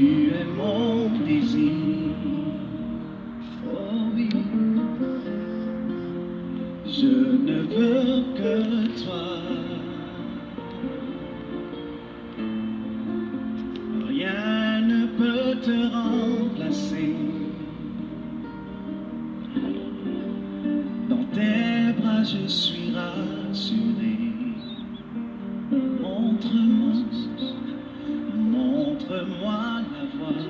Tu es mon désir, oh oui, je ne veux que toi. Rien ne peut te remplacer. Dans tes bras je suis rassuré. Montre-moi la voie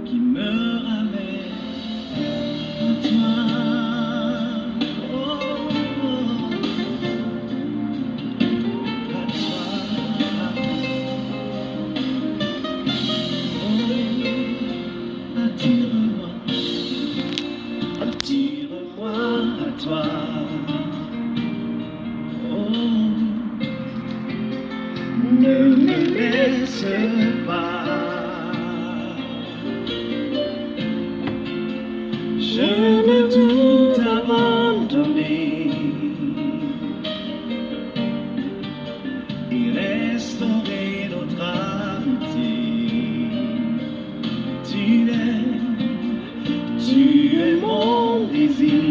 qui me ramène à toi. Oh, à toi. Oh, attire-moi à toi. Ne me laisse pas, je veux tout abandonner et restaurer notre amitié. Tu es mon désir.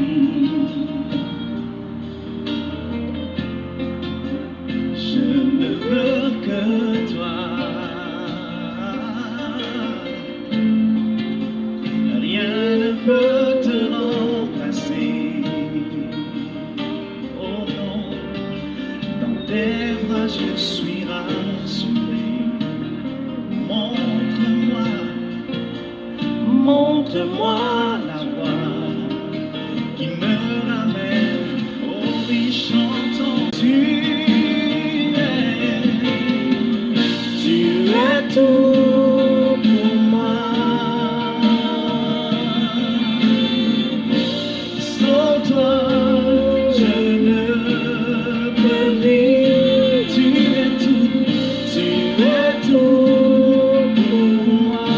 Que toi, rien ne peut te remplacer. Oh non, dans tes bras je suis rassuré. Montre-moi la voie qui me ramène. Oh oui, chantons. Tu es tout pour moi. Sans toi, je ne peux vivre. Tu es tout pour moi.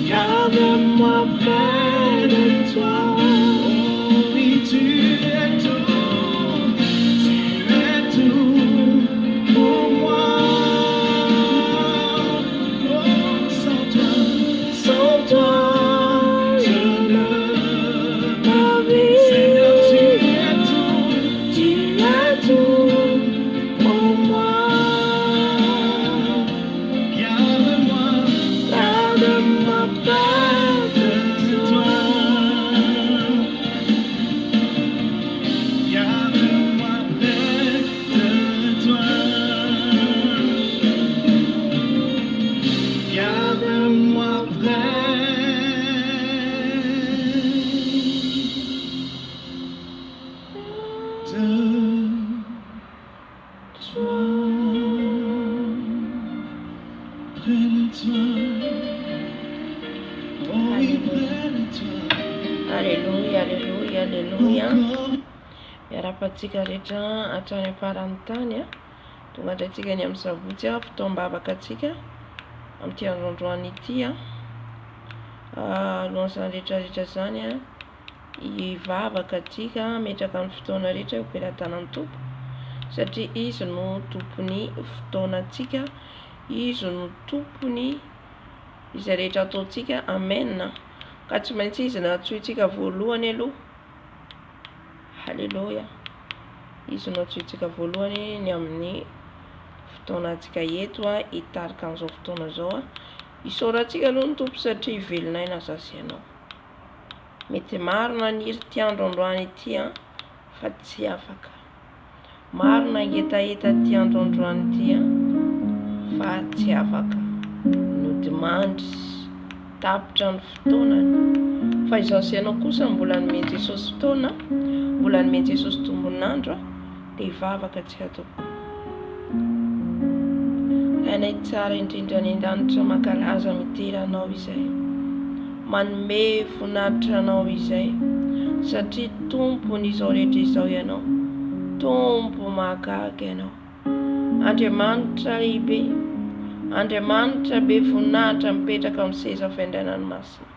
Garde-moi près de toi. Oh oui, tu es tout. Alléluia, alléluia, alléluia. Miara-patsika rehetra hatrany am-paran'ny tany. Tonga andraitsika ny amin'ny sabotsy fotoam-bavakatsika amin'ity androandroany ity. Alohan'izany rehetrarehetra zany hivavaka atsika metraka amin'ny fotoana rehetra eo am-pelantanan'ny tompo, satria izy no tompony fotoanatsika, izy no tompony izay rehetra ataontsika. Amen. Ka tsy maintsy izy no antsointsika voalohany aloha. Halleluja. Izy no antsointsika voalohany ny amin'ny fotoanatsika eto hitarika an'izao fotoana zao. Isaorantsika aloha ny tompo satria ivelonaina zasy ianao. Mety maro naniry ty androandroany ity fa tsy afaka. Maro nangetaheta ty androandroany ity fa tsy afaka. Nodimandry tapitra ny fotoanany. Fa izao sy ianao kosa mbola nomeny Jesosy fotoana, mbola nomeny Jesosy tombon'andro, dia hivavaka atsika tokoa. Hainay tsara indrindra ny an-danitra mankalaza miteranao izay, manome voninahitra anao izay, satria tompony izao rehetra izao ianao, tompo mahagaga ianao. Andriamanitra lehibe, Andriamanitra be voninahitra mipetraka amin'ny seza fiandrianan'ny masina.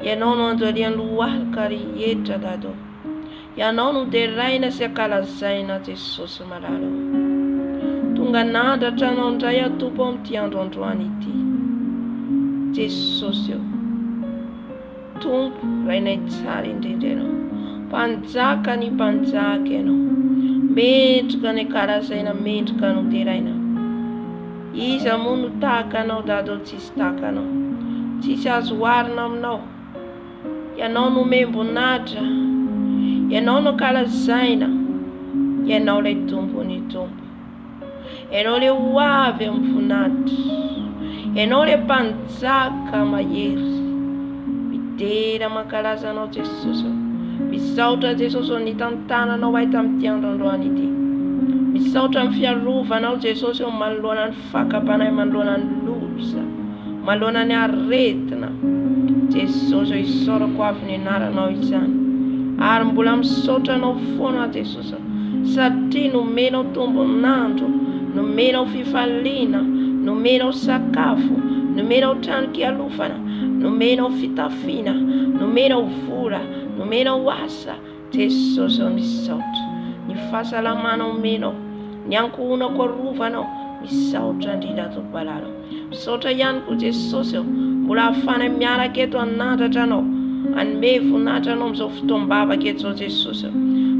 Ianao no andorian'ny lohalika rehetra dadao. Ianao no deraina sy ankalazaina Jesosy maralo. tonga nandratra anao indray atompo amin'ity androandroany ity. Jesosy eo tompo rainay tsara indrindra ianao, mpanjaka ny mpanjaka ianao, mendrika ny karazaina, mendrika no teraina. Iza moa no tahaka anao dado, tsisy tahaka anao, tsisy azo oharina aminao. Ianao no membonatra, ianao no kalazaina, ianao lay tompony tompo, ianao le ho avy amin'ny voninahitra, ianao le mpanjaka mahery. Midera mankalaza anao Jesosy, misaotra Jesosy ny tantananao ay tamin'ity androandroany ity, misaotra amin'ny fiarovanao Jesosy manoloana ny fakapanahy, manoloana ny loza, manoloana ny aretina. Jesosy isaorako avy ny anaranao izany, ary mbola misaotra anao foana Jesosy, satria nomenao tombonandro, nomenao fifaliana, nomenao sakafo, nomenao trano-kialofana, nomenao fitafiana, nomenao vola, nomenao asa. Jesosy misaotra ny fahasalamana omenao, ny ankohonako arovanao, misaotra indrindra tompalalo. Misaotra ihany koa Jesosy mbola hafana miaraka eto anandratra anao, anome voninahitra anao amin'izao fotoam-bavaka eto zao Jesosy.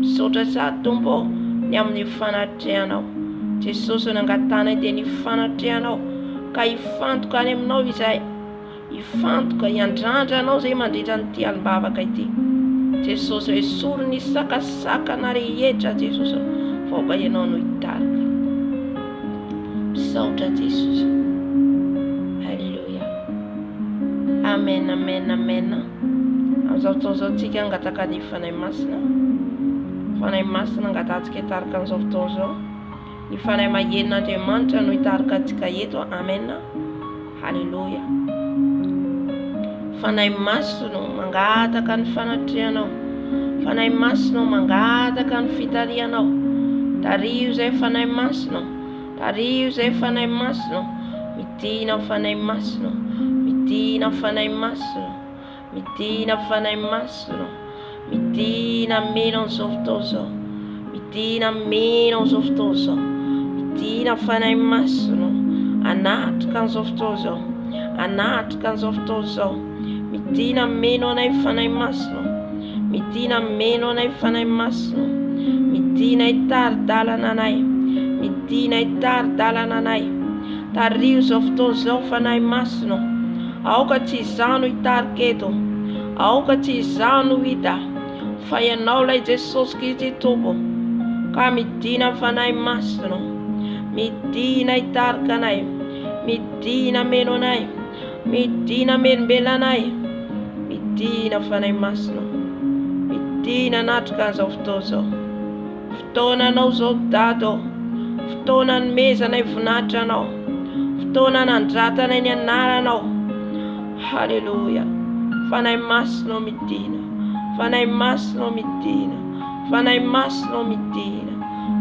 Misaotra sady tompo ny amin'ny fanatrehanao Jesosy, nangatanay dia ny fanatrehanao, ka hifantoka any aminao izay, hifantoka hiandrandra anao zay mandritra nyity alim-bavaka ity. Jesosy esoro ny sakasakana rehetra Jesosy, vaoka ianao no hitarika. Misaotra Jesosy. Haleluya. Amen, amen, amen. Amin'izao fotoana izao tsika angataka ny fanahy masina, fanahy masina angatantsika hitarika amin'izao fotoana izao. Ny fanahy mahenin'Andriamanitra no hitarika antsika eto. Amen. Haleluya. Fanahy masina mangataka ny fanatrehanao, fanahy masina mangataka ny fitarihanao. Tario zay fanahy masina, tario zay fanahy masina, midina fanahy masina, midina fanahy masina, midina fanahy masina, midina meno amin'izao fotoana izao, midina meno amin'izao fotoana izao, midina fanahy masina, anatrika amin'izao fotoana izao, anatrika amin'izao fotoana izao. Midina meno anay fanahy masina, midina meno anay fanahy masina, midina hitari-dalana anay, midina hitari-dalana anay. Tario izao fotoana izao fanahy masina, aoka tsy izano hitarika eto, aoka tsy izano hita, fa ianao lay Jesosy Kristy tompo, ka midina fanahy masina, midina hitarika anay, midina meno anay, midina melombelona anay, midina fanahy masina, midina natrika an'izao fotoana izao. Fotoana anao izao dado, fotoana nomezanay voninahitra anao, fotoana nandratanay ny anaranao. Haleluya. Fanahy masina midina, fanahy masina midina, fanahy masina midina,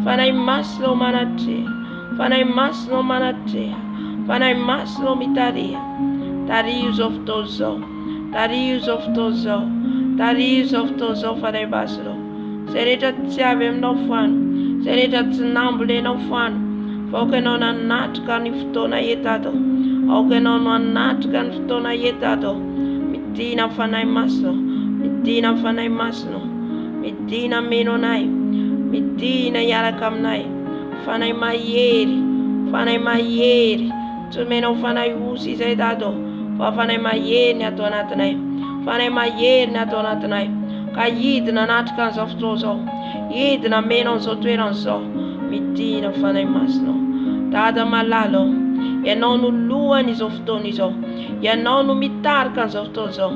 fanahy masina manatreha, fanahy masina manatreha, fanahy masina mitareha. Tario izao fotoana izao, tario izao fotoana izao, tario izao fotoana izao fanahy masina. Zay rehetra tsy avy aminao foano, zay rehetra tsy nambolenao foano, vaoka ianao nanatrika ny fotoana etato, aoka ianao no anatrika ny fotoana etato. Midina fanahy masina, midina fanahy masina, midina meno anay, midina hiaraka aminay. Fanahy mahery, fanahy mahery, tsy omenao fanahy osy izay dado, fa fanahy mahery ny atao anatinay, fanahy mahery ny atao anatinay. Ka hidina natrika an'izao fotoana izao, hidina meno an'izao toerana izao. Midina fanahy masina. Dada malalo, ianao no lohany izao fotoana izao, ianao no mitarika an'izao fotoana izao.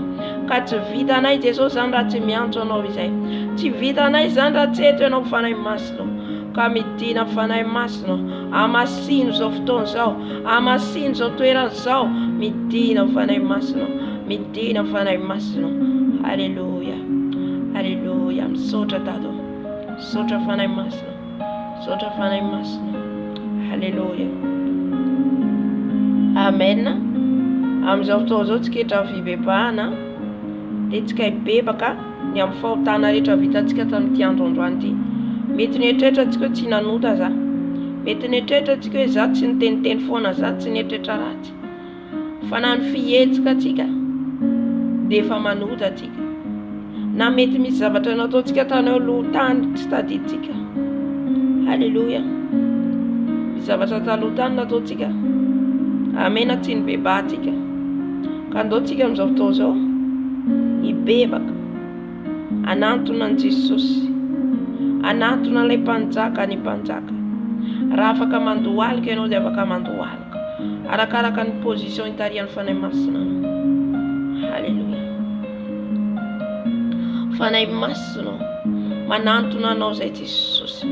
Ka tsy vitanay Jesosy zany raha tsy miantso anao izay, tsy vitanay zany raha tsy eto ianao fanahy masina. Ka midina fanahy masina, amasino izao fotoana izao, amasino izao toerana izao. Midina fanahy masina, midina fanahy masina. Haleluya, haleluya. Misaotra dado, misaotra fanahy masina, misaotra fanahy masina. Haleluya. Amen. Amin'izao fotoana izao tsika fibebahana dia tsika hibebaka ny amin'ny fahotana rehetra vitantsika tamin'ity androandroany ity. Mety ny eritreretra tsika tsy nanota za, mety netretratsika hoe za tsy niteniteny foana, za tsy netretra ratsy, fa na ny fihetsika atsika dia efa manoja atsika. Na mety misy zavatra nataontsika tany aloha tany tsy tadiditsika. Halleluja. Misy zavatra taloha tany nataontsika, amena tsy nibebahantsika. Ka andao tsika amin'izao fotoana izao hibebaka, anantona an' Jesosy, anantona ilay mpanjaka ny mpanjaka. Raha afaka mandohalika ianao dia afaka mandohalika arakaraka ny position hitarihan'ny fanahy masina. Halleluja. Fanahy masina manantona anao zay Jesosy.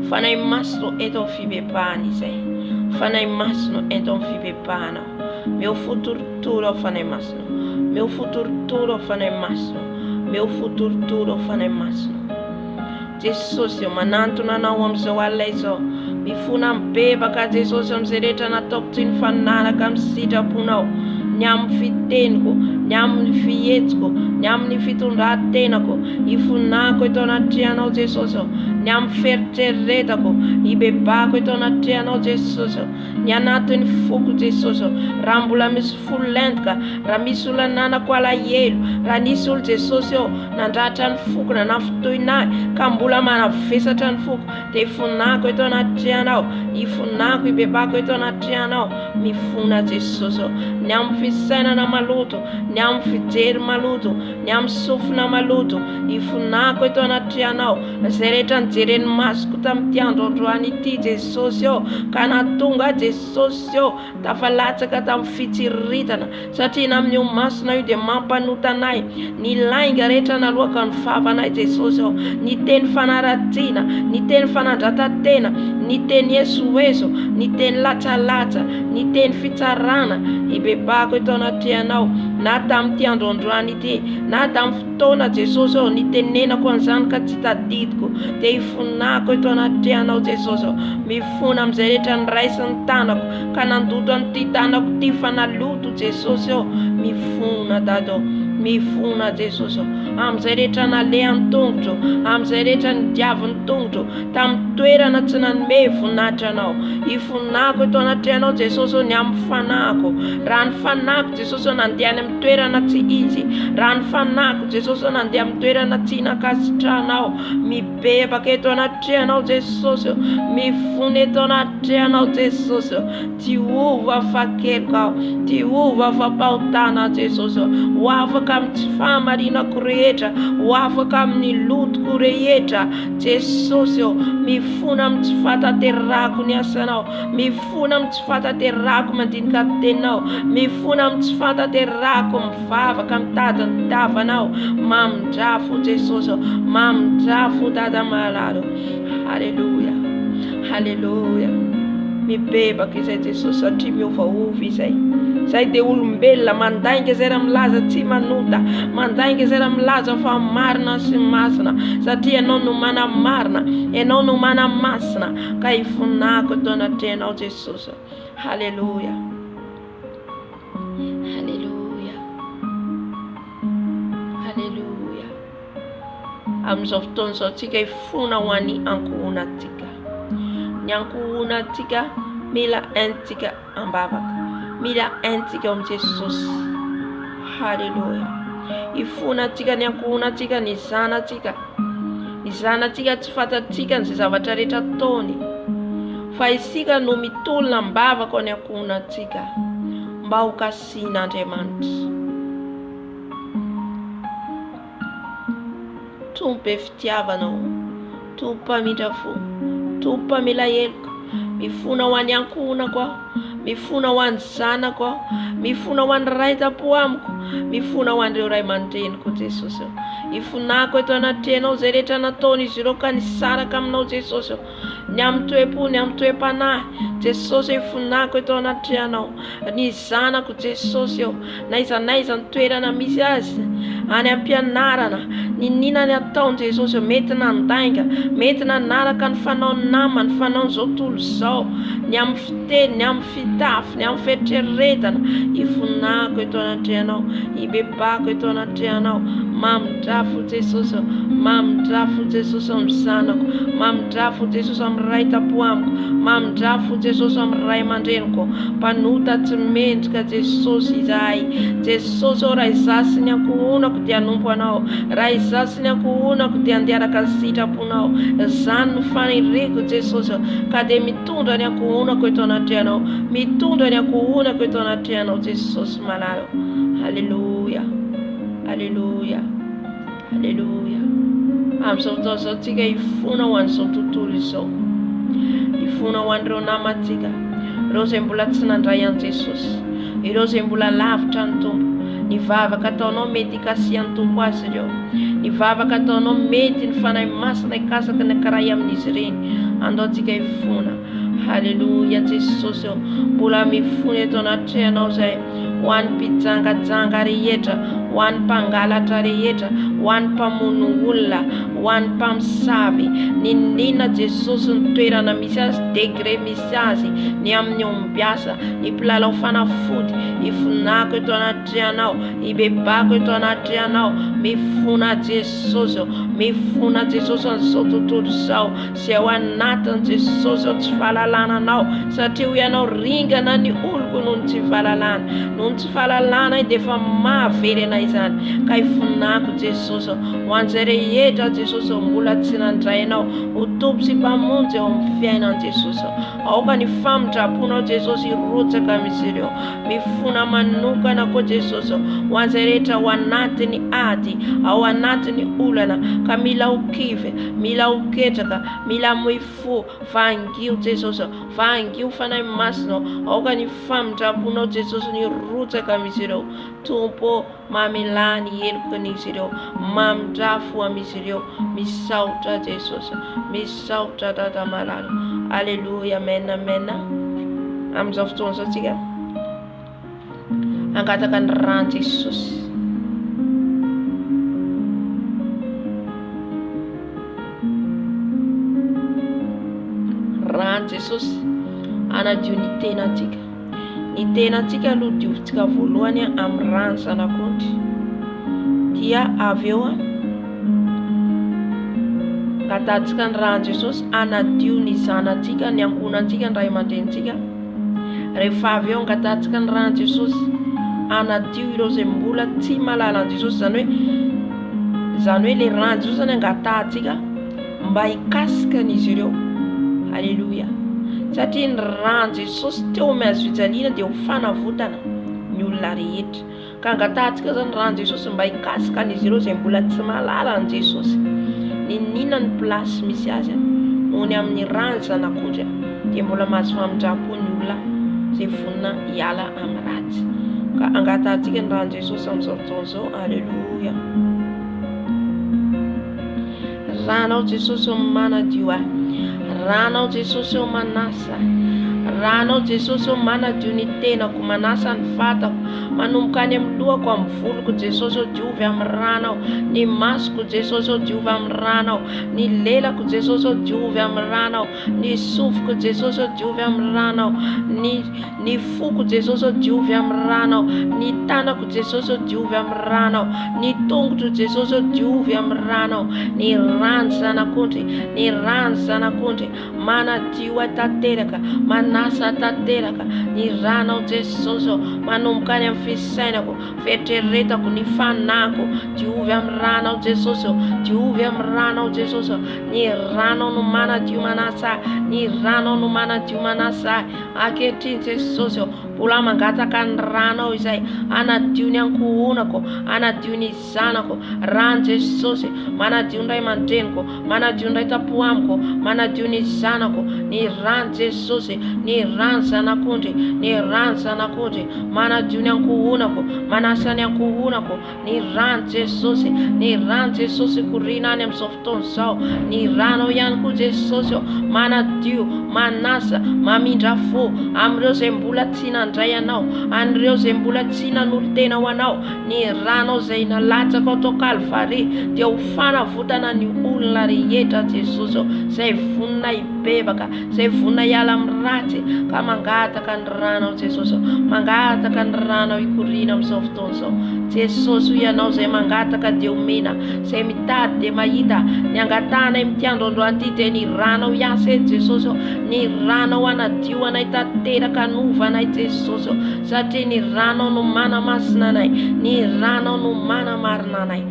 Fanahy masina eto amin'ny fibebahana izay. Fanahy masina eto amin'ny fibebahana. Meu futuruturo ao fanahy masina. Meu futuruturo ao fanahy masina. Meu futuruturo ao fanahy masina. Jesosy manantona anao amin'izao alina izao. Mifona mibebaka Jesosy amin'izay rehetra nataoko tsy nifanaraka amin'ny sitraponao, ny amin'ny fiteniko, ny amin'ny fihetsiko, ny amin'ny fitondran-tenako, hifonako eto anatrehanao Jesosy, ny amin'ny feritreretako hibebako eto anatrehanao Jesosy, ny anatin'ny foko Jesosy. Raha mbola misy folentaka, raha misy olona nanako alahelo, raha nisy olo Jesosy nandratra ny foko na nafitoinahy ka mbola manavesatra ny foko, dia hifonako eto anatrehanao, hifonako hibebako eto anatrehanao. Mifona Jesosy, ny amin'ny fisainana maloto, ny amin'ny fijery maloto, ny amin'ny sofina maloto, hifonako eto anatrehanao. Izay rehetra nijeren'ny masoko tamin'ity androandroany ity Jesosy ka nahatonga Jesosy tafalatsaka tamin'ny fitsiritana, satria na amin'io masina io dia mampanota anay ny lainga rehetra nalohaka ny vavanay Jesosy, ny teny fanaratina, ny teny fanandratantena, ny teny esoeso, ny teny latsalatsa, ny teny fitsarana, hibebako eto anatrehanao. Na tamin'ity androandroany ity, na tamin'ny fotoana Jesosy ny tenenako an'izany ka tsy tadidiko, dia hifonako eto anatrehanao Jesosy. Mifona amin'izay rehetra niraisin'ny tanako ka nandoto an'ity tanako ity fa naloto Jesosy. Mifona Dado, mifona Jesosy amin'izay rehetra nalehan'ny tongotro, amin'izay rehetra nidiavin'ny tongotro tamin'ny toerana tsy nanome voninahitra anao. Hifonako eto anatrehanao Jesosy ny amin'ny fanahiko. Raha ny fanahiko Jesosy nandehany amin'ny toerana tsy izy, raha ny fanahiko Jesosy nandeha amin'ny toerana tsy nakasitranao, mibebaka eto anatrehanao Jesosy. Mifona eto anatrehanao Jesosy. Diova fakeloko ao, diova fampahotana Jesosy. Ho afaka amin'ny tsy fahamarinako rehetra, ho afaka amin'ny lotoko rehetra Jesosy. Mifona amin'ny tsy fataterako ny asanao, mifona amin'ny tsy fataterako mandinika ny teninao, mifona amin'ny tsy fataterako mivavaka mitady ny tavanao. Mamindrafo Jesosy, mamindrafo Dada malalo. Halleluja, halleluja. Mibebaka izay Jesosy satria miovaova izay. Zay dia olombelona mandainga izay raha milaza tsy manota, mandainga izay raha milaza fa marina sy masina, satria ianao no mana marina, ianao no mana masina. Ka hifonako eto anatrehanao Jesosy. Halleluja, halleluja, halleluja. Amin'izao fotoana izao tsika hifona ho an'ny ankohonantsika. Ny ankohonantsika mila haintsika ambavaka, mila haintsika amin'ny Jesosy. Halleluja. Hifonantsika ny ankohonantsika ny zanantsika. Ny zanantsika tsy fantatsika ny zavatra rehetra ataony, fa isika no mitolona mbavaka ho ny ankohonantsika mba ho kasian'Andriamanitra. Tompo be fitiavanao, tompo mpamindra fo, tompo mpamela heloka. Mifona ho an'ny ankohonako aho, mifona ho an'ny zanako aho, mifona ho an'ny raitapo amiko, mifona ho an'ireo ray aman-dreniko Jesosy. Hifonako eto anatrehanao izay rehetra nataon'izy ireo ka nisaraka aminao Jesosy, ny amin'ny toe-po, ny amin'ny toe-panahy Jesosy. Hifonako eto anatrehanao ny zanako Jesosy, naiza naiza ny toerana misy azy, any am-pianarana, ninona ny ataony Jesosy. Mety nandainga, mety nanaraka ny fanaony nama, ny fanaony zao tontolo izao, ny amin'ny fiteny, ny amin'ny fitafy, ny amin'ny feritreretana. Hifonako eto anatrehanao, hibebako eto anatrehanao. Mamindrafo Jesosy, Mamindrafo Jesosy amin'ny zanako, mamindrafo Jesosy amin'ny ray tapo amiko, mamindrafo Jesosy amin'ny ray aman-dreniko, mpanota tsy mendrika Jesosy izahay. Jesosy raha izasy ny ankohonako dia hanompo anao, raha izasy ny ankohonako dia andeharaka ny sitraponao. Izany no faniriko Jesosy, ka dia mitondra ny ankohonako eto anatrehanao, mitondra ny ankohonako eto anatrehanao Jesosy malalo. Haleluya, haleluya, haleluya. Amin'izao fotoana izao tsika hifona ho an'izao tontolo izao, hifona ho an'ireo namantsika, ireo izay mbola tsy nandray an Jesosy, ireo izay mbola lavitra ny Tompo. Ny vavaka ataonao mety ikasihan'ny Tompo azy ireo, ny vavaka ataonao mety ny fanahy masina ikasaka ny akaray amin'izy ireny. Andao tsika hifona. Haleluya Jesosy, mbola mifona eto anatrehanao izay ho an'ny mpijangajanga rehetra, ho an'ny mpangalatra rehetra, ho an'ny mpamono olona, ho an'ny mpamosavy. Ninina Jesosy ny toerana misy azy, degré misy azy, ny amin'ny ombiasa, ny mpilalao fanafody, hifonako eto anatrehanao, hibebako eto anatrehanao. Mifona Jesosy, mifona Jesosy an'izao tontolo izao, izay ao anatiny Jesosy tsy fahalalànanao, satria ho ianao ringana ny oloko noho ny tsy fahalalàna, noho ny tsy fahalalàna dia efa mahavery anay izany. Ka hifonako Jesosy ho an'izay rehetra Jesosy mbola tsy nandray anao, ho tompo sy mpamonjy eo amin'ny fiainana Jesosy. Aoka ny famindraponao Jesosy hirotsaka amin'izy ireo, mifona manokana koa Jesosy ho an'izay rehetra ao anatiny ady, ao anatiny olana, ka mila ho kivy, mila ho ketraka, mila moifo, vangio Jesosy, vangio fanahy masina. Aoka ny famindraponao Jesosy hirotsaka amin'izy ireo. Tompo mamela ny helokan'izy ireo, mamindrafo amin'izy ireo, misaotra Jesosy, misaotra Tata malalo. Aleluya, amen, amen. Amin'izao fotoana izao tsika angataka ny rano Jesosy. Rano Jesosy anadio ny tenantsika, ny tenantsika aloha diovitsika voalohany amin'ny rano zanak'ondry, dia avy eo angatatsika ny rano Jesosy anadio ny zanantsika, ny ankonantsika, ny ray aman-drenitsika. Rehefa avy eo angatatsika ny rano Jesosy anadio ireo izay mbola tsy mahalala an Jesosy, zany hoe le rano Jesosy zany angatatsika mba hikasika an'izy ireo. Haleluya, satria ny rano Jesosy teo miazo fijaliana dia ho fanavotana ny olona rehetra. Ka angatatsika zany rano Jesosy mba hikasika an'izy ireo izay mbola tsy mahalala an Jesosy. Ninina ny plasy misy azy noho ny amin'ny rano zanak'ondry dia mbola mahazo famindrapo ny olona izay vonina hiala amin'ny ratsy. Ka angatatsika ny rano Jesosy amin'izao fotoana izao. Haleluya. Ranao Jesosy manadio ahy, ranao Jesosy manasa, ranao Jesosy manadio ny tenako, manasa ny vatako, manomboka any amin'ny lohako, amin'ny voloko Jesosy diovy amin'ny ranao, ny masoko Jesosy diovy amin'ny ranao, ny lelako Jesosy diovy amin'ny ranao, ny sofiko Jesosy diovy amin'ny ranao, ny foko Jesosy diovy amin'ny ranao, ny tanako Jesosy diovy amin'ny ranao, ny tongotro Jesosy diovy amin'ny ranao. Ny rano zanak'ondry, ny rano zanak'ondry manadio tanteraka, manasa tanteraka. Ny ranao Jesosy manomboka any amin'ny fisainako, fieritreretako, ny fanako diovy amin'ny ranao Jesosy, diovy amin'ny ranao Jesosy. Ny ranao no manadio manasa, ny ranao no manadio manasa. Ankehitriny Jesosy mbola mangataka ny ranao izay anadio ny ankohonako, anadio ny zanako. Rano Jesosy manadio ny ray aman-dreniko, manadio ny ray tapo amiko, manadio ny zanako. Ny rano Jesosy, ny rano zanak'ondry, ny rano zanak'ondry manadio ny ankohonako, manasa ny ankohonako. Ny rano Jesosy, ny rano Jesosy korina any amin'izao fotoana izao. Ny ranao ihany koa Jesosy manadio, manasa, mamindra fo amin'ireo izay mbola tsy mandray anao, an'ireo zay mbola tsy nanolo-tena ho anao. Ny rano zay nalatsaka tao Kalvary dia ho fanavotana ny olona rehetra Jesosy, zay vonina hibebaka, zay vonina hiala amin'ny ratsy, ka mangataka ny rano Jesosy, mangataka ny rano hikoriana amin'izao fotoana izao Jesosy. Ianao zay mangataka dia omena, zay mitady dia mahita. Ny angatana amin'ity androandroany ity dia ny rano hiasa Jesosy, ny rano hanadio anay tanteraka nova anay Jesosy, satria ny rano no mana masina anay, ny rano no mana marina anay.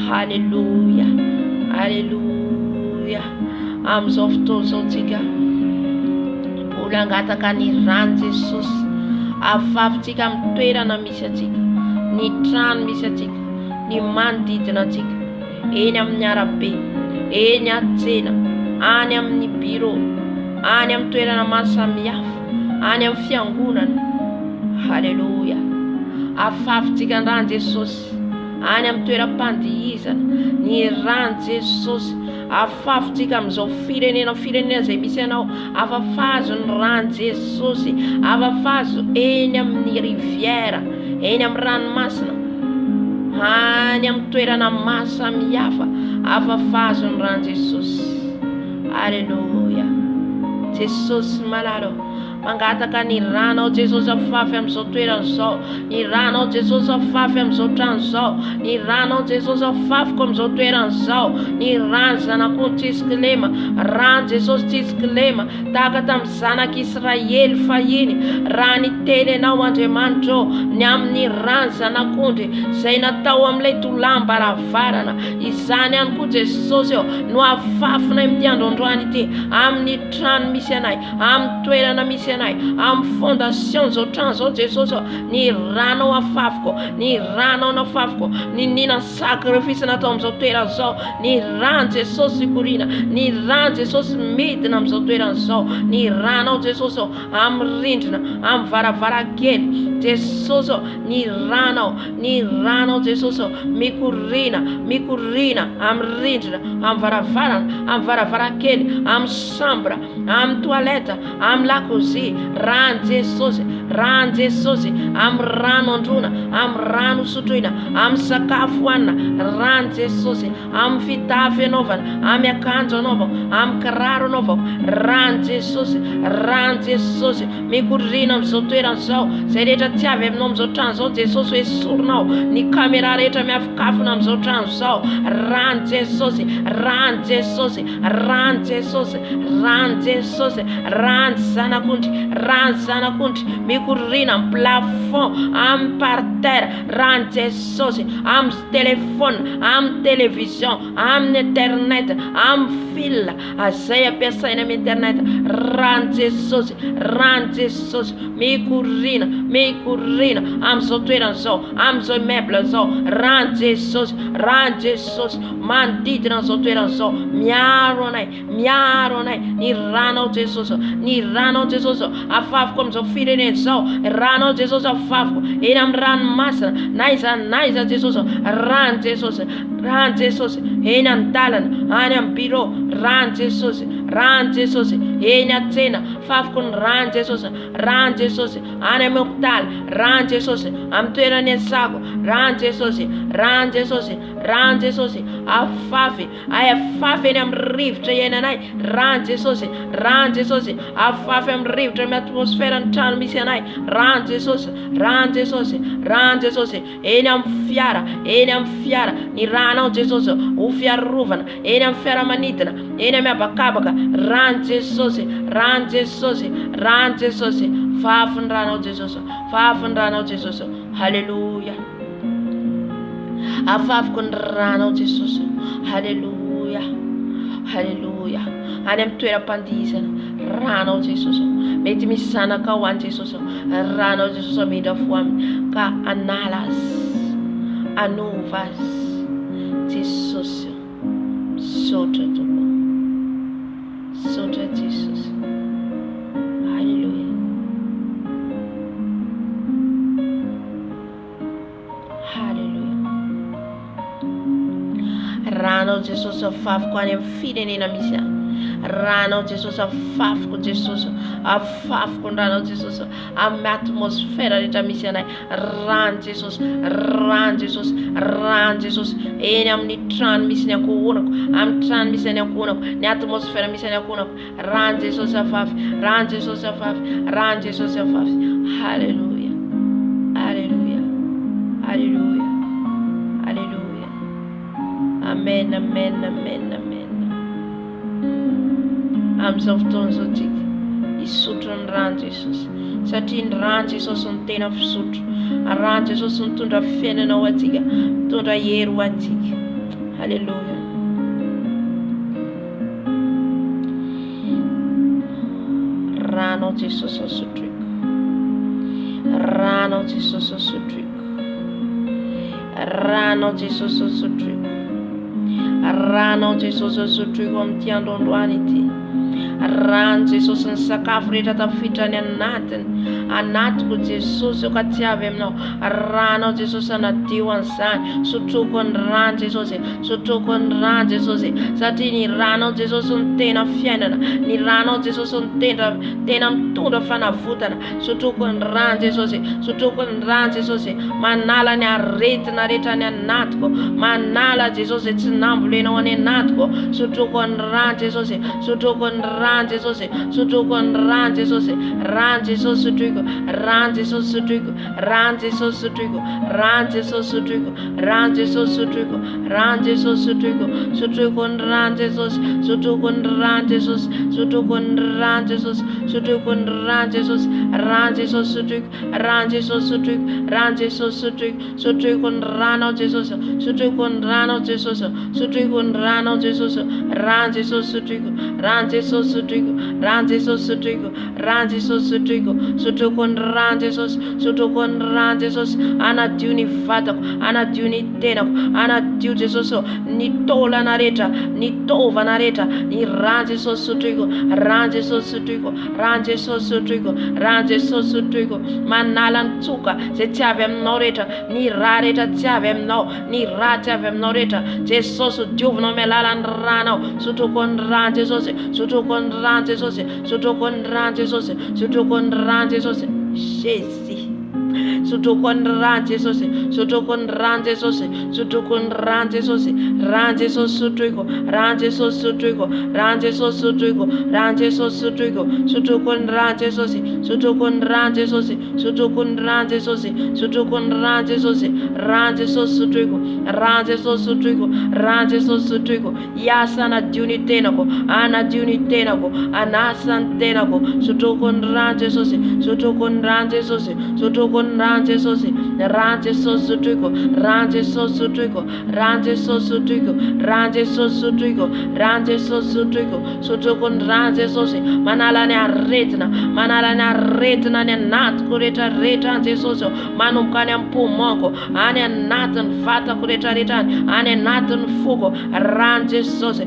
Haleluya, haleluya. Amin'izao fotoana izao tsika mbola angataka ny rano Jesosy, afafontsika amin'ny toerana misy atsika, ny trano misy atsika, ny manodidina atsika, eny amin'ny arabe, eny an-tsena, any amin'ny biro, any amin'ny toerana maro samihafa, any amin'ny fiangonana. Haleluya. Afafontsika ny rano Jesosy any amin'ny toeram-pandihizana, ny rano Jesosy afafontsika amin'izao firenena zay misy anao, afafazo ny rano Jesosy, afafazo eny amin'ny riviera, eny amin'ny ranomasina, any amin'ny toerana maro samihafa, afafazo ny rano Jesosy. Haleluya. Jesosy malalo, mangataka ny rano Jesosy afafy amin'izao toerana izao, ny rano Jesosy afafy amin'izao trano izao, ny rano Jesosy afafy amin'izao toerana izao, ny rano zanak'ondry tsisy kilema, rano Jesosy tsisy kilema, tahaka tamin'ny zanak'Israely fahiny, raha niteny ianao Andriamanitra ny amin'ny rano zanak'ondry zay natao amin'ilay tolam-baravarana, izany ihany koa Jesosy no afafina amin'ity androandroany ity, amin'ny trano misy anay, amin'ny toerana misy anay, amin'ny fondation zao trano zao Jesosy, ny rano afafiko, ny rano afafiko, ny nina sakrifisy natao amin'izao toerana zao, ny rano Jesosy korina, ny rano Jesosy midina amin'izao toerana zao, ny rano Jesosy amin'ny rindrina, amin'ny varavarankely Jesosy, ny rano Jesosy mikorina amin'ny rindrina, amin'ny varavarana, amin'ny varavarankely, amin'ny sambra, amin'ny toaleta, amin'ny lakozy, rano Jesosy amin'ny rano androna, amin'ny rano sotroina, amin'ny sakafo hoanina, rano Jesosy amin'ny fitafy anaovana, amin'ny akanjo anaovako, amin'ny kiraro anaovako, rano Jesosy mikorina amin'izao toerana izao, zay rehetra tsy avy aminao amin'izao trano izao Jesosy esorinao, ny kamera rehetra miafokafona amin'izao trano izao, rano Jesosy, rano zanak'ondry mikorina amin'ny plafond, amin'ny parterre, rano Jesosy amin'ny téléphone, amin'ny télévision, amin'ny internet, amin'ny fil azay ampiasaina amin'ny internet, rano Jesosy mikorina amin'izao toerana izao, amin'izao meuble izao, rano Jesosy manodidina amin'izao toerana izao, miaro anay, ny rano Jesosy afafiko amin'izao firenena izao, rano Jesosy afafiko eny amin'ny ranomasina, naiza Jesosy, rano Jesosy eny an-dalana, any amin'ny biro, rano Jesosy eny an-tsena, afafiko ny rano Jesosy any amin'ny hôpitaly, rano Jesosy amin'ny toerana iasako, rano Jesosy afafy eny amin'ny rivotra iainanay, rano Jesosy afafy amin'ny rivotra amin'ny atmosfera ny trano misy anay, rano Jesosy eny amin'ny fiara, ny rano Jesosy ho fiarovana, eny amin'ny fiaramanidina, eny amin'ny habakabaka, rano Jesosy fafy ny rano Jesosy, haleluya. Afafiko ny rano Jesosy, haleluya, any amin'ny toeram-pandihizana, rano Jesosy, mety misy zanaka ho any Jesosy, rano Jesosy midra fo aminy, ka anala azy, anova azy Jesosy, sotra Jesosy, haleluya, rano Jesosy afafiko any amin'ny firenena misy any, ranao Jesosy afafiko Jesosy afafiko ranao Jesosy amin'ny atmosfera rehetra misy anay rano Jesosy rano Jesosy rano Jesosy eny amin'ny trano misy ny ankohonako amin'ny trano misy ny ankohonako ny atmosfera misy ny ankohonako rano Jesosy afafy rano Jesosy afafy rano Jesosy afafy haleluya haleluya haleluya haleluya amen amen amen amen amin'izao fotoana izao tsika hisotro ny rano Jesosy satria ny rano Jesosy ny tena fisotro rano Jesosy mitondra fiainana ho antsika mitondra hery ho antsika haleluya rano Jesosy sotriko rano Jesosy sotriko rano Jesosy sotriko rano Jesosy sotriko amin'ity androandroany ity rano Jesosy ny sakafo rehetra tafiditra ny anatiko Jesosy ka tsy avy aminao rano Jesosy anadio an'izany sotroko ny rano Jesosy sotroko ny rano Jesosy satria ny rano Jesosy ny tena fiainana ny rano Jesosy ny tena mitondra fanavotana sotroko ny rano Jesosy sotroko ny rano Jesosy manala ny aretina rehetra ny anatiko manala Jesosy tsy nambolenao any anatiko sotroko ny rano Jesosy sotroko ny rano Jesosy sotroko ny rano Jesosy rano Jesosy sotriko rano Jesosy sotriko rano Jesosy sotriko rano Jesosy sotriko rano Jesosy sotriko rano Jesosy sotriko sotriko ny rano Jesosy sotroko ny rano Jesosy sotroko ny rano Jesosy sotriko ny rano Jesosy rano Jesosy sotriko rano Jesosy sotriko rano Jesosy sotriko sotriko ny rano Jesosy sotriko ny rano Jesosy sotriko ny rano Jesosy rano Jesosy sotriko rano Jesosy sotriko rano Jesosy sotriko rano Jesosy sotriko sotroko ny rano Jesosy sotroko ny rano Jesosy anadio ny vatako anadio ny tenako anadio Jesosy ny taolana rehetra ny tovana rehetra ny rano Jesosy sotriko rano Jesosy sotriko rano Jesosy sotriko rano Jesosy sotriko manala ny tsoka zay tsy avy aminao rehetra ny raha rehetra tsy avy aminao ny raha tsy avy aminao rehetra Jesosy diovinao amin'ny alalan'ny ranao sotroko ny rano Jesosy sotroko ny rano Jesosy sotroko ny rano Jesosy sotroko ny rano Jesosy Jésus sotroko ny rano Jesosy sotroko ny rano Jesosy sotroko ny rano Jesosy rano Jesosy sotriko rano Jesosy sotriko rano Jesosy sotriko rano Jesosy sotriko sotroko ny rano Jesosy sotroko ny rano Jesosy sotroko ny rano Jesosy sotroko ny rano Jesosy rano Jesosy sotriko rano Jesosy sotriko rano Jesosy sotriko yasa anadio ny tenako anadio ny tenako anasa ny tenako sotroko ny rano Jesosy sotroko ny rano Jesosy sotroko ny rano Jesosy rano Jesosy sotriko rano Jesosy sotriko rano Jesosy sotriko rano Jesosy sotriko rano Jesosy sotriko sotroko ny rano Jesosy manala ny aretina ny anatiko rehetra rehetra Jesosy manomboka any amin'ny pomonko any anatin'ny vatako rehetra rehetra any anatin'ny foko rano Jesosy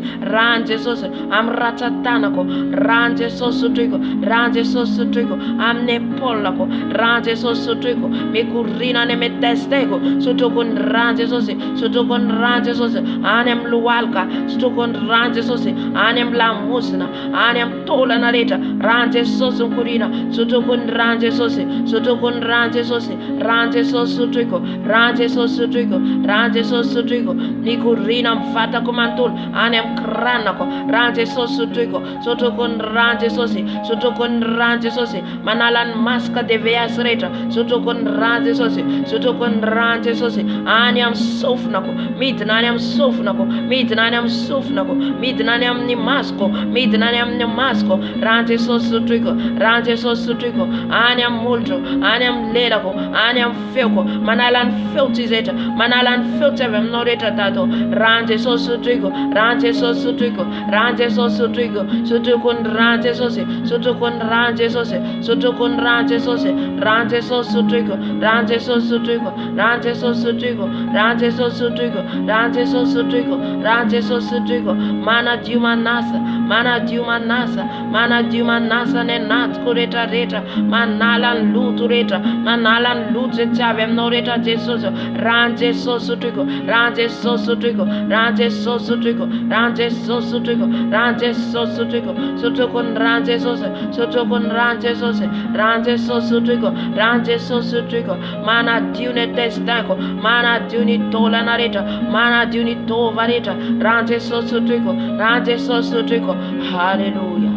amin'ny ratsan-tanako rano Jesosy sotriko rano Jesosy sotriko amin'ny epolako rano Jesosy sotriko mikorina any amin'ny testeko sotroko ny rano Jesosy sotroko ny rano Jesosy any amin'ny lohalika sotroko ny rano Jesosy any amin'ny lamosina any amin'ny tolana rehetra rano Jesosy mikorina sotroko ny rano Jesosy sotroko ny rano Jesosy rano Jesosy sotriko rano Jesosy sotriko rano Jesosy sotriko mikorina amin'ny vatako manontolo any amin'ny kranako rano Jesosy sotriko sotroko ny rano Jesosy sotroko ny rano Jesosy manala ny masaka DVS rehetra sotroko ny rano Jesosy sotroko ny rano Jesosy any amin'ny sofinako midina any amin'ny sofinako midina any amin'ny sofinako midina any amin'ny masoko midina any amin'ny masoko rano Jesosy sotriko rano Jesosy sotriko any amin'ny molotro any amin'ny lelako any amin'ny feoko manala ny feo tsy rehetra manala ny feo tsy avy aminao rehetra tato rano Jesosy sotriko rano Jesosy sotriko rano Jesosy sotriko sotroko ny rano Jesosy sotroko ny rano Jesosy sotroko ny rano Jesosy rano Jesosy sotriko rano Jesosy sosutrigo, rante sosutrigo, rante sosutrigo, rante sosutrigo, rante sosutrigo, mana diumanasa, mana diumanasa, mana diumanasa nenat kureta reta, manalan lutu reta, manalan lutu chave noreta Jesus, rante sosutrigo, rante sosutrigo, rante sosutrigo, rante sosutrigo, rante sosutrigo, sotokon rante sosu, sotokon rante sosu, rante sosutrigo, rante sosutrigo, mana diune testanco, mana diuni tola nareta, mana diuni tovareta, rante sosutrigo, rante sosutrigo. Hallelujah,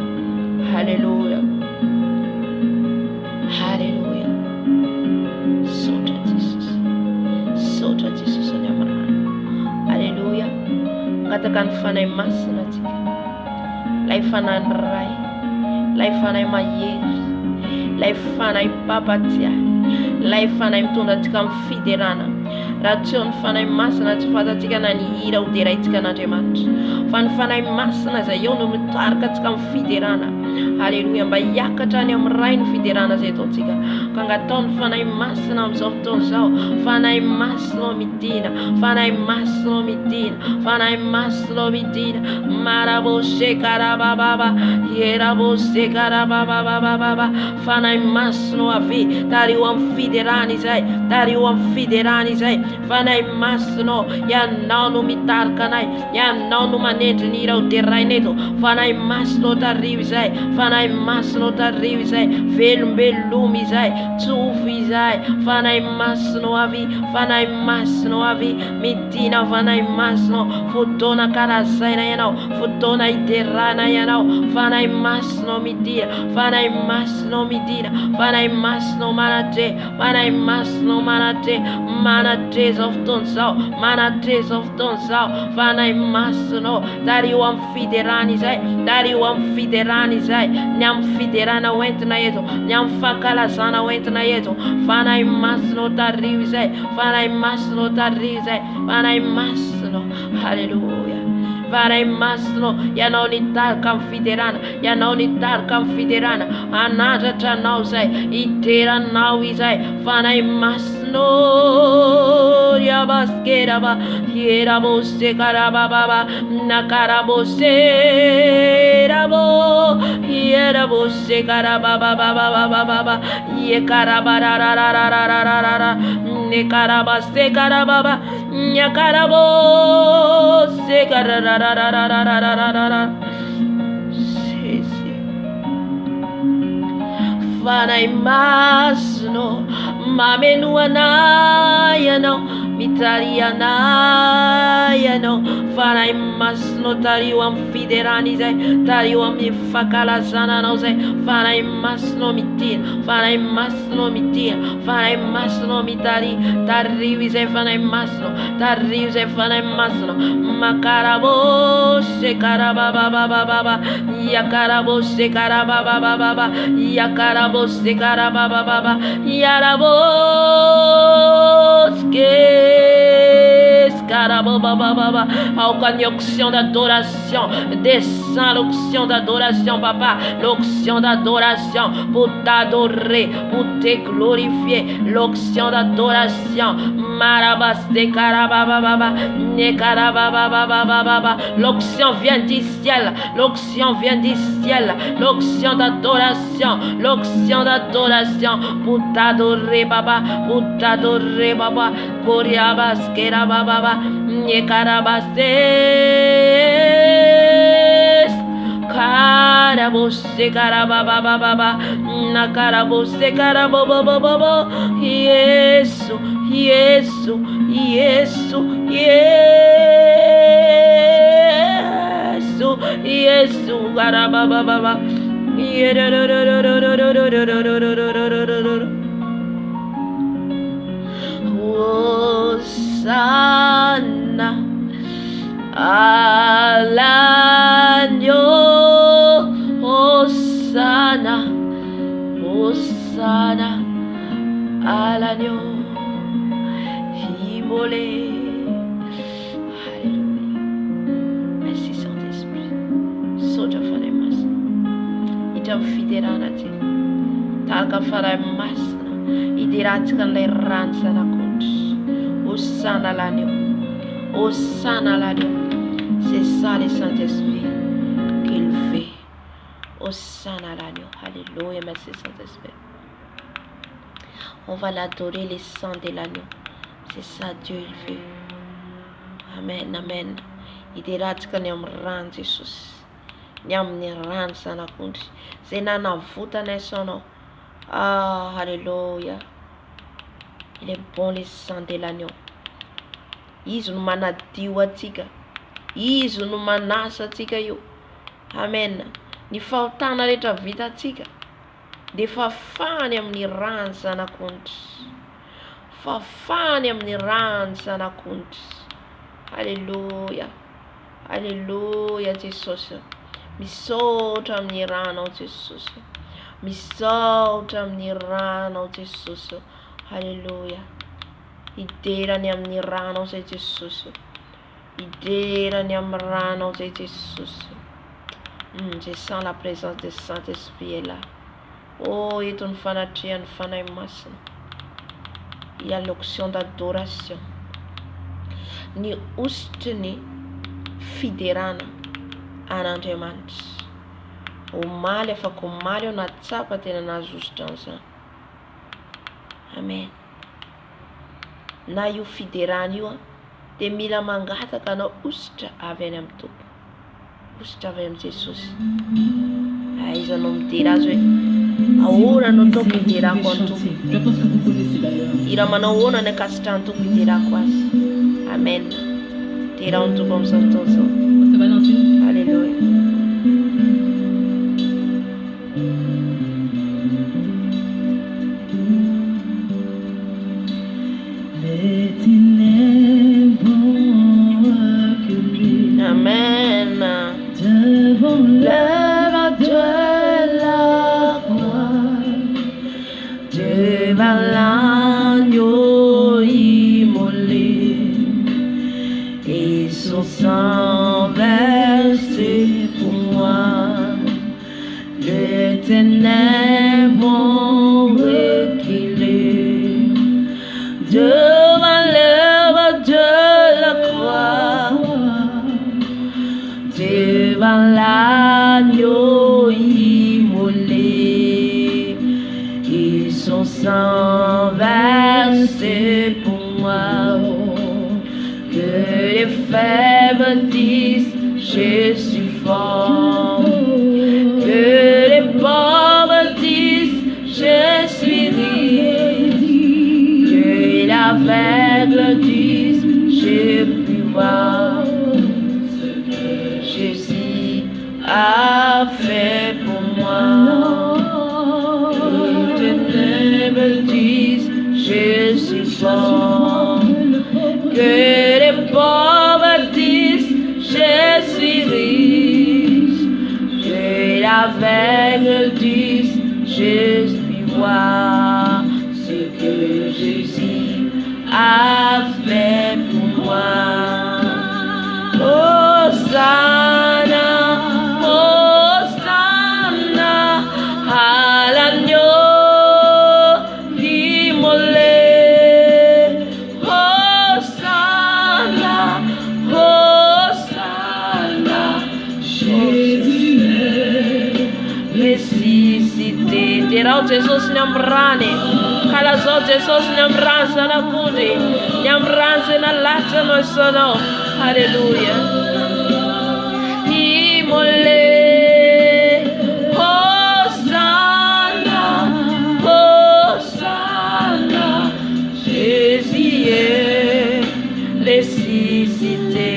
hallelujah, hallelujah. Sotra Jesus, sotra Jesus onyamarana. Hallelujah. Katakan fanay masina tika, lay fanay ray, lay fanay mayery, lay fanay papatia, lay fanay mitondra tika amin'ny fiderana. Raha tsy ny fanay masina tsy fatatsika na ny hira ho deraitsika n'Andriamanitra, fa ny fanay masina izay eo no mitarika atsika amin'ny fiderana. Haleluya, mba hiakatra any amin'ny ray ny fiderana izay ataontsika, ka ngatao ny fanay masina amin'izao fotoana izao. Fanay masina midina, fanay masina midina, fanay masina midina. Marabose karabababa, yerabose karabababa, fanay masina avy tary eo amin'ny fiderana izay, tary eo amin'ny fiderana izay. Fanay masina, ianao no mitarika anay, ianao no manendry ny hira ho teraina eto. Fanay masina tarivo izay, fanay masina tarivo izay, velombelomy izay, tsofo izay. Fanay masina avy, fanay masina avy midina. Fanay masina, fotoana karazaina ianao, fotoana iterana ianao. Fanay masina midina, fanay masina midina, fanay masina manatre, fanay masina manatre, manatre zao fotoana zao, manatre zao fotoana zao. Fanay masina tary eo amin'ny fiderana izay, tary eo amin'ny fiderana izay, ny amin'ny fiderana hoentina eto, ny amin'ny fankalazana hoentina eto. Fanay masina tarivo izay, fanay masina tarivo izay, fanay masina. Haleluya. Fanay masina, ianao nitarika amin'ny fiderana, ianao nitarika amin'ny fiderana, anandratra anao izay, iteranao izay. Fanay masina yabaskeraba, yerabose karababa, nakarabose rabo, yerabose karababa, yekarabara, nekarabase karababa, nyakarabose kararararararararara. Fanay masina mameno anay ianao, mitary anay ianao. Fanay masina tary eo amin'ny fiderana izay, tary eo amin'ny fankalazana anao izay. Fanay masina midina, fanay masina midina, fanay masina mitary, tarivo izay fanay masina, tarivo izay fanay masina. Makarabose karababababa, yakarabose karababababa, yakarabose karababababa, yaraboske karababababa. Encore une onction d'adoration, descends l'onction d'adoration, papa, l'onction d'adoration pour t'adorer, pour te glorifier, l'onction d'adoration. Marabaste karabababa, ne karababababa. L'onction vient du ciel, l'onction vient du ciel, l'onction d'adoration, l'onction d'adoration pour t'adorer, papa, pour t'adorer, papa. Koriabaske rabababa, ne karabaste. Karabose karabababa, nakarabose karabababa. Yesu, Yesu, Yesu, Yesu, Yesu karabababa. Hosanna al año, Hosanna, Hosanna al año, immolé. Alléluia. Merci Saint-Esprit. Soja fanay masina, ita fiderana te, tarka fanay masina, idiratsika an'ilay rano zanak'ondry. Hosanna l'agneau, hosanna l'agneau. C'est ça le Saint-Esprit qu'il fait. Hosanna l'agneau. Alléluia, merci Saint-Esprit. On va l'adorer, le sang de l'agneau. C'est ça Dieu il fait. Amen, amen. Idiratsika ny amin'ny rano Jesosy. Ny amin'ny rano zanak'ondry. Zay nanavotana isanao. Ah, alléluia. Il est bon le sang de l'agneau. Izy no manadio atsika. Izy no manasa atsika io. Amen. Ny fahotana rehetra vita atsika de fafany amin'ny rano zanak'ondry. Fafany amin'ny rano zanak'ondry. Alléluia. Alléluia Jesosy. Misaotra amin'ny rano Jesosy. Misaotra amin'ny rano Jesosy. Alléluia. Iderany amin'ny rano zay Jesosy. Iderany amin'ny rano zay Jesosy. Je sens la présence du Saint-Esprit est là. Oh, eto ny fanatrihan'ny fanahy masina. Il y a l'onction d'adoration. Ny ositry ny fiderana an'Andriamanitra. Omaly afaka omaly eo na tsapa tena nazosotra an'izany. Amen. Na io fiderana io de mila mangataka anao ositra avy any amin'ny Tompo. Ositra avy amin'ny Jesosy. Izy anao midera azy hoe ahoana anao Tompo hiderako any Tompo. Ira manao ahoana ny akasitrany Tompo hiderako azy. Amen. Dera ny Tompo amin'izao fotoana izao. Alléluia. Amen. Devant de la croix, devant l'agneau immolé, et son sang versé pour moi, les ténèbres ont reculé. Devant l'œuvre de la croix, devant l'agneau immolé, et son sang versé pour moi. Que les faibles disent je suis fort, que les pauvres disent je suis riche, que l'aveugle dise je puis voir ce que Jésus a fait pour moi. Que les ténèbres disent je suis fort, que les pauvres disent je suis riche, que l'aveugle dise je puis voir ce que Jésus a fait pour moi. Hosanna, Hosanna à l'agneau immolé. Hosanna, Hosanna, Jésus est ressuscité. Terá Jesus ny amin'ny rany. Kala zao Jesus ny amin'ny rany zanak'ondry. Ny amin'ny rany zay nalatra anao isanao. Alléluia. Immolé. Hosanna, Hosanna, Jésus est ressuscité.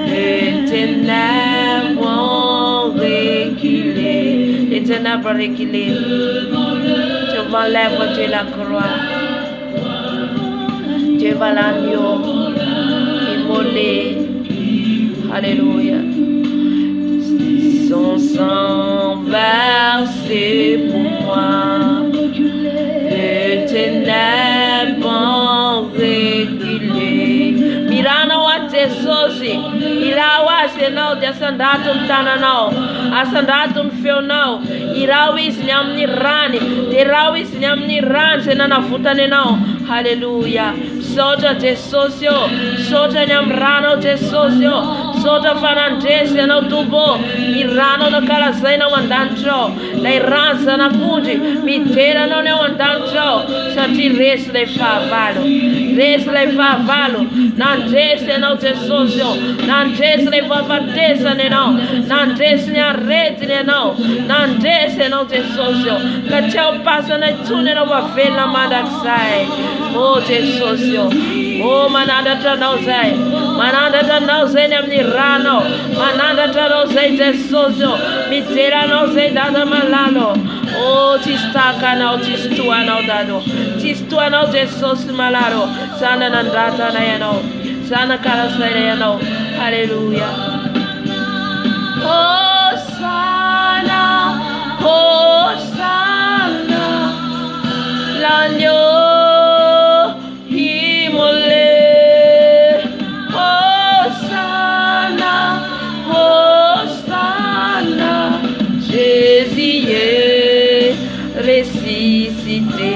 Les ténèbres ont reculé. Les ténèbres ont reculé. Devant l'œuvre de la croix, devant l'agneau immolé. Alléluia. Son sang versé pour moi. Les ténèbres ont reculé. Mirana wa Jesusi, ila wa senao de asandatum tananao, asandatum feonao, irawis ny amin'ny rany, dia rawis ny amin'ny rany izay nanavotany anao. Haleluya. Misaotra Jesosy eo, misaotra ny amin'ny ranao Jesosy eo, misaotra fanandresy ianao Tompo, ny ranao nakalazaina ao an-danitra ao, ilay rano zanak'ondry mideranao ny ao an-danitra ao, satria resy ilay fahavalo, resy ilay fahavalo, nandresy ianao Jesosy eo, nandresy ilay fahafatesany ianao, nandresy ny aretiny ianao, nandresy ianao Jesosy eo, ka tsy ao pasana intsony ianao vavelona mandrakizay. O Jesosy eo, o manandatra anao zay, manandatra anao zay ny amin'ny ranao, manandatra anao zay Jesosy eo, mijeranao zay dada malalo. O tsisy tahaka anao, tsisy toanao dado, tsisy toanao Jesosy malalo, sana nandratana ianao, sana kalazaina ianao. Haleluya. Hosanna, Hosanna, l'agneau immolé. Hosanna, Hosanna, Jésus est ressuscité.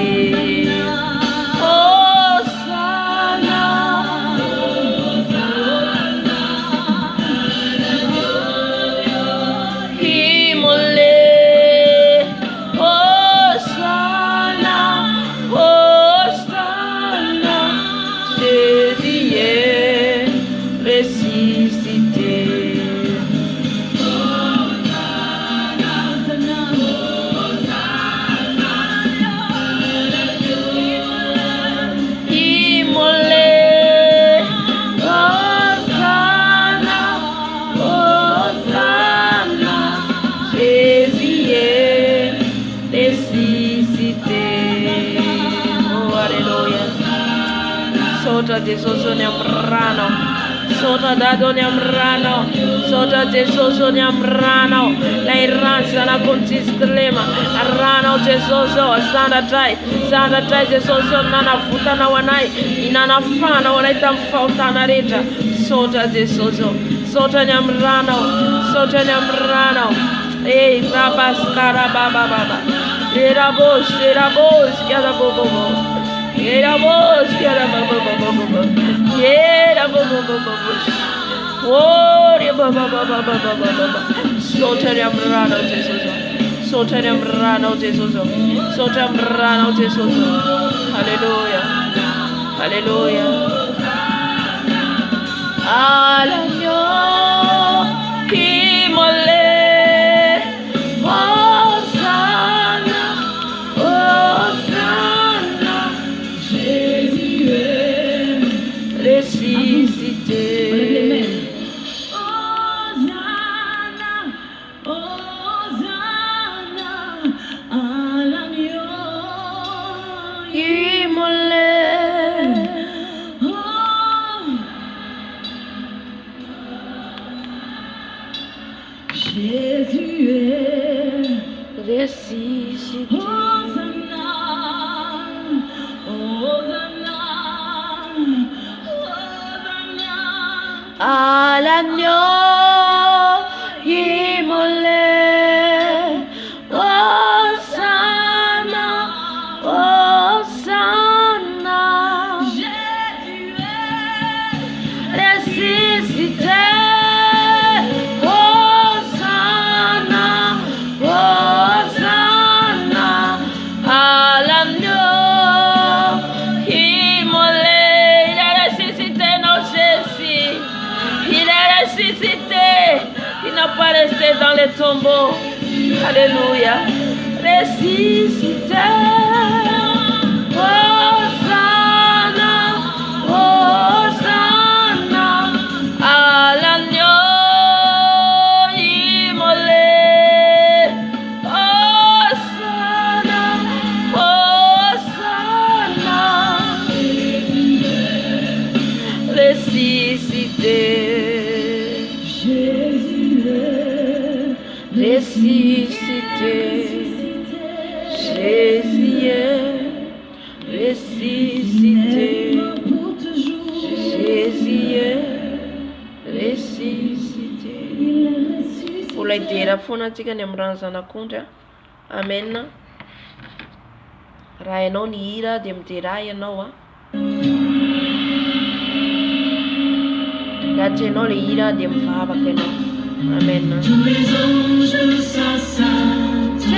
Hosanna, immolé. Hosanna, Hosanna, Jésus est ressuscité. Immolé. Hosanna, Hosanna, Jésus est ressuscité. Oh, alléluia. Sotra Jesús nyamrano, sotra dado nyamrano, sotra Jesús nyamrano, la iranza na kontisklema, arano Jesús sanda trai Jesús nana futana wanai, inana fana wanai tamfautana reja, sotra Jesús, sotra nyamrano, eh rabas karababa baba, erabos, kiada bobo. Era vos, que era baba, era baba. Oh, era baba. Soteriamrano Jesus, soteriamrano Jesus. Hallelujah, hallelujah. Alagno immolé. Dans les tombeaux, alléluia, ressuscité. Hosanna, Hosanna, à l'agneau immolé. Hosanna, Hosanna, ressuscité. Ressuscité, Jésus est ressuscité, Jésus est ressuscité. Vola idera foana antsika ny amin'ny rano zanak'ondry. Amen. Raha ianao ny hira dia midera ianao raha tsy ianao le hira dia mivavaka ianao. Amen. Tous les anges s'assagent,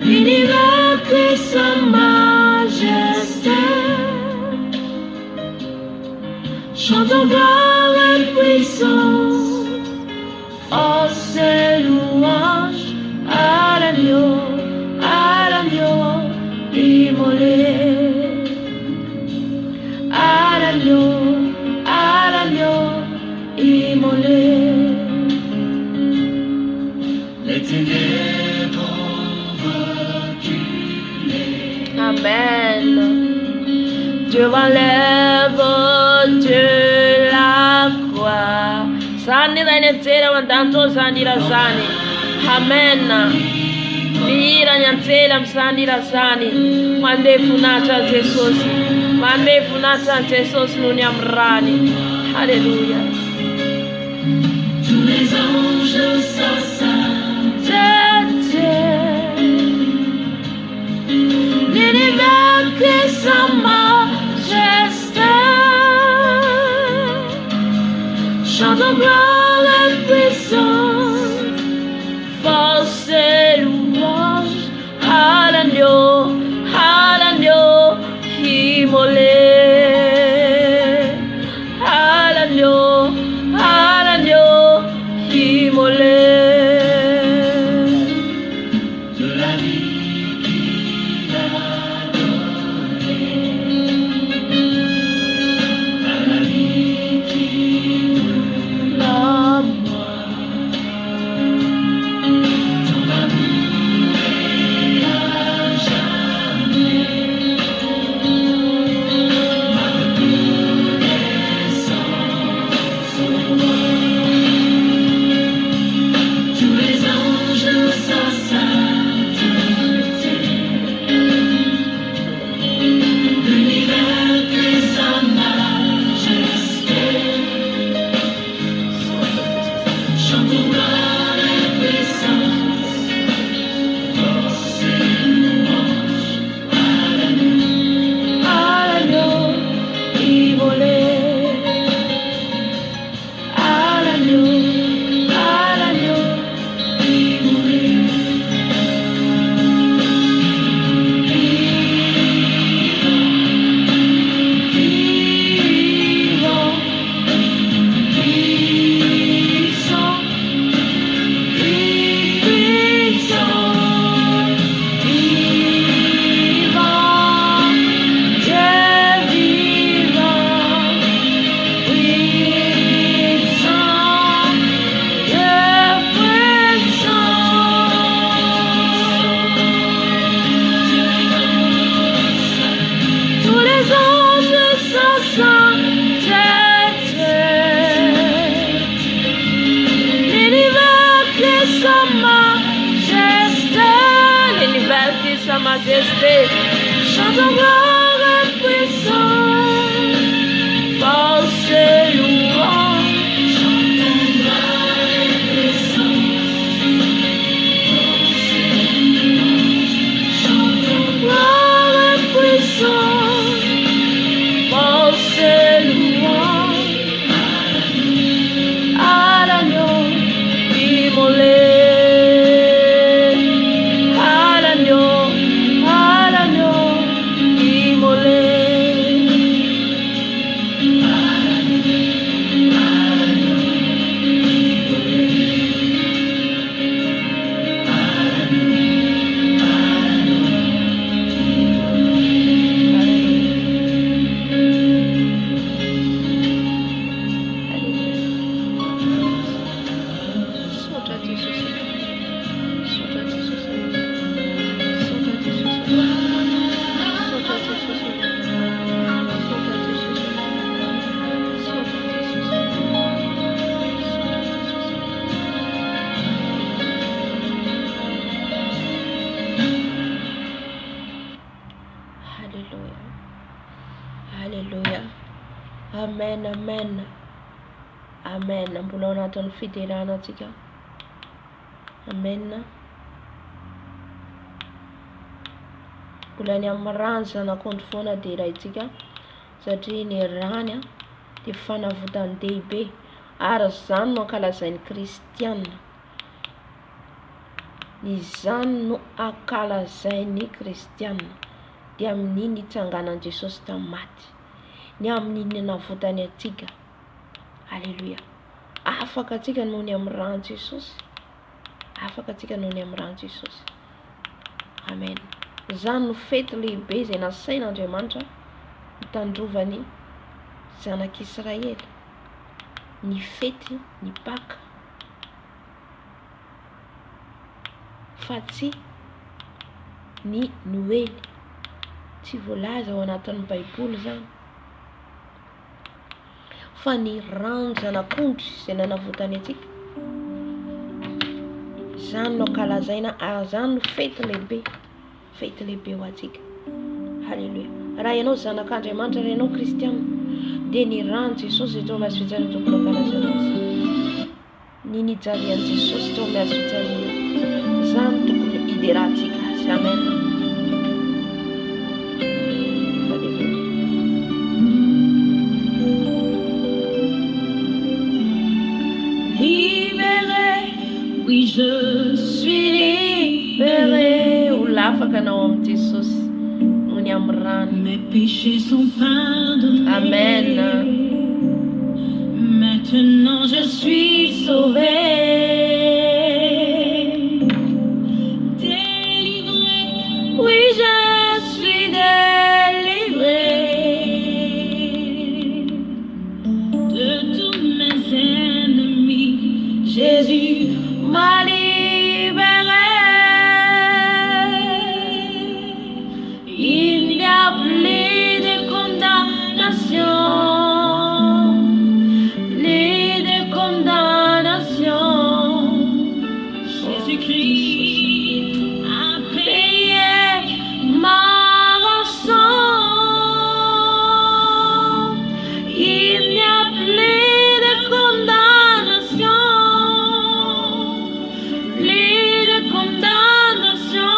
l'univers crie sa majesté, chantons gloire et puissance, oh c'est louange à l'agneau immolé, à l'agneau immolé. Les ténèbres reculées. Amen. Dieu enlève de la croix. Sani rainetsera wandanto sani razani. Amen. Mira nyansela msani razani. Mande funata Jesus. Mande funata Jesus nuni amrani. Alléluia. Tous les anges s'assagent, l'univers crie sa majesté, chantons gloire et puissance, force et louange à l'agneau immolé, à l'agneau immolé. de la vie qu'il a donnée, à la vie qui brûle en moi. Ton amour est à jamais ma reconnaissance au roi. Tous les anges s'assagent, l'univers crie sa majesté, chantons gloire et puissance, force et louange à l'agneau immolé, à l'agneau immolé. vivant, puissant, vivant, Dieu vivant, puissant, Dieu puissant. Tous les anges s'assagent, l'univers crie sa majesté, l'univers crie sa majesté, chantons gloire et puissance, force et louange, Chantons gloire et puissance, force et louange. Chantons gloire et puissance, force et louange à l'agneau immolé, à l'agneau immolé. Alléluia. Amen, amen. Amen. Mbola anatin'ny fideranantsika. Amen. Mbola ny amin'ny rano zanak'ondry foana dia raintsika satria ny rany dia fanavotany dehibe ary zany no ankalazain'ny kristianina. Ny zany no ankalazain'ny kristianina dia amin'iny itsanganan Jesosy tamin'ny maty, ny amin'iny navotany atsika. Alleluia. Afaka atsika noho ny amin'ny rano Jesosy. Afaka atsika noho ny amin'ny rano Jesosy. Amen. Zany no fety lehibe izay nasain'Andriamanitra hitandrovany zanak'Israely. Ny fety ny Paka. Fa tsy ny Noely. Tsy voalaza ao anatin'ny Baiboly zany. Fa ny rano zanak'ondry izay nanavotany atsika. Zany no ankalazaina, zany no fety lehibe. Fety lehibe ho atsika. Halleluia. Raha ianao zanak'Andriamanitra, raha ianao kristiana, dia ny rano Jesosy tao amin'ny fijaliana tokony ankalazaina azy. Ny nijalian'i Jesosy tao amin'ny fijaliana. Zany tokony hiderahantsika azy. Amen. Oui, je suis libéré. Afaka anao amin'ny Jesosy noho ny amin'ny rano. Mes péchés sont pardonnés. Amen. Maintenant je suis sauvé. Délivré. Oui, je suis délivré de tous mes ennemis. Jésus m'a libéré. Il n'y a plus de condamnation, plus de condamnation. Jésus-Christ a payé ma rançon. Il n'y a plus de condamnation, plus de condamnation.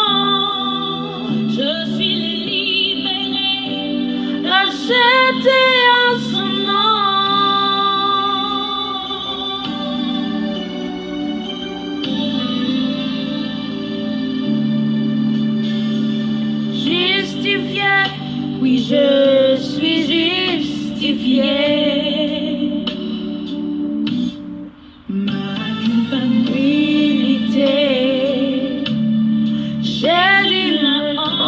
Je suis libéré, racheté à son nom. Justifié, oui je suis justifié. Ma culpabilité, Jésus l'a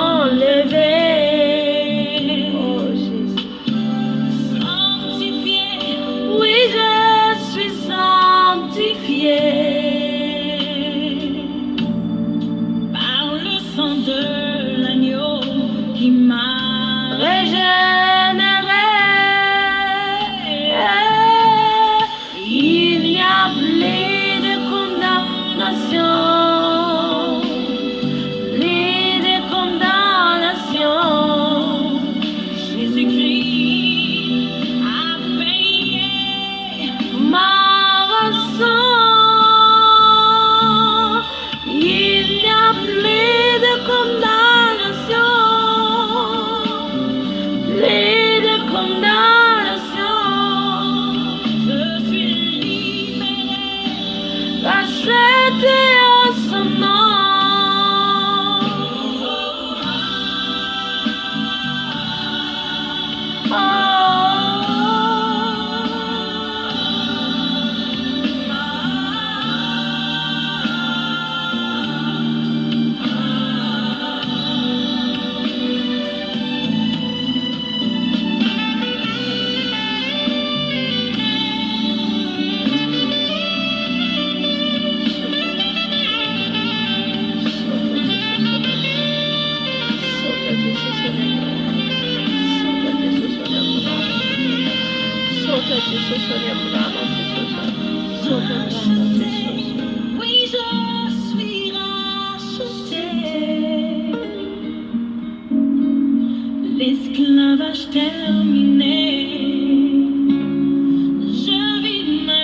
enlevé. Oh Jésus. Sanctifié, oui je suis sanctifié par le sang de l'agneau qui m'a régénéré. Il n'y a plus de condamnation, plus de condamnation. Jésus-Christ a payé ma rançon. Il n'y a plus de condamnation, plus de condamnation. Je suis libéré, racheté à son nom. Oui, je suis racheté. L'esclavage terminé. Je vis ma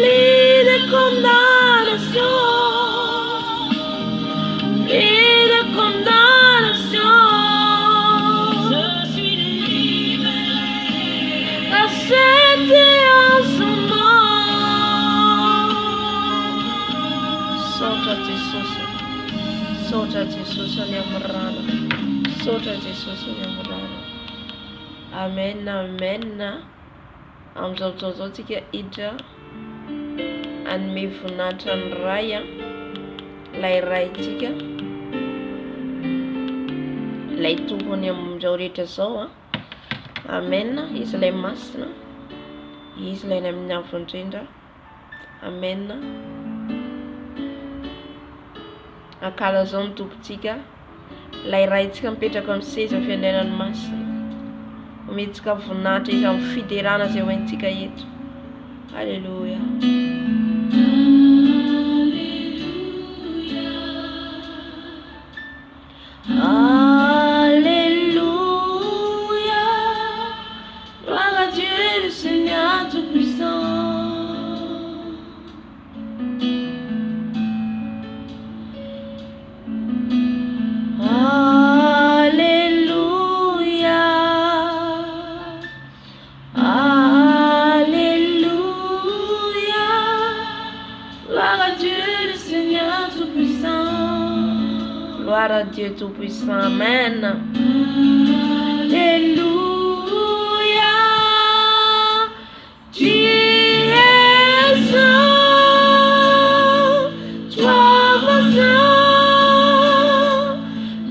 lit de condamnation, lit de condamnation. Je suis libéré, racheté en son nom. Sota Jesus, sota Jesus nyamrana, sota Jesus nyamrana. Amen, amen. Amizao fotoana tsika hiditra anome voninahitra ny ray lay raytsika lay tompony amin'izao rehetra zao amen. Izy lay masina, izy lay amin'ny avo indrindra. Amen. Akala zao ny tompontsika lay raytsika mipetraka amin'ny seza fiandenan'ny masina, ometsika voninahitra izy amin'ny fiderana zay hoentsika eto. Alléluia. Alléluia. Gloire à Dieu le Seigneur Tout-Puissant. Gloire à Dieu Tout-Puissant. Amen. Alléluia. Tu es saint, toi saint,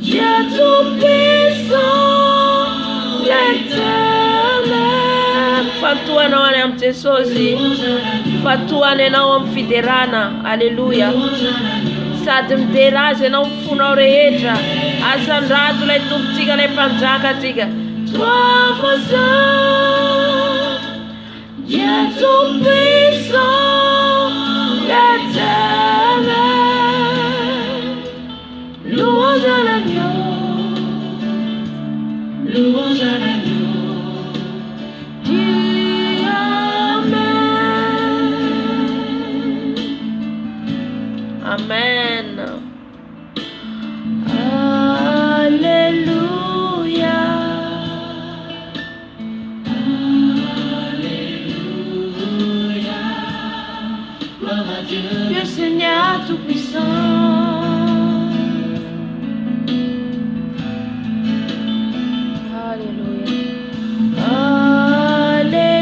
Dieu Tout-Puissant, l'éternel. Fatua na wana mtesozi, fatua na wa mfiderana. Alléluia. Sady miderazy ianao mifonao rehetra, asan-drato lay tompontsika lay mpanjaka atsika. Toi saint, Dieu Tout-Puissant, l'éternel. Louange à l'agneau, louange à l'agneau. Amen. Alléluia. Alléluia. Gloire à Dieu, le Seigneur Tout-Puissant. Alléluia. Alléluia.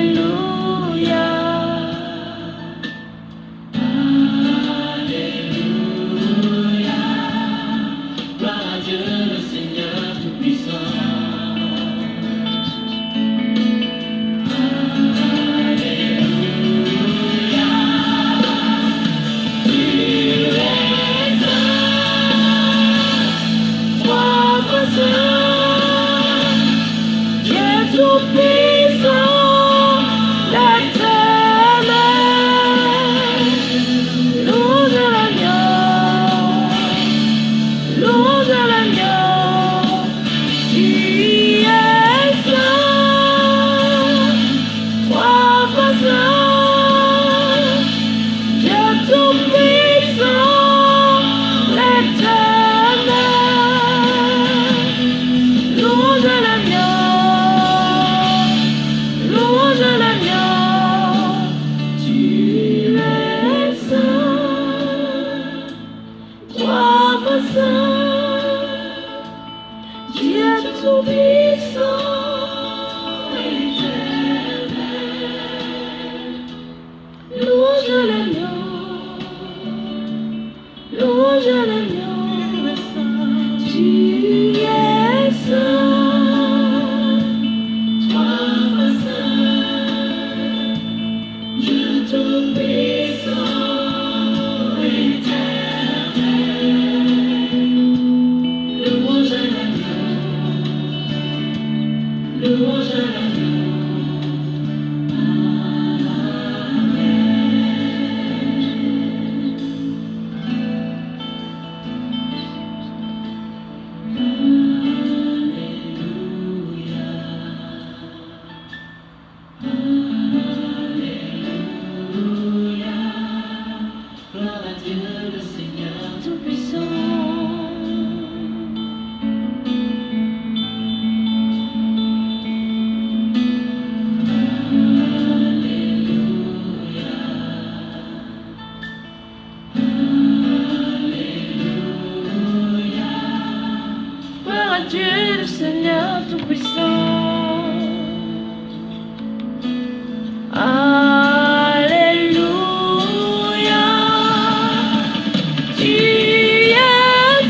Dieu le Seigneur Tout-Puissant. Alléluia. Tu es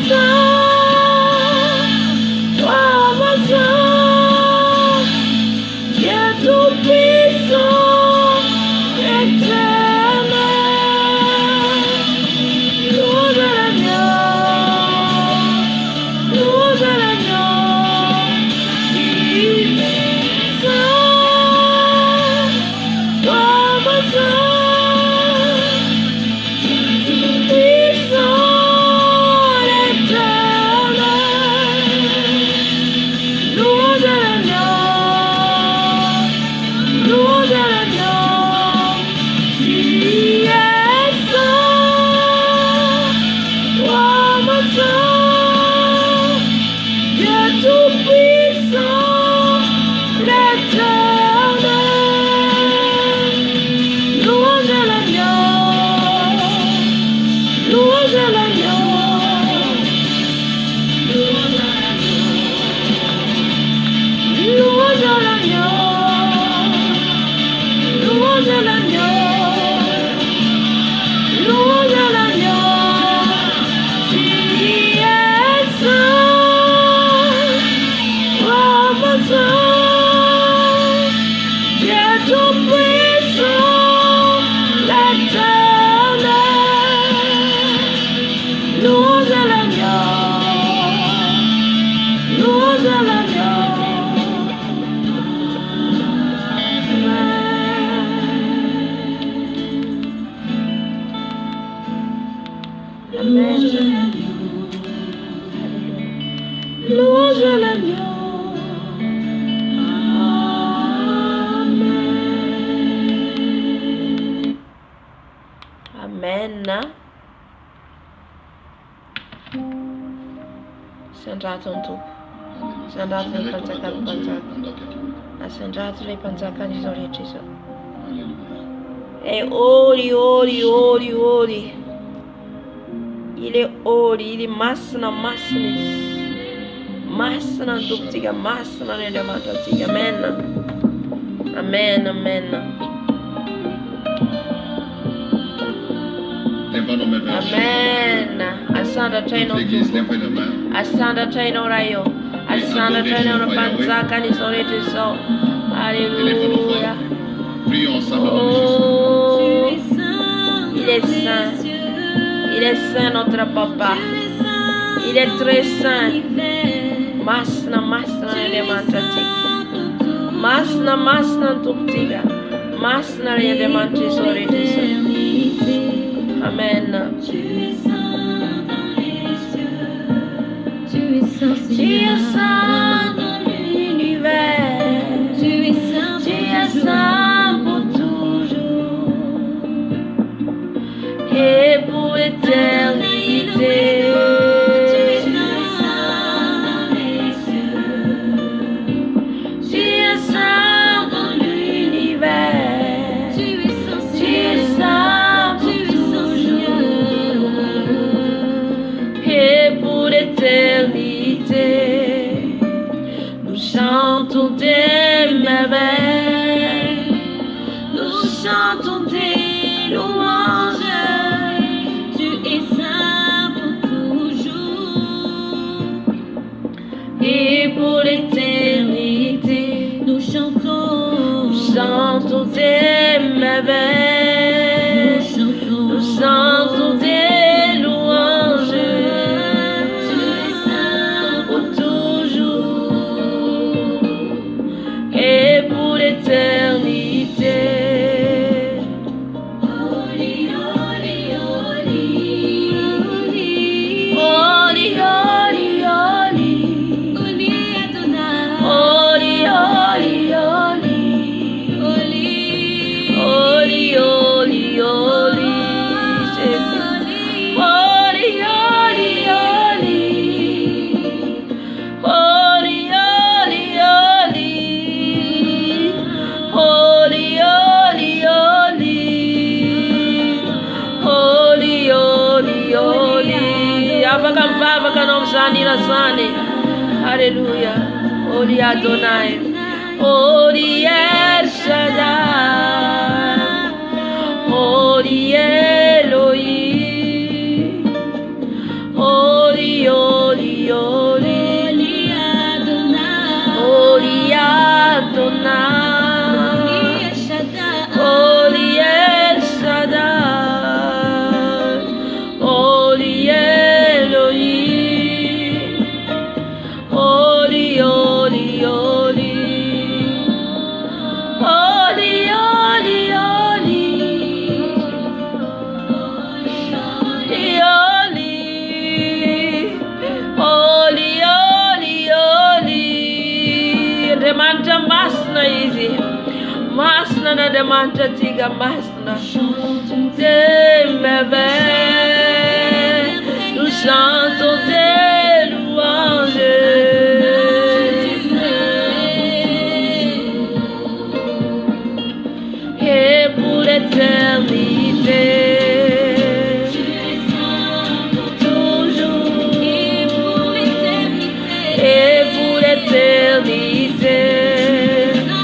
saint, toi mon saint, Dieu Tout-Puissant, éternel. Louange à l'agneau, louange à l'agneau. Louange à l'agneau. Amen. Sandraton Sandraton Panzaka. Sandraton Panzaka is already so. E ori. Il est ori, il est masna. Masna duptiga, masna nelle matatiga. Amen. Amen. Amen. Asanda train on Asanda train on Rayo. Asanda train on Panzaka is already so. Alléluia. Oh, il est saint notre papa. Il est très saint. Masna nelle matatiga. Masna duptiga. Masna nelle matatiga already so. Amen. Tu es saint dans les cieux, tu es saint dans l'univers, tu es saint pour toujours et pour l'éternité. Tu es saint dans les cieux, tu es saint dans l'univers, tu es saint. Éternité, nous chantons des merveilles, nous chantons des louanges. Tu es saint pour toujours et pour l'éternité. Nous chantons des merveilles, nous chantons des louanges. Éternité. Holy, holy, holy. Holy, holy, holy. Holy Adonai. Holy, holy, holy. Holy, holy, Sani Rasani. Alléluia. Holy Adonai. Holy El Shaddai. Holy Elohim. Holy, holy, holy. Holy Adonai. Holy El Shaddai. Holy Elohim. Holy, holy, holy. Holy, holy, holy. Holy, holy, holy. Demanta masna easy. Masna na demanta tiga masna. Bébé, nous chantons tes louanges. Et pour l'éternité. L'éternité,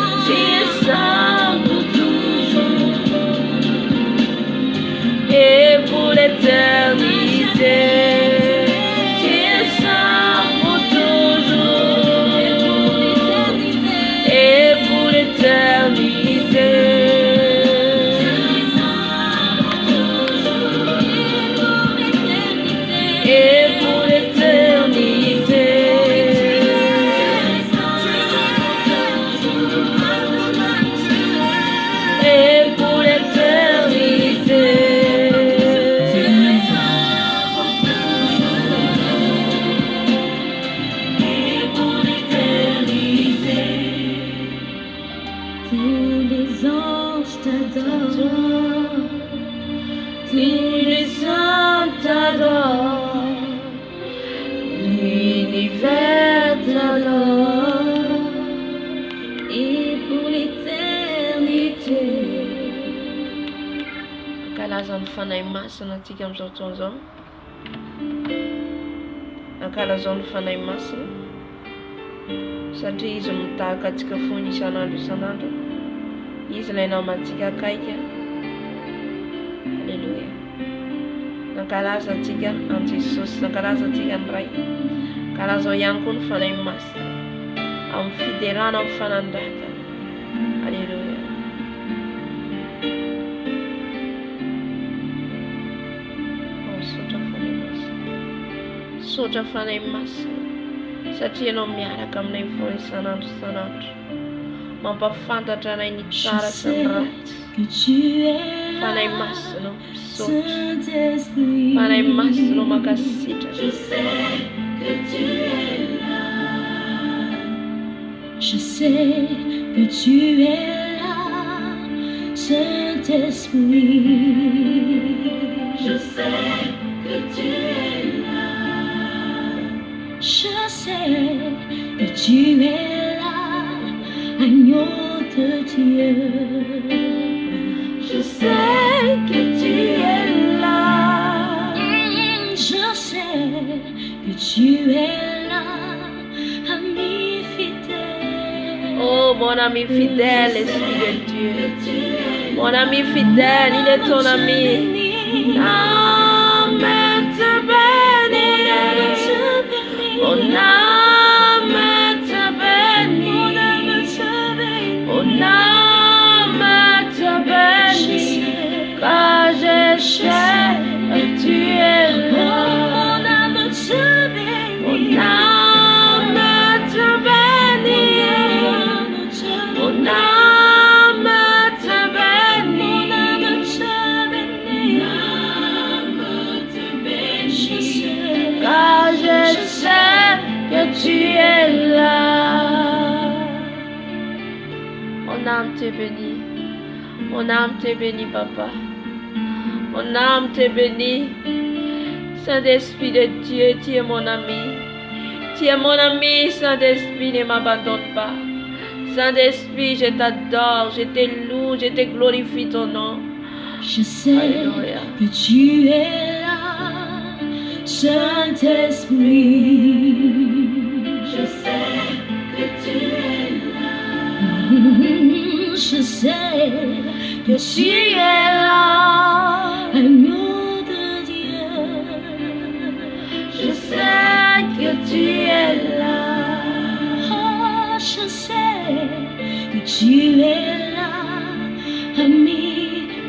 tu es saint pour toujours. Et pour l'éternité, tu es saint pour toujours. Et pour l'éternité, tu es saint pour toujours. Et pour l'éternité. L'univers t'adore et pour l'éternité. Ankalazany fanahy masina antsika amin'izao fotoana izao. Ankalazany fanahy masina satria izy mitahaka antsika foana isan'andro isan'andro. Izy ilay namantsika akaiky. Alléluia. Nankalaza antsika an Jesosy, nankalaza antsika ny Ray. Kalazao ihany koa ny fanahy masina amin'ny fiderana amin'ny fanandratana. Alléluia. Sotra fanahy masina satria ianao miaraka aminay foana isan'andro isan'andro. Mampafantatra anay ny tsara sy ny ratsy. Fanahy masina misaotra. Fanahy masina mankasitraka. Que tu es là, je sais que tu es là, Saint-Esprit. Je sais que tu es là, je sais que tu es là, agneau de Dieu. Je sais que tu es là, je sais que tu es là, ami fidèle. Oh mon ami fidèle, Esprit de Dieu. Mon ami fidèle, il est ton ami. Âme te bénit. Mon âme te bénit. Mon âme te bénit. Car je sais que tu es là. Mon âme te bénit. Mon âme te bénit. Mon âme te bénit. Car je sais que tu es là. Mon âme te bénit. Mon âme te bénit, papa. Mon âme te bénit. Saint-Esprit de Dieu, tu es mon ami. Tu es mon ami, Saint-Esprit, ne m'abandonne pas. Saint-Esprit, je t'adore, je te loue, je te glorifie ton nom. Je sais Alléluia. que tu es là, Saint-Esprit. sais que tu es là, agneau de Dieu. Je sais que tu es là. Oh, je sais que tu es là, ami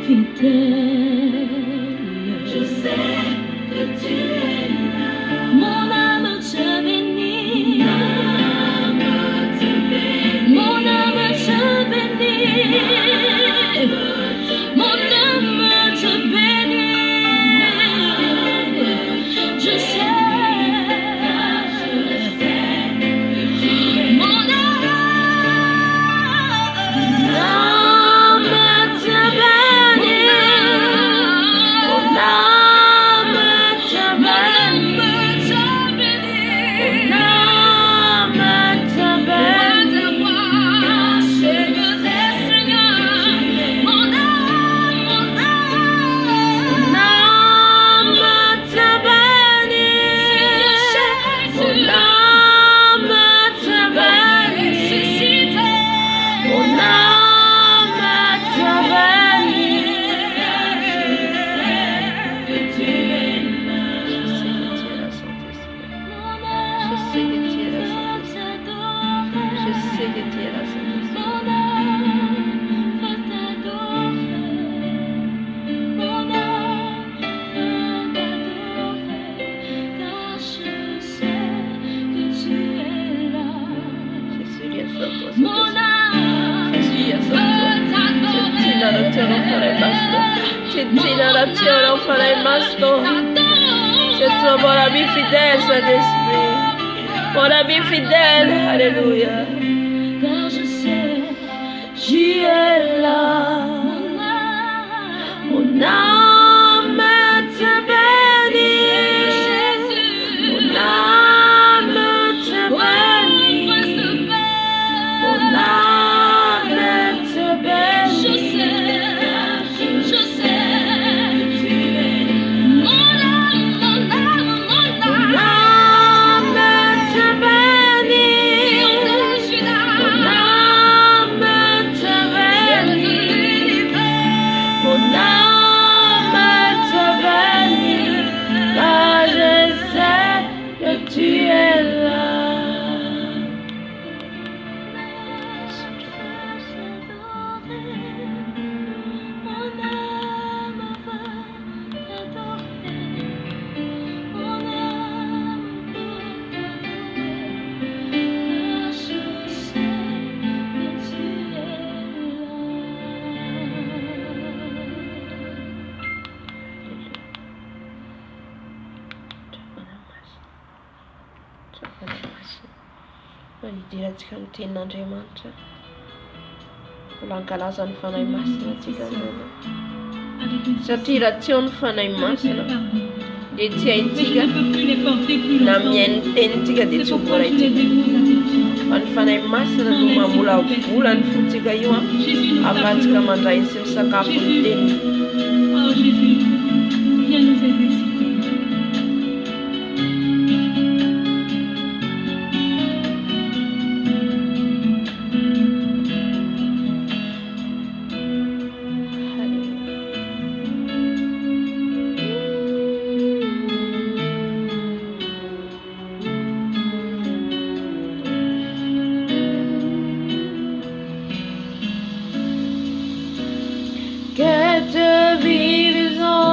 fidèle. Je sais que tu es là. Mon âme te bénit. Mon âme te bénit. Mon âme te bénit. Je sais. Mon âme te bénit. Mon âme te bénit. Mon âme te bénit. Seigneur des seigneurs. Mon âme te bénit. Mon âme te bénit. Mon âme te bénit. Je sais que tu es là. Je sais que tu es là, Saint-Esprit. Je sais que tu es là, Saint-Esprit. Mon âme veut t'adorer. Mon âme veut t'adorer. Car je sais que tu es là. Jésus, il y a ça, toi, Mon âme Jésus, il y a ça, veut toi. t'adorer. C'est toi, mon ami fidèle, Saint-Esprit. Mon ami fidèle, alléluia. Car je sais, tu es là. Mon âme te bénit. Mon âme te bénit. Mon âme te bénit. Je sais que tu es là. Mon âme te bénit. Mon âme te bénit. Mon âme te bénit. Car je sais que tu es là. Mon âme veut t'adorer. Mon âme veut t'adorer. Car je sais que tu es là. Manidira antsika ny tenin'Andriamanitra. Mbola ankalaza ny fanahy masina antsika moa. Satria raha tsy ao ny fanahy masina dia tsy haintsika na mihaino ny tenintsika dia tsy ho voaraintsika. Fa ny fanahy masina no mamolavola ny fontsika io ahafahantsika mandray sy misakafo ny teniny. Oh Jésus, viens nous aider s'il te plaît. Que tu vives en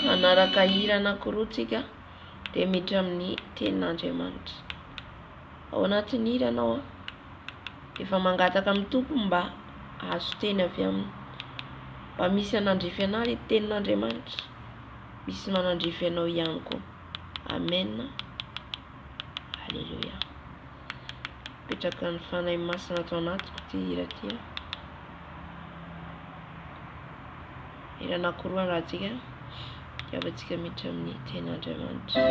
Hanaraka hira anankiroa dia miditra amin'ny tenin'Andriamanitra. Ao anatin'ny hira anao efa mangataka amin'ny tompo mba ahazo teny avy aminy, mba misy hanandrify anao ity tenin'Andriamanitra, misy manandrify anao ihany koa. Amen. Alléluia. Petraka ny fanahy masina atao anatiko ty hira ty. Hira anankiroa raha tsika avatsika miditra amin'ny tenin'Andriamanitra.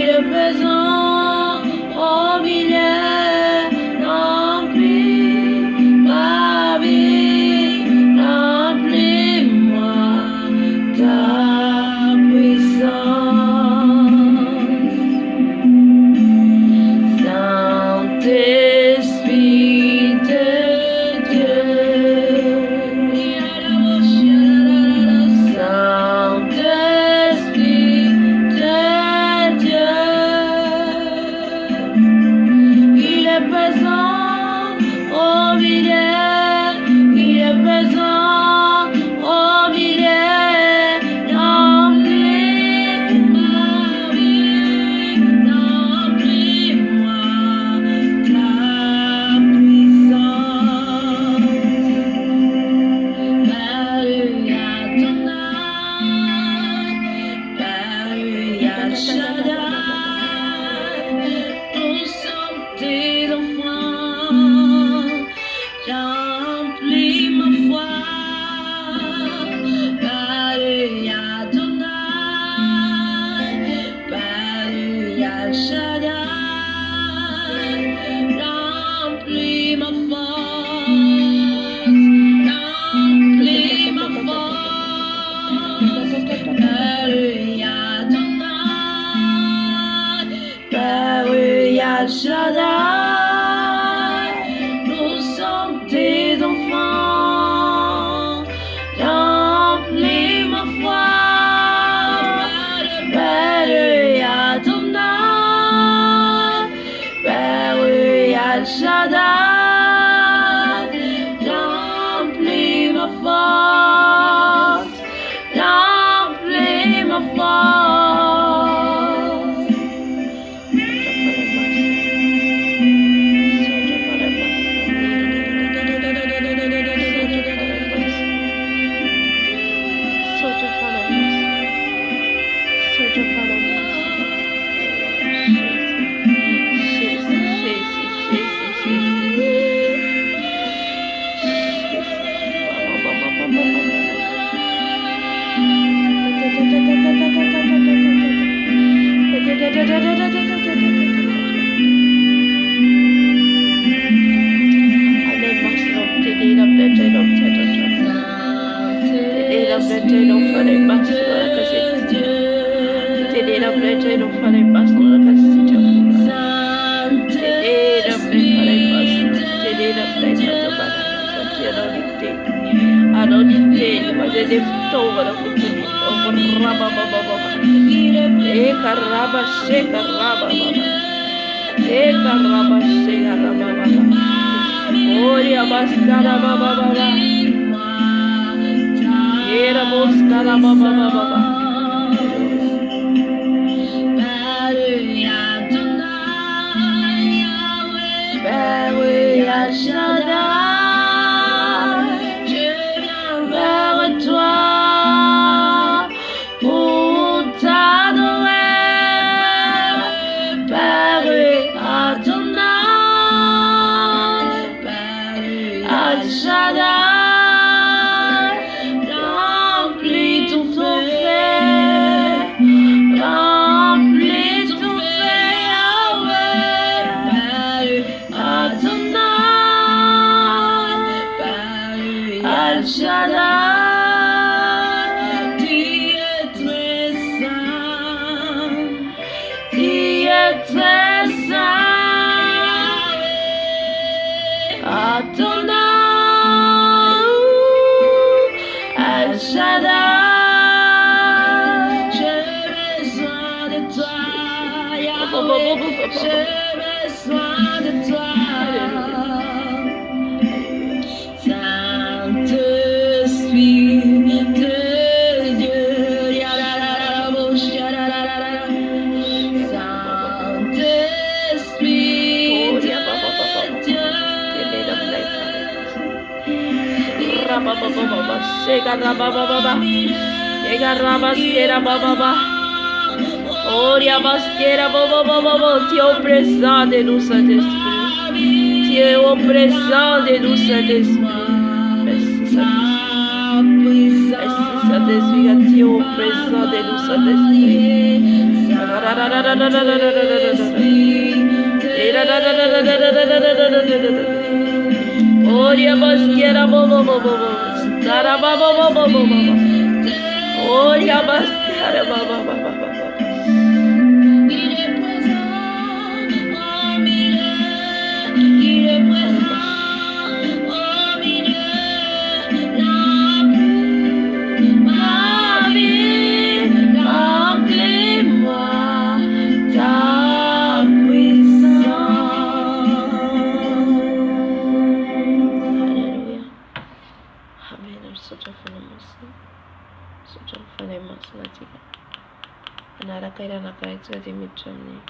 Remplis Egarababa. Egarabastera bababa. Oria bastera bababa. Tu es oppressant de nous, Saint-Esprit. Tu es oppressant de nous, Saint-Esprit. Merci, Saint-Esprit. Merci, Saint-Esprit. Tu es oppressant de nous, Saint-Esprit. Oria bastera bababa. Stara bababa. Oria bastera bababa. Anarakaira nakaraitsika dia miditra amin'ny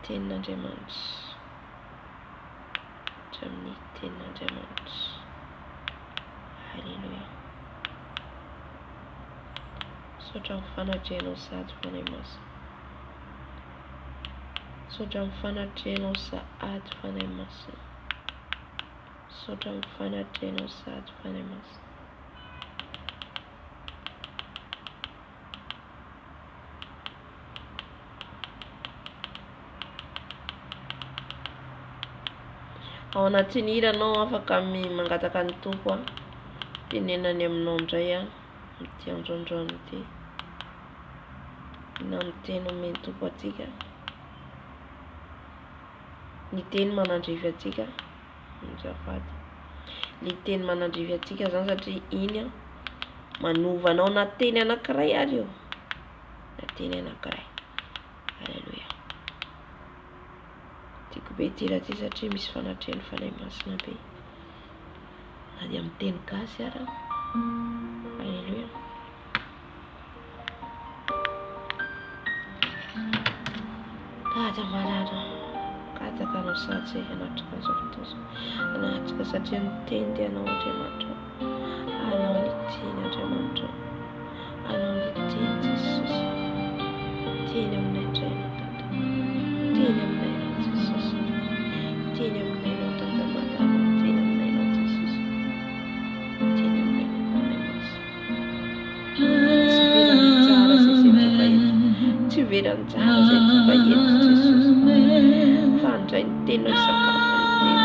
tenin'Andriamanitra. Miditra amin'ny tenin'Andriamanitra. Halleluja. Misaotra amin'ny fanatrehanao sady fanahy masina. Misaotra amin'ny fanatrehanao sady fanahy masina. Misaotra amin'ny fanatrehanao sady fanahy masina. Ao anatin'ny hira anao afaka mangataka ny tompo tenenany aminao indray amin'ity androandroany ity. Na miteny omeny tompo atsika. Ny teny manandrivy atsika. Azafady. Ny teny manandrivy atsika zany satria iny manova anao na teny anankiray ary io. Na teny anankiray. Halleluja. Tiako be ity raha ity satria misy fanatrehany fanahy masina be. Na dia amin'ny teny gasy ara. Halleluja. Kata malala. Kataka anao sady hanatrika zao fotoana. Hanatrika satria ny teny dia anao Andriamanitra. Anao ny teny Andriamanitra. Anao ny teny Jesosy. Teny aminay indray no Tata. Teny aminay no Jesosy. Teny aminay no Tata malala. Teny aminay no Jesosy. Teny aminay no fanahy masina. Tsy verany tsara zay tonga eto Jesosy. Fa andray ny teny sakafo ny teny.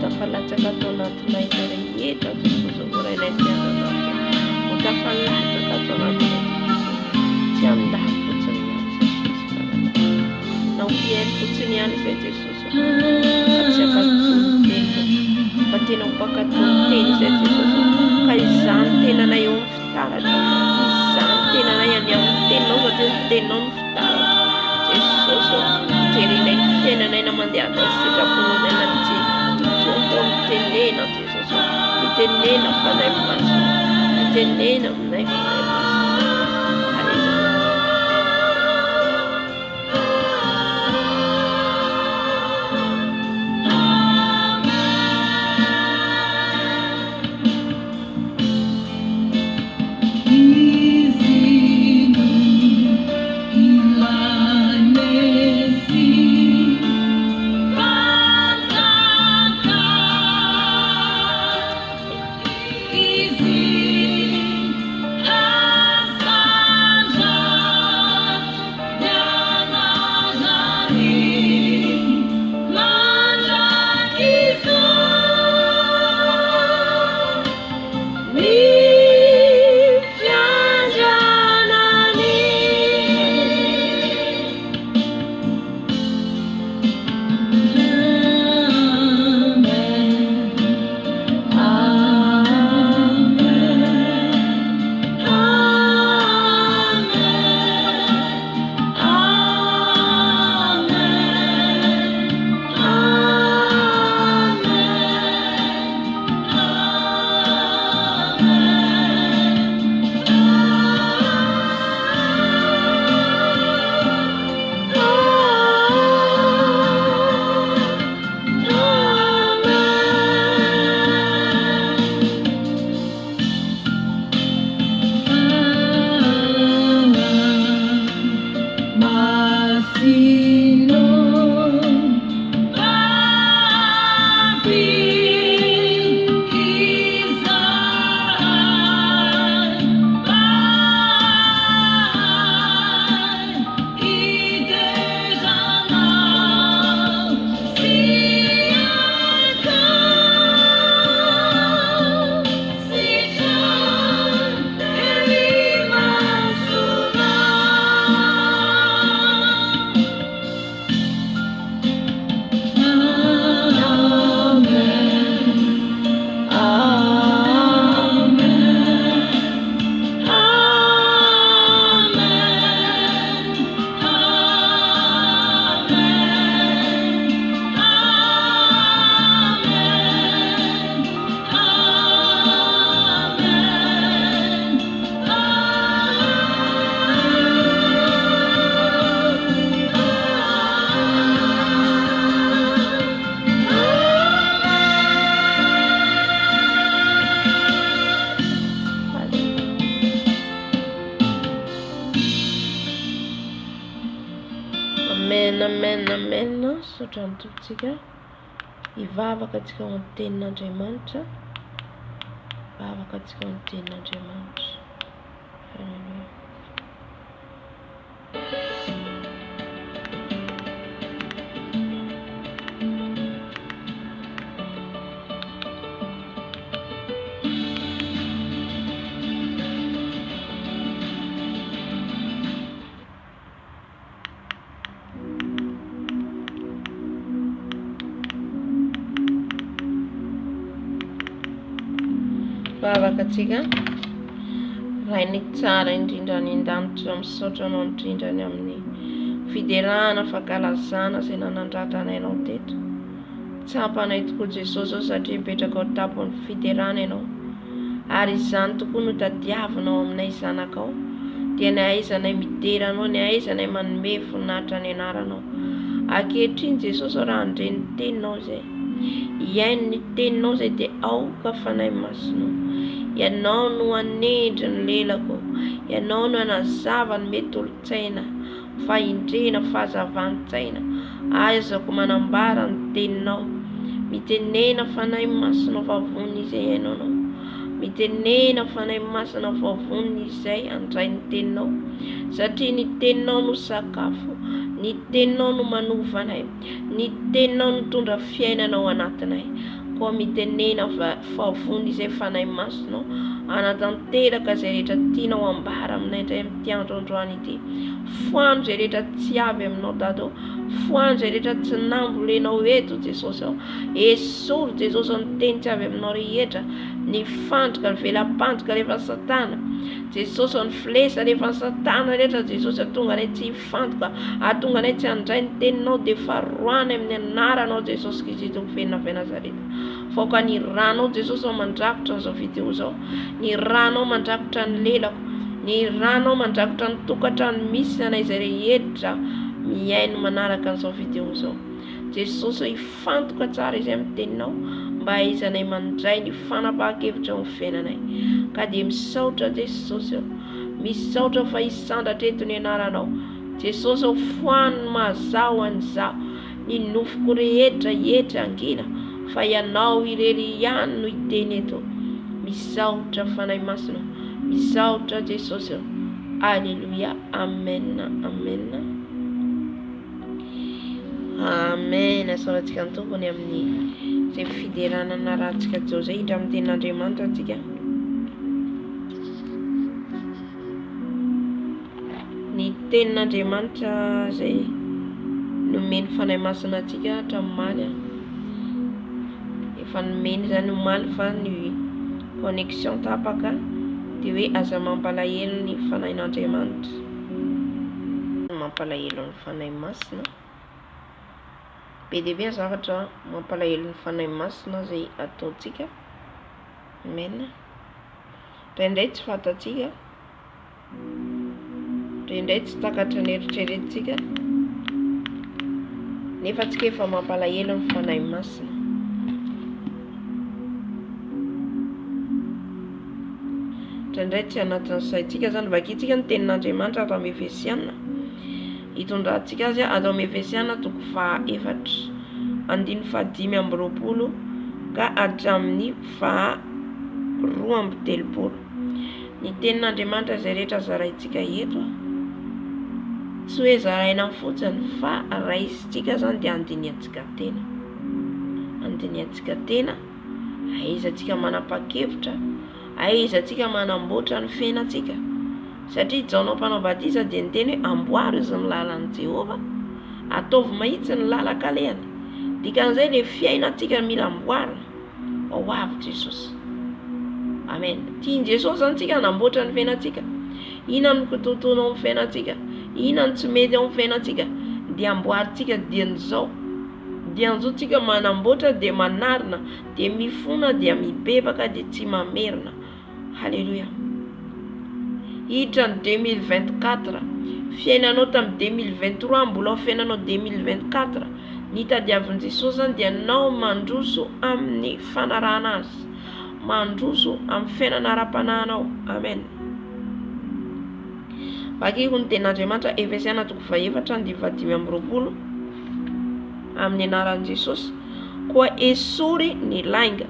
tafalatsaka atao anatinay rehetra Jesosy vorainay tianana ho tafalatsaka atao anatinay tsy amindaha fotsiny ihany Jesosy na ho fiainy fotsiny ihany izay Jesosy tsy ankatoteny fa tena ho mpankatoteny izay Jesosy ka izany tenanay eo amin'ny fitaratra izany tenanay any amin'ny teninao satria ny teninao ny fitaratra Jesosy mijerenay ny fiainanay na mandeha atao sitraponao izay na tompo mitenena Jesosy mitenena fanahy masina mitenena aminay fanahy masina Amen. Sotra ny tompontsika hivavaka antsika ho ny tenin'Andriamanitra. Vavaka antsika ho ny tenin'Andriamanitra. Halleluja. Vavaka antsika rainy tsara indrindra ny an-danitra misaotra anao indrindra ny amin'ny fiderahana fankalazana izay nanandratra anao teto. Tsapanay tokoa Jesosy satria mipetraka ao tapon'ny fiderahana ianao ary izany tokoa no tadiavinao aminay zanakao dia ny ahaizanay midera anao, ny ahaizanay manome voninahitra ny anaranao. Ankehitriny Jesosy raha andre ny teninao izay iaino ny teninao izay dia aoka fanahy masina. Ianao no anendry ny lelako, ianao no anazava ny mety olo-tsaina, faindrena fahazavan-tsaina. Aizako manambara ny teninao, mitenena fanahy masina vavony izay ianao, mitenena fanahy masina vavony izay andray ny teninao, satria ny teninao no sakafo, ny teninao no manovanay, ny teninao no tondra fiainanao anatinay. koa mitenena fa vony izay fanahy masina anatanteraka izay rehetra tianao ambara aminay indray amin'ity andro androany ity. Foano izay rehetra tsy avy aminao Dado, foano izay rehetra tsy nambolenao eto Jesosy esory Jesosy ny teny tsy avy aminao rehetra, ny fandrika ny velam-pandrika rehefa Satana Jesosy ny filesa rehefa Satana rehetra Jesosy atonga anay tsy hifantoka, atonga anay tsy handray ny teninao dia faroany amin'ny anaranao Jesosy Kristy fenina avy Nazareta. Faoka ny ranao Jesosy mandrakotra an'izao video zao, ny ranao mandrakotra ny lelako, ny ranao mandrakotra ny tokantrano misy anay izay rehetra miaino manaraka an'izao video zao. Jesosy hifantoka tsara izay amin'ny teninao mba haizanay mandray ny fanapahan-kevitra amin'ny fiainanay. Ka dia misaotra Jesosy misaotra fa hisandatra eto ny anaranao Jesosy foano mazao an'izaho, ny nofoko rehetra etra angina fa ianao irery ihany no hiteny eto. Misaotra fanahy masina, misaotra Jesosy. Alleluia, amen, amen, amen. Asaorantsika ny tompony amin'ny izay fideranana rahantsika zao zay hidra amin'ny tenin'Andriamanitra antsika. Ny tenin'Andriamanitra izay nomeny fanahy masina antsika hatramin'ny efa nomeny zany omaly fa ny connexion tapaka dia hoe aza mampalahelo ny fanahin'Andriamanitra, mampalahelo ny fanahy masina. Be dia be zavatra mampalahelo ny fanahy masina izay ataontsika. Amen. Indraindray tsy fantatsika, indraindray tsy takatra ny eritreretintsika, nefa tsika efa mampalahelo ny fanahy masina. Indraindray tsy anatin'ny saintsika zany vakitsika ny tenin'Andriamanitra atao amin'ny Efesiana. Hitondrantsika azy atao amin'ny Efesiana 4:5-20 ka hatramin'ny 2:30. Ny tenin'Andriamanitra izay rehetra zaraintsika eto tsy hoe zaraina fotsiny fa raisintsika zany dia andiniantsika tena, andiniantsika tena, aizantsika manapa-kevitra, aizantsika manamboatra ny fiainantsika. Satria jaonao mpanao batisa dia niteny hoe amboary izy ny lalan'i Jehova, ataovy mahitsy ny lalan-kalehany. Dikan'izay ilay fiainantsika mila amboarina. Ao avy Jesosy. Amen. Tiany Jesosy zany tsika namboatra ny fiainantsika. Inona no totoanao amin'ny fiainantsika, inona no tsy mety ao amin'ny fiainantsika dia amboarintsika dian'izao. Dian'izao tsika manamboatra dia manarina, dia mifona dia mibebaka dia tsy mamerina. Halleluia. Hiditra ny 2024, fiainanao tamin'ny 2023 mbola fiainanao 2024, ny tadiavin'i Jesosy zany dia anao mandroso amin'ny fanarahana azy, mandroso amin'ny fiainana ara-panahinao. Amen. Vakiko ny tenin'Andriamanitra Efesiana 4:5-20 amin'ny anaran'i Jesosy. Koa esory ny lainga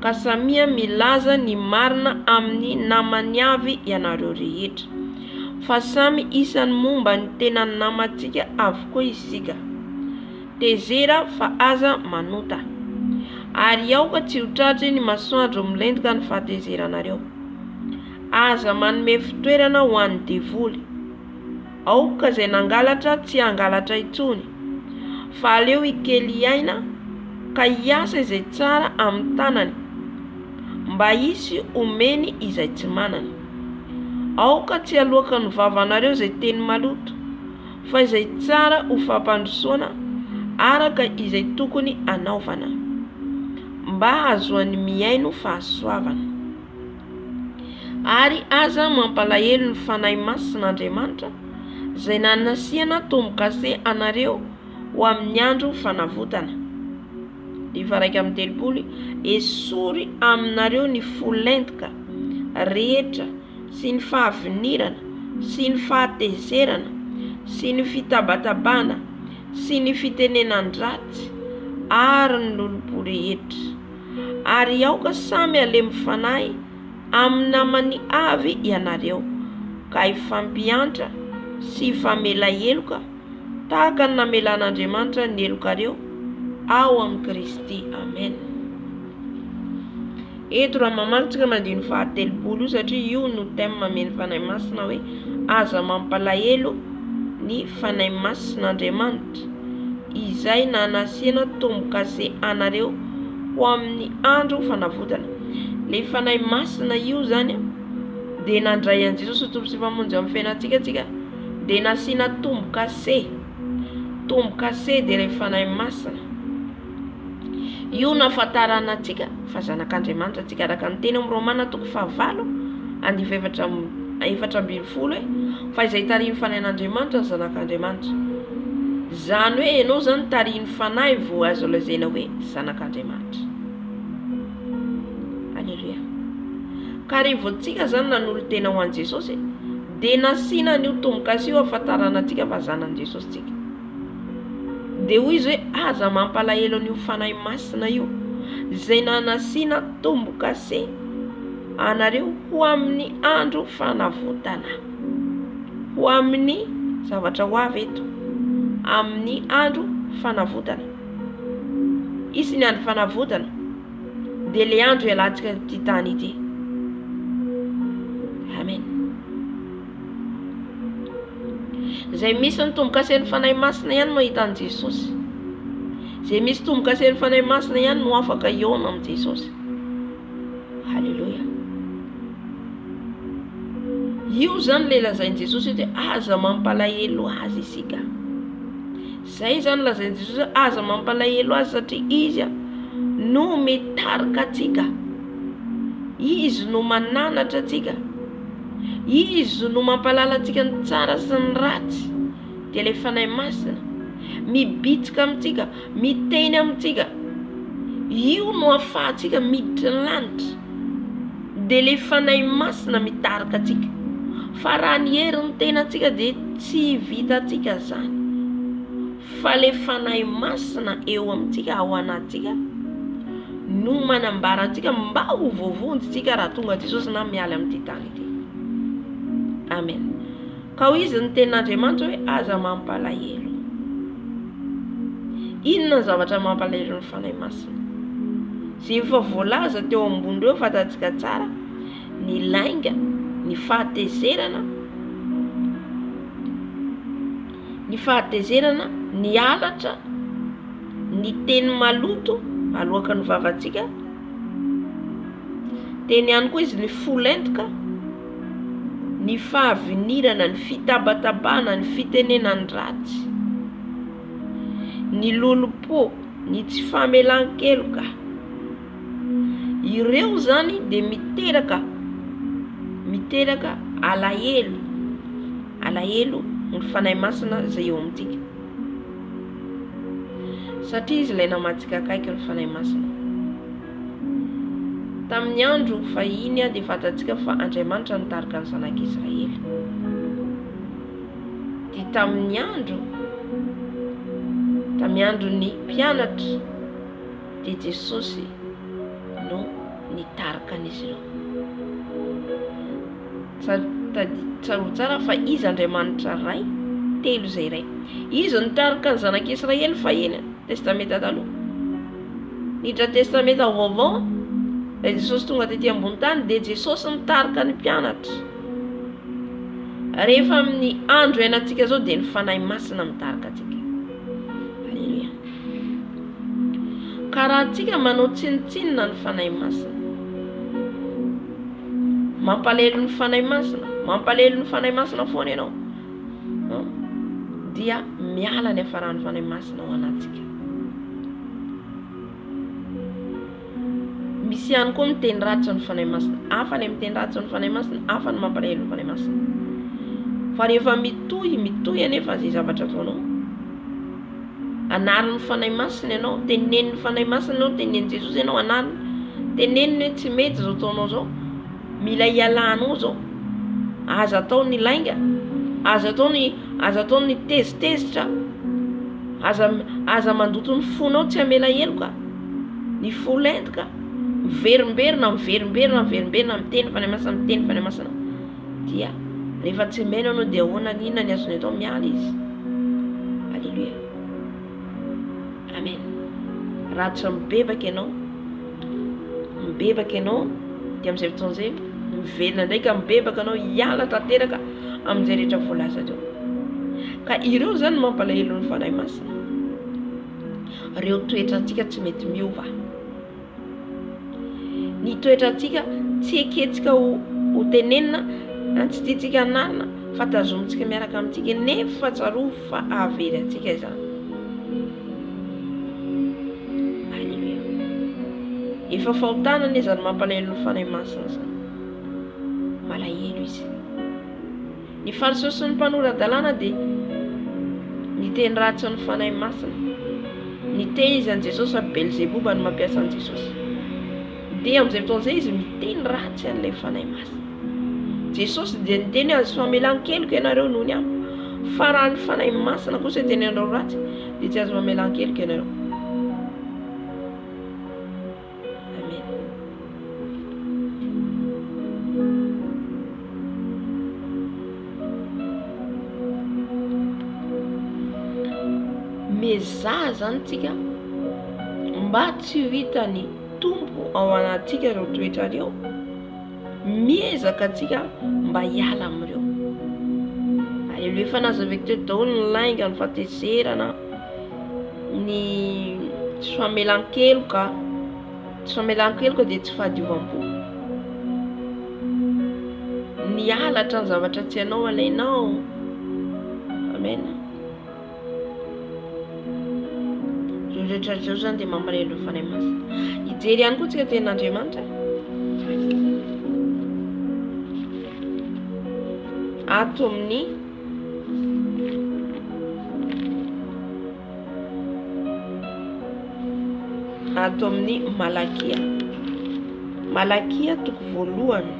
ka samia milaza ny marina amin'ny namany avy ianareo rehetra, fa samy isany momba ny tenany namantsika avokoa isika. Tezera fa aza manota, ary aoka tsy ho tratry ny masoandro milentika ny fahatezeranareo. Aza manome fitoerana ho an'ny devoly, aoka izay nangalatra tsy hangalatra intsony, fa aleo ikely aina ka hiasa izay tsara amin'ny tanany, mba hisy omeny izay tsy manana. Aoka tsy aloaka ny vavanareo izay teny maloto, fa izay tsara ho fampandrosoana araka izay tokony anaovana, mba azoan'ny miaino fahasoavana. Ary aza mampalahelo ny fanahy masin'Andriamanitra izay nanasiana tombokase anareo ho amin'ny andro fanavotana. 2:30 esory aminareo ny folentika rehetra sy ny fahavinirana sy ny fahatezerana sy ny fitabatabana sy ny fitenenan-dratsy ary ny lolobo rehetra. Ary aoka samy alemy fanahy amin'ny namany avy ianareo ka hifampiantra sy hifamela heloka tahaka ny namelan'Andriamanitra ny helokareo ao amin'ny Kristy. Amen. eto raha mamaritsika mandiny fahatelopolo io satria io no thème mameny fanahy masina hoe aza mampalahelo ny fanahy masin'Andriamanitra izay nanasiana tombo-kase anareo ho amin'ny andro fanavotana. Le fanahy masina io zany de nandray an Jesosy tompo sy mpamonjy amin'ny fiainantsika tsika de nasiana tombo-kase de le fanahy masina io nafatarana atsika fa zanak'Andriamanitra tsika araka ny teny amin'ny Romana 4:4 fa izay tariny fanahin'Andriamanitra ny zanak'Andriamanitra. Zany hoe ianao zany tariny fanahy vao azo lazaina hoe zanak'Andriamanitra. Alleluia. Ka rehevoantsika zany nanolo tena ho an Jesosy de nasiana an'io tombo-kase io afatarana atsika fa zanan Jesosy tsika. De hoy izy hoe aza mampalahelo an'io fanahy masina io izay nanasiana tombo-kase anareo ho amin'ny andro fanavotana. Ho amin'ny zavatra ho avy eto amin'ny andro fanavotana. Isy ny andro fanavotana de le andro ialantsika ty tany ity. Amen. Zay misy ny tombo-kase ny fanahy masina ihany mahita an Jesosy. Zay misy tombo-kase ny fanahy masina ihany no afaka iona amin'ny Jesosy. Halleluja. Io zany le lazain Jesosy hoe aza mampalahelo azy isika. Zay zany lazain Jesosy aza mampalahelo azy satria izy no mitarika atsika. Izy no mananatra atsika. Izy no mampalala atsika ny tsara sy ny ratsy. De le fanahy masina mibitsika amintsika, miteny amintsika. Io no ahafahantsika miditra ny lanitra. De le fanahy masina mitarika atsika. Fa raha ny herin'ny tenantsika de tsy vitatsika zany. Fa le fanahy masina eo amintsika ao anatsika no manambara antsika mba ho voavonjitsika raha tonga Jesosy na miala amin'ity tany ity. Amen. Ka ho izy ny tenin'Andriamanitra hoe aza mampalahelo. Inona ny zavatra mampalahelo ny fanahy masina? Zay efa voalaza teo ambony reo fatatsika tsara, ny lainga, ny fahatezerana, ny alatra, ny teny maloto aloaka ny vavantsika. Teny ihany koa izy ny folentoka, ny fahavinirana, ny fitabatabana, ny fitenena ny ratsy, ny lolopo, ny tsy famelan-keloka. Ireo zany de miteraka alahelo ny fanahy masina zay eo amintsika. Satria izy ilay namatsika akaiky ny fanahy masina. Tamin'ny andro fahiny de fatatsika fa Andriamanitra nitarika ny zanak'Israely. De tamin'ny andro ny mpianatra de Jesosy no nitarika an'izy ireo. Tsaro tsara fa izy Andriamanitra ray, telo zay ray. Izy nitarika ny zanak'Israely fahiny testamenta taloha. Nidra testamenta vaovao Jesosy tonga tety ambony tany de Jesosy nitarika ny mpianatra. Rehefa amin'ny andro iainantsika zao de ny fanahy masina mitarika atsika. Halleluja. Ka raha antsika manao tsinitsinina ny fanahy masina, mampalahelo ny fanahy masina foana ianao, dia miala ny hafaran'ny fanahy masina ho anatsika. Misy ihany koa miteny ratsy ny fanahy masina. Hafa ny miteny ratsy ny fanahy masina, hafa ny mampalahelo ny fanahy masina. Fa rehefa mitohy anefa zay zavatra ataonao, anariny fanahy masina ianao, teneniny fanahy masina ianao, teneniny Jesosy ianao, anariny teneniny hoe tsy mety zao ataonao zao, mila ialanao zao. Aza atao ny lainga, aza atao ny tezitezitra, aza mandoto ny fonao tsy amela heloka, ny folentoka, miverimberina miteny fanahy masina, dia rehefa tsy mena anao dia ahoana inona ny azony atao? Miala izy. Halleluja. Amen. Raha tsy mibebaka ianao, mibebaka ianao dia amin'izay fotoana izay mivelona ndraika mibebaka anao hiala tanteraka amin'izay rehetra voalaza teo. Ka ireo zany mampalahelo ny fanahy masina. Ireo toetrantsika tsy mety miova. Ny toetrantsika tsy eketsika ho tenenina na tsy tiantsika anarina fa tazomintsika miaraka amintsika nefa tsaroa fa avery antsika izany. Halleluja. Efa fahotana anie zany mampalahelo ny fanahy masina zany. Malahelo izy. Ny farisesin'ny mpanorandalàna dia niteny ratsy ny fanahy masina. Niteny izy an Jesosy fa Belzebuba no mampiasa an Jesosy. Dia amin'izay fotoana izay izy miteny ratsy an'ilay fanahy masina. Jesosy dia niteny azy fa melan-keloka ianareo noho ny ahy. Fa raha ny fanahy masina kosa tenenareo ratsy dia tsy azo mamelan-keloka ianareo. Amen. Mezaha zany tsika mba tsy ho hitany tompo ao anatsika ireo toetra ireo, miezaka atsika mba hiala amin'ireo. Halleluja. Efa nazavaiko teo daholo ny lainga, ny fahatezerana, ny tsy famelan-keloka. Tsy famelan-keloka dia tsy fahadiovam-po. Ny halatra ny zavatra tsy hainao alainao. Amen. Rehetra zao zany dia mampalahelo ny fanahy masina. Hijery ihany koa tsika tenin'Andriamanitra. Ato amin'ny Malakia toko voalohany.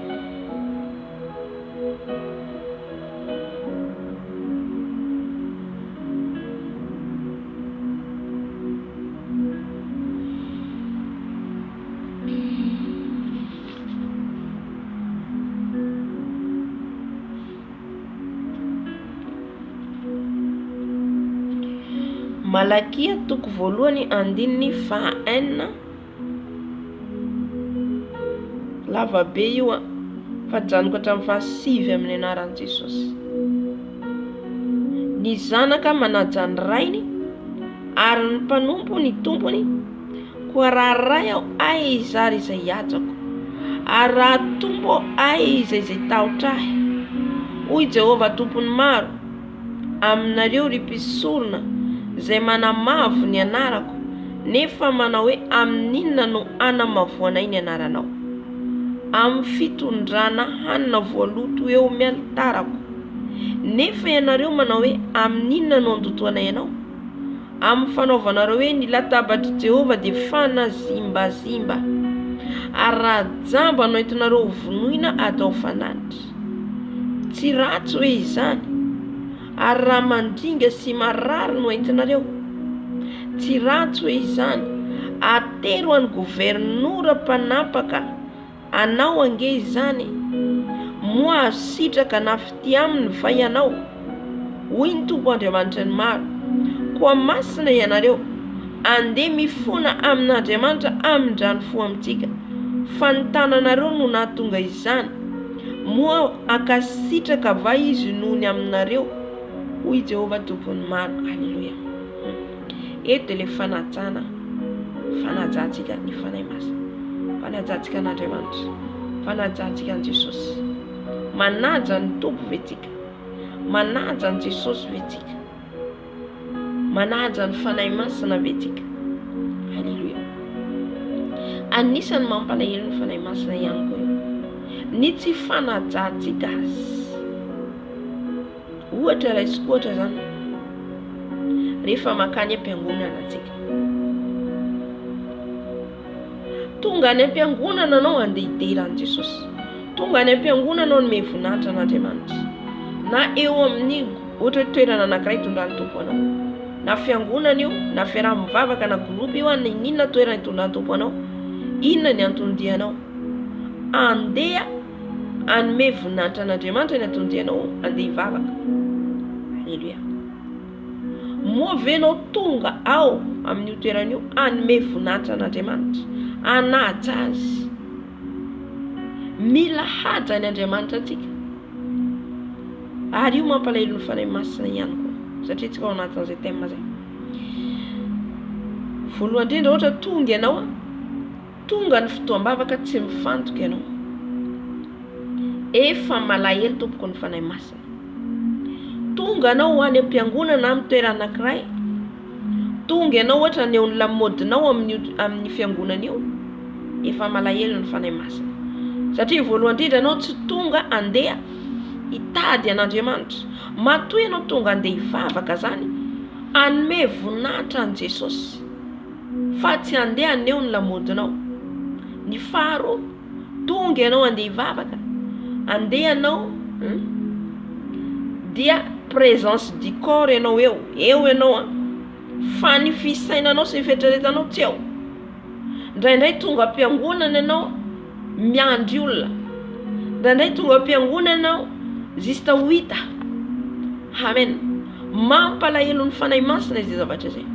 Malakia toko voalohany andininy faha-enina. Lava be io fa janoko hatramin'ny faha-sivy amin'ny anaran'i Jesosy. Ny zanaka manaja ny rainy ary ny mpanompo ny tompony. Koa raha ray aho ay izary izay hiajako, ary raha tompo aho ay izay tahotra ahy. Hoy Jehovah tompony maro, aminareo ry mpisorona izay manamavo ny anarako, nefa manao hoe amin'inona no anamavoanay ny anaranao? Amin'ny fitondrana hanina voaloto eo mialitarako. Nefa ianareo manao hoe amin'inona no andotoanay ianao? Amin'ny fanaovanareo hoe ny latabatry Jehovah dia fanazimbazimba, ary raha jamba no entinareo vonoina atao fananitra. Tsy ratsy hoe izany. Ary raha mandringa sy marary no entinareo, tsy ratsy hoe izany. Atero any governora mpanapaka anao ange izany, moa sitraka nafity aminy va ianao? Hoy ny Tompo Andriamanitra ny maro. Koa masina ianareo, andeha mifona amin'Andriamanitra amin-drano fo amintsika, fa ny tananareo no nahatonga izany, moa akasitraka va izy noho ny aminareo? Hoy Jehovah tompony maro. Halleluja. Eto ilay fanajantsika ny fanahy masina, fanajantsika an'Andriamanitra, fanajantsika an Jesosy. Manaja ny tompo vetsika, manaja an Jesosy vetsika, manaja ny fanahy masina vetsika. Halleluja. Anisany mampalahelo ny fanahy masina ihany koa ny tsy fanajantsika azy. Ohatra raisiko ohatra zany, rehefa makany am-piangonana antsika, tonga any am-piangonana anao andeha hidera an Jesosy, tonga any am-piangonana anao nome voninahitra an'Andriamanitra, na eo amin'ny ohatra toerana anankiray tondrany tompo anao, na fiangonana io, na fiaraha-mivavaka, na groupe io, na inona toerana tondrany tompo anao, inona ny antondianao? Andeha anome voninahitra an'Andriamanitra ny antondianao andeha hivavaka. Halleluja. Moa venao tonga ao amin'io toerana io anome voninahitra an'Andriamanitra, anaja azy, mila haja ny Andriamanitra atsika. Ary io mampalahelo ny fanahy masina ihany koa satria tsika ao anatin'izay thème zay. Voalohany indrindra ohatra tonga ianao, tonga ny fotoam-bavaka tsy mifantoka ianao, efa malahelo tompoko ny fanahy masina. Tonga anao ho any am-piangonana amin'ny toerana anankiray, tonga ianao ohatra ny eo ny lamodinao amin'ny fiangonana io, efa malahelo ny fanahy masina. Satria voalohany indrindra anao tsy tonga andeha hitady an'Andriamanitra, matoa ianao tonga andeha hivavaka zany anome voninahitra an' Jesosy, fa tsy andeha aneo ny lamodinao. Ny faharoa, tonga ianao andeha hivavaka, andeha anao dia présence du corps ianao eo ianao fa ny fisainanao sy ny fietreretanao tsy eo. Ndraindray tonga am-piangonana ianao miandry olona, ndraindray tonga am-piangonana ianao zista ho hita. Amen. Mampalahelo ny fanahy masina izay zavatra zay.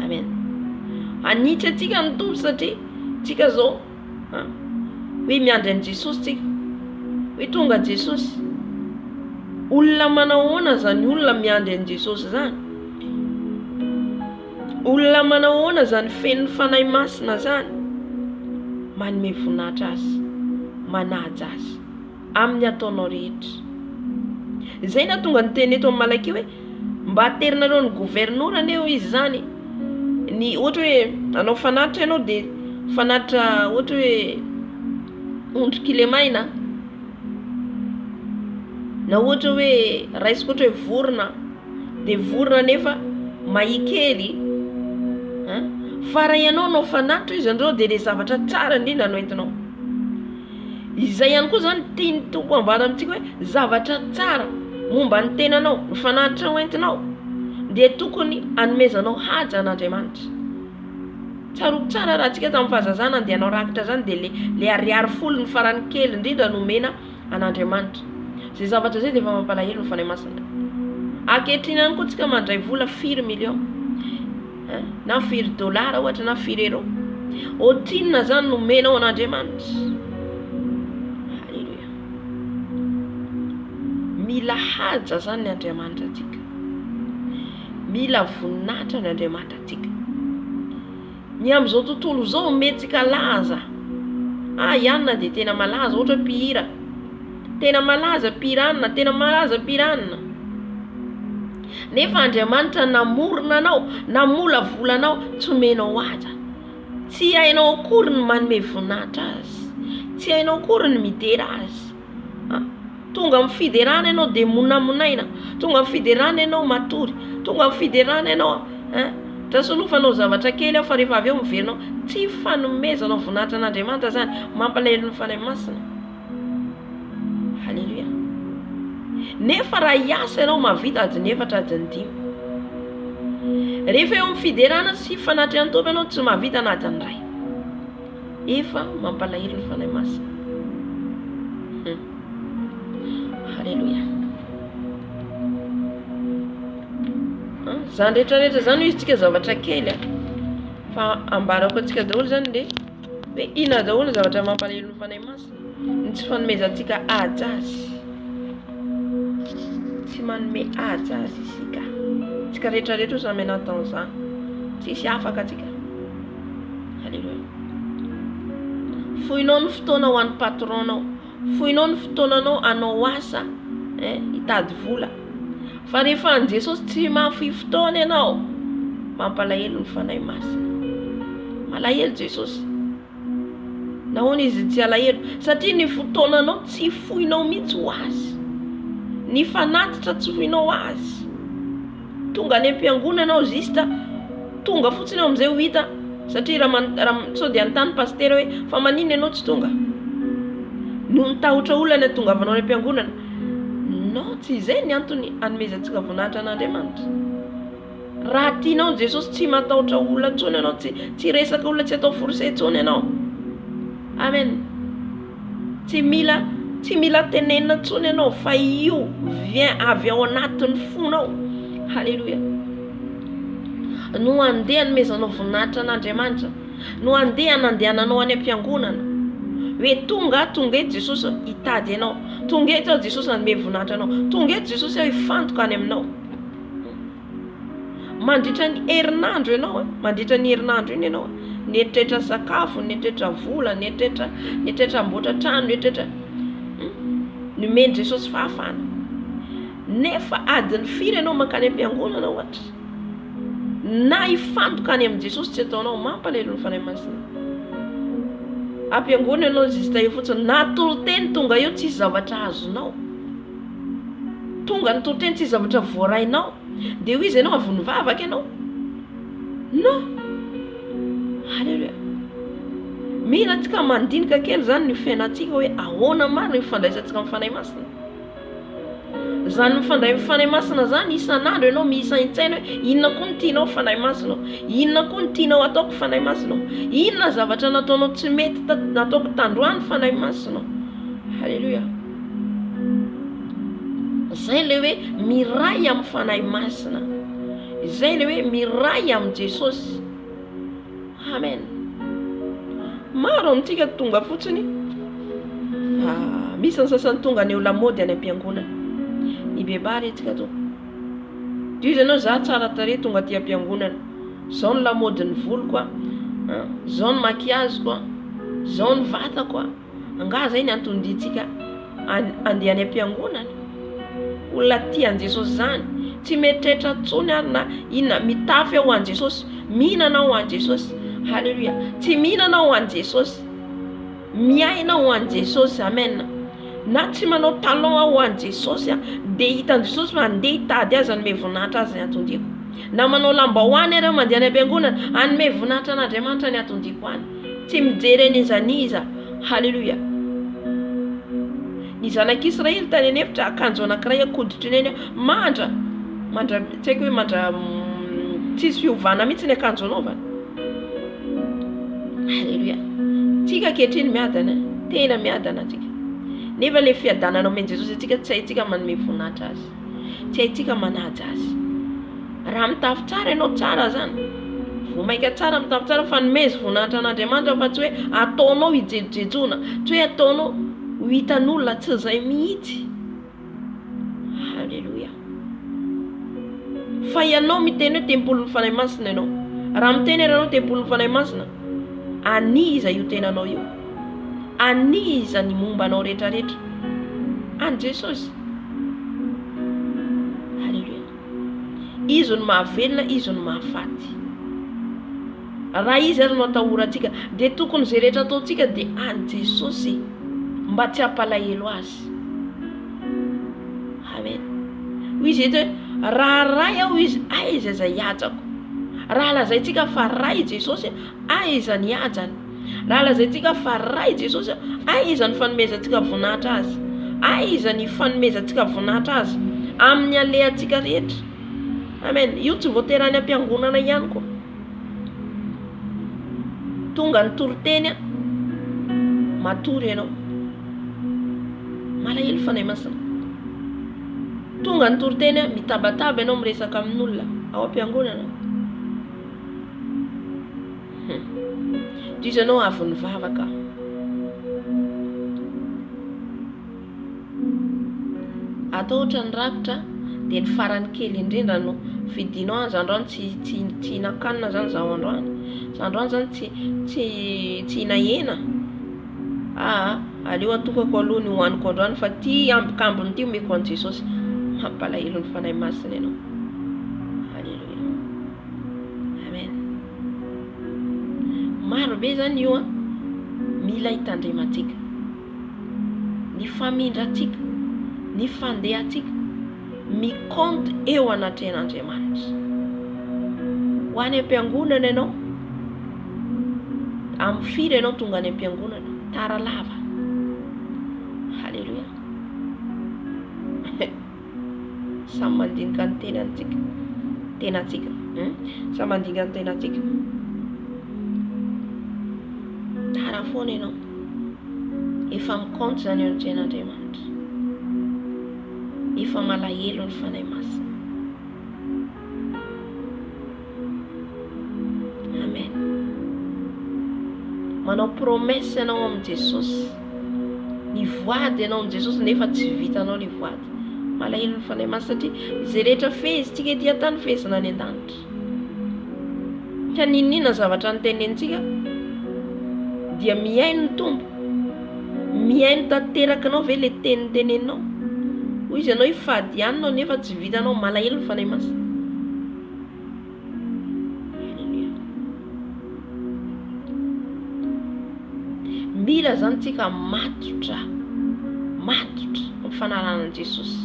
Amen. Anitra atsika ny tompo satria tsika zao hoe miandry an' Jesosy tsika, hoe tonga Jesosy. Olona manao ahoana zany olona miandry an' Jesosy zany? Olona manao ahoana zany feno fanahy masina zany? Manome voninahitra azy, manaja azy amin'ny ataonao rehetra. Zay na tonga ny teny eto amin'ny Malaky hoe mba aterinareo ny gouverneur aneo izy zany. Ny ohatra hoe anao fanatitra ianao dia fanatitra ohatra hoe ondrikilemaina, na ohatra hoe raisiko ohatra hoe vorona, dia vorona nefa mahikely. Fa raha ianao anao fanatitra izy andreo dia le zavatra tsara indrindra no entinao. Izay ihany koa zany tiany tompo ambara amintsika hoe zavatra tsara momba ny tenanao, ny fanatitra ho entinao, dia tokony anomezanao haja an'Andriamanitra. Tsaroko tsara raha tsika tamin'ny fahazazana andehanao rakitra zany dia le ariary folo ny farany kely indrindra nomena an'Andriamanitra. Zay zavatra zay dia efa mampalahelo ny fanahy masina. Ankehitriny ihany koa tsika mandray vola firy million, na firy dolara ohatra, na firy euro. Ohatr'inona zany nomenao an'Andriamanitra? Halleluja. Mila haja zany ny Andriamanitra atsika, mila voninahitra ny Andriamanitra atsika. Ny amin'izao tontolo zao metsika laza, ianona dia tena malaza, ohatra mpihira, tena malaza piranina, tena malaza piranina. Nefa Andriamanitra namorona anao, namola volanao, tsy omenao haja. Tsy hainao akory ny manome voninahitra azy, tsy hainao akory ny midera azy. Tonga amin'ny fiderana ianao dia monamonaina, tonga amin'ny fiderana ianao matory, tonga amin'ny fiderana ianao trasolofanao zavatra kely aho fa rehefa avy eo miverinao tsy fanomezanao voninahitra an'Andriamanitra zany. Mampalahelo ny fanahy masina. Halleluja. Nefa raha hiasa ianao mavita adiny 4 adiny 5, rehefa eo amin'ny fiderana sy fanatry ny tompo ianao tsy mavita na adiny 1, efa mampalahelo ny fanahy masina. Halleluja. Zany rehetrarehetra zany izy tsika zavatra kely, fa ambarako atsika daholo zany le hoe ina daholo ny zavatra mampalahelo ny fanahy masina. Ny tsy fanomezantsika haja azy, tsy manome haja azy isika. Tsika rehetrarehetra samy anatin'izany, tsisy afaka atsika. Halleluja. Fohinao ny fotoana ho an'ny patronao, fohinao ny fotoananao anao asa, hitady vola. Fa rehefa an' Jesosy tsy mahafohy fotoana ianao, mampalahelo ny fanahy masina. Malahelo Jesosy. Nahoana izy tsy alahelo? Satria ny fotoananao tsy fohinao mihitsy ho azy, ny fanatitra tsy fohinao azy. Tonga any am-piangonana ianao zista, tonga fotsiny eo amin'izay ho hita. Satria raha sao dia anontany pasteur hoe fa manina ianao tsy tonga? No nitahotra olana tonga avanao any am-piangonana. No, tsy izay ny antony anomezantsika voninahitra an'Andriamanitra. Raha tianao Jesosy tsy matahotra olona intsony ianao, tsy resaka olona, tsy atao forcé intsony ianao. Amen. Tsy mila tenenina intsony ianao, fa io vient avy ao anatin'ny fonao. Halleluja. No andeha anomezanao voninahitra an'Andriamanitra, no andeha nandehananao any am-piangonana hoe tonga eto Jesosy hitady anao, tonga eto Jesosy hanome voninahitra anao, tonga eto Jesosy aho hifantoka any aminao. Mandritra ny herinandro ianao, mandritra ny herinandro iny ianao, netritra sakafo, netritra vola, netritra mboatra trano, netritra nomeny Jesosy fahafana. Nefa adiny firy ianao mankany am-piangonana ohatra, na hifantoka any amin'ny Jesosy tsy ataonao, mampalahelo ny fanahy masina. Ampiangonana ianao zista eo fotsiny, na toroteny tonga eo tsisy zavatra azonao, tonga ny toroteny tsisy zavatra voarainao, dia hoy izy ianao avy nivavaka ianao. No, halleluja. Mila tsika mandinika kely zany ny fiainantsika hoe ahoana marina ny fifandraisantsika amin'ny fanahy masina. Zany mifandray amin'ny fanahy masina zany isan'andro ianao miisa-intsaina hoe inona koa ny tianao fanahy masina, inona koa ny tianao ataoko fanahy masina, inona zavatra nataonao tsy mety nataoko tandroany fanahy masina. Halleluja. Zay le hoe miray amin'ny fanahy masina, zay le hoe miray amin'ny Jesosy. Amen. Maro amintsika tonga fotsiny, misy ny sasany tonga ny eo lamody any am-piangonana, ny bebary etsika to. Dio ianao za tsara tare tonga aty am-piangonana, zao ny lamody ny voloko, zao ny makiazy koa, zao ny vata koa. Anga zay ny antonditsika andeha any am-piangonana. Olona tian Jesosy zany, tsy metrehitra tsony ary na inona mitafy ho an Jesosy, mihinana ho an Jesosy. Halleluja. Tsy mihinana ho an Jesosy, miaina ho an Jesosy. Amen. Na tsy manao talon ho an Jesosy dia hitan Jesosy fa andeha hitady azy hanome voninahitra azy ny atondiko. Na manao lambahoany ary mandeha any am-piangonana hanome voninahitra an'Andriamanitra ny atondiko any, tsy mijery an'izaniza. Halleluja. Ny zanak'Israely tany anefitra akanjo anankiray akoditra eny mandra tsy haiko hoe mandra tsisy fiovana mihitsy ny akanjo anaovana. Halleluja. Tsika ankehitriny miadana, tena miadana tsika. Nefa le fiadanana omeny Jesosy atsika tsy haitsika manome voninahitra azy, tsy haitsika manaja azy. Raha mitafy tsara ianao tsara zany, vomaika tsara mitafy tsara fa nomeza voninahitra an'Andriamanitra fa tsy hoe ataonao hijejojejona, tsy hoe ataonao ho hitan'olona tsy zay mihitsy. Halleluja. Fa ianao miteny hoe tempolin'ny fanahy masina ianao. Raha miteny ianao tempolin'ny fanahy masina, aniza io tenanao io, aniza ny mombanao rehetrarehetra an Jesosy. Halleluja. Izy no mahavelona, izy no mahafaty. Raha izy ary no atahorantsika dia tokony izay rehetra ataontsika dia an Jesosy, mba tsy hampalahelo azy. Amen. Hoy izy eto hoe raha ray aho izy aiza zay hiajako. Raha lazaintsika fa ray Jesosy, aiza ny hiajany. Raha lazaintsika fa ray Jesosy, aiza ny fanomezantsika voninahitra azy, aiza ny fanomezantsika voninahitra azy amin'ny alehantsika rehetra. Amen. Io tsy voatery any am-piangonana ihany koa. Tonga ny toroteny matory ianao, malahelo fanahy masina. Tonga ny toroteny mitabataba ianao miresaka amin'olona ao am-piangonana. Diso ianao avy nivavaka. Atao ohatra ny rakotra dia ny farany kely indrindra no fidinao. Zandroany tsy hinan-kanina zany zaho androany. Zandroany zany tsy hinahena. Aleo atokako aloha ny hohaniko androany fa ty ambikambiny ty omeko an Jesosy. Mampalahelo ny fanahy masina ianao. Halleluja. Amen. Maro be zany io mila hitandrematsika, ny famindratsika, ny fandehatsika mikonto eo anatrehan'Andriamanitra. Ho any am-piangonana ianao, amin'ny firy ianao tonga any am-piangonana, tara lava. Halleluja. Samy mandinika ny tenatsika, samy mandinika ny tenatsika. Tara foana ianao, efa mikonto zany eo anatrehan'Andriamanitra, efa malahelo ny fanahy masina. Amen. manao promesse ianao am Jesosy, nivoady ianao am Jesosy nefa tsy vitanao ny voady. Malahelo ny fanahy masina satria izay rehetra fezintsika ety an-tany fezina any an-danitra. Ka ninona zavatra nitenenitsika dia miaino ny tombo, miaino tanterakanao ve le teny niteneninao. Hoy izy ianao ifadianao nefa tsy vitanao, malahelo ny fanahy masina. Mila zany tsika matotra amin'ny fanarahan'i Jesosy.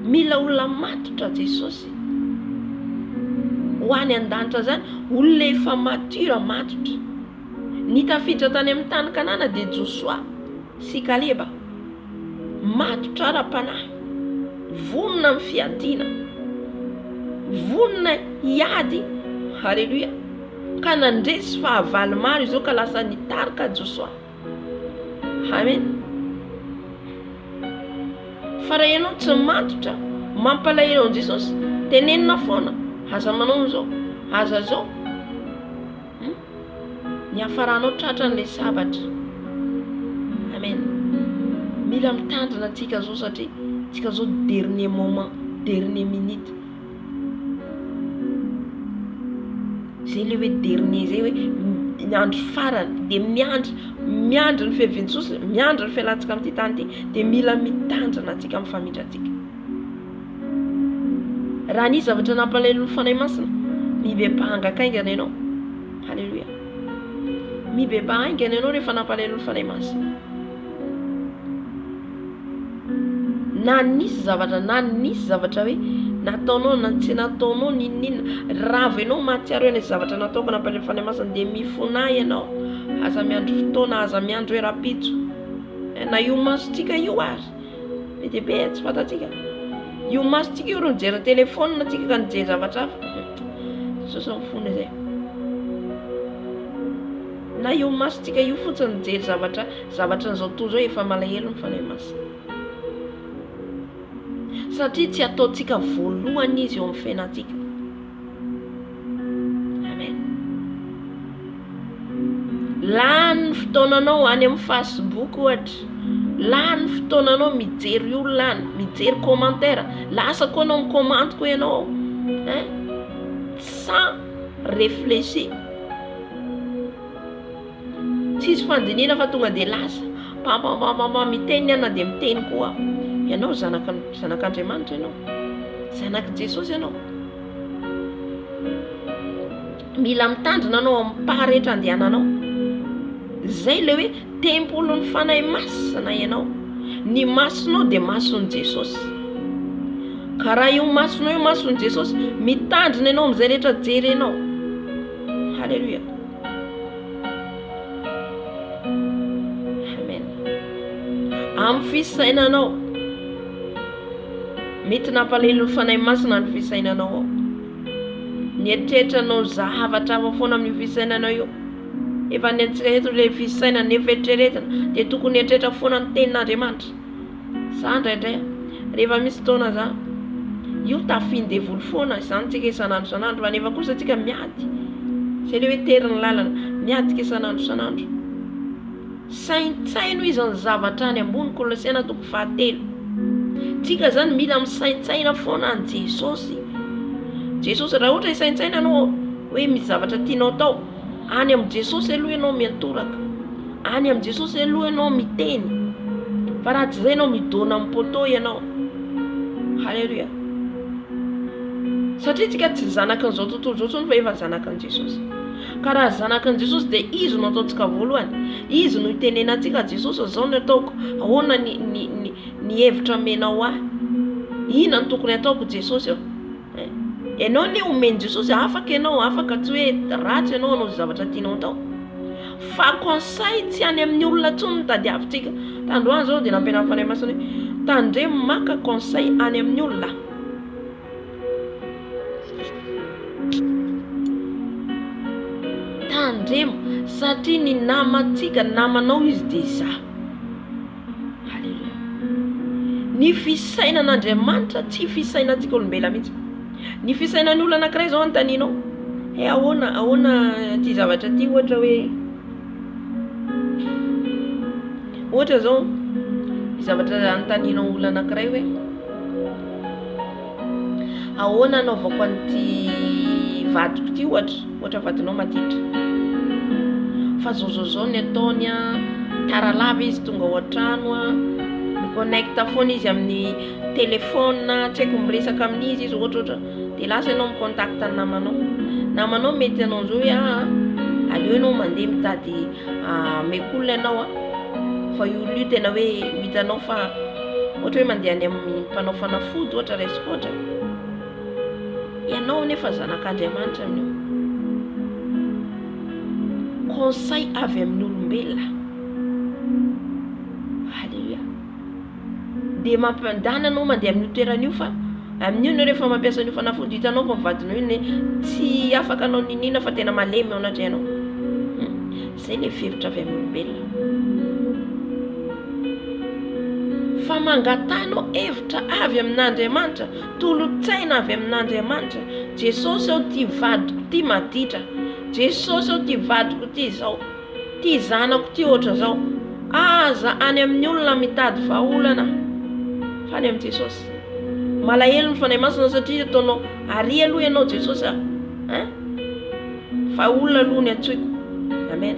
Mila olona matotra Jesosy. Ho any an-danitra zany olona efa matura matotra. Ny tafiditra tany amin'ny tany Kanana dia Josua sy Kaleba. Matotra ara-panahy, vonona amin'ny fiadiana, vonona hiady. Halleluja. Ka nandresy fahavalo maro izao ka lasa nitarika Josua. Amen. Fa raha ianao tsy matotra mampalahelo an Jesosy, tenenina foana, aza manao an'izao, aza zao, ny hafaranao tratran'ilay zavatra. Amen. Mila mitandrina antsika zao satria tsika zao dernier moment, dernier minute. Zay le hoe dernier zay hoe ny andro farany dia miandry ny fiavian'i Jesosy, miandry ny fialantsika amin'ity tany ity, dia mila mitandrina antsika amin'ny famindrantsika. Raha ny zavatra nampalahelo ny fanahy masina, mibebahangaikaingana ianao. Halleluja. Mibebahaingana ianao rehefa nampalahelo ny fanahy masina. Na nisy zavatra hoe nataonao na tsy nataonao ninina, raha ianao mahatsiaro hoe zavatra nataoko nampalahelo ny fanahy masina dia mifonahy ianao. Aza miandro fotoana, aza miandro era-pitso. Na io masontsika io ary mety be tsy fantatsika. Io masontsika io ro mijery telefônina tsika ka nijery zavatra hafa. Jesosy mifona izay. Na io masontsika io fotsiny mijery zavatra n'izao toa zao efa malahelo ny fanahy masina. Satria tsy ataontsika voalohany izy eo amin'ny fiainantsika. Amen. Lany fotoananao any amin'ny Facebook ohatra, lany fotoananao mijery olona any, mijery commentaire, lasa koa anao mikomante koa ianao, sans réfléchir. Tsisy fandinina fa tonga dia lasa miteny ana dia miteny koa. Ianao zanak'Andriamanitra ianao, zanak'i Jesosy ianao. Mila mitandrina anao amin'ny paha-rehetra andehananao. Zay le hoe tempoly ny fanahy masina ianao. Ny masonao dia mason'i Jesosy. Ka raha io masonao io mason'i Jesosy, mitandrina ianao amin'izay rehetra jerenao. Halleluja. Amen. Amin'ny fisainanao, mety nampalahelo ny fanahy masina ny fisainanao ao. Nieritreritranao zavatra hafa foana amin'ny fisainanao io. Efa ny antsika eto ilay fisainana nefa eritreretina dia tokony eritreritra foana ny tenin'Andriamanitra. Za indraindray rehefa misy taona za, io tafindevolo foana izany tsika isan'andro fa nefa kosa tsika miady. Zay le hoe teriny lalana, miadika isan'andro. Saintsaino izy ny zavatra any ambony. Kolosiana 4:7. Tsika zany mila misaintsaina foana an Jesosy. Jesosy raha ohatra hisaintsaina anao hoe misy zavatra tianao tao, any amin'ny Jesosy aloha ianao miantoraka, any amin'ny Jesosy aloha ianao miteny. Fa raha tsy zay ianao midona amin'ny poto ianao. Halleluja. Satria tsika tsy zanakan'izao tontolo izao tsony fa efa zanakan'i Jesosy. Ka raha zanakan'i Jesosy dia izy no ataontsika voalohany. Izy no itenenantsika Jesosy zao no ataoko, ahoana ny hevitra menao ahy, inona no tokony ataoko Jesosy. Ianao ne omeny Jesosy, afaka ianao, afaka tsy hoe ratsy ianao anao zavatra tianao atao. Fa conseil tsy any amin'ny olona tsony no tadiavintsika. Tandroany zao dia nampiana amin'ny fanahy masina hoe tandremo maka conseil any amin'ny olona. Tandremo satria ny namantsika, namanao izy dia za. Halleluja. Ny fisainan'Andriamanitra tsy fisainantsika olombelona mihitsy. Ny fisainan'ny olona anankiray zao anontanianao, ahoana ty zavatra ty ohatra hoe ohatra zao zavatra anontanianao olona anankiray hoe ahoana anaovako an'ity vadiko ty ohatra vadinao maditra fa zao ny ataony a taralava izy tonga ao an-trano a miconnecta foana izy amin'ny telefôna tsy haiko miresaka amin'izy izy ohatra de lasa ianao micontacta ny namanao mety anao zao hoe aleo ianao mandeha mitady mekolona ianao fa io tena hoe hitanao fa ohatra hoe mandeha any amin'ny mpanao fanafody ohatra resaka ohatra ianao nefa zanak'Andriamanitra amin'io conseil avy amin'ny olombelona. Halleluja. De mampandana anao mandeha amin'ny toerana io fa amin'io no rehefa mampiasa an'io fanafody hitanao fa vadinao io ne tsy afaka anao ninina fa tena malemy ao anaty anao. Zay le fevitra avy amin'ny olombelona. Fa mangatanao hevitra avy amin'Andriamanitra, tolotsaina avy amin'Andriamanitra. Jesosy ao ty vadiko ty maditra. Jesosy ao ty vadiko ty zao. Ty zanako ty ohatra zao. Aza any amin'ny olona mitady vahaolana fa any amin'ny Jesosy. Malahelo ny fanahy masina satria ataonao ary aloha ianao Jesosy fa olona aloha ny antsoiko. Amen.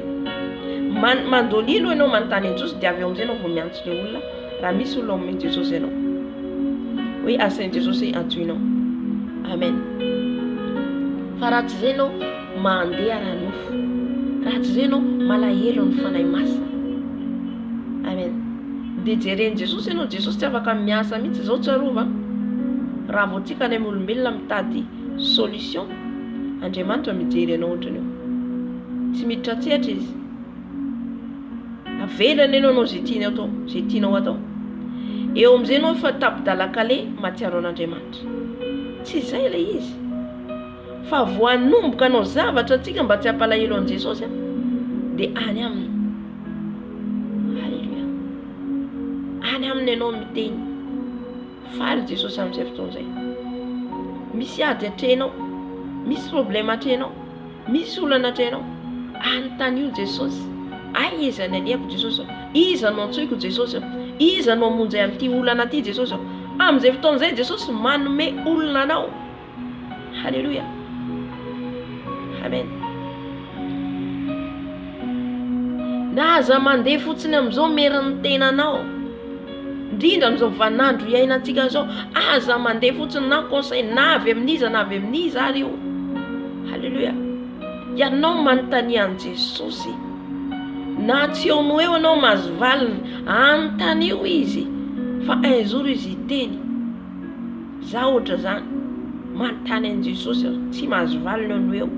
Mandoli aloha ianao manontany Jesosy de avy eo am'izay anao vao miantso le olona raha misy olona amin'ny Jesosy ianao. Hoe asain'i Jesosy antsoinao. Amen. Fa raha tsy zay anao mandeha ranofo. Raha tsy zay anao malahelo ny fanahy masina. Amen. De jereny Jesosy ianao, Jesosy tsy afaka miasa mihitsy zao tsarova. Raha vao tsika any amin'ny olombelona mitady solution, Andriamanitra mijery anao ohatran'io. Tsy miditra tsehatra izy. Avelany ianao zay tianao atao, zay tianao atao. Eo am'izay anao fa tapidalakale matsiaro an'Andriamanitra. Tsy zay le izy. Fa voanomboka anao zavatra tsika mba tsy hampalahelo an' Jesosy de any aminy. Halleluja. Any aminy ianao miteny. Faly Jesosy amin'izay fotoan'izay. Misy ady atrenao, misy problème atrenao, misy olana atrenao. Anontany io Jesosy. Aiza ny aliako Jesosy? Iza no antsoiko Jesosy? Iza no amonjy an'ity olana ty Jesosy? Amin'izay fotoan'izay Jesosy manome olona anao. Halleluja. Amen. Na aza mandeha fotsiny amin'izao meriny tenanao. Indrindra amin'izao vanandro iainantsika zao, aza mandeha fotsiny na conseil na avy amin'iza ary io. Halleluja. Ianao manontany an Jesosy. Na tsy eo no eo anao mahazo valiny, anontany io izy. Fa un jour izy hiteny. Za ohatra zany, manontany an Jesosy, tsy mahazo valiny eo no eo.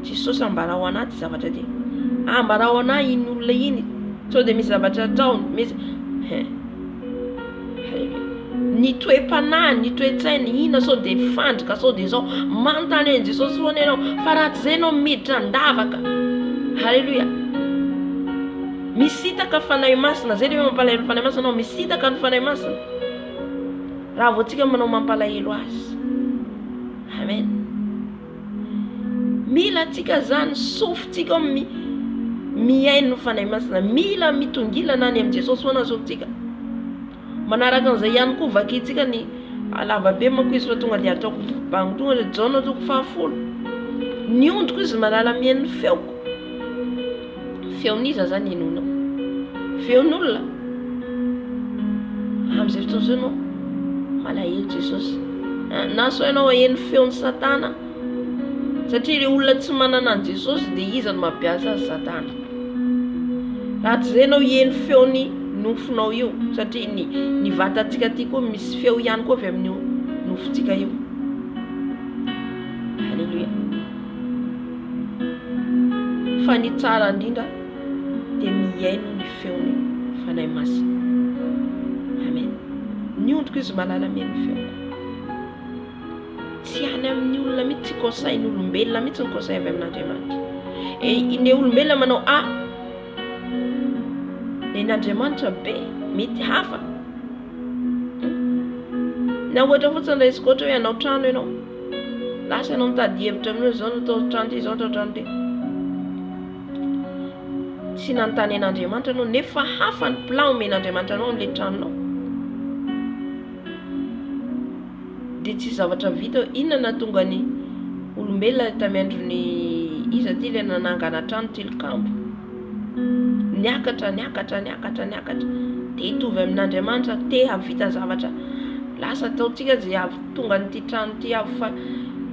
Jesosy ambarao anaty zavatra ty. Ambarao ana iny olona iny. Sao de misy zavatra ataony, misy ny toe-panahy, ny toe-tsainy ina sao de fandrika sao de zao manontany an Jesosy foana ianao. Fa raha tsy zay ianao miditra andavaka. Halleluja. Misitaka fanahy masina, zay rehefa mampalahelo fanahy masina anao, misitaka ny fanahy masina. Raha vao tsika manao mampalahelo azy. Amen. Mila tsika zany sofintsika miaino fanahy masina. Mila mitongilana any amin'ny Jesosy foana sofintsika. Manaraka an'izay ihany koa vakintsika ny lavabe manko izy fa tonga de ataoko bango tonga de jaona ataoko 10. Ny ondriko izy malala mihaino ny feoko. Feon'iza zany inonao. Feon'olona. Amin'izay fotoan'izay anao malahelo Jesosy. Na so ianao haino feon'ny Satana. Satria le olona tsy manana an Jesosy de iza no mampiasa azy Satana. Raha tsy zay ianao hihaino feon'ny nofonao io, satria ny vatantsika ty koa misy feo ihany koa avy amin'ny nofontsika io. Halleluja. Fa ny tsara indrindra de mihaino ny feony fanahy masina. Amen. Ny ondriko izy malala mihaino feoko. Tsy any amin'ny olona mihitsy tsy conseil n'olombelona mihitsy ny conseil avy amin'Andriamanitra. Ny olombelona manao n'Andriamanitra be mety hafa. Na ohatra fotsiny resaka ohatra hoe anao trano ianao. Lasa ianao mitady hevitra amin'io zao no atao trano ty, zao atao trano ty. tsy nanontany an'Andriamanitra anao nefa hafa ny plan omen'Andriamanitra anao n'ilay tranonao. Dia tsy zavatra vita. Inona nahatonga ny olombelona tamy andron'ny iza ty ilay nanangana trano tilikambo, niakatra dia hitovy amin'Andriamanitra te havita zavatra, lasa ataontsika zay avy tonga n'ity trano ty avy fa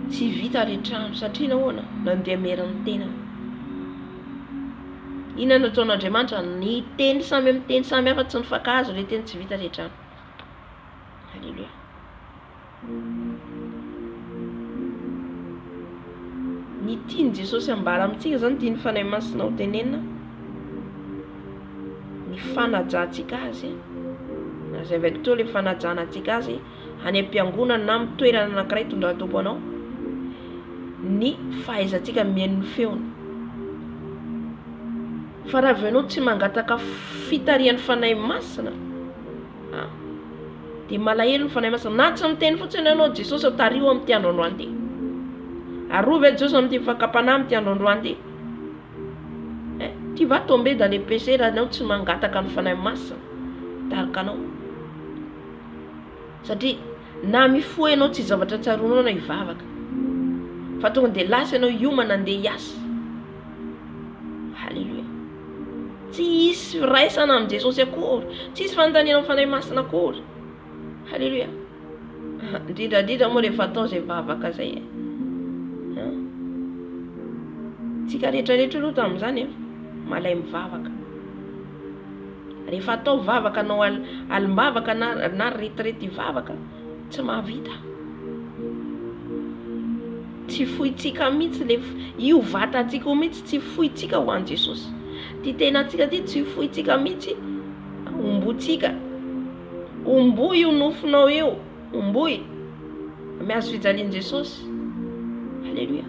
tsy vita ilay trano satria nahoana nandeha meriny tena. Inona nataon'Andriamanitra? Ny teny samy amin'ny teny samy hafa tsy nifankahazo ilay teny tsy vita ilay trano. Halleluja. Ny tiany Jesosy ambara amintsika zany tia ny fanahy masina ho tenenina, ny fanajantsika azy, zay avy to ilay fanajanantsika azy any am-piangonana na amin'ny toerana anankiray tondran-tompo anao, ny fahaizantsika mihaino ny feony. Fa raha avy anao tsy mangataka fitarian'ny fanahy masina, dia malahelo ny fanahy masina. Na tsy miteny fotsiny ianao Jesosy tario amin'ity andro androany ity, arove Jesosy amin'ity mifakapanahy amin'ity andro androany ity, tu vas tomber dans les péchés raha anao tsy mangataka ny fanahy masina tarika anao. Satria na mifoha ianao tsy zavatra tsaronao na hivavaka, fa tonga dia lasa ianao hiomana andeha hiasa. Halleluja. Tsy hisy raisana amin'ny Jesosy akory, tsy hisy fanontaniana amin'ny fanahy masina akory. Halleluja. Indrindra moa rehefa atao zay vavaka zay, tsika rehetrarehetra aloha tamin'izany malay mivavaka. Rehefa atao vavaka anao alimbavaka na retirety vavaka tsy mahavita. Tsy fohitsika mihitsy le io vatantsika mihitsy tsy fohitsika ho an'i Jesosy. Ty tenantsika ty tsy fohitsika mihitsy, ombotsika. Omboy io nofonao io, omboy miazo fijalian'i Jesosy. Halleluja.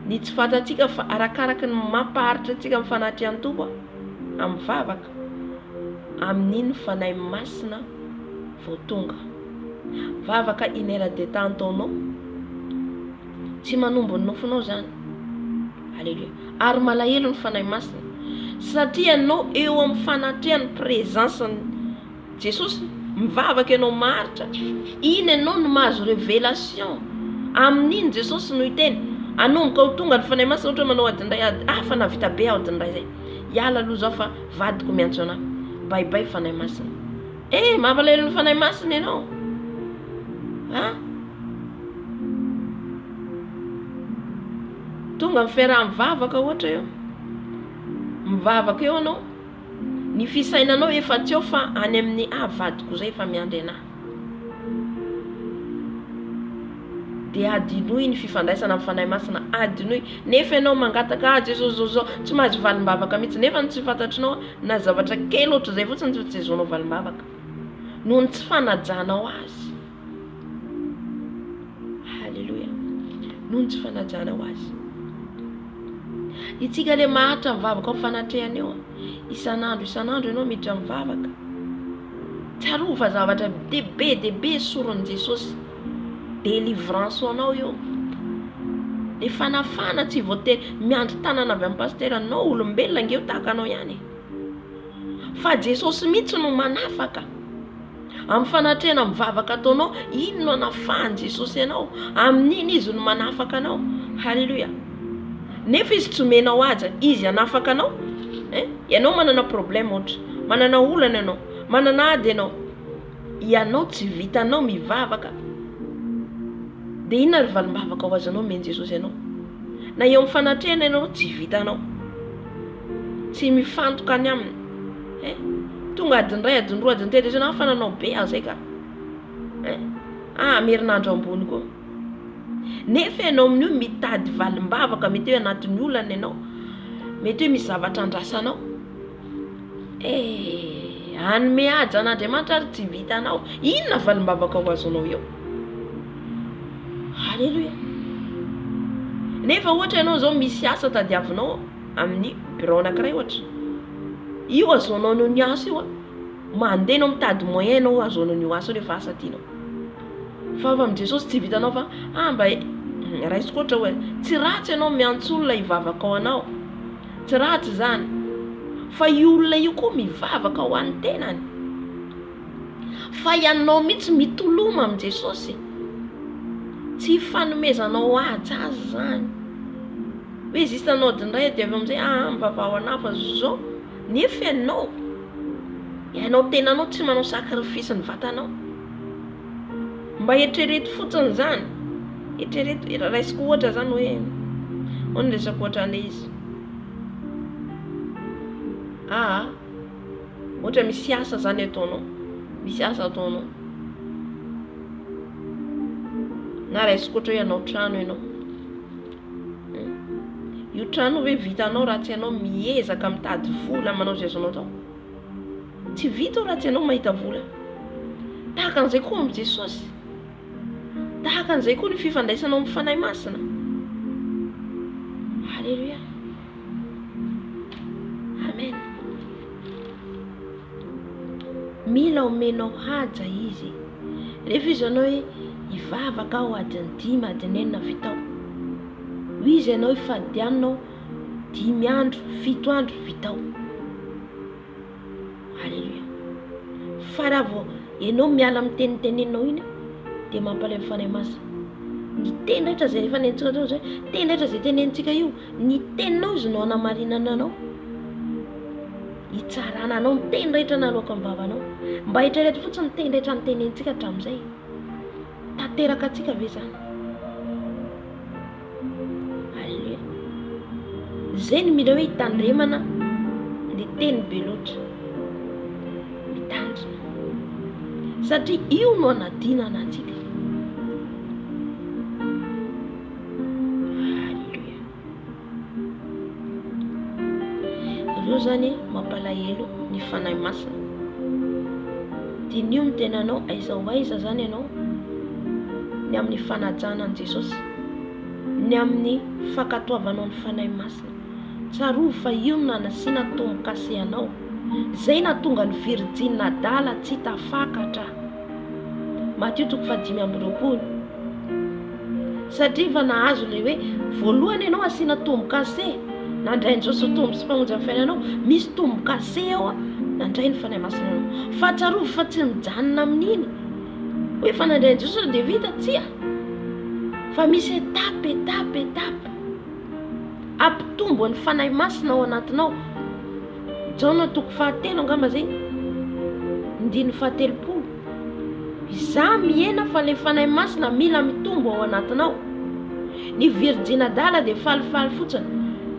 Ny tsy fatatsika fa arakaraka ny mampaharitra antsika amin'ny fanatrian'ny tompo amin'ny vavaka, amin'iny fanahy masina vao tonga. Vavaka une heure de temps ataonao, tsy manombo ny nofonao zany. Halleluja. Ary malahelo ny fanahy masina satria ianao eo amin'ny fanatrian'ny présence'ny Jesosy, mivavaka ianao maharitra, iny ianao no mahazo révélation. Amin'iny Jesosy no hiteny. Anomboka ho tonga ny fanahy masina ohatra manao adindray fa navita be aho adindray zay, hiala aloha zaho fa vadiko miantso anahy. Baibay fanahy masina. Mampalahelo ny fanahy masina ianao. Tonga miferaha mivavaka ohatra eo, mivavaka eo anao, ny fisainanao efa tsy eo fa any amin'ny vadiko zay efa miandry anahy. Dia adinoy ny fifandraisana amin'ny fanahy masina, adinoy. Nefa ianao mangataka Jesosy zao tsy mahazo valimbavaka mihitsy, nefa tsy fantatrinao na zavatra kely ohatra zay fotsiny tsy ahazoanao valimbavaka noho ny tsy fanajanao azy. Halleluja. Noho ny tsy fanajanao azy. Itsika le maharitra mivavaka ao fanatrehana eo, isan'andro ianao miditra mivavaka. Tsaroa zavatra dehibe soron'i Jesosy. Délivrance anao io. Le fanafana tsy voatery miandry tanana avy amin'ny pasteur anao olombelona ngeo tahaka anao ihany. Fa Jesosy mihitsy no manafaka. Amin'ny fanatrehana mivavaka ataonao, iny no anafahany Jesosy anao. Amin'iny izy no manafaka anao. Halleluja. Nefa izy tsy omenao aja, izy anafaka anao. Ianao manana problème ohatra, manana olana ianao, manana ady ianao tsy vitanao mivavaka. Dia inona ry valimbavaka ho azonao meny Jesosy ianao? Na eo amin'ny fanatrehana ianao tsy vitanao, tsy mifantoka any aminy. Tonga adindray adindroa adintelo isanao fa nanao be aho zay ka. Merinandro ambony koa. Nefa ianao amin'io mitady valimbavaka, mety hoe anatin'ny olana ianao, mety hoe misy zavatra andrasanao. Anome aja an'Andriamanitra ary tsy vitanao. Inona valimbavaka ho azonao eo? Halleluja. Nefa ohatra ianao zao misy asa tadiavinao amin'ny bureau anankiray ohatra, io azonao ny asa io, mandeha anao mitady moyen anao azonao ny asa rehefa asa tianao. Fa avy amin'ny Jesosy tsy vitanao fa mba raisiko ohatra hoe tsy ratsy ianao miantso olona hivavaka ao anao. tsy ratsy zany fa io olona io koa mivavaka ho an'ny tenany fa ianao mihitsy mitoloma amin'i Jesosy tsy fanomezanao azy zany hoe zistanao dindray dia avy amin'izay mivavao anafa zao nefa ianao tenanao tsy manao sakrifisy ny vatanao mba eritrereto fotsiny zany eritrereto raisiko ohatra zany hoe ono resako ohatra an'ilay izy ohatra misy asa zany ataonao misy asa ataonao na raisiko ohatra hoe ianao trano ianao io trano hoe vitanao raha tsy ianao miezaka mitady vola manao zay azonao tao tsy vita raha tsy ianao mahita vola tahaka an'izay koa amin'i Jesosy tahaka an'izay koa ny fifandraisanao amin'ny fanahy masina halleluja amen mila omenao haja izy rehefa izy ianao hoe hivavaka aho adiny 5 adiny 9 vitao izy ianao ifadianao 5 andro 7 andro vitao halleluja fa raha vao ianao miala miteniteninao iny dia mampalahelo fanahy masina ny teny rehetra zay fanenitsika tao zay teny rehetra zay tenenitsika io ny teninao izy no hanamarinana anao hitsarana anao ny teny rehetra naloaka amin'ny vavanao mba hitrereto fotsiny ny teny rehetra nytenenitsika hatramin'izay tanteraka atsika ve zany halleluja zay ny mila hoe hitandremana ny teny be loatra mitandrina satria io no anadinana atsika halleluja ireo zany mampalahelo ny fanahy masina dinio mitenanao aiza ho aiza zany ianao ny amin'ny fanajana an' Jesosy ny amin'ny fankatoavanao ny fanahy masina tsarova fa io no nanasiana tombo-kase anao zay natonga ny virjina dala tsy tafakatra Matthieu 5:20 satria fa nahazo le hoe voalohany ianao asiana tombo-kase nandray ny Jesosy tombo sy famonjy amin'ny fiainanao misy tombo-kase ao nandray ny fanahy masina anao fa tsarova fa tsy mijanona amin'iny hoe fa nandray ny Jesosy dia vita tsia fa misy etape ampitombo ny fanahy masina ao anatinao Jaona 3 angamba zay ndiny 7 za miena fa le fanahy masina mila mitombo ao anatinao ny virjina dala dia falifaly fotsiny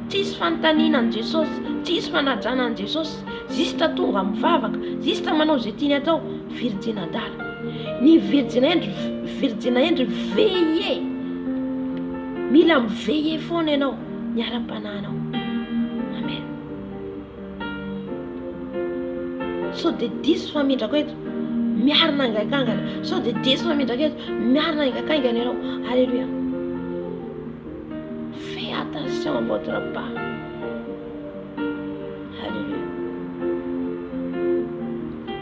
tsisy fanontaniana an' Jesosy tsisy fanajana an' Jesosy zista tonga mivavaka zista manao zay tiany atao virjina dala ny virjina endry veille mila miveille foana ianao miara-pananao amen so dia diso famindrako eto miarina angakangana so dia diso famindrako eto miarina angakangana ianao halleluja fais attention à votre pas halleluja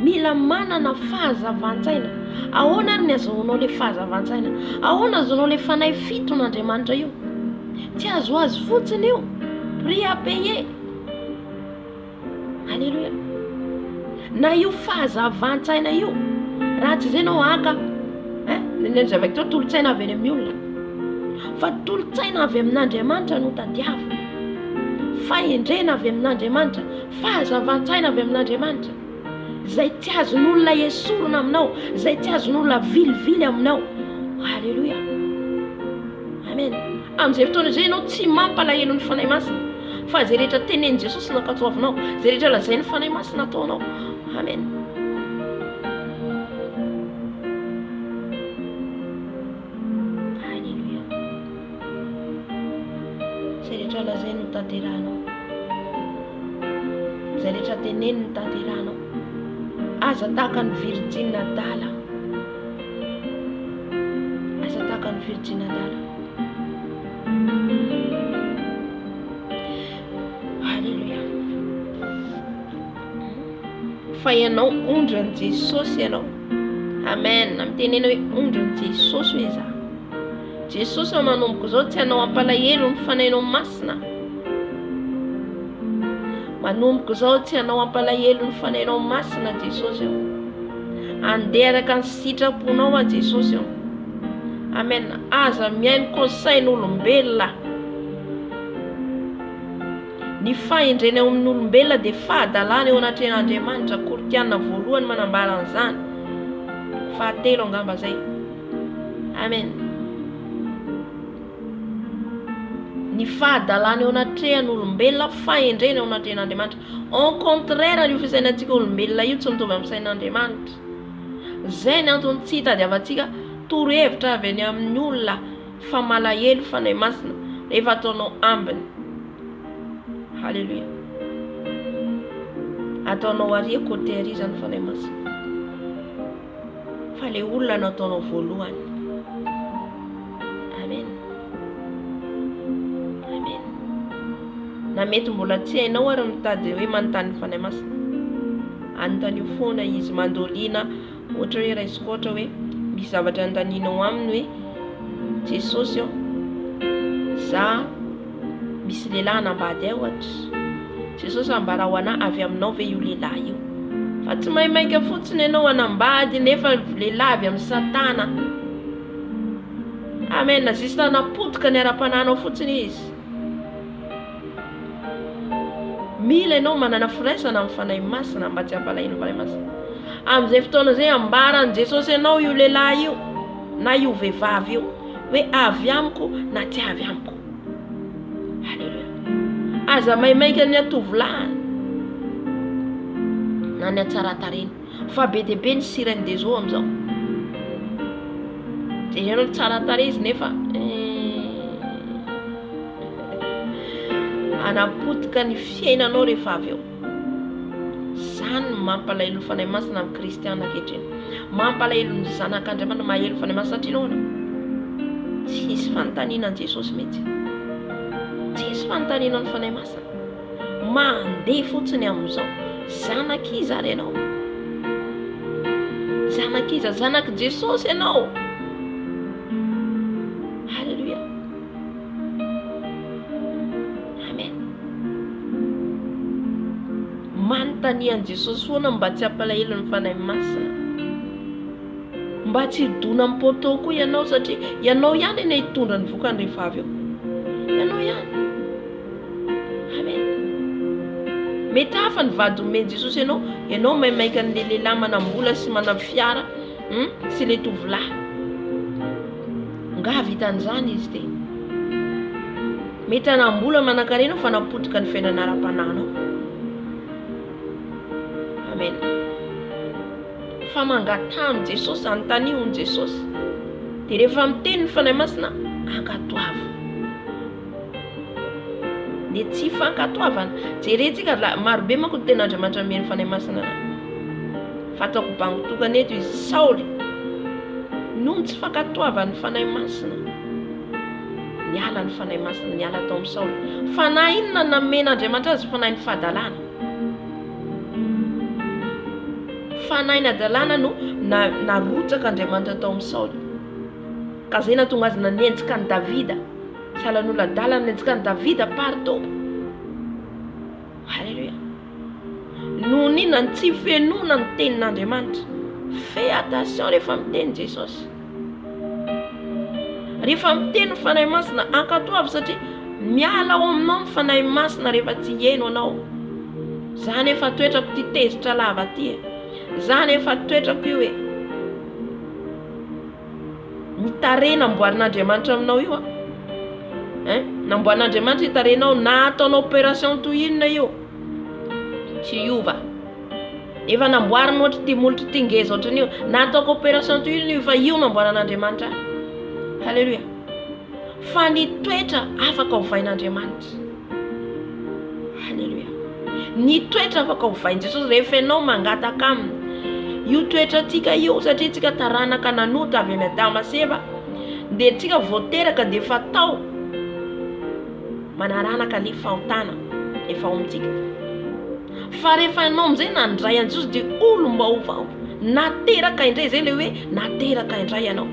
mila manana fahazavan-tsaina ahoana ary ny azahoanao le fahazavan-tsaina ahoana azonao le fanahy fito n'Andriamanitra io tsy azo azy fotsiny io prix à payer halleluja na io fahazavan-tsaina io raha tsy zay nao aka ny zavaka tao tolo-tsaina avy any amin'ny olona fa tolo-tsaina avy amin'Andriamanitra no tadiava fahendrena avy amin'Andriamanitra fahazavan-tsaina avy amin'Andriamanitra zay tsy azon'olona esorona aminao zay tsy azon'olona vilivily aminao halleluja amen amin'izay fotoana zay ianao tsy mampalahelo ny fanahy masina fa zay rehetra tenen'i Jesosy nankatoavinao zay rehetra lazay ny fanahy masina ataonao amen halleluja zay rehetra lazay no tanterahanao zay rehetra teneny no tanterahanao aza tahaka ny virjina dala aza tahaka ny virjina dala halleluja fa ianao ondran'i Jesosy ianao amen amitenena hoe ondran'i Jesosy hoe za Jesosy manomboka zao tsy hanao ampalahelo ny fanahinao masina manomboka zao tsy hanao ampalahelo ny fanahinao masina Jesosy ao, andeha araka ny sitraponao a Jesosy ao. Amen. Aza miaino konsain'olombelona. Ny fahendrena eo amin'ny olombelona dia fahadalana eo anatren'Andriamanitra. Kortiana voalohany manambara an'izany. Fahatelo angamba zay. Amen. Ny fahadalana eo anatren'olombelona, fahendrena eo anatren'Andriamanitra. En contraire io fisainantsika olombelona io tsy mitovy amin'ny sain'Andriamanitra. Zay ny antony tsy hitadiavantsika torohevitra avy any amin'ny olona fa malahelo fanahy masina rehefa ataonao ambiny. Halleluja. Ataonao aria côté aria zany fanahy masina, fa le olona nataonao voalohany. Amen. Amen. Na mety mbola tsy hainao ary mitady hoe manontany fanahy masina, anontanio foana izy mandolina. Ohatra hoe raisiko ohatra hoe misy zavatra andaninao aminy hoe Jesosy ao, za misy lehilahy nambady ahy ohatra, Jesosy ambara ho anahy avy aminao ve io lehilahy io? Fa tsy maimaika fotsiny ianao anambady nefa lehilahy avy amin'ny Satana. Amen. Zisy tanapotika ny ara-pananao fotsiny izy. Mila ianao manana firaisana amin'ny fanahy masina mba tsy hampalahelo fanahy masina. Amin'izay fotoana zay ambaran Jesosy ianao io lehilahy io na io vehivavy io hoe avy amiko na tsy avy amiko. Halleluja. Aza maimaika ny atovolahy na ny atsaratareny, fa be dia be ny sirany dezo amizao. Dia ianao tsara tarehy izy nefa anapotika ny fiainanao rehefa avy eo. Zany mampalahelo ny fanahy masina amin'ny kristiana ankehitriny. Mampalahelo ny zanak'Andriamanitra, mahelo fanahy masina satria naona tsisy fanontaniana ny Jesosy mihitsy. Tsisy fanontaniana ny fanahy masina. Mandeha fotsiny amin'izao. Zanakiza ary ianao. Zanakiza, zanak' Jesosy ianao. Halleluja. Amen. Manontanian'i Jesosy foana mba tsy hampalahelo ny fanahy masina, mba tsy hidona amin'ny poto koa ianao, satria ianao ihany eny hitondra ny vokany rehefa avy eo. Ianao ihany. Amen. Mety hafa ny vady omeny Jesosy ianao maimaika ny lehilahy manambola sy manavy fiara sy le tovolahy. Nga vitan'izany izy dia. Mety anambola manan-karena fa napotika ny fiainana ara-pananao. Amen. Fa mangatano Jesosy, antanio ny Jesosy. Dia rehefa miteny ny fanahy masina, ankatoavo. Dia tsy fankatoavana. Jerentsika marobe manko ny ten'Andriamanitra meny fanahy masina. Fatako bango tokana eto izy Saoly noho tsy fankatoavany fanahy masina. Niala ny fanahy masina, niala tao amin'ny Saoly. Fanahy inona namen'Andriamanitra azy? Fanahy ny fahadalana. Fanahy ny adalana no narotsaka Andriamanitra tao amin'ny Saoly. Ka zay nahatonga azy nanenjika ny Davida. Salan'olona adalana nanenjika ny Davida parto. Halleluja. Noho n'inona tsy fenona ny tenin'Andriamanitra. Fais attention rehefa miteny Jesosy. Rehefa miteny fanahy masina, ankatoavy satria miala ao aminao ny fanahy masina rehefa tsy heno anao. Zany efa toetrako ty tezitra lava ty. Zany efa toetrako io hoe mitarena amboarin'Andriamanitra aminao io a. Namboarin'Andriamanitra itarenao na ataonao opération toy inona io tsy iova. Efa namboarina ohatra ty molotro ty ngeza ohatran'io, na ataoko opération toy inona io fa io namboarin'Andriamanitra. Halleluja. Fa ny toetra afaka hovain'Andriamanitra. Halleluja. Ny toetra afaka hovain Jesosy rehefa ianao mangataka aminy. Io toetra tika io satria tsika taranaka nanota avy amin'ny Adama sy Eva, dia tsika voateraka dia efa tao manaranaka ny fahotana efa ao amintsika. Fa rehefa ianao amin'izay nandray an Jesosy dia olom-baovao. Nateraka indray, zay le hoe nateraka indray ianao.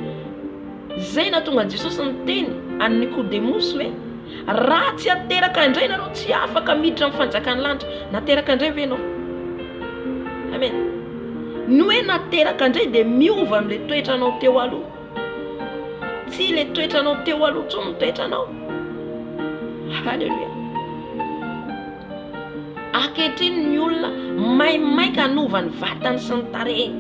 Zay nahatonga Jesosy niteny an'ny Nikodemosy hoe raha tsy ateraka indray nareo tsy afaka miditra amin'ny fanjakany lanitra nateraka indray ve ianao? Amen. No hoe nateraka indray dia miova amin'ilay toetranao teo aloha, tsy ilay toetranao teo aloha tsony ny toetranao. Halleluja. Ankehitriny ny olona maimaika hanova ny vatany sy ny tarehiny.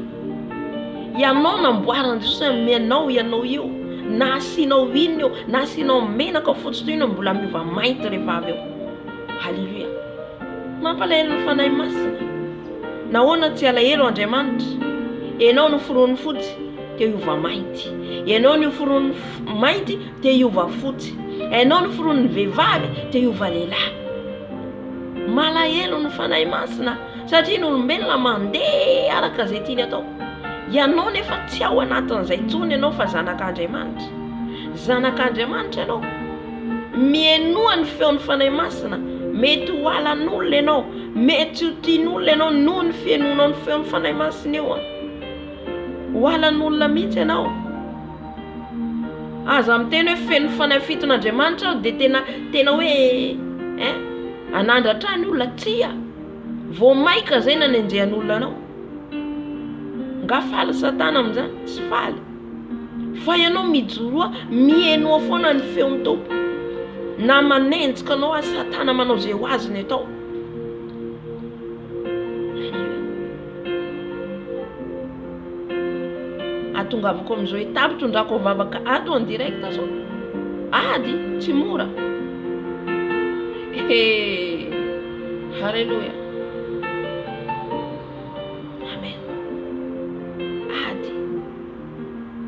Ianao namboarana Jesosy amenao ianao io, na asianao ino io, na asianao menaka fotsy toy ino mbola miova mainty rehefa avy eo. Halleluja. Mampalahelo ny fanahy masina. Nahoana tsy alahelo Andriamanitra? Ianao noforon'ny fotsy te hiova mainty, ianao noforon'ny mainty te hiova fotsy, ianao noforon'ny vehivavy te hiova lehilahy. Malahelo ny fanahy masina satria ny olombelona mandeha araka izay tiany atao. Ianao nefa tsy ao anatin'izay tsony ianao fa zanak'Andriamanitra. Zanak'Andriamanitra ianao. Mienoa ny feon'ny fanahy masina. Mety ho alan'olona ianao, mety ho tian'olona ianao noho ny fienoanao ny feon'ny fanahy masina io. Ho alan'olona mihitsy ianao. Aza miteny hoe feno fanahy fiton'Andriamanitra dia tena hoe anandratra ny olona tsia. Vao maika zay nanenjehan'olona anao. Nga faly Satana amin'izany? Tsy faly. Fa ianao mijoroa mienoa foana ny feon'ny Tompo. Na manenjika anao azy Satana manao zay ho azony atao. Atongavako amin'izao etapy tondrako vavaka ato en direct zao. Ady tsy mora. Halleluja. Amen. Ady.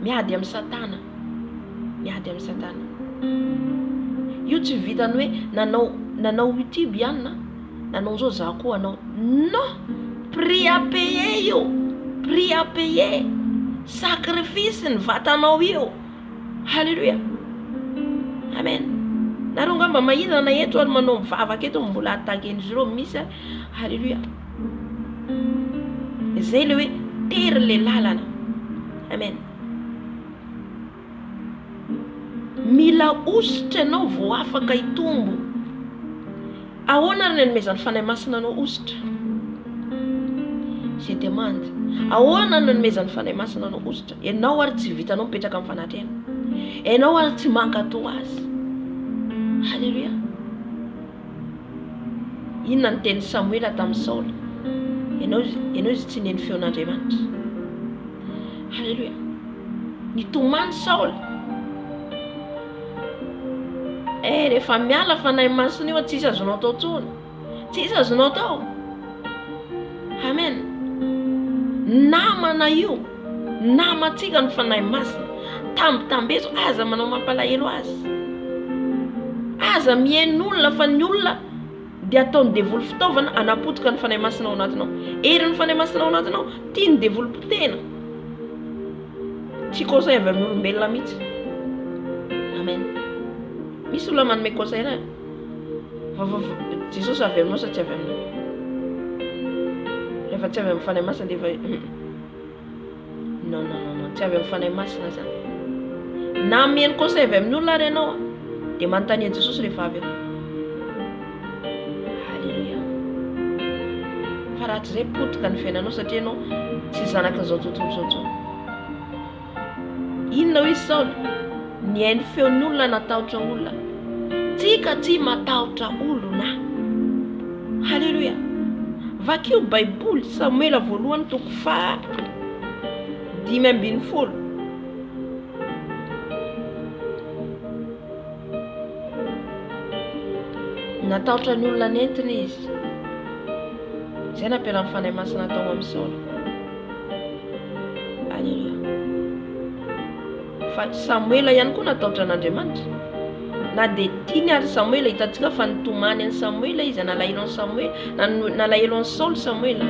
Miady amin'ny Satana. Miady amin'ny Satana. Io tsy vitany hoe nanao YouTube ihany na nanao zao za koa anao. Non, prix à payer io. Prix à payer. Sacrifice ny vatanao io. Halleluja. Amen. Nareo ngamba mahizana eto ary manao mivavaka eto mbola ataken'izy ireo misy. Halleluja. Zay le hoe tery le lalana. Amen. Mila ositra ianao vao afaka hitombo. Ahoana ary nanomezany fanahy masina anao ositra? Je demande. Ahoana ary nanomezany fanahy masina anao ositra? Ianao ary tsy vitanao mipetraka amin'ny fanatrehana. Ianao ary tsy mankatao azy. Halleluja. Inona ny teny Samuela tamin'ny Saul? Ianao izy tsy neny feon'Andriamanitra. Halleluja. Nitomany Saul. Rehefa miala fanahy masina io tsisy azonao tao tsony. Tsisy azonao tao. Amen. Namana io. Namatsika ny fanahy masina. Tambezo aza manao mampalahelo azy. Aza mien'olona fa ny olona dia ataony devoly fitaovana anapotika ny fanahy masina ao anatinao. Erin'ny fanahy masina ao anatinao tia ny devolim-potena. Tsy conseil avy amin'ny olombelona mihitsy. Amen. Misy olona manome conseil na Jesosy avy aminao sa tsy avy aminao? Rehefa tsy avy amin'ny fanahy masina dia non, tsy avy amin'ny fanahy masina zany. Na mieny conseil avy amin'ny olona ary ianao dia manontania Jesosy rehefa avy eo. Halleluja. Fa raha tsy zay potika ny fiainanao satria ianao tsy zanak'izao tontolo izao tsony. Inona hoy Saul? Nihainy feon'ny olona natahotra olona. Tsika tsy matahotra olona. Halleluja. Vakio Baiboly Samuela voalohany toko 5:12. Natahotra ny olona nentina izy. Zay nampiarahany fanahy masina tao amin'ny Saul. Halleluja. Fa Samuela ihany koa natahotra an'Andriamanitra. Na dia tiany ary Samuela hitantsika fa nitomany an'i Samuela izy nalahelo an'i Samuela, nalahelo an'i Saul Samuela.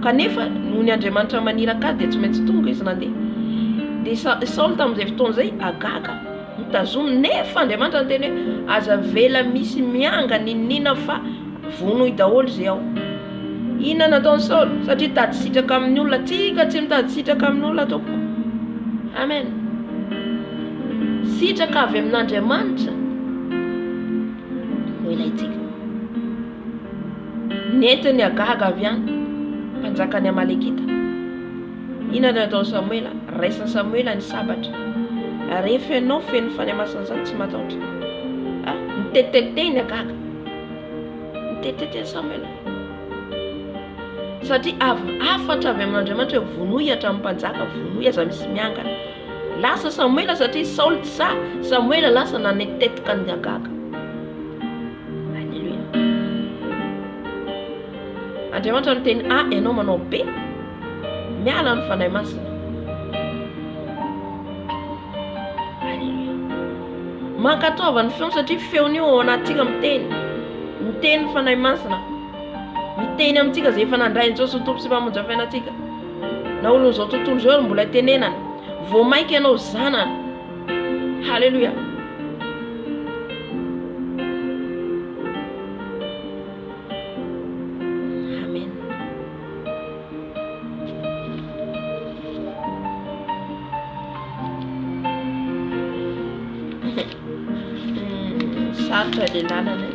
Kanefa noho ny Andriamanitra maniraka azy dia tsy maintsy tonga izy nandeha. Dia Saul tamin'izay fotoana izay agaga mitazomy nefa Andriamanitra niteny hoe aza vela misy mianga ninina fa vonoy daholo izay ao. Inona nataon'i Saul? Satria tady sitraka amin'ny olona. Tsika tsy mitady sitraka amin'ny olona tompoko. Amen. Sitraka avy amin'Andriamanitra ilaitsika. Nentiny agaga avy any mpanjakany Amalekita. Inona natao Samuela? Raisiny Samuela ny sabatra. Rehefa ianao feno fanahy masina zany tsy matahotra. Niteteteny agaga. Niteteteny Samuela. Satria afatra avy amin'Andriamanitra hoe vonohitra amin'ny mpanjaka, vonohy aza misy miangana. Lasa Samuela satria Saoly tsy sa, Samuela lasa nanetetika ny agaga. Halleluja. Andriamanitra miteny ianao manao be, miala ny fanahy masina. Halleluja. Mankataova ny feony satria feony io ao anatsika miteny fanahy masina. Miteny amintsika zay efa nandray ny Jesosy Tompo sy mpamonjy fiainatsika. Na olon'izao tontolo izao mbola tenenana. Vao maika ianao zanany. Halleluja. Amen. Sarotra le lalana.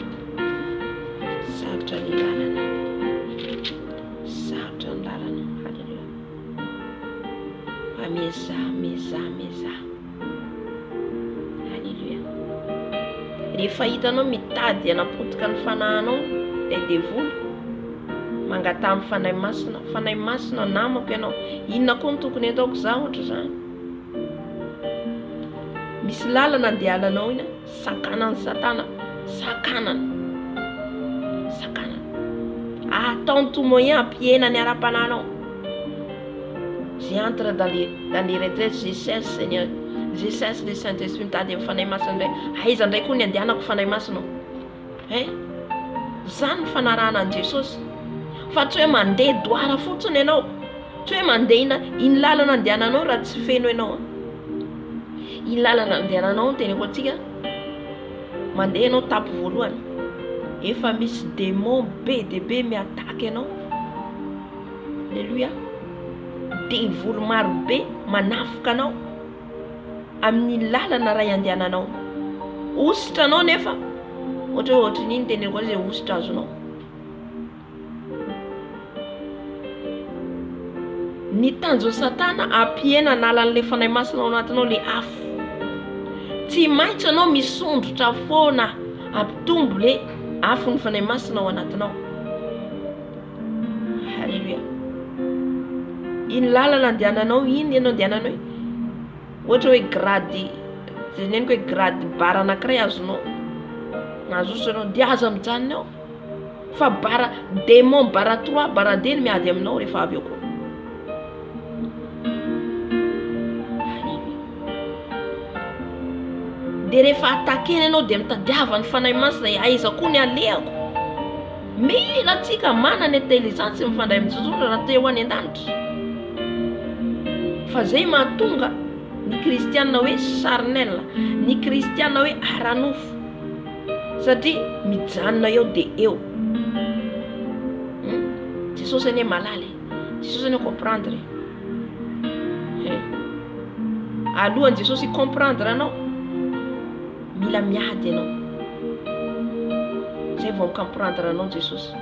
Sarotra le lalana. Sarotra ny lalana. Halleluja. Meza. Halleluja. Rehefa hitanao mitady anapotika ny fanahinao dia devoly mangata amin'ny fanahy masina namako ianao. Inona koa no tokony ataoko za ohatra zany? Misy lalana andehalanao ina, sakanany Satana, sakanany. Ataony tout moyen ampiena ny ara-panahinao. J'entre dans les retraites, je cesse le Saint-Esprit mitady amin'ny fanahy masina indray. Aiza indray koa ny andehanako fanahy masina. Zany fanarahana an Jesosy. Fa tsy hoe mandeha doara fotsiny ianao. Tsy hoe mandeha iny lalana andehananao raha tsy feno ianao. Iny lalana andehananao teneko antsika. Mandeha ianao tapo voalohany. Efa misy démon be dia be miataka ianao. Alléluia. Devoly maro be manafika anao amin'ny lalana ray andehananao. Ositra anao nefa ohatra niny teneniko zay ositra azonao. Ny tanjo Satana ampiena nalan'le fanahy masina ao anatinao le afo. Tsy maintsy anao misondrotra foana ampitombo le afo ny fanahy masina ao anatinao. Halleluja. Iny lalana andehananao iny ianao andehananao. Ohatra hoe grady, teneniko hoe grady bara anankiray azonao. Nazosanao dia aza mijanona ao. Fa bara démon bara 3 bara 2 miady aminao rehefa avy eo koa. Dia rehefa atakena ianao dia mitadiava ny fanahy masina aiza koa ny alehako. Mila antsika manana intelligence mifandray amin'ny Jesosy raha te ho any an-danitra. Fa zay mahatonga ny kristianina hoe charnel, ny kristianina hoe aranofo. Satria mijanona eo dia eo. Jesosy ane malaly, Jesosy ane comprendre. Alohan'i Jesosy comprendre anao, mila miady ianao. Zay vao comprendre anao Jesosy.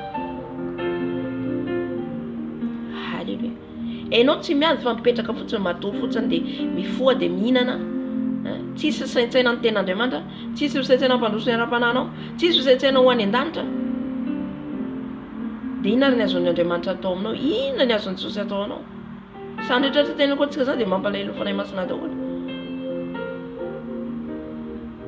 Halleluja. Enao tsy miady fa mipetraka fotsiny matory fotsiny dia mifoha dia mihinana. Tsisy saintsaina ny ten'Andriamanitra, tsisy saintsaina mpandroso ny ara-panahinao, tsisy saintsaina ho any an-danitra. Dia inona ny azon'ny Andriamanitra atao aminao? Inona ny azon'ny Jesosy atao anao? Sandrehetra teneniko antsika zany dia mampalahelo fanahy masina daholo.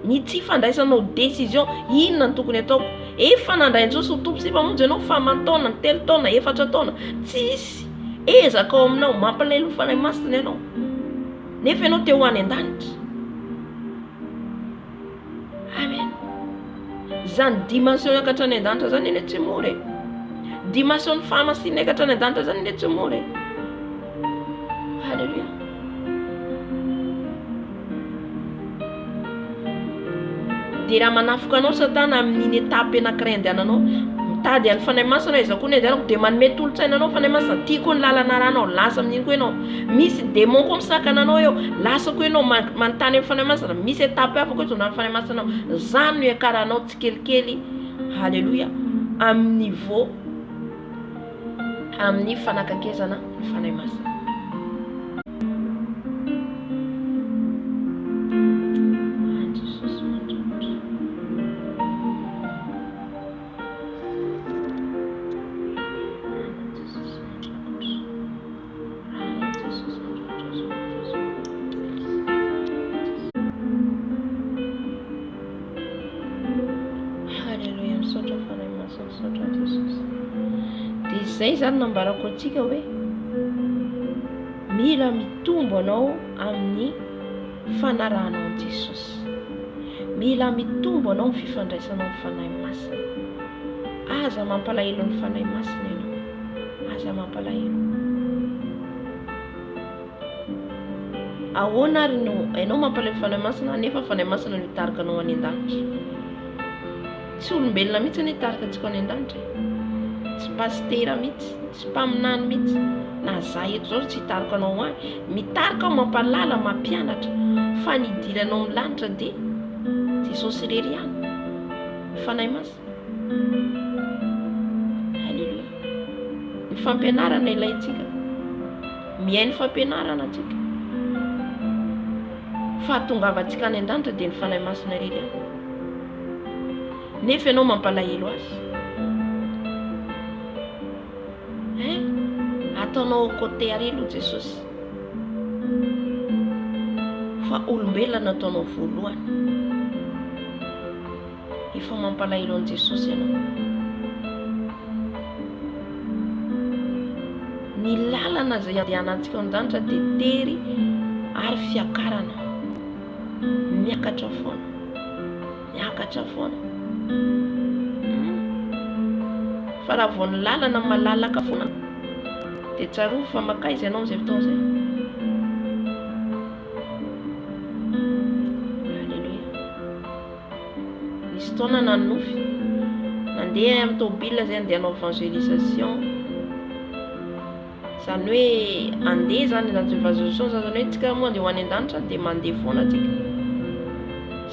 Ny tsy fandraisanao décision inona ny tokony ataoko? Efa nandray ny Jesosy ho tompo sy mpamonjy ianao fa aman-taona, 3 taona, 4 taona. Tsisy ezaka ao aminao mampalahelo fanahy masina ianao. Nefa ianao te ho any an-danitra. Amen. Zany dimension yakatra any an-danitra zany eny tsy mora. Dimension ny fahamasina yakatra any an-danitra zany eny tsy mora. Halleluja. Dia raha manafika anao Satana amin'iny étape anankiray andehananao, mitady any fanahy masina aiza koa ny andehanako dia manome tolotsaina anao fanahy masina, tiako ny lalana ranao, lasa amin'iny koa ianao. Misy démon koa misakana anao eo, lasa koa ianao manontany amin'ny fanahy masina, misy étape hafa koa tonga amin'ny fanahy masina anao. Zany no iakaranao tsikelikely Haleluya. Amin'ny niveau amin'ny fanakakezana ny fanahy masina. Zay zany nambarako antsika hoe mila mitombo anao amin'ny fanarahanao an Jesosy. Mila mitombo anao amin'ny fifandraisanao amin'ny fanahy masina. Aza mampalahelo ny fanahy masina ianao. Aza mampalahelo. Ahoana ary no ianao mampalahelo fanahy masina nefa fanahy masina no hitarika anao any an-danitra? Tsy olombelona mihitsy ny hitarika antsika any an-danitra. Tsy pastera mihitsy, tsy mpaminany mihitsy. Na za eto zao tsy hitarika anao any. Mitarika aho mampalala, mampianatra. Fa ny idiranao amin'ny lanitra dia Jesosy irery ihany. Fanahy masina. Halleluja. Ny fampianarana ilayntsika. Mihay ny fampianarana antsika. Fa tongavantsika any an-danitra dia ny fanahy masina irery ihany. Nefa ianao mampalahelo azy. Ataonao côté arelo Jesosy. Fa olombelona ataonao voalohany. Efa mampalahelo an Jesosy ianao. Ny lalana izay andehanantsika an-danitra dia tery ary fiakarana. Miakatra foana. Miakatra foana. Fa raha vao ny lalana malalaka foana dia tsaroa fa makaiza ianao amin'izay fotoana izay. Halleluja. Nisy fotoana nanofy nandeha amin'ny tômôbila izay andeha hanao évangélisation. Zany hoe andeha zany nanao évangélisation zany hoe tsika moa andeha ho any an-danitra dia mandeha foana tsika.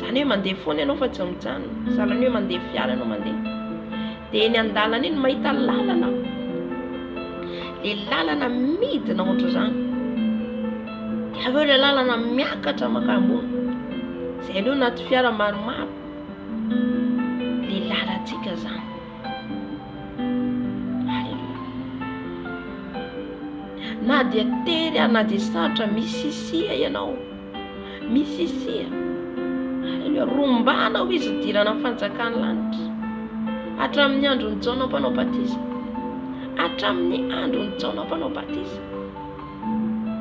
Zany hoe mandeha foana ianao fa tsy mijanona. Sahalan'ny hoe mandeha fiara ianao mandeha. Dia eny an-dalana eny mahita lalana. Le lalana midina ohatr' izany. Dia avy eo le lalana miakatra makambony. Izay aloha anaty fiara maromaro. Le lalantsika zany. Halleluja. Na dia tery na dia sarotra misisia ianao. Misisia. Halleluja. Rombanao izy dirana amin'ny fanjakany lanitra. Hatramin'ny andro ny jaona mpanao batisa. Hatramin'ny andro ny jaona mpanao batisa.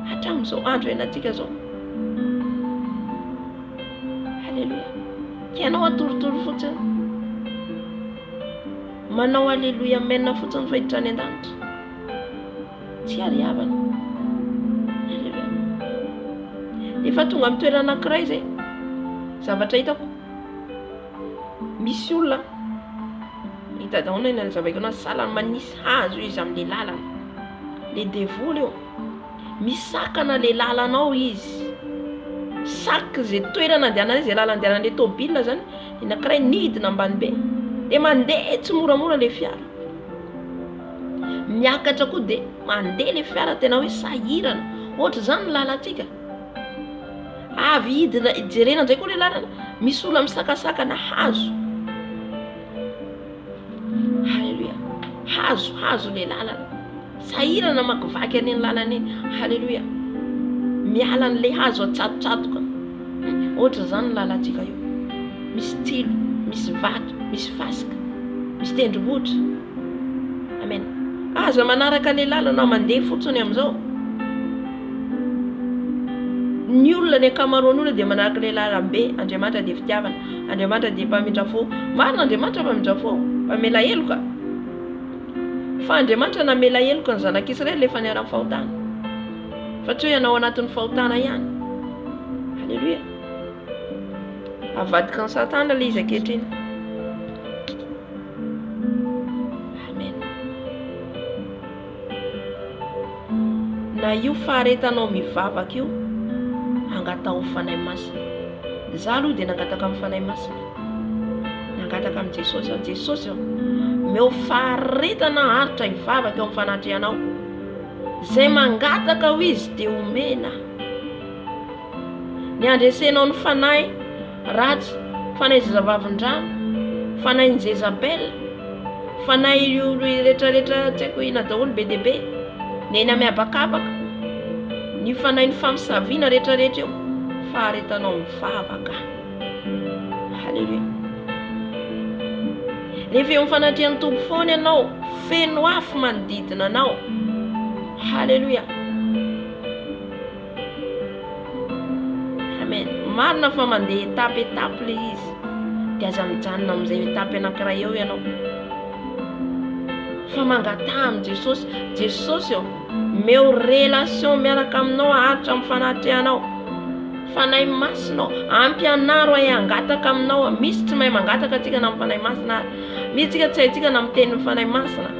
Hatramin'izao andro ianantsika zao. Halleluja. Ianao atorotoro fotsiny. Manao halleluja menina fotsiny fa hiditra any an-danitra. Tsy ariavana. Halleluja. Efa tonga amin'ny toerana anankiray izay. Zavatra hitako. Misy olona hitadaona eny zavaiko na salany manisy hazo izy amin'ny lalana. Le devoly eo. Misakana le lalanao izy. Saky zay toerana andehanana izay lalana andehanana le tômôbila zany. Anankiray nidina ambany be. Dia mandeha tsy moramora le fiara. Miakatra koa dia mandeha le fiara tena hoe sahirana. Ohatra izany ny lalantsika. Avy hidina jerena indray koa le lalana. Misy olona misakasakana hazo. Halleluja. Hazo le lalana. Sahirana makivaky any lalana eny. Halleluja. Miala an'le hazo atsatotsatoka. Ohatra izany ny lalantsika io. Misy tilo, misy vato, misy fasika, misy tendrombohitra. Amen. Aza manaraka le lalana mandeha fotsiny amin'izao. Ny olona ny ankamaroan'olona dia manaraka le lalambe. Andriamanitra dia fitiavana. Andriamanitra dia mpamindra fo. Marina Andriamanitra mpamindra fo. Mpamela heloka. Fa Andriamanitra namela heloka ny zanak'Israely efa niara-ny fahotana. Fa tsy hoe ianao anatin'ny fahotana ihany. Halleluja. Avadika ny Satana ilay izy ankehitriny. Amen. Na io faharetanao mivavaka io hangatao fanahy masina. Za aloha dia nangataka amin'ny fanahy masina. mangataka amin'ny Jesosy. Jesosy meo faharetana haritra hivavaka eo amin'ny fanatrehanao. Zay mangataka ho izy dia omena. Ny andresenao ny fanahy ratsy, fanahy zazavavin-drano, fanahy ny Jezabel, fanahy rehetrarehetra tsy haiko ina daholo be dia be, ny eny mihabakabaka, ny fanahy ny famisaviana rehetrarehetra eo, faharetanao mivavaka. Halleluja. Rehefa eo amin'ny fanatrehan'ny Tompo foana ianao, feno afo manodidina anao. Halleluja. Amen. Marina fa mandeha étape le izy, dia aza mijanona amin'izay étape anankiray eo ianao. Fa mangataha amin'ny Jesosy. Jesosy meo relation miaraka aminao haritra amin'ny fanatrehanao. Fanahy masinao, ampianaro ay angataka aminao. Misy tsy mahay mangataka atsika na amin'ny fanahy masina, misy tsika tsy haintsika na miteny ny fanahy masina,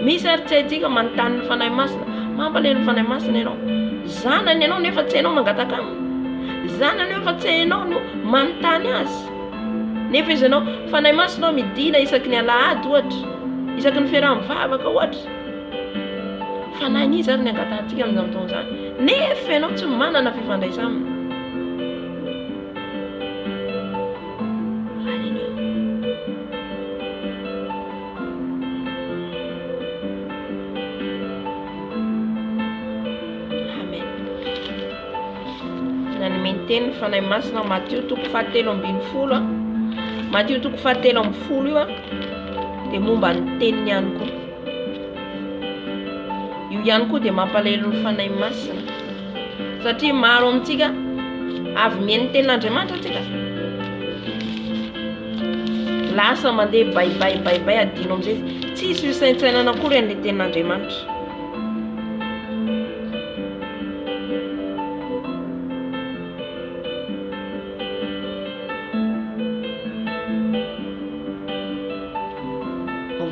misy ary tsy haintsika manontany ny fanahy masina. Mampalahelo ny fanahy masina ianao. Zanany ianao nefa tsy hainao mangataka aminy. Zanany nefa tsy hainao no manontany azy. Nefa izy ianao fanahy masina midina isaky ny alahady ohatra, isaky ny fiaraha-mivavaka ohatra. Fanahy izy ary ny angatahantsika amin'izany fotoana izany. Nefa ianao tsy manana fifandraisana aminy. Teny fanahy masina Matthieu 7:10. Matthieu 7:10 io dia momba ny teniny ihany koa. Io ihany koa dia mampalahelo ny fanahy masina, satria maro amintsika avy mihaino tenin'Andriamanitra antsika, lasa mandeha baibay adino amin'izay tsisy isaintsainana akory an'ilay tenin'Andriamanitra.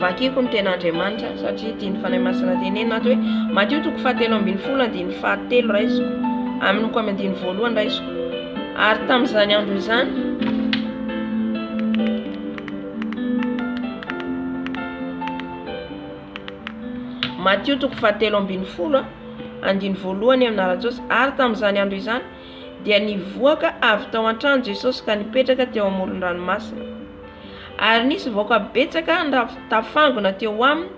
Vakiko ny tenin'Andriamanitra satria tiany fanahy masina tenenina ato hoe Matthieu 7:7 raisiko amin'ny 1:1 raisiko. Ary tamin'izany andro izany Matthieu 7:1 amin'ny Jesosy. Ary tamin'izany andro izany dia nivoaka avy tao an-trano Jesosy ka nipetraka teo amoron-dranomasina. Ary nisy vahoaka betsaka tafangona teo aminy,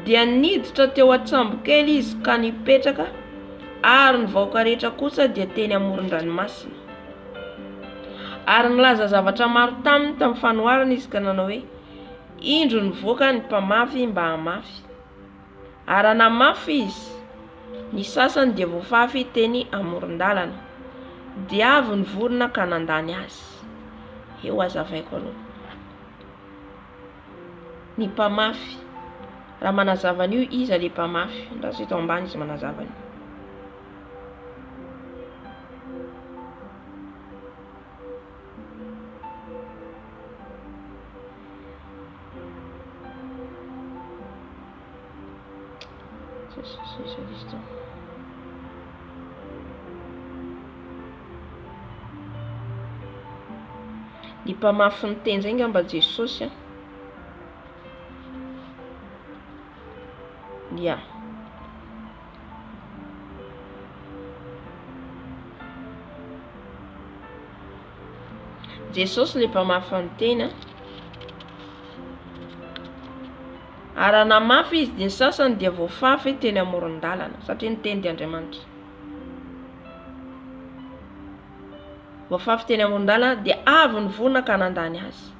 dia niditra teo an-tsambo kely izy ka nipetraka, ary ny vahoaka rehetra kosa dia teny amoron-dranomasina. Ary nilaza zavatra maro tamin'ny fanoharana izy ka nanao hoe indro nivoaka ny mpamafy mba hamafy. Ary namafy izy, ny sasany dia voafafy teny amoron-dalana, dia avy nivorona ka nandany azy. Eo azavaiko aloha. Ny mpamafy, raha manazava an'io izy ilay mpamafy, raha sy eto ambany izy manazava an'io. Ny mpamafy ny teny zay ngamba Jesosy a. Ya. Jesosy le mpamafy ny teny a. Ary namafy izy dia ny sasany dia voafafy teny amoron-dalana satria ny teny di Andriamanitra. Voafafy teny amoron-dalana dia avy nivorona ka nandany azy.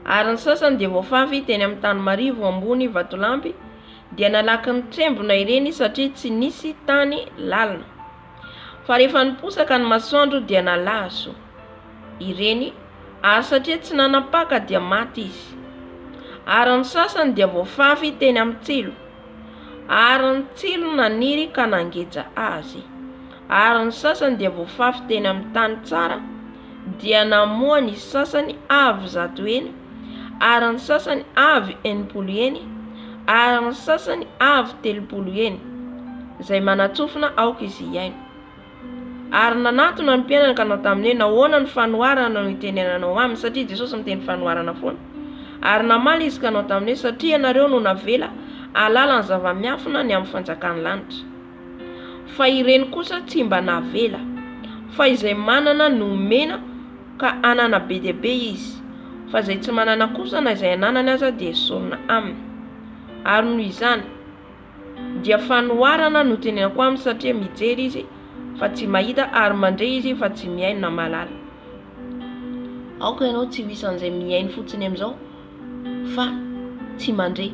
Ary ny sasany dia voafafy teny amin'ny tany marivo ambony vatolampy, dia nalaky ny trembona ireny satria tsy nisy tany lalina. Fa rehefa niposaka ny masoandro dia nalazo ireny, ary satria tsy nanapaka dia maty izy. Ary ny sasany dia voafafy teny amin'ny tsilo, ary ny tsilo naniry ka nangeja azy. Ary ny sasany dia voafafy teny amin'ny tany tsara, dia namoa ny sasany avy 100 eny, ary ny sasany avy 80 eny, ary ny sasany avy 30 eny. Izay manatsofina aoka izy iaino. Ary nanatona ny mpianaka tamin'ny nahoana ny fanoharana no itenenanao aminy satria Jesosy miteny fanoharana foana. Ary namaly izy kanao tamin'ny satria nareo no navela alala ny zava-miafina ny amin'ny fanjakan'ny lanitra. Fa ireny kosa tsy mba navela, fa izay manana no mena ka anana be dia be izy, fa izay tsy manana kosa na izay ananany aza dia esorina aminy. Ary noho izany dia fanoharana no tenenako aminy satria mijery izy fa tsy mahita, ary mandray izy fa tsy miaino na malala. Aoka ianao tsy misy an'izay miaino fotsiny amin'izao fa tsy mandray.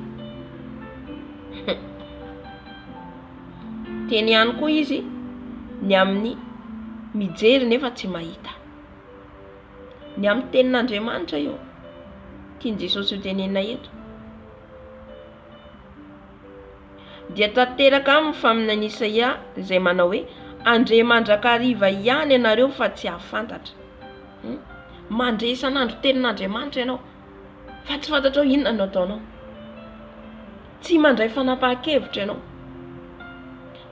Teny ihany koa izy ny amin'ny mijery nefa tsy mahita. Ny amin'ny tenin'Andriamanitra io tiany Jesosy ho tenenina eto. Dia tanteraka aminy faminany Isaia izay manao hoe andre mandrakariva ihany ianareo fa tsy ahafantatra. Mandray isan'andro tenin'Andriamanitra ianao fa tsy fantatrao inona no ataonao. Tsy mandray fanapahan-kevitra ianao.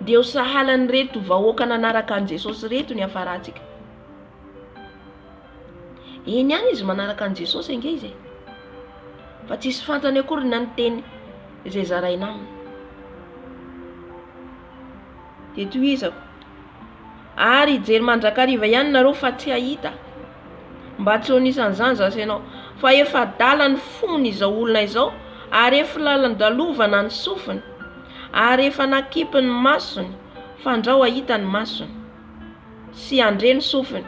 Dia ho sahalany reto vahoaka nanaraka an Jesosy reto ny hafarantsika. Eny ihany izy manaraka an Jesosy ange izy, fa tsisy fantany akory na ny teny izay zaraina aminy. Dia tohizako, ary ijery mandrakariva ihany nareo fa tsy ahita, mba tsy ho nisan'izany zasy ianao, fa efa adala ny fony izao olona izao, ary efa lalan-dalovana ny sofiny, ary efa nakipy ny masony, fandrao ahita ny masony, sy andre ny sofiny,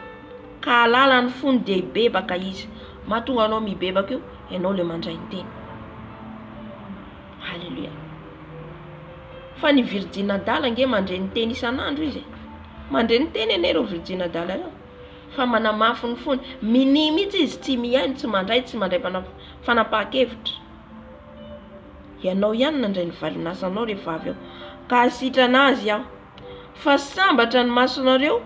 ka alala ny fony dia hibebaka izy. Mahatonga anao mibebaka io, ianao le mandray ny teny. Halleluja. Fa ny Virjina adala nge mandray ny teny isan'andro izy. Mandray ny teny ene reo Virjina adala reo. Fa manamafy ny fony, minia mihitsy izy tsy miaino, tsy mandray fanapahan-kevitra. Ianao ihany nandray ny valinasanao rehefa avy eo, ka asitrana azy aho. Fa sambatra ny masonareo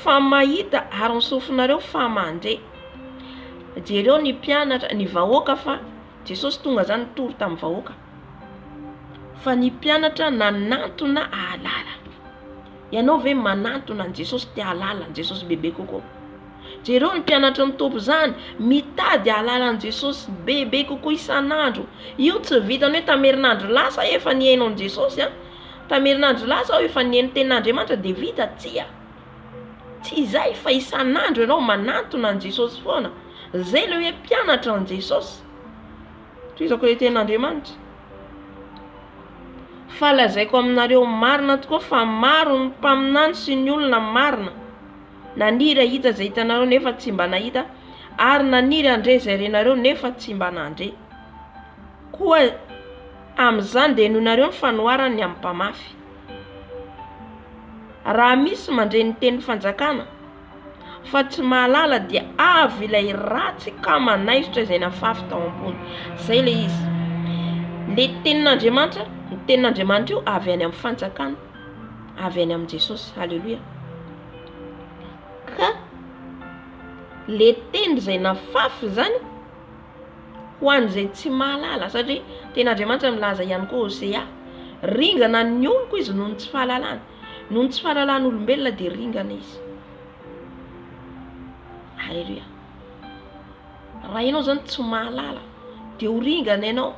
fa mahita, ary ny sofinareo fa mandray. Jereo ny mpianatra, ny vahoaka, fa Jesosy tonga zany tory tamin'ny vahoaka. Fa ny mpianatra nanantona ahalala. Ianao ve manantona an Jesosy te ahalala an Jesosy bebe kokoa. Jereo ny mpianatra ny topo zany mitady ahalala an Jesosy bebe kokoa isan'andro. Io tsy vitany hoe tamerinandro lasa efa niaino an Jesosy a. Tamerinandro lasa efa niaino tenin'Andriamanitra dia vita tsia. Tsy izay, fa isan'andro ianao manantona an Jesosy foana. Zay le hoe mpianatra an Jesosy. Toizako le tenin'Andriamanitra. Fa lazaiko aminareo marina tokoa fa maro ny mpaminany sy ny olona marina. Naniry hita izay hitanareo nefa tsy mba nahita, ary naniry andre izay renareo nefa tsy mba nandre. Koa amin'izany dia nohonareo ny fanoharany amin'ny mpamafy. Raha misy mandray ny teny fanjakana fa tsy mahalala dia avy ilay ratsy ka manaisotra izay nafafy tao ambony. Zay le izy. Le tenin'Andriamanitra, ny tenin'Andriamanitra io avy any amin'ny fanjakana, avy any amin'ny Jesosy. Halleluja. Ka le teny izay nafafy zany ho an'izay tsy mahalala, satria tenin'Andriamanitra milaza ihany koa Hosea, ringana ny oloko izy noho ny tsy fahalalana. Noho ny tsy fahalalan'olombelona dia ringana izy. Halleluja. Raha ianao zany tsy mahalala dia ho ringana ianao,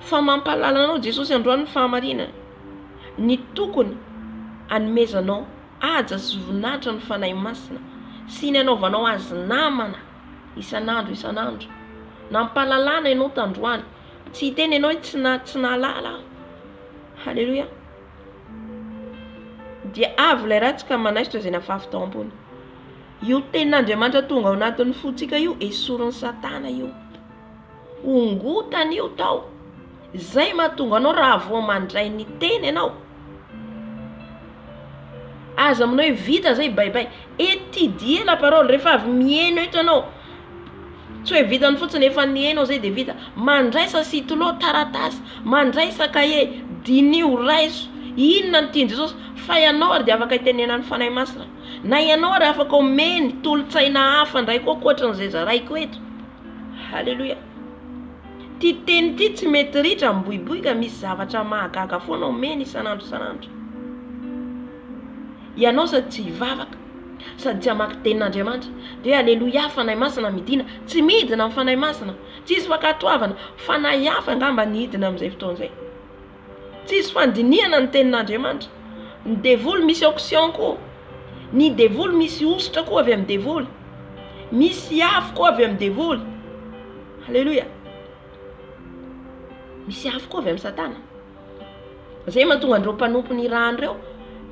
fa mampalala anao Jesosy androany ny fahamarinana. Ny tokony hanomezanao aja sy voninahitra ny fanahy masina, sy ny anaovanao azy namana isan'andro. Nampalalana ianao tandroany, tsy hiteny ianao tsy nahalala. Halleluja. Dia avy ilay ratsy ka manaisotra izay nafafy tao ambony. Io tenin'Andriamanitra tonga ao anatin'ny fotsika io, esorin'ny Satana io, ongotany io tao. Zay mahatonga anao raha vao mandray ny teny ianao, aza aminao hoe vita zay baibay, étudier la parole. Rehefa avy mihaino eto ianao, tsy hoe vitany fotsiny efa nihaino zay dia vita. Mandraisa stylo, taratasy, mandraisa kahie, dinio, raiso, inona ny tiany Jesosy. Fa ianao ary dia afaka hitenenany fanahy masina, na ianao ary afaka omeny tolotsaina hafa ndray koa ankoatran'izay zaraiko eto. Halleluja. Ty teny ity tsy mety ritra miboiboika, misy zavatra mahagaga foana omeny isan'andro. Ianao sady tsy hivavaka, sady tsy hamaky tenin'Andriamanitra de hoe alleluia fanahy masina midina tsy midina amin'ny fanahy masina tsisy fankatoavana fanahy hafa angamba nidina amin'izay fotoan'izay tsisy fandinihana ny tenin'Andriamanitra ny devoly misy auction koa ny devoly misy ositra koa avy amin'ny devoly misy afo koa avy amin'ny devoly alleluia misy afo koa avy amin'ny satana zay mahatonga andreo mpanompony raha andreo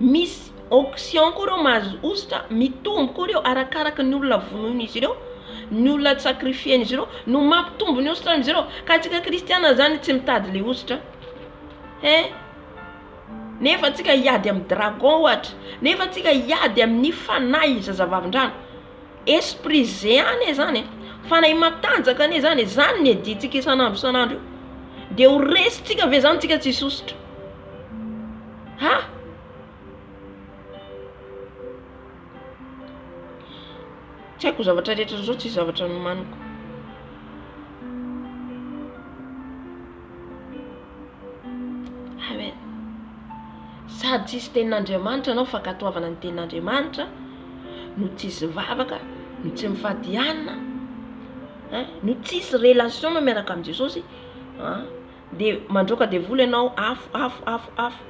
misy auction koa reo mahazo ositra mitombo koa reo arakaraka ny olona vonoiny izy ireo ny olona sakrifien izy ireo no mampitombo ny ositra izy ireo ka tsika kristiana zany tsy mitady le ositra nefa tsika hiady amin'ny dragon ohatra nefa tsika hiady amin'ny fanahy zazavavin-drano esprit zéane zany fanahy matanjaka ane zany zany ny editsika isan'andro isan'andro io de ho resitsika ve zany tsika tsisy ositra tsy haiko zavatra rehetra zao tsisy zavatra nomaniko amen sady tsisy tenin'Andriamanitra anao fankatoavana ny tenin'Andriamanitra no tsisy vavaka no tsy mifadiana no tsisy relation miaraka amin'ny Jesosy de mandroaka devoly ianao afo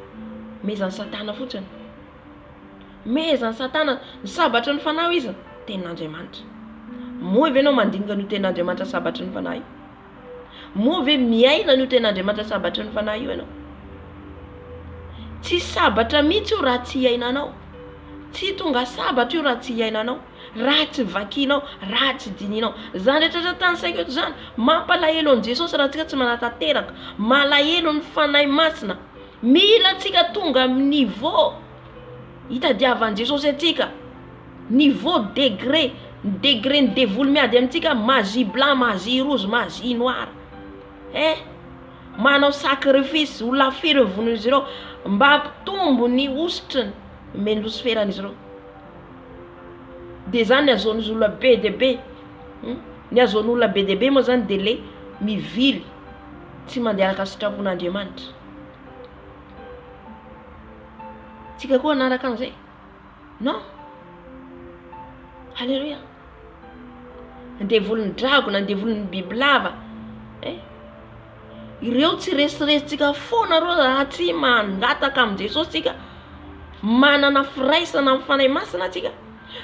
mezan'ny satana fotsiny mezan'ny satana ny sabatra ny fanahy izy tenin'Andriamanitra moa ve anao mandinika ny tenin'Andriamanitra sabatra ny fanahy moa ve miaina ny tenin'Andriamanitra sabatra ny fanahy io ianao tsy sabatra mihitsy io raha tsy iainanao tsy tonga sabatra io raha tsy iainanao raha tsy vakinao raha tsy dininao zany rehetra tany saiko eto zany mampalahelo an' Jesosy raha tsika tsy manatanteraka malahelo ny fanahy masina mila tsika tonga amin'ny niveau hitadiavan'i Jesosy atsika niveau degré ny devoly miady amintsika magie blanc magie rouge magie noir manao sacrifice ho lafiry vonoiny izy ireo mba hampitombo ny ositriny meny losiferan'izy ireo de zany ny azoan'izy olona be de be ny azoan'olona be de be moa zany de le mivily tsy mandeha araka sitrapon'Andriamanitra tsika koa nanaraka an'izay non halleluia ny devoliny dragona ny devoliny bibilava ireo tsy resiresitsika foana reo raha tsy mangataka amin'i Jesosy tsika manana firaisana amin'ny fanahy masina tsika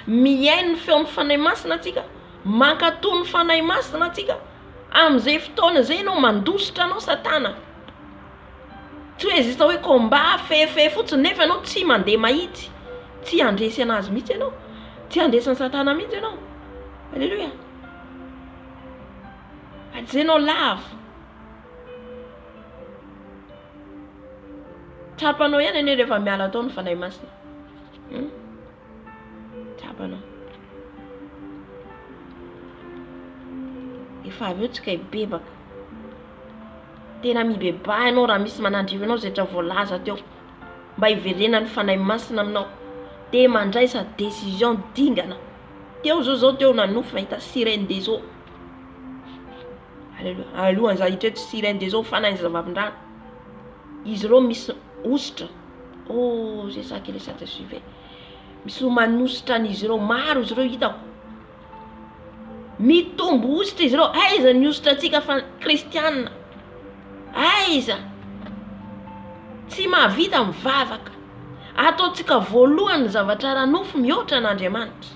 miaino ny feo amin'ny fanahy masina tsika mankatoa ny fanahy masina tsika amin'izay fotoana zay ianao mandositra anao satana tsy hoe zista hoe combat fefe fotsiny nefa ianao tsy mandeha mahitsy tsy andresy anazy mihitsy ianao tsy andresy ny satana mihitsy ianao alleluia ajeanao lavo trapanao ihany ane rehefa miala tao ny fanahy masina trapanao efa avy eo tsika hibebaka tena mibebahy anao raha misy manandrivo anao zay tra voalaza teo mba hiverena ny fanahy masina aminao de mandraisa décision dingana teo zao teo nanofy mahita sirène des eaux alleluia alohan'iza hitreto sirène des eaux fanahy zazavavin-drano izy ireo misy ositra j'ai ça que les saints te suivaient misy manositra an'izy ireo maro izy ireo hitako mitombo ositra izy ireo aiza ny ositra atsika fa kristianina aiza tsy mahavita mivavaka ataotsika voalohany zavatra ranofo mihoatra an'Andriamanitra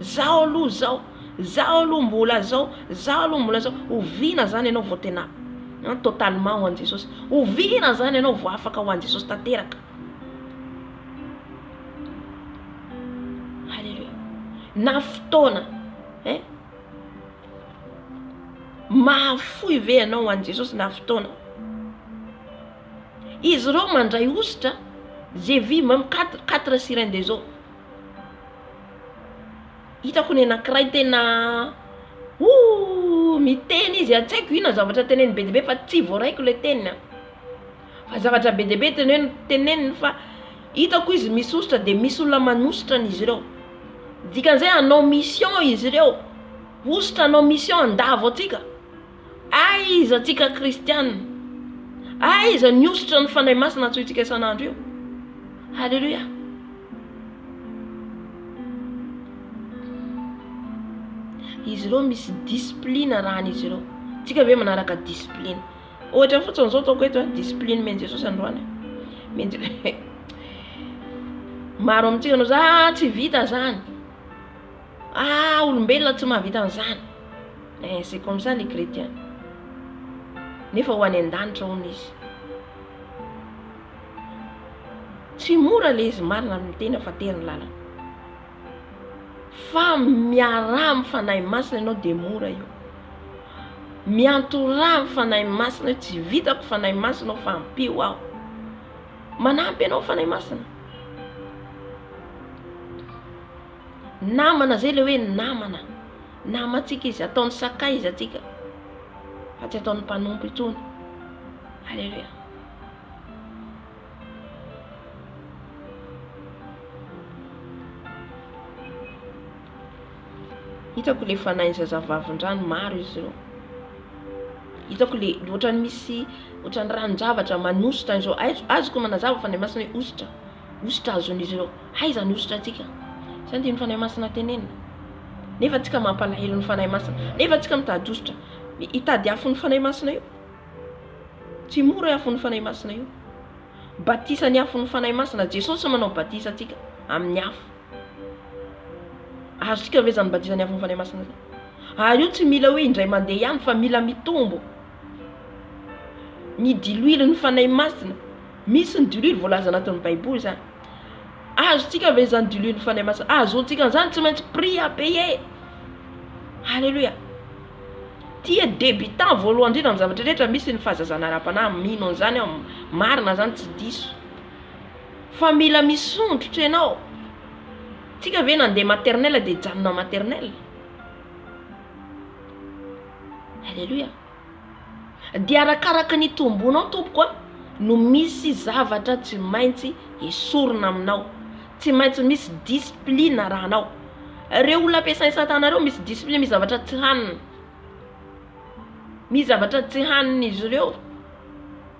zao aloha zao aloha mbola zao ovina zany ianao vao tena totalement ho an'i Jesosy ovina zany ianao vao afaka ho an'i Jesosy tanteraka halleluia na fotoana mahafoy ve ianao ho an'i Jesosy na fotoana izy ireo mandray ositra j'ai vu même 4 sirènes des eaux hitako ny anankiray tena miteny izy atsaiko ina zavatra teneny be debe fa tsy voaraiko le teniny fa zavatra be debe teneny fa hitako izy misy ositra de misy olona manositra n'izy ireo dikan'izay anao mission izy ireo ositra anao mission andavo atsika aiza atsika kristianina aiza ny ositra ny fanahy masina antsointsika isan'andro io halleluia izy ireo misy discipline raha izy ireo. Tsika ve manaraka discipline. Ohatra fotsiny zao ataoko eto discipline men Jesosy androany. Men maro amintsika no za tsy vita zany. Olombelona tsy mahavita an'izany. C'est comme ça les chrétiens. Nefa ho any an-danitra hono izy. Tsy mora le izy marina amin'ny tena fa teriny lalana. Fa miara mifanahy masina ianao de mora io. Miantora mifanahy masina tsy vitako fanahy masina fa ampio aho. Manampy ianao fanahy masina. Namana zay le hoe namana. Namatsika izy ataony sakay izy atsika. Fa tsy ataony mpanompo itsony. Alléluia. Hitako le fanahy zazavavin-drano maro izy ireo. Hitako le ohatrany misy ohatrany ranon-javatra manositra izao. Azoko manazava fanahy masina hoe ositra. Ositra azon'izy ireo. Aizany ositra atsika. Sandy ny fanahy masina tenenina. Nefa tsika mampalahelo ny fanahy masina. Nefa tsika mitady ositra. Hitady afo ny fanahy masina io. Tsy mora afo ny fanahy masina io. Batisa ny afo ny fanahy masina. Jesosy manao batisa atsika amin'ny afo. Azontsika ve zany batisa ny afo ny fanahy masina zay? Io tsy mila hoe indray mandeha ihany fa mila mitombo. Ny diloilo ny fanahy masina. Misy ny diloilo voalaza anatin'ny Baiboly zany. Azontsika ve zany diloilo ny fanahy masina? Azontsika zany tsy maintsy prix à payer. Alléluia. Tia débutant voalohany indrindra amin'ny zavatra rehetra misy ny fahazazana ara-panahy mino an'izany marina zany tsy diso. Fa mila misondrotra ianao. Tsika ve nandeha maternelle de janona maternelle. Alléluia. Dia arakaraka ny tombonao tompoko no misy zavatra tsy maintsy esorina aminao. Tsy maintsy misy discipline rahanao. Reo olona ampiasain'ny satana reo misy discipline, misy zavatra tsy hanina. Misy zavatra tsy hanina izy ireo.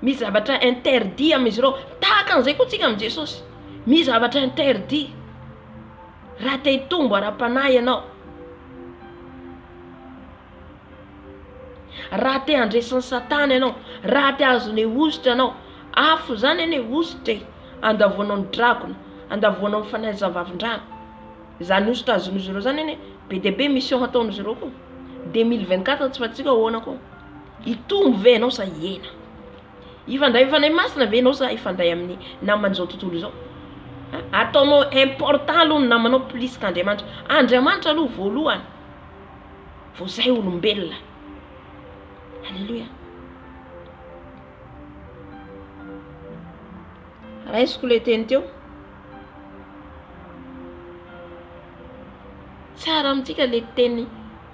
Misy zavatra interdit amin'izy ireo. Tahaka an'izay koa tsika amin'ny Jesosy. Misy zavatra interdit. Raha te hitombo ara-panahy ianao. Raha te handresan'ny satana ianao. Raha te azony ositra ianao. Afo zany ene ositra. Andavoanao ny dragona. Andavoanao ny fanahy zazavavin-drano. Zany ositra azon'izy ireo zany ene. Be dia be mission ataon'izy ireo koa. 2024 tsy fantsika ahoana koa. Hitombo ve ianao sa hiena? Ifandray fanahy masina ve ianao sa ifandray amin'ny naman'izao tontolo izao? Ataonao important aloha ny namanao plus qu'Andriamanitra. Andriamanitra aloha voalohany. Vao zay olombelona. Alléluia. Raisiko le teny teo. Tsara amintsika le teny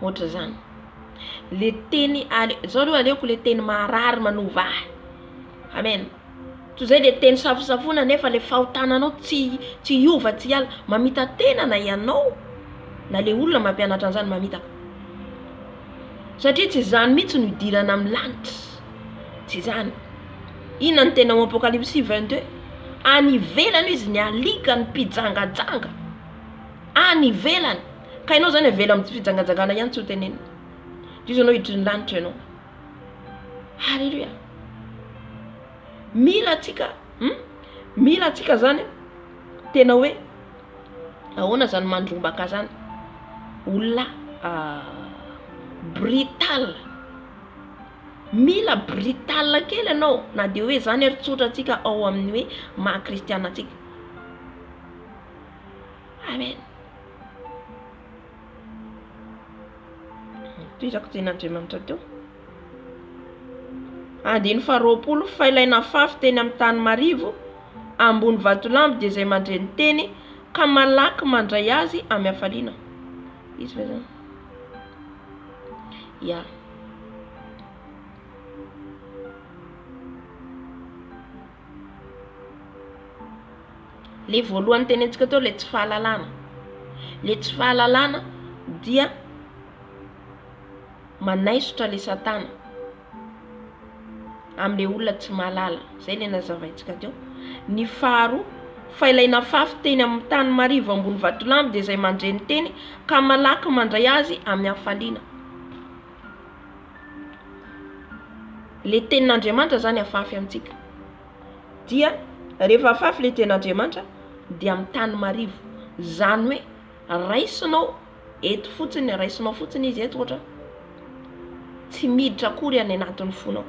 ohatra zany. Le teny zao aloha aleoko le teny marary manova ahy. Amen. Toy zay le teny safosafona nefa le fahotananao tsy hiova tsy hiala. Mamita tena na ianao na le olona mampianatra an'izany mamita. Satria tsy zany mihitsy no idirana amin'ny lanitra. Tsy zany. Inona ny tena ao Apocalypse 22? Any ivelany izy ny alika ny mpijangajanga. Any ivelany. Ka ianao zany avela amin'ny fijangajangana ihany tsy ho tenenina. Izy ianao hiditra ny lanitra ianao. Alléluia. Mila tsika zany tena hoe ahoana zany mandrombaka zany. Olona brutal. Mila brutal kely ianao na dia hoe zany eritsotra atsika ao amin'ny hoe maha-kristiana atsika. Amen. Toizako teny Andriamanitra teo. Andiny faharoapolo fa ilaina fafy teny amin'ny tany marivo ambony vatolampy dia izay mandre ny teny ka malaky mandray azy amin'ny hafaliana. Izy ve zany? Ya. Le voalohany tenentsika teo le tsy fahalalana. Le tsy fahalalana dia manaisotra le satana amin'le olona tsy mahalala. Zay le nazavaintsika teo. Ny faharoa fa ilaina fafy teny amin'ny tany marivo ambony vatolampy dia izay mandreny teny ka malaky mandray azy amin'ny hafaliana. Le tenin'Andriamanitra zany afafy amintsika dia rehefa afafy le tenin'Andriamanitra dia amin'ny tany marivo, zany hoe raisinao eto fotsiny, raisinao fotsiny izy eto ohatra tsy miditra akory any anatin'ny fonao.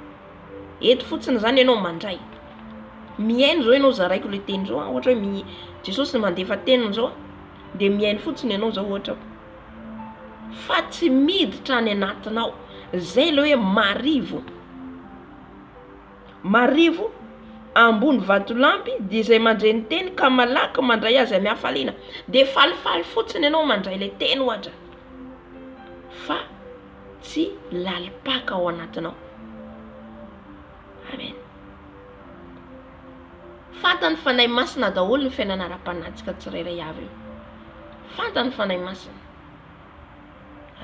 Eto fotsiny zany ianao mandray. Mihaino zao ianao zaraiko le teny zao ohatra hoe Jesosy mandefa teniny zao dia mihaino fotsiny ianao zao ohatra. Fa tsy miditra any anatinao. Zay le hoe marivo. Marivo ambony vatolampy dia izay mandreny teny ka malaky mandray azy amin'ny hafaliana. Dia falifaly fotsiny ianao mandray le teny ohatra. Fa tsy lalipaka ao anatinao. Amen. Fantany fanahy masina daholo ny fiainana ara-panatsika tsirairay avy io. Fantany fanahy masina.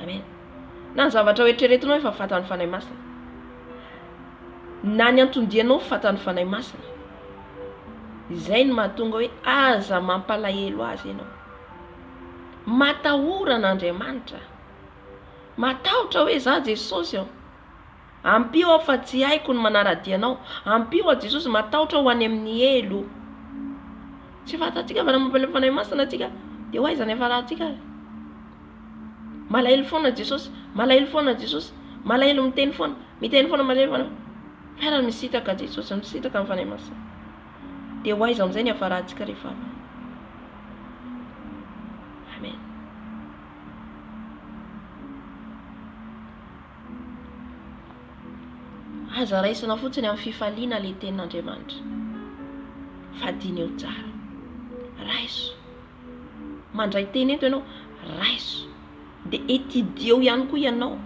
Amen. Na ny zavatra hoetreretinao efa fantany fanahy masina. Na ny antondianao fantany fanahy masina. Izay ny mahatonga hoe aza mampalahelo azy ianao. Matahoran'Andriamanitra. Matahotra hoe za Jesosy aho. Ampio aho fa tsy haiko ny manaradianao. Ampio aho Jesosy matahotra ho any amin'ny elo. Tsy fantatsika fa mampalahelo fanahy masina atsika dia ho aiza ny afaratsika. Malahelo foana Jesosy, malahelo foana Jesosy, malahelo miteny foana, miteny foana malahelo foana. Fiara misitaka Jesosy, misitaka amin'ny fanahy masina. Dia ho aiza amin'izay ny afaratsika rehefa avy. Amen. Aza raisina fotsiny amin'ny fifaliana le tenin'Andriamanitra. Fadiny eo tsara. Raiso. Mandray teny eto ianao, raiso. Dia etideo ihany koa ianao.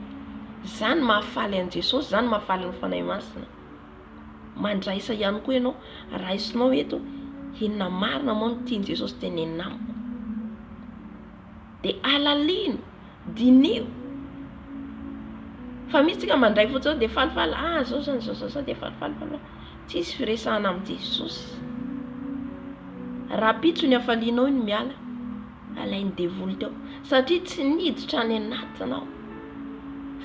Zany mahafaly an Jesosy, zany mahafaly ny fanahy masina. Mandraisa ihany koa ianao, raisinao eto, inona marina moa ny tiany Jesosy tenenina amiko. Dia alalino, dinio. Fa misy tsika mandray fotsiny dia falifaly, zao dia falifaly. Tsisy firesahana amin'ny Jesosy. Raha pitso ny hafalianao iny miala, alainy devoly teo. Satria tsy niditra any anatinao.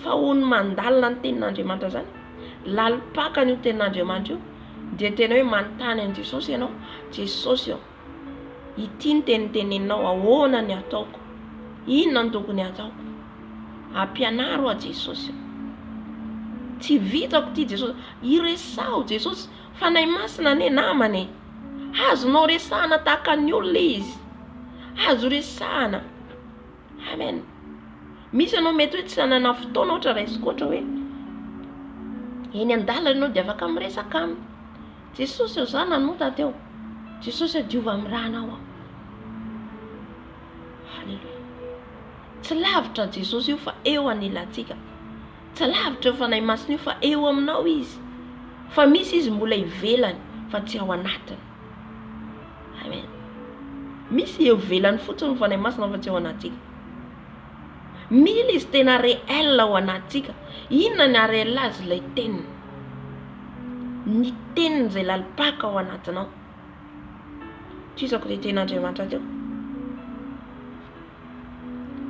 Fa hono mandalina ny tenin'Andriamanitra zany. Lalipaka ny tenin'Andriamanitra io. Dia tena hoe manontany an Jesosy ianao. Jesosy aho. Ity ny teniteneninao, ahoana ny ataoko? Inona ny tokony ataoko? Ampianaro a Jesosy. Tsy vitako ty Jesosy. Iresao Jesosy. Fanahy masina ne namane. Azonao resahana tahaka ny olona izy. Azo resahana. Amen. Misy ianao mety hoe tsy anana fotoana ohatra raisiko ohatra hoe eny an-dalana ianao dia afaka miresaka aminy. Jesosy eo zany nanota teo. Jesosy adiova amin'ny rahanao aho. Halleluja. Tsy lavitra Jesosy io fa eo anilantsika. Tsy lavitra eo fanahy masina io fa eo aminao izy. Fa misy izy mbola ivelany fa tsy ao anatiny. Amen. Misy eo ivelany fotsiny fanahy masina fa tsy ao anatsika. Mila izy tena réel ao anatsika. Inona ny réel azy ilay teniny? Ny teniny izay lalipaka ao anatinao. Tsisako le tenin'Andriamanitra teo.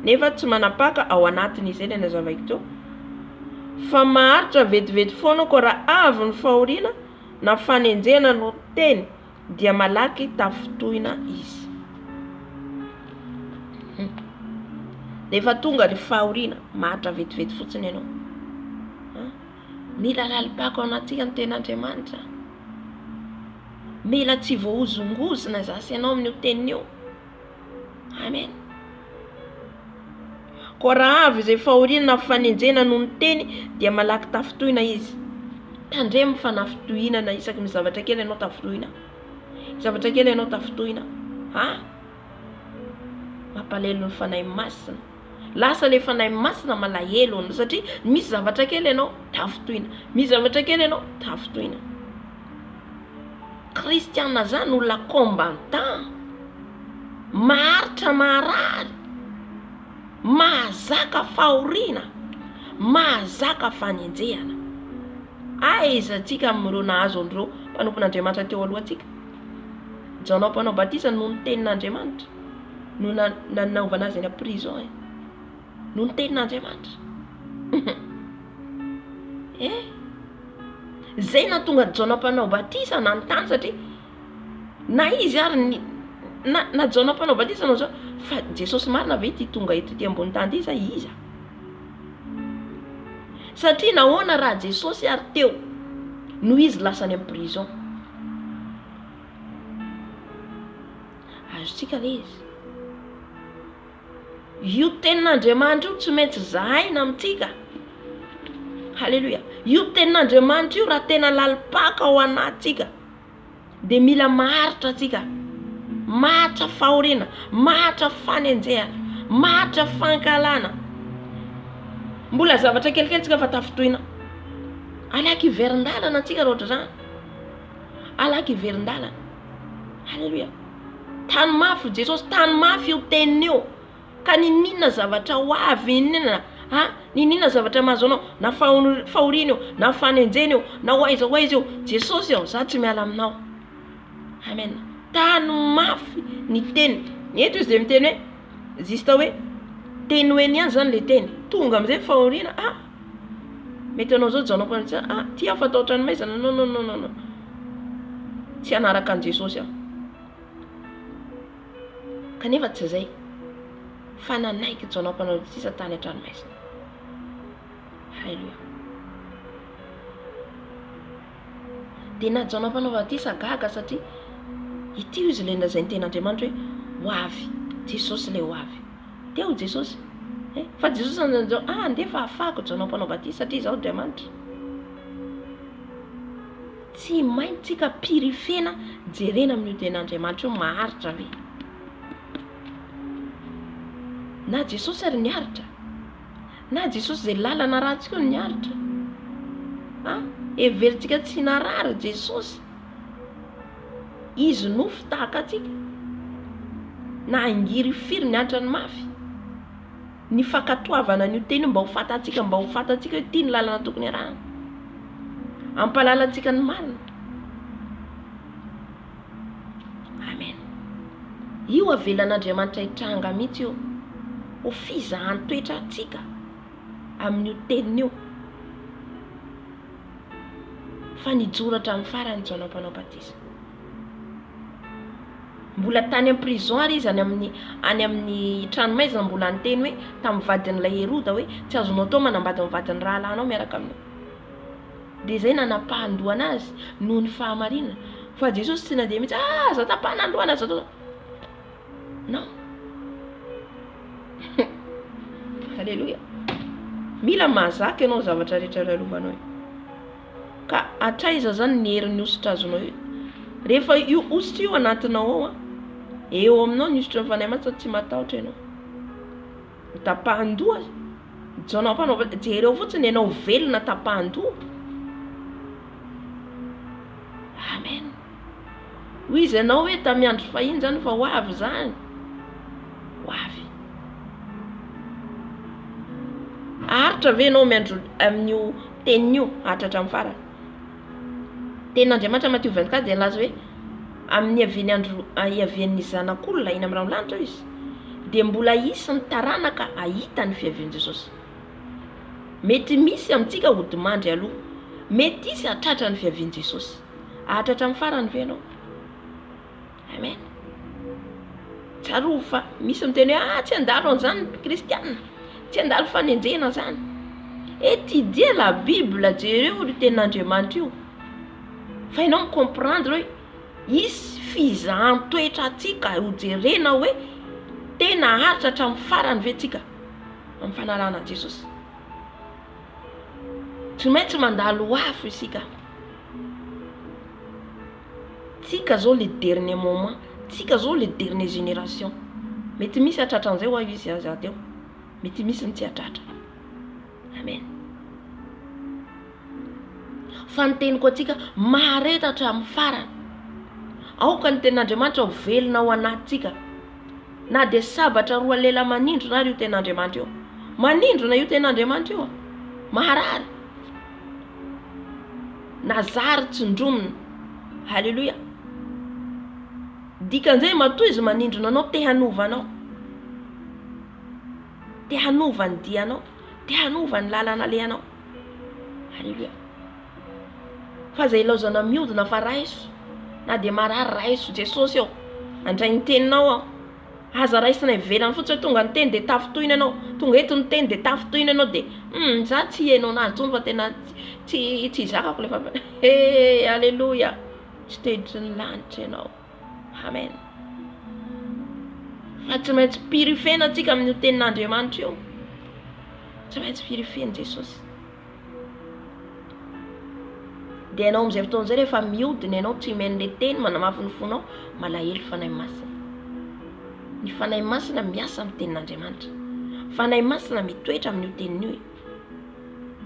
Nefa tsy manapaka ao anatiny izay ilay nazavaiko teo. Fa maharitra vetivety foana ko raha avy ny fahoriana na fanenjena no teny dia malaky tafitohina izy. Rehefa tonga ny fahoriana maharitra vetivety fotsiny ianao. Mila lalipaka ao anatsika ny tenin'Andriamanitra. Mila tsy voahozongozona zasy ianao amin'io teniny io. Amen. Ko raha avy izay fahoriana na fanenjena no ny teny dia malaky tafitohina izy. Tandremo fanafitohinana isaky ny zavatra kely ianao tafitohina. Zavatra kely ianao tafitohina. Mampalahelo ny fanahy masina. Lasa le fanahy masina malahelo satria misy zavatra kely ianao tafitohina. Misy zavatra kely ianao tafitohina. Kristiana zany olona combattant. Maharitra marary. Mahazaka fahoriana. Mahazaka fanenjehana. Aiza tsika amin'ireo nahazo andro mpanompon'Andriamanitra teo alohantsika. Jona mpanao batisa no ny tenin'Andriamanitra no nanaovana azy eny prison no ny tenin'Andriamanitra. Zay na tonga Jona mpanao batisa nanontany satria na izy ary na Jona mpanao batisa no zao fa Jesosy marina ve ty tonga eto ty ambony tany iza iza. Satria nahoana raha Jesosy ary teo no izy lasany amin'ny prison. Azontsika le izy io tenin'Andriamanitra io tsy maintsy zahaina amintsika. Halleluja. Io tenin'Andriamanitra io raha tena lalipaka ao anatsika de mila maharitra atsika, maharitra fahoriana, maharitra fanenjehana, maharitra fankalana. Mbola zavatra kelikely tsika fa tafitohina. Alaky iverin-dalana atsika raha ohatra zany. Alaky iverin-dalana. Halleluja. Tany mafy Jesosy, tany mafy io teniny io. Ka ninona zavatra ho avy ninona zavatra mahazo anao, na fahoriana io, na fanenjena io, na hoaiza io, Jesosy io, za tsy miala aminao. Amen. Tany mafy ny teny. Eto izy de miteny hoe zista hoe teny hoe niany zany le teny. Tonga amizay fahoriana. Mety anao zao Jona mpanao ty afa atao trano maizana. Non. Tsy anaraka an Jesosy aho. Kanefa tsy zay. Fa nanaiky Jona mpanao batisa tany atrano maizina. Halleluja. De na Jona mpanao batisa gaga satria ity izy le ndazainy tenin'Andriamanitra hoe ho avy Jesosy le ho avy. Teo Jesosy. Fa Jesosy anjao ndefa afako Jona mpanao batisa satria zao Andriamanitra. Tsy maintsika pirifena jerena amin'io tenin'Andriamanitra io maharitra ve. Na Jesosy ary niaritra. Na Jesosy zay lalana ratsika io niaritra. Everitsika tsy narary Jesosy. Izy nofo tahaka atsika. Na angiry firy niaritra ny mafy. Ny fakatoavana n'io teny mba ho fatatsika, hoe ty ny lalana tokony arahana. Ampalalatsika ny marina. Amen. Io avelan'Andriamanitra hitranga mihitsy io. Ho fizahany toetra atsika amin'io teniny io. Fa nijoratra amin'ny farany Jona mpanao batisa. Mbola tany amin'ny prison ary izy any amin'ny trano maizina mbola niteny hoe tamin'ny vadin'ilay Heroda hoe tsy azonao tao manambady amin'ny vadin'ny rahalanao miaraka aminao. De zay nanapahandohana azy noho ny fahamarinana. Fa Jesosy tsy nadeha mihitsy za tapahandohana azy atao. Non. Halleluja. Mila mahazaka ianao zavatra rehetra lalovanao. Ka atraiza zany ny herin'ny ositra azonao io. Rehefa io ositra io anatinao ao eo aminao ny ositra ny fanahy matsy tsy matahotra ianao. Tapahandoha Jona mpanao jereo fotsiny ianao velona tapahandoha. Amen. Hoy izy ianao hoe tamin'ny andro fahiny zany fa ho avy zany. Ho avy. Aritra ve ianao miandro amin'io tenin'io hatratra amin'ny farany. Tenin'Andriamanitra Matteo 24 dia laza hoe amin'ny haviany andro havian'ny zanak'olona eny amin'ny lanitra izy dia mbola isy ny taranaka ahita ny fihavian'i Jesosy. Mety misy amintsika hodimandry aloha, mety isy hatratra ny fihavian'i Jesosy, hatratra amin'ny farany ve ianao. Amen. Tsaro fa misy miteny hoe tsy andalo an'izany kristianina, tsy andalo fanenjena zany. Étudiez la Bible jereo io tenin'Andriamanitra io. Fa ianao comprendre hoe isy fizahany toetra atsika ho jerena hoe tena haritra hatramin'ny farany ve tsika amin'ny fanarahana Jesosy. Tsy maintsy mandalo afo isika. Tsika zao le dernier moment, tsika zao le dernier génération. Mety misy hatratra an'izay ho izy azy ateo, mety misy ny tsy hatratra. Amen. Fa ny teniko atsika maharetatra amin'ny farany. Aoka ny tenin'Andriamanitra ho velona ao anatsika. Na dia sabatra roa lela manindro na io tenin'Andriamanitra io. Manindro na io tenin'Andriamanitra io. Maharary. Na zary tsindromina. Halleluja. dikan'izay matoy izy manindrona anao te hanova anao, te hanova ny dianao, te hanova ny lalana alehanao. Halleluja. Fa zay ilaozana miodina fa raiso na de marary raiso Jesosy eo andray ny teninao aho, aza raisina ivelany fotsiny tonga ny teny de tafitoina anao, tonga eto ny teny de tafitoina anao de za tsy hainao nazy tsony fa tena tsy zakako le fa halleluja, tsy teditry ny lanitra ianao. Amen. Fa tsy maintsy purifiena antsika amin'io tenin'Andriamanitra io, tsy maintsy purifiena Jesosy. De anao am'izay fotoan'izay rehefa miodina ianao tsy men'le teny manamafy ny fonao, malahelo fanahy masina. Ny fanahy masina miasa amin'ny tenin'Andriamanitra, fanahy masina mitoetra amin'io tenin'io.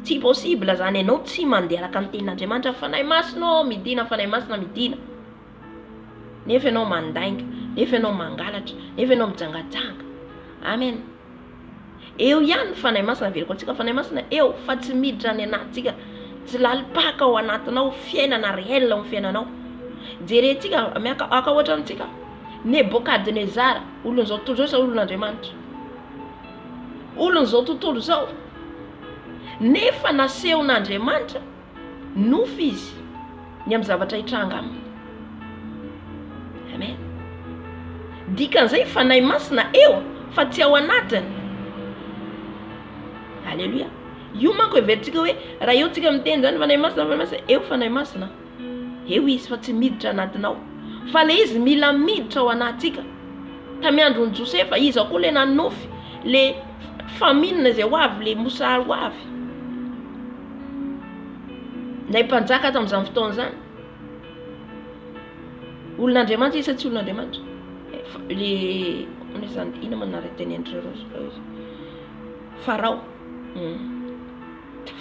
Tsy possible zany ianao tsy mandeha araka ny tenin'Andriamanitra, fanahy masina midina, fanahy masina midina, nefa ianao mandainga, nefa ianao mangalatra, nefa ianao mijangajanga. Amen. Eo ihany ny fanahy masina veliko antsika, fanahy masina eo fa tsy miditra any anatsika, tsy lalipaka ao anatinao, fiainana réel ao fiainanao. Jerentsika aka ohatra amintsika Nebokadnezara, olona zao tontolo zao olon'Andriamanitra, olona zao tontolo zao nefa nasehon'Andriamanitra, nofy izy ny amin'ny zavatra hitranga aminy. Amen. Dikan'izay fanahy masina eo fa tsy ao anatiny. Halleluja. Io manko everitsika hoe raha eo tsika miteny zany fanahy masina, eo fanahy masina, eo izy fa tsy miditra anatinao, fa le izy mila miditra ao anatsika. Tamiandrony Josefa izy akoa le nanofy le famine zay ho avy, le mosary ho avy, nay mpanjaka tamin'izany fotoana zany. Olon'Andriamanitra isa tsy olon'Andriamanitra, le zany ina manara teny Andro Farao.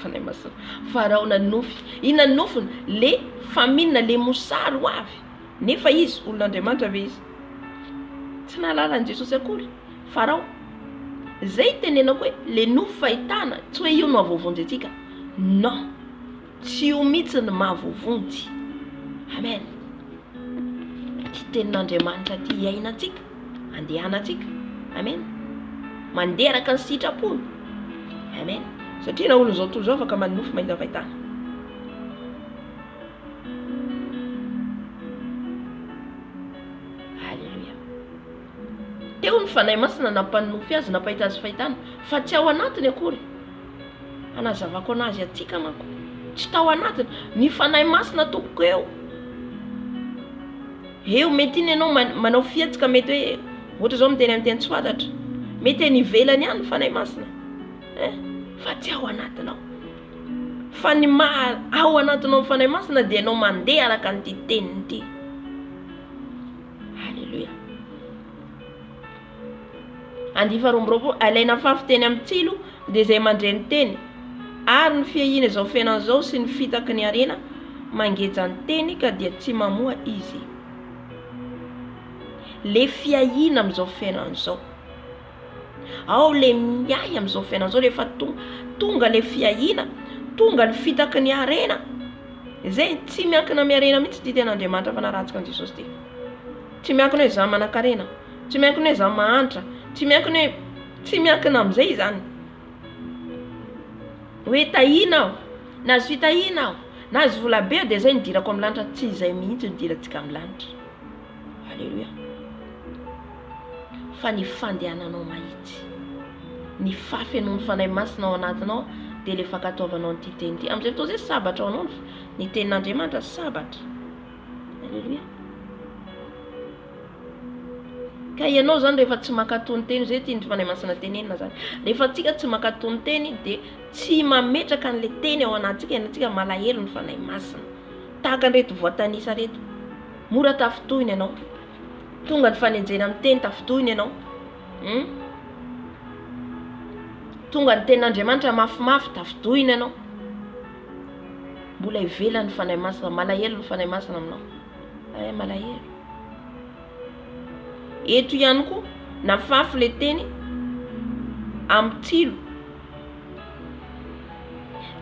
Fanahy masina, Farao nanofy, ina nofiny le famine, le mosary ho avy, nefa izy olon'Andriamanitra ve izy? Tsy nahalala ny Jesosy akory. Farao zay tenenako hoe le nofy fahitana, tsy hoe io no avovonjy atsika, non, tsy io mihitsy ny mahavovonjy. Amen. Ty tenin'Andriamanitra ty iainatsika, andehanatsika. Amen. Mandeha araka ny sitrapony. Amen. Satria na olona zao tontolo zao afaka manofy mahita fahitana. Halleluja. Teo ny fanahy masina nampanofy azy, nampahita azy fahitana, fa tsy ao anatiny akory. Anazavako anazy atsika manko, tsy tao anatiny. Ny fanahy masina tompoko eo mety iny ianao manao fiatsika, mety hoe ohatra zao miteny amin'ny teny tsy fantatra, mety eny ivelany ihany fanahy masina, fa tsy ao anatinao. Fa ny ao anatinao ny fanahy masina dia ianao mandeha araka nyty teniny ty. Halleluja. Andifa romborombo alaina fafiteny amin'ny tsilo dia izay mandreny teny, ary ny fiahina izao fiainana izao sy ny fitaky ny arena mangeja ny teny ka dia tsy mamoa izy. Le fiahina amin'izao fiainana izao, ao le miahy amin'izao fiainana izao, rehefa tonga le fiahina, tonga ny fitaky ny arena, zay tsy miankina amin'ny arena mihitsy ty ten'Andriamanitra fa naratsika an'i Jesosy ty. Tsy miankina hoe za manan-karena, tsy miankina hoe za mahantra, tsy miankina hoe, tsy miankina amin'izay zany. Hoe tahina aho, na azy fitahina aho, na azy vola be dia zay nidirako amin'ny lanitra, tsy izay mihitsy nidirantsika amin'ny lanitra. Halleluja. Fa ny fandehananao mahitsy, ny fafy anao ny fanahy masina ao anatinao dia le fankatoavanao nyty teny ty. Amin'izay fotoana zay sabatra ao anao ny tenin'Andriamanitra, sabatra. Halleluja. Ka ianao zany rehefa tsy mankatony teny, zay ty ny fanahy masina tenenina zany. Rehefa atsika tsy mankatony teny dia tsy mametraka an'le teny ao anatsika, ianatsika malahelo ny fanahy masina. Tahaka an'ireto voatanisa reto, mora tafitohina ianao, tonga ny fanenjena amin'ny teny tafitohina ianao, tonga ny tenin'Andriamanitra mafimafy tafitohina ianao. Mbola ivela ny fanahy masina, malahelo ny fanahy masina aminao. Malahelo. Eto ihany koa nafafy le teny amin'ny tsilo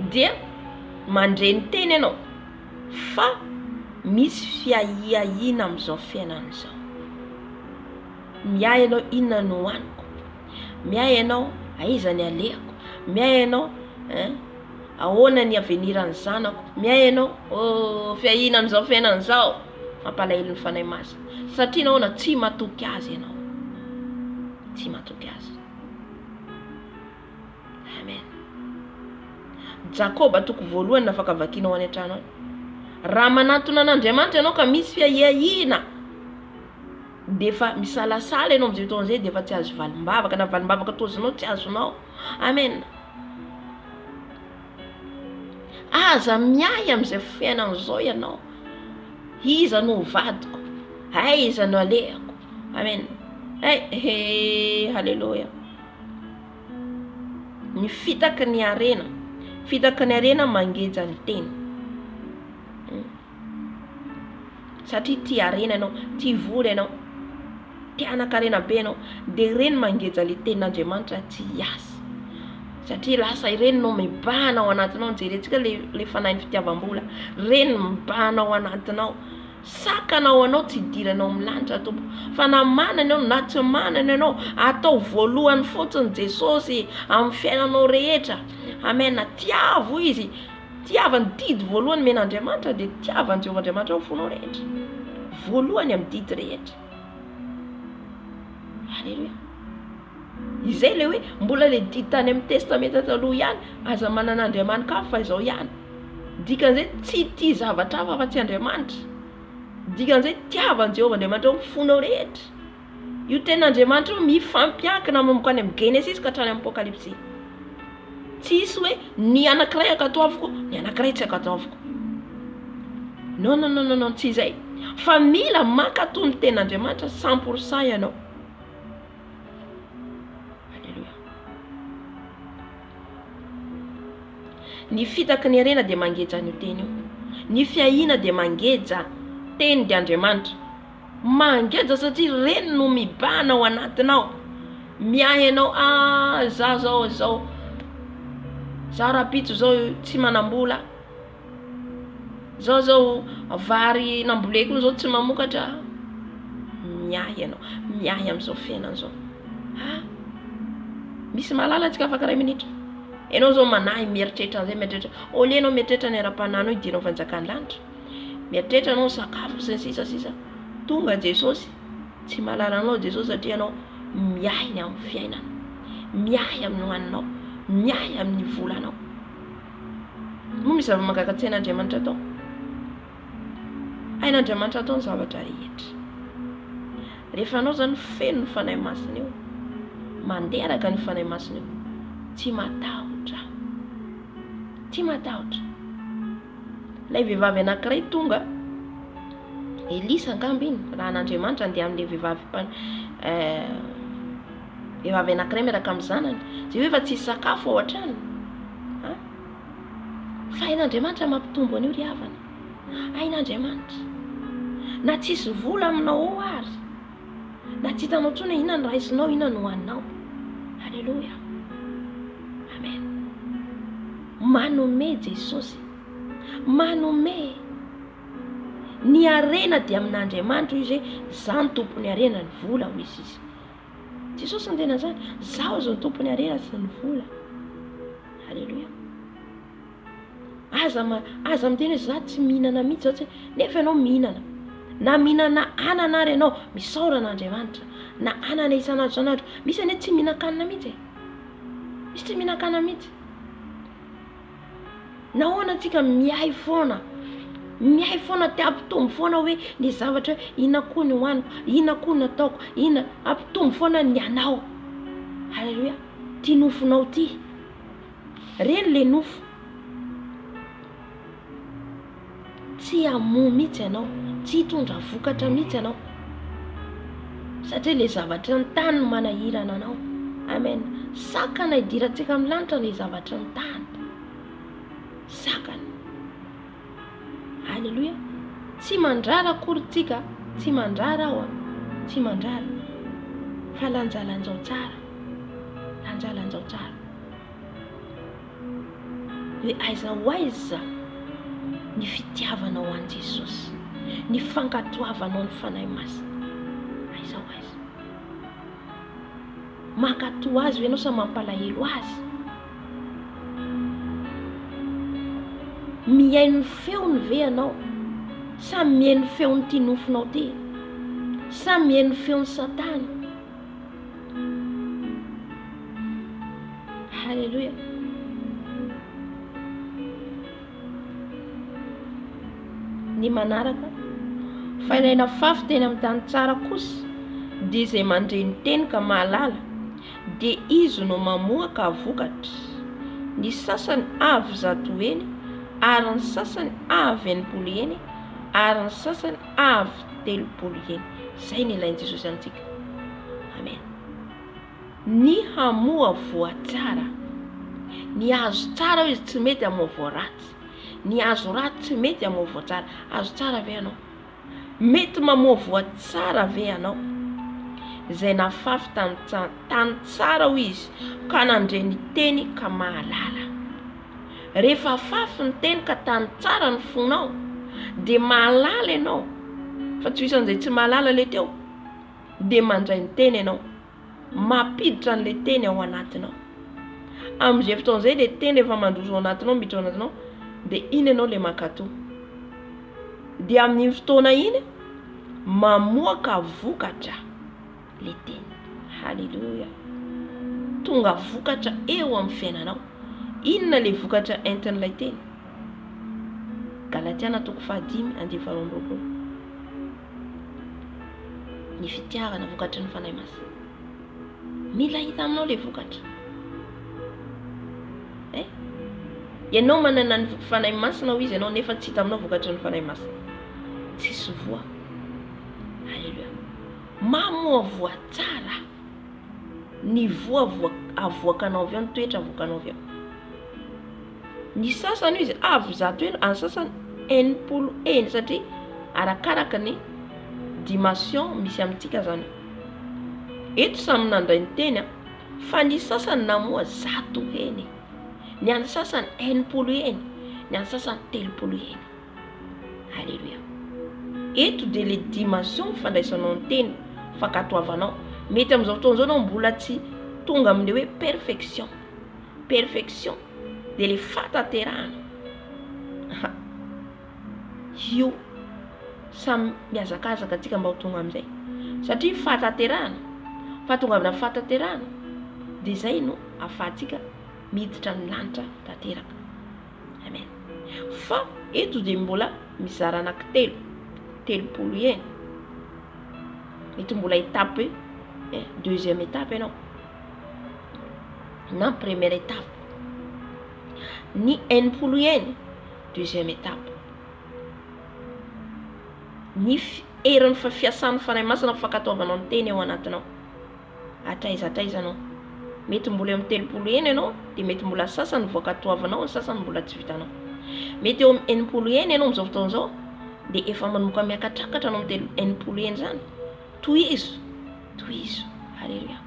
dia mandreny teny ianao, fa misy fiahiahina amin'izao fiainana izao. miay ianao inona no hoaniko, miay ianao aiza ny aleko, miay ianao ahoana ny aveniran'ny zanako, miay ianao fiahinan'izao fiainan'izao. Mampalahelo ny fanahy masina satria nahoana tsy matoky azy ianao, tsy matoky azy. Amen. Jakoba toko voalohany afaka vakianao any an-trano. Raha manantona an'Andriamanitra ianao ka misy fiahihina, de fa misalasala ianao amin'izay fotoana izay, de fa tsy azo valimbavaka, na valimbavaka tozinao tsy azonao. Amen. Aza miay amin'izay fiainan'izao ianao. Iza no vadiko, aiza no alehako. Amen. Halleluja. Ny fitaky ny arena, fitaky ny arena mangeja ny teny. Satria ty arena ianao, ty vola ianao, ty anan-karena be ianao, de reny mangeja le tenin'Andriamanitra tsy hiasa. Satria lasa ireny no mibahana ao anatinao. Jerentsika le fanahy ny fitiavam-bola, reny mibahana ao anatinao. Sakanao anao tsy idiranao milanitra tompo, fa na manana ianao na tsy manana ianao, atao voalohany fotsiny Jesosy amin'ny fiainanao rehetra. Amen. Tiavo izy, tiavany didy voalohany men'Andriamanitra, de tiavany Jehovah Andriamanitra ao fonao rehetra, voalohany amin'ny didy rehetra. Halleluja. Izay le hoe mbola le didy tany amin'ny testamenta taloha ihany, aza manan'Andriamanitra fa izao ihany. Dikan'izay tsy tia zavatra hafa fa tsy Andriamanitra. Dikan'izay tiavany Jehovah Andriamanitra ao fonao rehetra. Io tenin'Andriamanitra mifampiankina manomboka any amin'ny Genesis ka hatrany amin'ny Apokalipsy. Tsisy hoe ny anankiray akatoaviko, ny anankiray tsy akatoaviko. Non, tsy izay. Fa mila mankatony tenin'Andriamanitra 100% ianao. Halleluja. Ny fitaky ny arena de mangeja ny teny io. Ny fiahina de mangeja teny de Andriamanitra. Mangeja satria reny no mibahana ao anatinao. Miahy ianao, zao rapitso zao tsy manambola, zao vary namboleko zao tsy mamokatra. Miahy ianao, miahy amin'izao fiainan'izao. Misy malala antsika afaka 2 minitra. Ianao zao manahy mieritreritra an'izay, mieritreritra. Ole ianao mieritreritra ny ara-panahino hidiranao fanjakan'ny lanitra. Mieritreritra anao sakafo sy ny sisa. Tonga Jesosy, tsy malala anao Jesosy satria ianao miahy ny amin'ny fiainana, miahy amin'ny hoaninao, miahy amin'ny volanao. Moa misy zava-mahagaga Andriamanitra atao. Hain'Andriamanitra atao ny zavatra rehetra. Rehefa anao zany feno ny fanahy masina io, manderaka ny fanahy masina io, tsy matahotra. Tsy matahotra. Lay vehivavy anankiray tonga, Elisa angamba iny, raha an'Andriamanitra andeha amin'ilay vehivavy anankiray miaraka amin'ny zanany, zay hoe fa tsisy sakafo ao an-trano. Fa hain'Andriamanitra mampitombo an'io ry havana. Hain'Andriamanitra. Na tsisy vola aminao ao ary, na tsy hitanao intsony hoe inona ny raisinao, inona no hoaninao. Halleluja. Amen. Manome Jesosy, manome. Ny arena dia amin'Andriamanitra izy hoe zany tompony arena ny vola misy izy. Jesosy ny tena zany, zaho zao ny tompony arena sy ny vola. Halleluja. Aza miteny hoe za tsy mihinana mihitsy zao, nefa ianao mihinana. Na mihinana anana ary ianao, misaorana Andriamanitra. Na anana isan'andro. Misy ane tsy mihinan-kanina mihitsy. Misy tsy mihinan-kanina mihitsy. Nahoana antsika mihay foana? Mihay foana te ampitombo foana hoe ny zavatra hoe inona koa ny hoaniko, inona koa ny ataoko, inona ampitombo foana ny anao. Halleluja. Ty nofonao ty. Reny le nofo. Tsy hamoa mihitsy ianao, tsy hitondra vokatra mihitsy ianao. Satria le zavatra ny tany no manahirana anao. Amen. Sakana idirantsika amin'ny lanitra le zavatra ny tany. Sakana. Halleluja. Tsy mandrara akory-tsika, tsy mandrara aho, tsy mandrara. Fa lanjalanjao tsara. Lanjalanjao tsara. Hoe aiza ho aiza ny fitiavanao an Jesosy, ny fankatoavanao ny fanahy masina. Aiza ho aiza. Makato azy ve ianao sa mampalahelo azy? Mihaino feony ve ianao? Sa mihaino feony ty nofinao ty? Sa mihaino feony Satana? Halleluja. Ny manaraka fainaina fafy teny amin'ny tany tsara kosa dia izay mandreny teny ka mahalala, dia izy no mamoaka vokatra. Ny sasany avy 100 eny, ary ny sasany avy 80 eny, ary ny sasany avy 30 eny. Zay ny ilainy Jesosy antsika. Amen. Ny hamoa voatsara, ny azo tsara izy tsy mety hamoa voaratsy, ny azo ratsy tsy mety hamoa voatsara. Azo tsara ve ianao? Mety mamoa voatsara ve ianao? Zay nafafy tany tsara ho izy ka nandreny teny ka mahalala. Rehefa fafy ny teny ka tany tsara ny fonao, dia mahalala ianao. Fa tsy isan'izay tsy mahalala le teo, dia mandray ny teny ianao, mampiditra n'le teny ao anatinao. Amin'izay fotoan'izay le teny efa mandroso ao anatinao, miditra ao anatinao, dia iny ianao le makato. Dia amin'ny fotoana iny mamoaka vokatra le teny. Halleluja. Tonga vokatra eo amin'ny fiainanao. Inona le vokatra entin'ilay teny? Galatiana 5:12. Ny fitiavana vokatra ny fanahy masina. Mila hita aminao le vokatra. Ianao manana ny fanahy masina ho izy ianao nefa tsy hita aminao vokatra ny fanahy masina. Tsisy voa. Halleluja. Mamoa voatsara. Ny voa avoakanao avy ao, ny toetra avoakanao avy ao. Ny sasany izy avy 100 eny, any sasany 80 eny, satria arakaraka ny dimension misy amintsika zany. Eto samy nandray ny teny, fa ny sasany namoa 100 eny, ny any sasany 80 eny, ny any sasany 30 eny. Halleluja. Eto dia le dimension fandraisanao ny teny, fankatoavanao. Mety amin'izao fotoan'izao anao mbola tsy tonga amin'le hoe perfection. Perfection dia le fataterahana. Io samy miazakazaka antsika mba ho tonga amin'izay. Satria fataterahana, fa tonga amina fataterahana, dia izay no ahafahantsika miditra ny lanitra tanteraka. Amen. Fa eto dia mbola mizara anankitelo, 30 eny. Eto mbola étape, deuxième étape ianao. Na première étape. Ny 80 eny, deuxième étape. Ny herin'ny fiasan'ny fanahy masina fankatoavanao ny teny ao anatinao. Atraizanao. Mety mbola eo amin'ny 30 eny ianao, dia mety mbola sasany voakatoavanao, ny sasany mbola tsy vitanao. Mety eo amin'ny 80 eny ianao amin'izao fotoan'izao, dia efa manomboka miakatrakatra anao amin'ny 80 eny zany. Tohizo. Halleluja.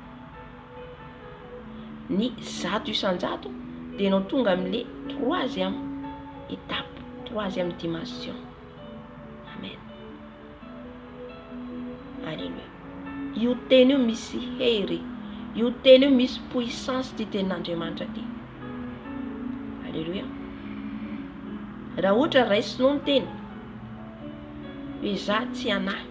Ny 100 isan-jato dia ianao tonga amin'le 3e étape, 3e dimension. Amen. Halleluja. Io teny io misy hery, io teny io misy puissance ty tenin'Andriamanitra ty. Halleluja. Raha ohatra raisinao ny teny hoe za tsy anahy,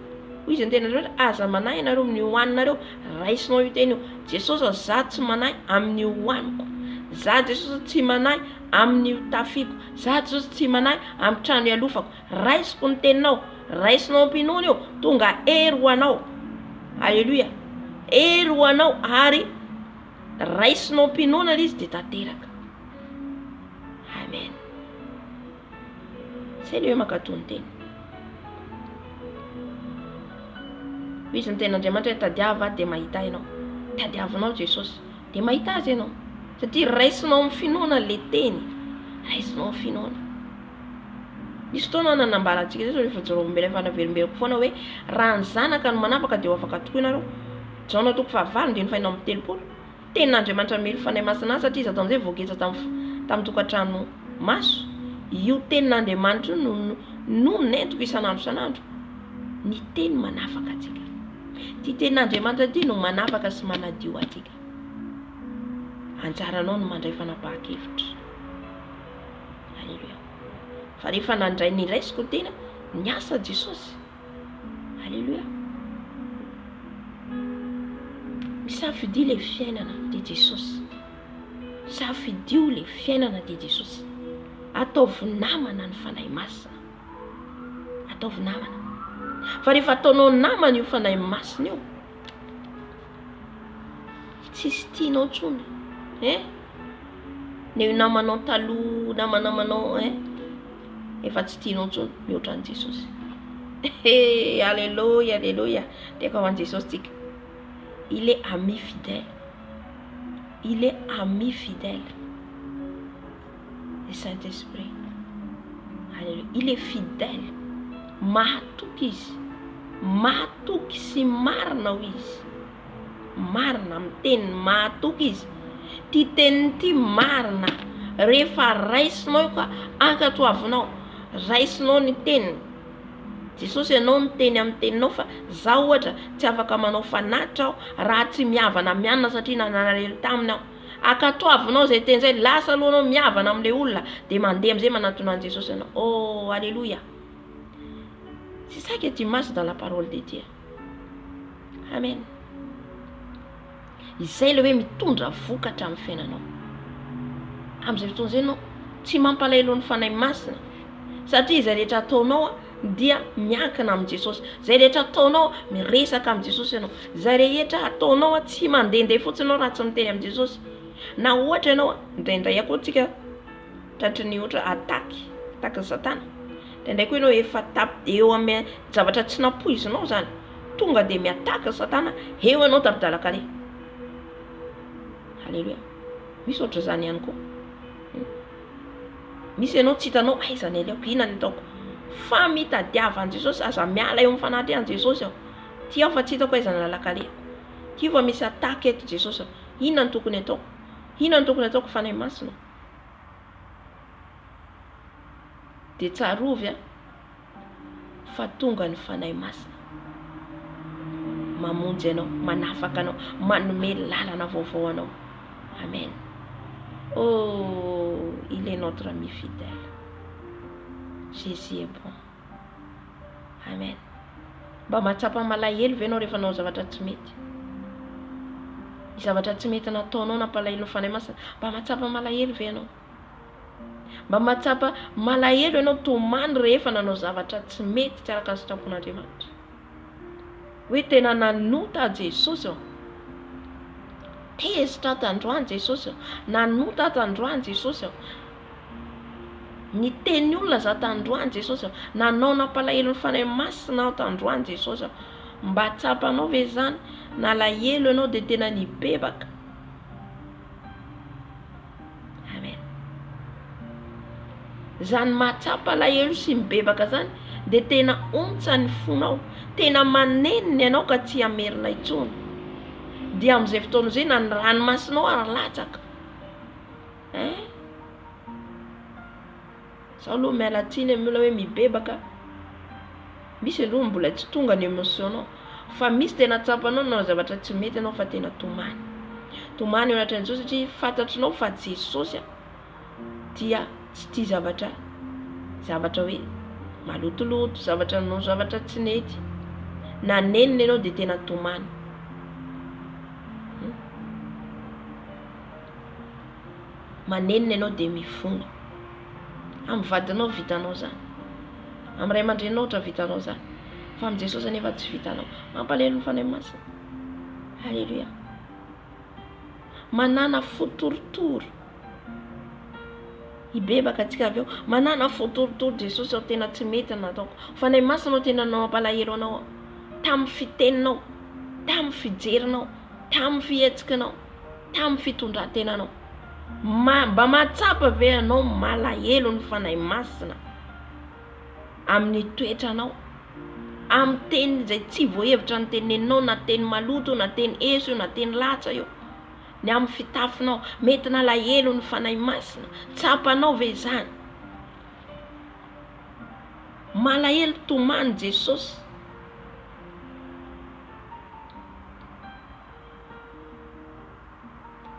hoy izy ny tenin'Andriamanitra, aza manahy ianareo amin'ny hoaninareo. Raisinao io teny io, Jesosy za tsy manahy amin'ny hoaniko, za Jesosy tsy manahy amin'ny tafiko, za Jesosy tsy manahy amin'ny trano ialofako. Raisiko ny teninao, raisinao ampinoana io, tonga hery ho anao. Halleluja. Hery ho anao, ary raisinao ampinoana izy dia tanteraka. Amen. Zay le hoe makato ny teny. Izy ny tenin'Andriamanitra hoe tadiava dia mahita ianao. Tadiavanao Jesosy dia mahita azy ianao. Satria raisinao amin'ny finoana le teny. Raisinao amin'ny finoana. Misy fotoana nanambara antsika Jesosy rehefa jorombela fanaverimberako foana hoe raha ny zanaka no manapaka dia ho afaka tokoa ianareo. Jaona 5:9 amin'ny 30. Tenin'Andriamanitra mely fanahy masina satria izy ataon'izay voagetsa tamin'ny tokantrano maso. Io tenin'Andriamanitra no nentiko isan'andro isan'andro. Ny teny manafaka antsika. Ty tenin'Andriamanitra ty no manafaka sy manadio antsika. anjaranao no mandray fanapahan-kevitra. Halleluia. Fa rehefa nandray ny raisiko tena ny asa Jesosy. Halleluia. Misafidio le fiainana de Jesosy. Safidio le fiainana de Jesosy. Ataovy namana ny fanahy masina. Ataovy namana. Fa rehefa ataonao namana io fanahy masina io, tsisy tianao intsony. Ny namanao taloha, namanamanao efa tsy tianao intsony mihoatra an' Jesosy. Alléluia, alléluia. Tiako hoan'i Jesosy tika. Il est ami fidèle. Il est ami fidèle. Le Saint-Esprit. Alléluia. Il est fidèle. Mahatoky izy. Mahatoky sy marina ho izy. Marina amin'ny teniny mahatoky izy. Ty teniny ty marina. Rehefa raisinao io ka ankatoavinao. Raisinao ny teniny. Jesosy ianao ny teny amin'ny teninao fa zaho ohatra tsy afaka manao fanatitra aho raha tsy miavana mianina satria nanarelo taminy aho. Ankatoavinao zay teny zay, lasa alohanao miavana amin'ilay olona dia mandeha amin'izay manantona an' Jesosy ianao. Oh, alléluia. C'est ça qui est immense dans la parole de Dieu. Amen. Izay le hoe mitondra vokatra amin'ny fiainanao. Amin'izay fotoana izay ianao tsy mampalahelo ny fanahy masina satria izay rehetra ataonao dia miankina amin'ny Jesosy. Izay rehetra ataonao miresaka amin'ny Jesosy ianao. Izay rehetra ataonao tsy mandehandeha fotsiny ianao raha tsy miteny amin'ny Jesosy. Na ohatra ianao indraindray akoa tsika tratry ny ohatra ataky Satana. Indraindray koa ianao efa tapy eo amin'ny zavatra tsy napoizinao zany. Tonga dia miataka Satana, eo ianao tapidalakare. Alléluia. Misy ohatra zany ihany koa. Misy ianao tsy hitanao aiza ny aleoko, inona ny ataoko. Fa mitadiava an' Jesosy, aza miala eo amin'ny fanahy an' Jesosy aho. Ty aho fa tsy hitako aiza ny lalakare. Ty fa misy ataka eto Jesosy aho. Inona ny tokony ataoko? Inona ny tokony ataoko fanahy masina? De tsarovy fa tonga ny fanahy masina mamonjy anao, manafaka anao, manome lalana vaovao anao. Amen. Oh, il est notre ami fidèle. Jésus est bon. Amen. Mba mahatsapa malahelo ve anao rehefa anao zavatra tsy mety? Zavatra tsy mety nataonao nampalahelo ny fanahy masina, mba mahatsapa malahelo ve anao? Mba mahatsapa malahelo ianao tomany rehefa nanao zavatra tsy mety tsy araka ny sitrapon'Andriamanitra. Hoe tena nanota Jesosy aho. Tezitra tandroany Jesosy aho. Nanota tandroany Jesosy aho. Ny teny olona za tandroany Jesosy aho. Nanao nampalahelo ny fanahy masina aho tandroany Jesosy aho. Mba tsapanao ve zany? Nalahelo ianao dia tena nibebaka. Amen. Zany mahatsapa lahelo sy mibebaka zany dia tena ontsa ny fonao. Tena maneniny ianao ka tsy amerina intsony. Dia amin'izay fotoana izay na ny ranomasinao ary latsaka. Zaho aloha miala tsiny amin'ny olona hoe mibebaka. Misy aloha mbola tsy tonga ny émotionao. Fa misy tena tsapanao na zavatra tsy mety ianao fa tena tomany. Tomany eo anatin'izao satria fantatrinao fa Jesosy dia tsy tia zavatra hoe malotoloto, zavatra no zavatra tsy nety. Na nenina ianao dia tena tomany. Manenina ianao dia mifona. Amin'ny vadinao vitanao zany. Amin'ny ray aman-drenao ohatra vitanao zany. Fa amin'ny Jesosy anefa tsy vitanao. Mampalahelo ny fanahy masina. Alléluia. Manana fotorotoro. Ibebaka antsika avy eo. Manana fotorotoro Jesosy aho tena tsy mety nataoko. Fanahy masina aho tena mampalahelo anao. Tamin'ny fiteninao, tamin'ny fijerinao, tamin'ny fihetsikinao, tamin'ny fitondrantenanao. Mba mahatsapa ve anao malahelo ny fanahy masina amin'ny toetranao, amin'ny teny izay tsy voahevitra ny teneninao, na teny maloto, na teny eso, na teny latsa io. Ny amin'ny fitafinao mety nalahelo ny fanahy masina. Tsapanao ve zany? Malahelo tomany Jesosy.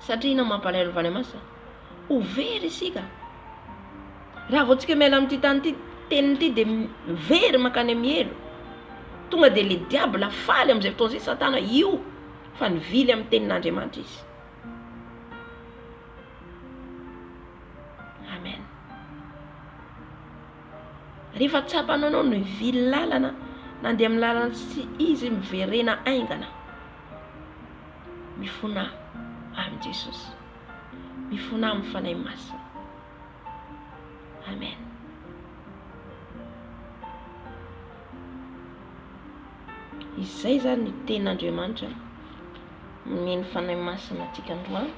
satria na mampalahelo vany masina ho very isika raha vao tsika miala amin'ity tany ity teniny ity de very makany mielo tonga de le diable faly am'izay fotoana zay satana io fa nivily amin'ny tenin'Andriamanitra izy. Amen. Rehefa tsapanao anao nivily lalana nandeha amin'ny lalana sy izy miverena aingana, mifona amin'ny Jesosy, mifona amin'ny fanahy masina. Amen. Izay zany ny tenin'Andriamanitra ny fanahy masina antsika androany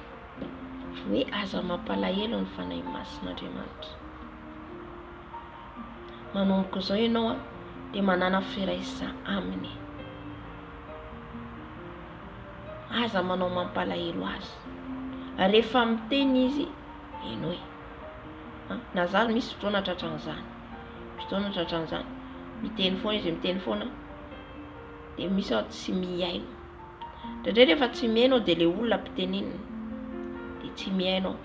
hoe aza mampalahelo ny fanahy masin'Andriamanitra. Manomboka izao ianao de manana firaisa aminy, aza manao mampalahelo azy. Rehefa miteny izy enoe na zany misy fotoana tratran'izany, miteny foana izy, miteny foana de misy ao tsy miaino. Ndraindray rehefa tsy miaino de le olona mpitenenina de tsy miaino.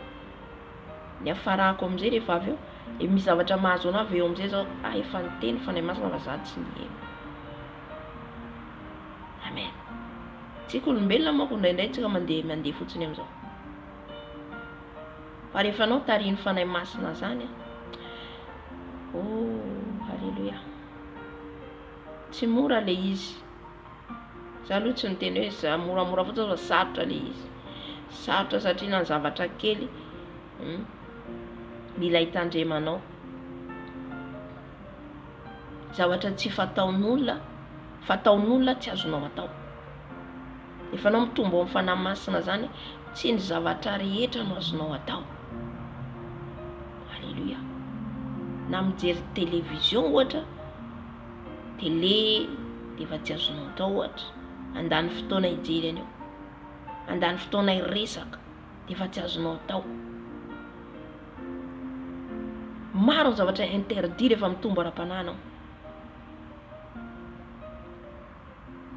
Ny afarako am'izay rehefa avy eo de misy zavatra mahazo anao avy eo am'izay zao efa niteny fanahy masina fa za tsy miaino. Amen. Tsika olombelona manko ndraindray tsika mandeha fotsiny am'izao. Fa rehefa anao tariny fanahy masina zany halleluja, tsy mora le izy. Za aloha tsy niteny hoe za moramora fotsiny fa sarotra le izy. Sarotra satria na ny zavatra kely mila hitandremanao. Zavatra tsy fataon'olona, fataon'olona tsy azonao atao. Efa anao mitombo amin'ny fanahy masina zany, tsy ny zavatra rehetra no azonao atao. Halleluja. Na mijery télévision ohatra, télé de efa tsy azonao atao ohatra. Andany fotoana hijery an'io, andany fotoana hiresaka de efa tsy azonao atao. Maro ny zavatra interdit rehefa mitombo ara-pananao.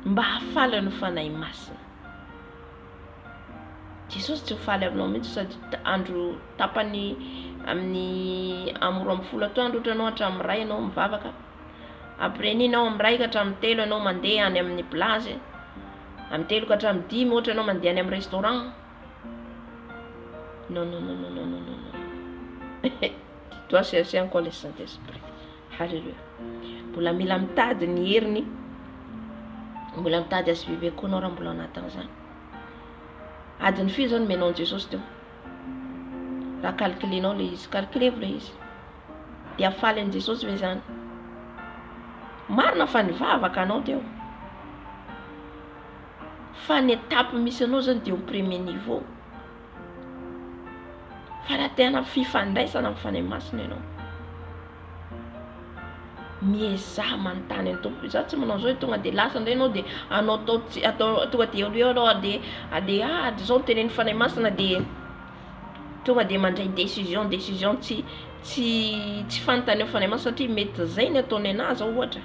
Mba hafaly ny fanahy masina. Jesosy tsy hofaly aminao mihitsy sady andro tapany amin'ny amoro amby folo atoandro ohatranao hatramin'ny ray ianao mivavaka. Après ny ianao amin'ny ray ka hatramin'ny telo ianao mandeha any amin'ny plage, amin'ny telo ka hatramin'ny dimy ohatra ianao mandeha any amin'ny restaurant. Non. Tu dois chercher encore le Saint-Esprit. Halleluja. Mbola mila mitady ny heriny, mbola mitady azy bebe koa anao raha mbola anatin'izany. Adiny firy zany menao Jesosy teo. Raha calculenao le izy, calculez le izy. De afaly an Jesosy ve zany? Marina fa nivavaka anao teo. Fa ny étape misy anao zany de au premier niveau. Fa raha tena fifandraisana amin'ny fanahy masina ianao, mieza manontany ny tompo. Za tsy manao zao tonga de lasa indray ianao de anao atao tonga de eo anao ade zao tenen'ny fanahy masina de tonga de mandray décision tsy fantany amin'ny fanahy masina satria mety zay ny ataony anazy zao ohatra.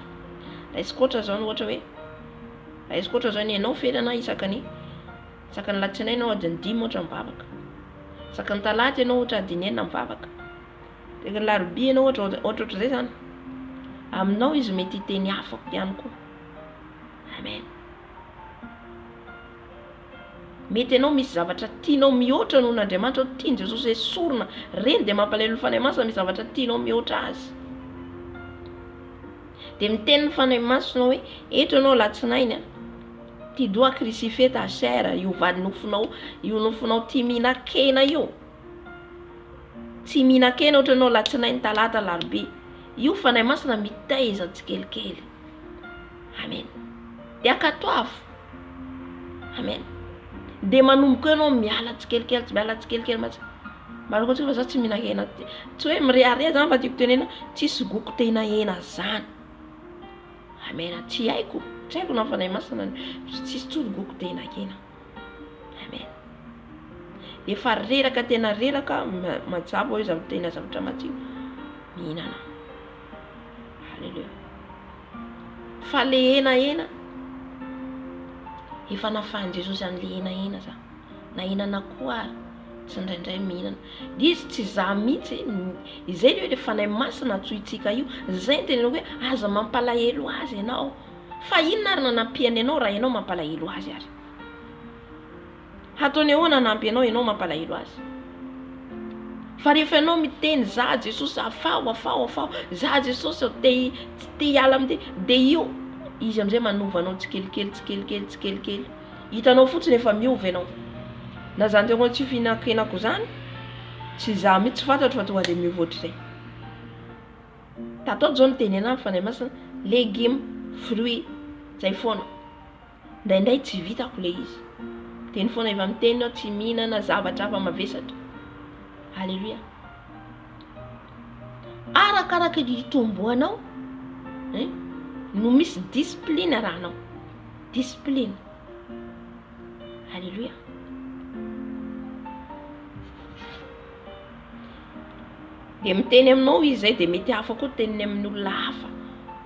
Raisiko ohatra zao ohatra hoe raisiko ohatra zao ny ianao felana isakany latsinainy ianao adiny 10 ohatra mivavaka. Sakany talata ianao ohatra adiny 9 mivavaka. De larobia ianao ohatra zay zany. Aminao izy mety hiteny afaka ihany koa. Amen. Mety ianao misy zavatra tianao mihoatra noho n'Andriamanitra, tiany Jesosy esorina, reny de mampalahelo ny fanahy masina, misy zavatra tianao mihoatra azy. De miteny ny fanahy masina hoe eto ianao latsinainy, ty dois crucifier ta chair, io vady nofonao ty mihinan-kena io. Tsy mihinan-kena ohatra ianao latsinainy, talata, larobia. Io fanahy masina mitaiza tsikelikely. Amen. De akatoavo. Amen. De manomboka ianao miala tsikelikely, tsy miala tsikelikely matsy. Mbalako tsika fa za tsy mihinan-kena. Tsy hoe mirehareha zany fa tiako tenena tsisy goko tena hena zany. Amen. Tsy haiko na fanahy masina tsisy tsoro goko tena hena. Amen. De fa reraka tena reraka majabo hoe tena zavatra matsiro mihinana. Halleluja. Fa le hena efa nafahan'i Jesosy an'le hena za. na hinana koa tsy indraindray mihinana izy tsy za mihitsy izay le fanahy masina tsoitsika io zay ny tena hoe aza mampalahelo azy ianao fa inona ary nanampiany ianao raha ianao mampalahelo azy ary hataony ahoana nampy ianao mampalahelo azy fa rehefa ianao miteny za Jesosy afao za Jesosy te hiala amity de io izy amizay manovanao tsikelikely hitanao fotsiny efa miova ianao na zany tegna tsy finakenako zany tsy za mihitsy tsy fantatro fa tonga de miova ohatr'izay tato zao niteny anazy fanahy masina légumes fruits zay foana ndraindray tsy vitako le izy teny foana efa miteny ao tsy mihinana zavatra hafa mavesatra. Alléluia. Arakaraka ny tomboanao no misy discipline rahanao discipline. Alléluia. De miteny aminao izy zay de mety hafa koa teniny amin'ny olona hafa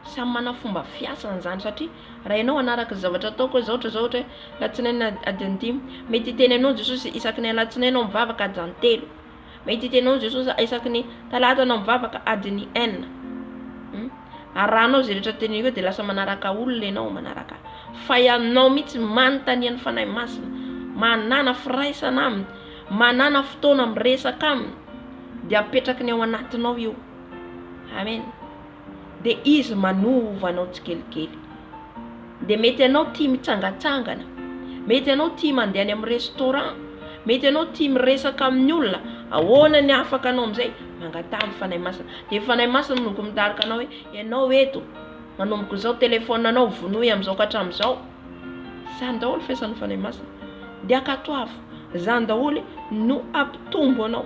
samy mana fomba fiasana zany satria raha ianao anaraka zavatra ataoko zao ohatra latsinainy adiny 5 mety teny aminao Jesosy isaky ny latsinainy anao mivavaka adiny 3 mety teny aminao Jesosy isaky ny talata anao mivavaka adiny 4 arahanao zay rehetra teny io de lasa manaraka olona ianao manaraka fa ianao mihitsy manontany ny fanahy masina manana firaisana aminy manana fotoana miresaka aminy de apetraky ny ao anatinao io. Amen. De izy manovanao tsikelikely de mety ianao tia mitsangatsangana mety ianao tia mandeha any amin'ny restaurant mety ianao tia miresaka amin'ny olona ahoana ny afaka anao amizay mangatamy fanahy masina de fanahy masina manoko mitarika anao hoe ianao eto manomboka zao telefôna anao vonoy amizao ka hatramizao zany daholo fiasan'ny fanahy masina de akatoavo zany daholo no ampitombo anao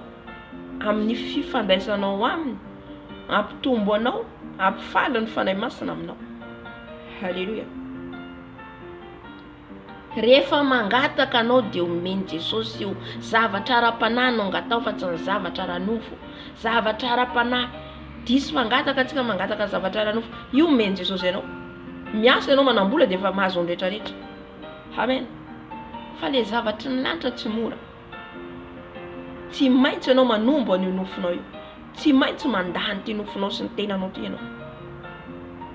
amin'ny fifandraisanao aminy ampitombo anao ampifaly ny fanahy masina aminao. Halleluja. Rehefa mangataka anao de omeny Jesosy io zavatra ara-panahy no angatao fa tsy ny zavatra ara-nofo zavatra ara-panahy diso mangataka atsika mangataka zavatra ara-nofo io omeny Jesosy ianao miasa ianao manambola de efa mahazo ny rehetrarehetra. Amen. Fa le zavatra ny lanitra tsy mora tsy maintsy ianao manombo an'io nofonao io tsy maintsy mandany ty nofonao sy ny tenanao ty ianao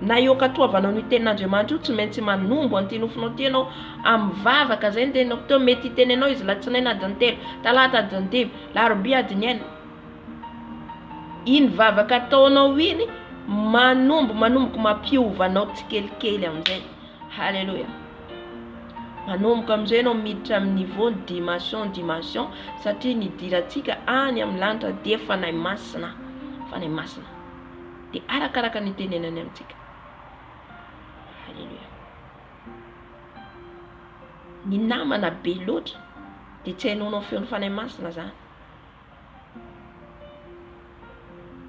na io katoavanao ny tenin'Andriamanitra io tsy maintsy manombo an'ty nofonao ty ianao amivavaka zay ny teninao teo mety teny anao izy latsinainy adiny 3 talata adiny 5 larobia adiny 4 iny vavaka ataonao iny manomboka mampiovanao tsikelikely amizay. Halleluja. Manomboka amizay anao miditra amin'ny niveau dimension satria nidiratsika any amin'ny lanitra de fanahy masina de arakaraka ny tenenany amintsika. Halleluja. Ny namana be loatra de tsy hainao feon'ny fanahy masina zany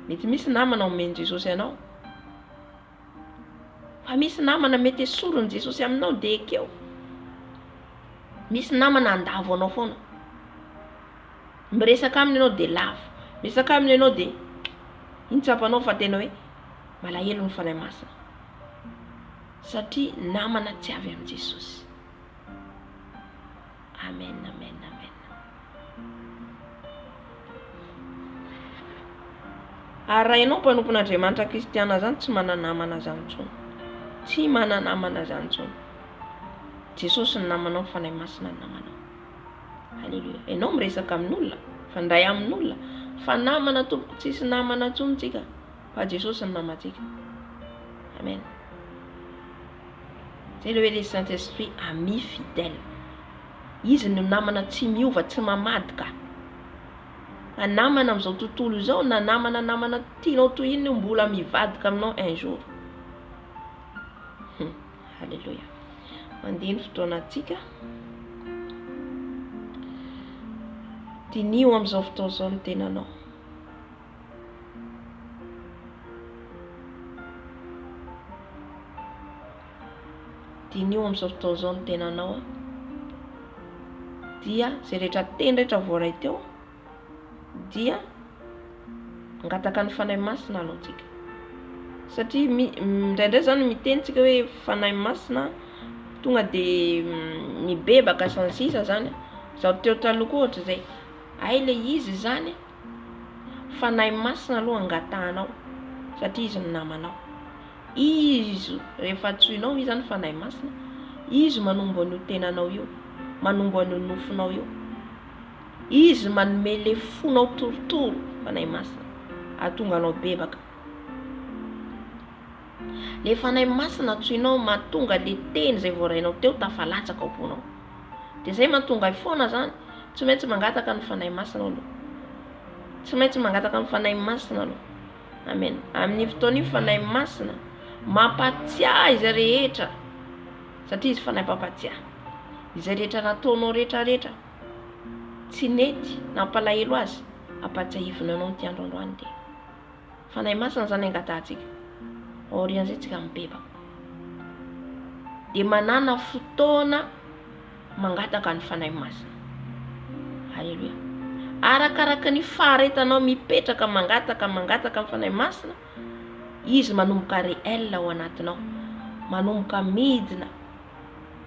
mety misy namana omeny Jesosy anao fa misy namana mety esorony Jesosy aminao de ekeo misy namana andavo anao foana miresaka aminy ianao de lavo miresaka aminy ianao de intsapanao fa tena hoe malahelo ny fanahy masina satria namana tsy avy amin'ny Jesosy. Amen. Raha ianao mpanompon'Andriamanitra kristiana zany tsy mana namana zany intsony tsy mana namana zany intsony Jesosy ny namanao fanahy masina ny namanao. Halleluja. Ianao miresaka amin'olona fandray amin'olona fa namana tompoko tsisy namana intsony tsika fa Jesosy ny namantsika. Amen. C'est le Saint-Esprit ami fidèle. Izy no namana tsy miova tsy mamadika. Na namana amizao tontolo zao na namana tianao toy iny mbola mivadika aminao un jour. Halleluja. Mandiny fotoanatsika tinio amizao fotoana zao ny tenanao tinio amizao fotoana zao ny tenanao dia zay rehetra teny rehetra voaray teo dia ngataka ny fanahy masina aloha tsika satria ndraindray zany mitentsika hoe fanahy masina tonga de mibebaka sansisa zany Zao teo taloha ohatra zay. Ay le izy zany fanahy masina aloha angatahanao satria izy ny namanao. Izy rehefa tsoinao izy zany fanahy masina, izy manombo an'io tenanao io, manombo an'io nofonao io. Izy manome le fonao torotoro, fanahy masina, ahatonga anao bebaka. Le fanahy masina tsoinao mahatonga le teny zay voarainao teo tafalatsaka ao ponao. De zay mahatonga foana zany tsy maintsy mangataka ny fanahy masina aloha. Tsy maintsy mangataka ny fanahy masina aloha. Amen. Amin'ny fotoana io fanahy masina mampatsiahy izay rehetra satria izy fanahy mpampatsiahy. Izay rehetra nataonao rehetra tsy nety nampalahelo azy, ampatsiahivina anao ty andro androany de. Fanahy masina zany angatahantsika. Aorian'izay tsika mibebaka. De manana fotoana mangataka ny fanahy masina. Halleluja. Arakaraka ny faharetanao mipetraka mangataka ny fanahy masina, izy manomboka réel ao anatinao, manomboka midina,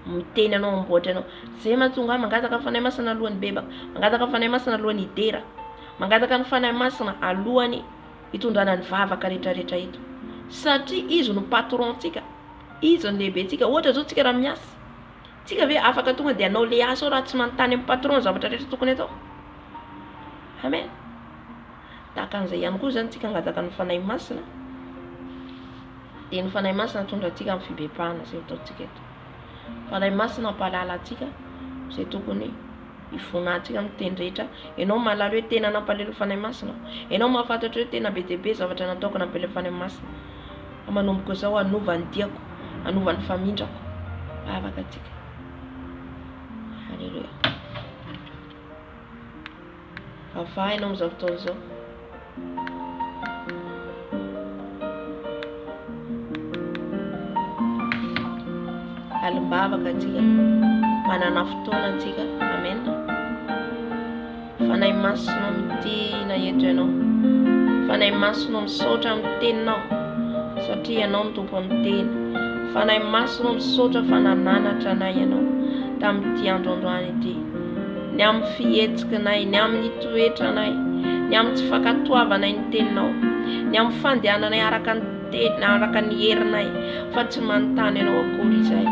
miteny anao amboatra anao. Zay mahatonga mangataka ny fanahy masina alohan'ny bebaka, mangataka ny fanahy masina alohan'ny idera, mangataka ny fanahy masina alohany hitondrana ny vavaka rehetrarehetra eto. Satria izy no patron-tsika, izy no lehibentsika. Ohatra zao tsika raha miasa, tsika ve afaka tonga de anao le asa raha tsy manontany amin'ny patron zavatra rehetra tokony atao? Amen. Takan'izay ihany koa zany tsika angataka ny fanahy masina. De ny fanahy masina tondra antsika amin'ny fibebahana zay ataontsika eto. Fanahy masina mampalala antsika zay tokony ifonantsika amin'ny teny rehetra. Enao mahalala hoe tena nampalahelo fanahy masina, enao mahafantatra hoe tena be dia be zavatra nataoko nampalahelo fanahy masina. Manomboka zao anova ny diako, anova ny famindrako, afaka antsika. Halleluja. Avahinao amin'izao fotoana zao. Alimbavaka antsika, manana fotoana antsika. Amen. Fanahy masina midina eto ianao, fanahy masina misaotra amin'ny teninao satria ianao ny tompo amin'ny teny. Fanahy masina misaotra fa nananatra anay ianao tamin'ity andro androany ity, ny amin'ny fihetsikinay, ny amin'ny toetranay, ny amin'ny tsy fankatoavanay ny teninao, ny amin'ny fandehananay araka ny teny, araka ny herinay, fa tsy manontany ianao akory izay.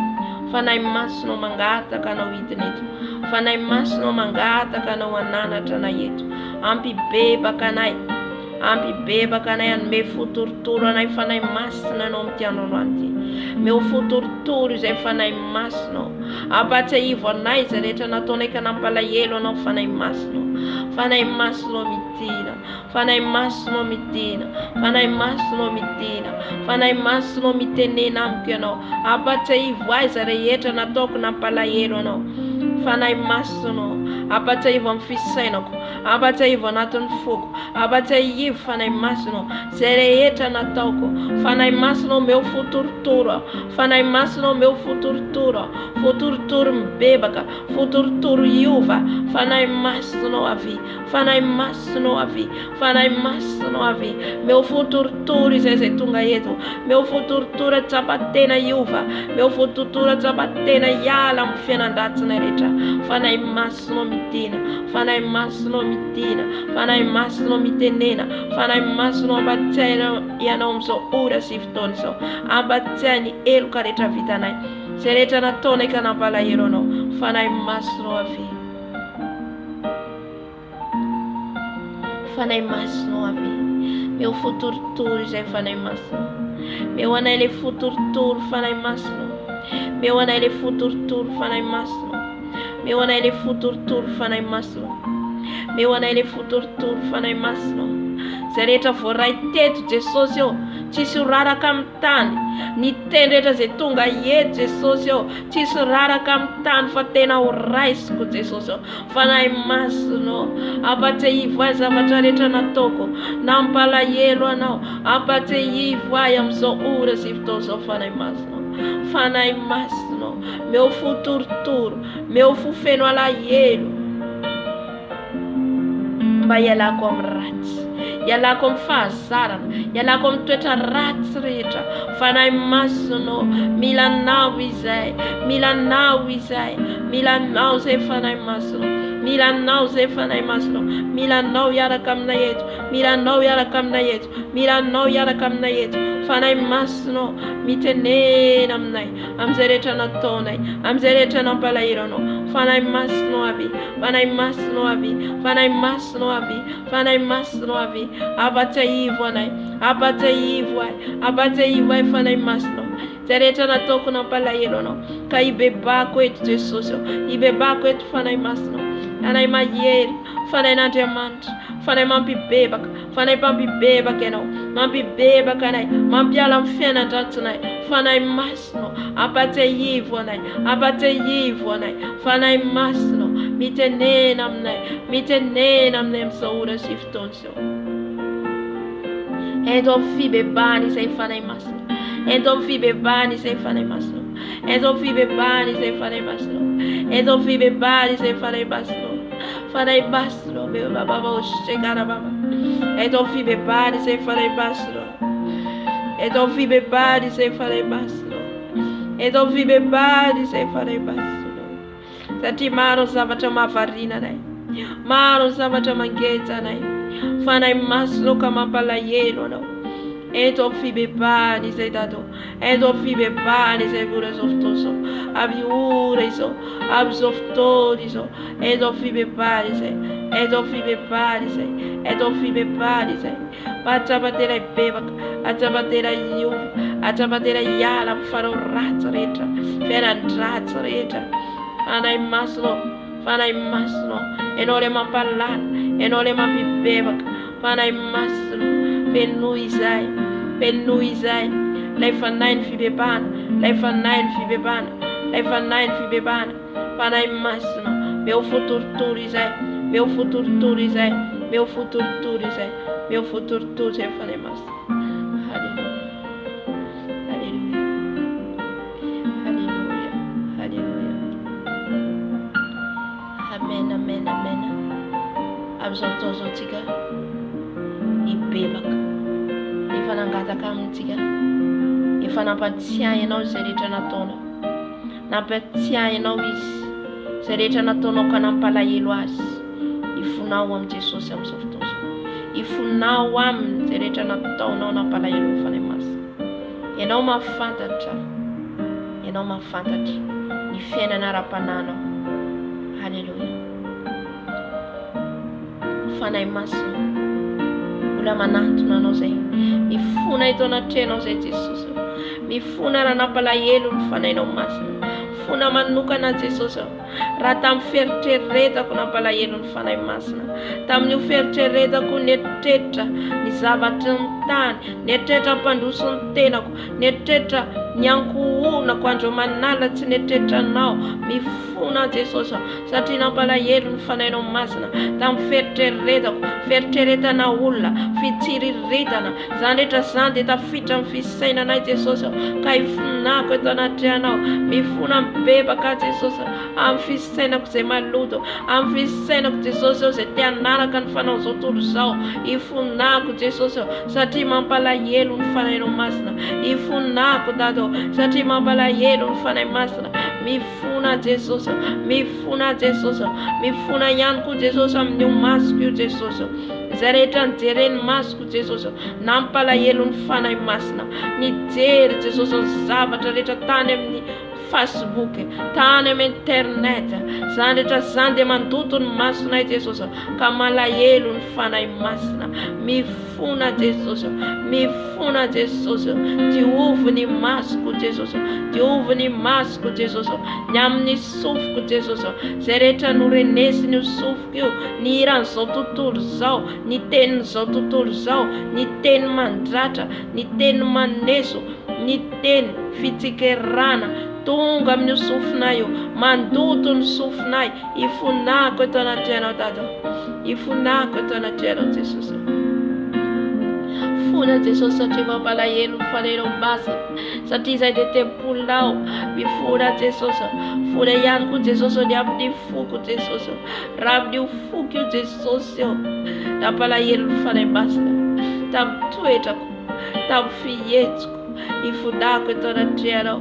Fanahy masina mangataka anao hidina eto, fanahy masina mangataka anao ananatra anay eto. Ampibebaka anay, ampibebaka anay, anome fotorotoro anay fanahy masina anao amin'ity andro androany ity. Meo fotorotoro izay fanahy masina, ampatsiahivo anay izay rehetra nataonay ka nampalahelo anao fanahy masina. Fanahy masina midina, fanahy masina midina, fanahy masina midina, fanahy masina mitenena amiko ianao, ampatsiahivo ahy izay rehetra nataoko nampalahelo anao. Fanahy masina, ampatsiahivo amin'ny fisainako, ampatsiahivo anatin'ny foko, ampatsiahivo fanahy masina izay rehetra nataoko. Fanahy masina meo fotorotoro, fanahy masina meo fotorotoro, fotorotoro mibebaka, fotorotoro iova. Fanahy masina avy, fanahy masina avy, fanahy masina avy, meo fotorotoro izay tonga eto, meo fotorotoro tsapatena iova, meo fotorotoro tsapatena iala amin'ny fiainandratsina rehetra. Fanahy masina midina, fanahy masina midina, fanahy masina mitenena, fanahy masina ampatsiahina ianao amin'izao ora sy fotoana izao, ampatsiahy ny eloka rehetra vitanay, izay rehetra nataonay ka nampalahelo anao. Fanahy masina avy, fanahy masina avy, meo fotorotoro izay fanahy masina, meo anay le fotorotoro fanahy masina, meo anay le fotorotoro fanahy masina, meo anay le fotorotoro fanahy masina, meo anay le fotorotoro fanahy masina. Izay rehetra voaray teto Jesosy eo, tsisy raraka amin'ny tany, ny teny rehetra izay tonga eto Jesosy eo, tsisy raraka amin'ny tany fa tena ho raisiko Jesosy eo. Fanahy masina, ampatsiahivo ahy zavatra rehetra nataoko nampalahelo anao, ampatsiahivo ahy amin'izao ora sy fotoana izao. Fanahy masina, fanahy masina, meo fotorotoro, meo fofeno alahelo, mba ialako amin'ny ratsy, ialako amin'ny fahazarana, ialako amin'ny toetra ratsy rehetra. Fanahy masina, milanao izay, milanao izay, milanao izay fanahy masina, milanao zay fanahy masina, milanao hiaraka aminay eto, milanao hiaraka aminay eto, milanao hiaraka aminay eto. Fanahy masina mitenena aminay amin'izay rehetra nataonay, amin'izay rehetra nampalahelo anao. Fanahy masina avy, fanahy masina avy, fanahy masina avy, fanahy masina avy. Abataivo anay, abataivo ay, abataivo ay fanahy masina. Zay rehetra nataoko nampalahelo anao, ka ibebako eto Jesosy, ibebako eto fanahy masina. Fanahy mahery, fanahy n'Andriamanitra, fanahy mampibebaka, fanahy mampibebaka ianao, mampibebaka anay, mampiala amin'ny fiainandratsynay. Fanahy masina, abataivo anay, abataivo anay. Fanahy masina mitenena aminay, mitenena aminay amin'izao ora sy fotoana izao. Eto amin'ny fibebahana izay fanahy masina, eto amin'ny fibebahana izay fanahy masina, eto amin'ny fibebahana izay fanahy masina, eto amin'ny fibebahana izay fanahy masina. Fanahy masina baba oshegara baba, eto amin'ny fibebahana izay fanahy masina, eto amin'ny fibebahana izay fanahy masina, eto amin'ny fibebahana izay fanahy masina. Satria maro ny zavatra mahavariana anay, maro ny zavatra mangeja anay. Fanahy masina ka mampalahelo anao. Eto amin'ny fibebahana izay dado, eto amin'ny fibebahana izay ora izao fotoana izao, amin'ny ora izao, amin'izao fotoana izao. Eto amin'ny fibebahana izay, eto amin'ny fibebahana izay, eto amin'ny fibebahana izay. Atsabatera ibebaka, atsabatera iova, atsabatera hiala amin'ny farao ratsy rehetra, fiainan-dratsy rehetra. Fanahy masina, fanahy masina, ianao ilay mampalala, ianao ilay mampibebaka. Fanahy masina, fenoy izay, fenoy izay. Ilay fanahy ny fibebahana, ilay fanahy ny fibebahana, ilay fanahy ny fibebahana. Fanahy masina, meu fotorotoro izay, meu fotorotoro izay, meu fotorotoro izay, meu fotorotoro izay fanahy masina. Haleluya, haleluya, haleluya, haleluya. Amen, amen, amen. Amin'izao fotoana izao tsika ibebaka, efa nangataka amintsika, efa nampatsiahy ianao izay rehetra nataonao, nampatsiahy ianao izy izay rehetra nataonao ka nampalahelo azy. Ifonao amin'ny Jesosy amin'izao fotoana izao, ifonao aminy izay rehetra nataonao nampalahelo ny fanahy masina. Ianao mahafantatra, ianao mahafantatra ny fiainana ara-pananao. Haleluya. Fanahy masina, mbola manantona anao zay, mifona eto anatrehanao zay Jesosy, mifona raha nampalahelo ny fanahinao masina. Fona manokana Jesosy, raha tamin'ny fieritreretako nampalahelo ny fanahy masina, tamin'io fieritreretako nieritreritra ny zavatra ny tany, nieritreritra mpandroso ny tenako, nieritreritra ny ankohonako andro manala tsy nieritreritra-nao. Mifona Jesosy, satria nampalahelo ny fanahinao masina tamin'ny fieritreretako, fieritreretana olona, fitsiriritana, zany rehetra zany dia tafiditra amin'ny fisainanay Jesosy, ka ifonako eto anatrehanao. Mifona mibebaka Jesosy amin'ny fisainako izay maloto, amin'ny fisainako Jesosy izay te hanaraka ny fanaon'izao tontolo izao. Ifonako Jesosy, satria mampalahelo ny fanahinao masina. Ifonako dado, satria mampalahelo ny fanahy masina. Mifona Jesosy, mifona Jesosy, mifona ihany koa Jesosy amin'io masoko io Jesosy, izay rehetra nijereny masoko Jesosy, nampalahelo ny fanahy masina. Nijery Jesosy ny zavatra rehetra tany amin'ny Facebook, tany amin'ny internet, zany rehetra zany dia mandoto ny masonay Jesosy, ka malahelo ny fanahy masina. Mifona Jesosy, mifona Jesosy, diovy ny masoko Jesosy, diovy ny masoko Jesosy, ny amin'ny sofoko Jesosy, zay rehetra norenesiny io sofoko io, ny hiran'izao tontolo izao, ny tenin'izao tontolo izao, ny teny mandratra, ny teny maneso, ny teny fitsikerana, tonga amin'io sofinay io, mandoto ny sofinay. Ifonako eto anatrehanao dada, ifonako eto anatrehanao Jesosy. Fona Jesosy, satria mampalahelo ny fanahinao masina, satria izay dia tempolinao. Mifona Jesosy, fona ihany koa Jesosy ny amin'ny foko Jesosy, raha amin'io foko io Jesosy io nampalahelo ny fanahy masina tamin'ny toetrako, tamin'ny fietsiko. Ifonako eto anatrehanao,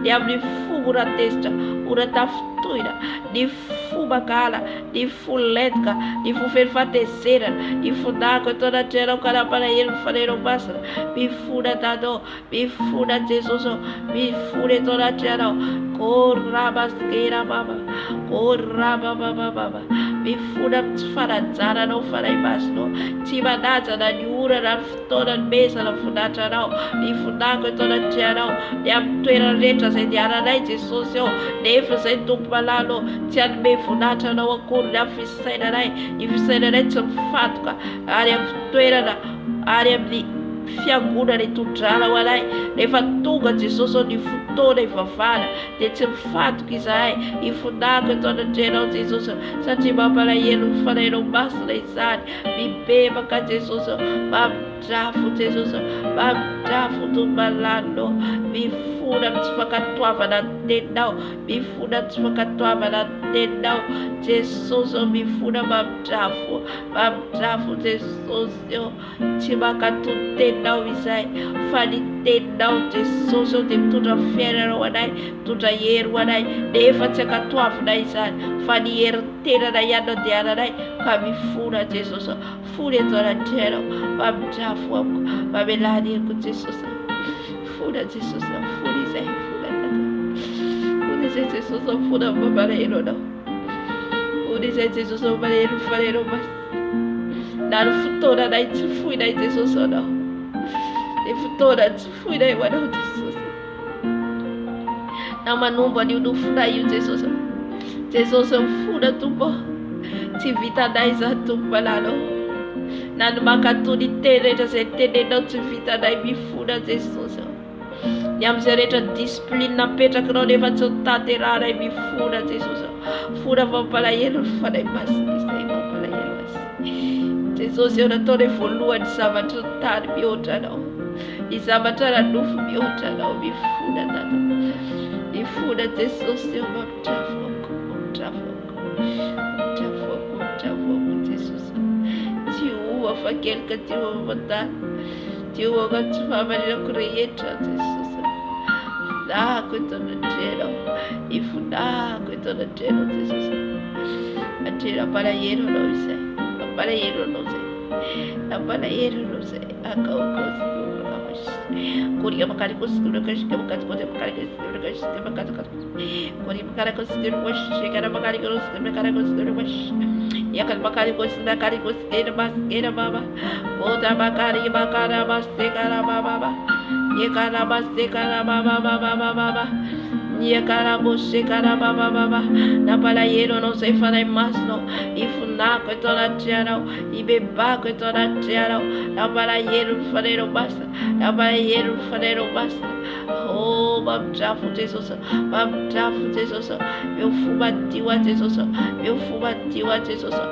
dia amin'ny fo rahatezitra horatafitoina ny fobakala ny foletaka ny fofeny fahatezerana ifodako eto anatrehana karam-palahelo mifanena masina mifona tanao mifona Jesosy mifona eto anatrehana korabaskera baba korababababa mifona tsy fananjananao fanahy masina tsy manajana ny orana ny fotoana ny mesana vonatranao mifodako eto anatrehana ny amin'ny toerana rehetra izay diaranay Jesosy ao nefa izay tompo malalo tsy hanome vonatranao akory ny amin'ny fisainanay ny fisainanay tsy mifatoka ary amin'ny toerana ary amin'ny fiangonana hitondrana ho anay rehefa tonga Jesosy ao ny fotoana hivavahana dia tsy mifatoka izahay hifodako eto anatrehanao Jesosy satria mampalahelo ny fanahinao masina izany mibebaka Jesosy mamidrafo Jesosy mamidrafo tombalanao mifona tsy fankatoavana ny teninao mifona tsy fankatoavana ny teninao Jesosy mifona mamidrafo Jesosy tsy mankatony teninao izay fa ny teninao Jesosy dia mitondra fiainana ho anay mitondra hery ho anay nefa tsy ankatoavana izany fa ny hery tenana ihany no diananay ka mifona Jesosy fony eto anatrehanao mamidrafo amiko mamelany heriko Jesosy fona Jesosy fony izay fony izay Jesosy fona mampalahelo anao fony izay Jesosy mampalahelo fanenao masina na ny fotoana anay tsy foinay Jesosy anao ny fotoana tsy foinay ho anao Jesosy na manombo an'io nofonay io Jesosy mifona tompo tsy vitanay izany tompo malalo na ny mankatony teny rehetra izay tenenao tsy vitanay mifona Jesosy ny amin'izay rehetra disipline napetrakanao nefa tsy tanteranay mifona Jesosy fona mampalahelo ny fanahy masina izay mampalahelo azy Jesosy eo nataonay voalohany zavatra ny tany mihoatra anao ny zavatra nanofo mihoatra anao mifona tata mifona Jesosy eo mamidrafo Jesosy tsy hoa fa kelika ty hoa matany ty hoa ka tsy fahamaninako rehetra Jesosy ifonako eto anatrehanao ifonako eto anatrehanao Jesosy atrehana ampalahelo anao izay ampalahelo anao izay akaokozy Korea makariko seguro kashika makati kote makariko seguro kashika makati Korea makariko seguro wash shekara makariko seguro makariko seguro wash yakan makariko seguro mas baba boda makari makara mas sekara baba yekara mas sekara baba yekara mas sekara baba napalahelo no sei fanay masno ifunako eto anatrehana ibebako eto anatrehana napalahelo fanero basta napalahelo fanero basta oh mamidrafo Jesosy meu fuma diwa Jesosy meu fuma diwa Jesosy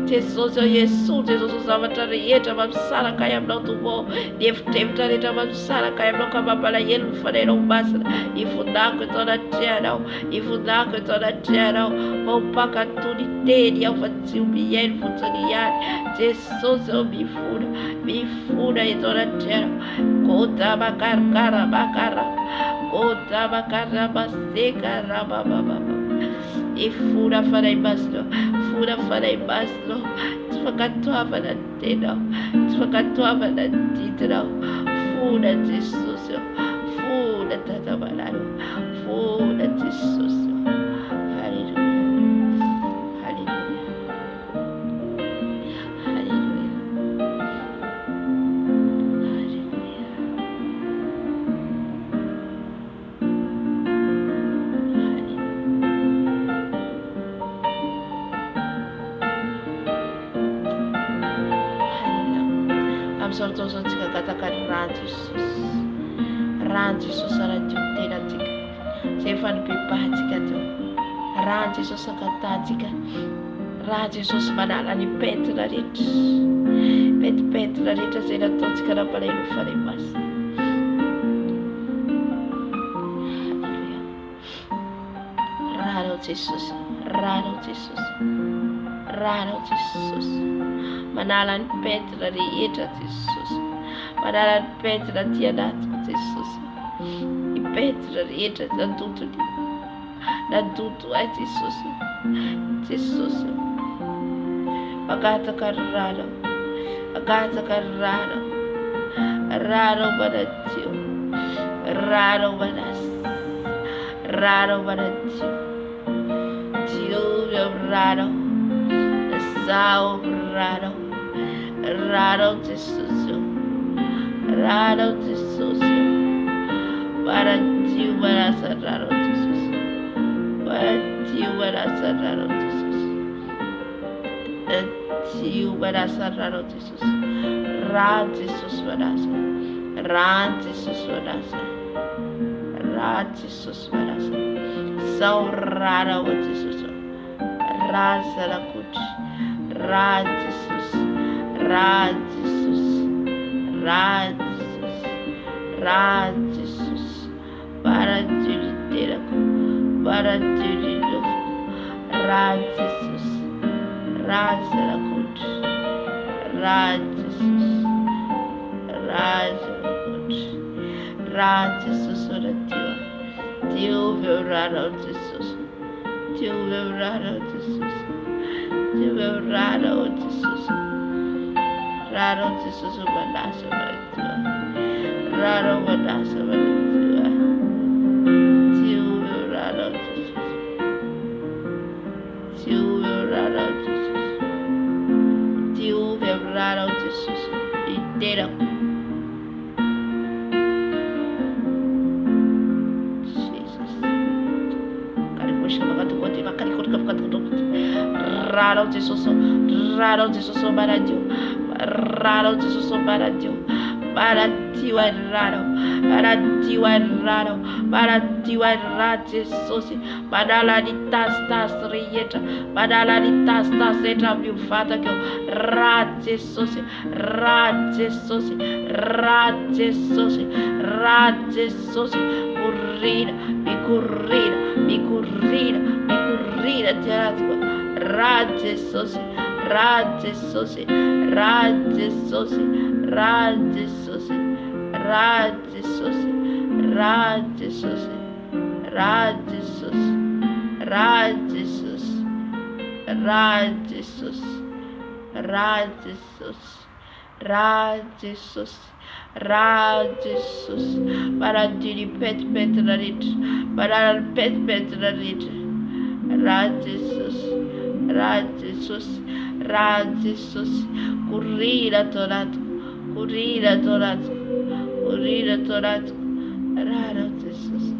Jesosy Yesu Jesosy zavatra rehetra mampisaraka aminao tompo ny hevitrevitra rehetra mampisaraka aminao ka mampalahelo ny fanahinao masina ifodako eto anatrehanao mampakatony teny aho fa tsy omiainy fotsiny ihany Jesosy mifona eto anatrehanao kota makarikara kota makara masekara baba ifuna fanahy masina tsy fankatoavana ny tenao tsy fankatoavana ny didinao fona Jesosy fona tata malalo fona Jesosy Sortosotsika katakany rano Jesosy aradio tenatsika zay efa nibebahantsika teo rano Jesosy akatatsika rano Jesosy manala ny pentina rehetra zay nataontsika nampalahelo fanahy masina rano Jesosy manala ny pentina rehetra Jesosy Manala ny pentina ty anatiko Jesosy. Ny pentina rehetra nadoto ahy Jesosy. Jesosy. Magataka ny ranao. Magataka ny ranao. Ranao manadio. Ranao manasy. Ranao manadio. Diovy amin'ny ranao. Zaho amin'ny ranao. Ranao Jesosy. Ranao Jesosy. Manadio manasa ranao Jesosy. Manadio manasa ranao Jesosy. Manadio manasa ranao Jesosy. Rano Jesosy manasa. Rano Jesosy manasa. Rano Jesosy manasa. Zaho ranao Jesosy. Rano zanakotra. Rano Jesosy. Rano Jesosy. Rano Jesosy. Rano Jesosy. Manadio ny tenako. Manadio ny nofoko. Rano Jesosy. Rano zanakotra. Rano Jesosy. Rano zanakotra. Rano Jesosy manadio. Diovy amin'ny ranao Jesosy. Diovy amin'ny ranao Jesosy. Diovy amin'ny ranao Jesosy. Ranao Jesosy manasa manadio. Ranao manasa manadio. Diovy amin'ny ranao Jesosy. Diovy amin'ny ranao Jesosy. Diovy amin'ny ranao Jesosy. Ny tenako. Ranao Jesosy. Ranao Jesosy manadio. Ranao Jesosy manadio. Manadio any ranao. Manadio any ranao. Manadio any rano Jesosy. Manala ny tasitasy rehetra. Manala ny tasitasy rehetra amin'ny vatako eo. Rano Jesosy. Rano Jesosy. Rano Jesosy. Rano Jesosy. Mikorina. Mikorina. Mikorina. Mikorina ty anatiko. Rano Jesosy. Rano Jesosy. Rano Jesosy. Rano Jesosy. Rano Jesosy. Rano Jesosy. Rano Jesosy. Rano Jesosy. Rano Jesosy. Rano Jesosy. Rano Jesosy. Rano Jesosy. Manadio ny petipetina rehetra. Manala ny petipetina rehetra. Rano Jesosy. Rano Jesosy. Rano Jesosy. Korina atao anatiko. Korina atao anatiko. Korina atao anatiko. Rano Jesosy.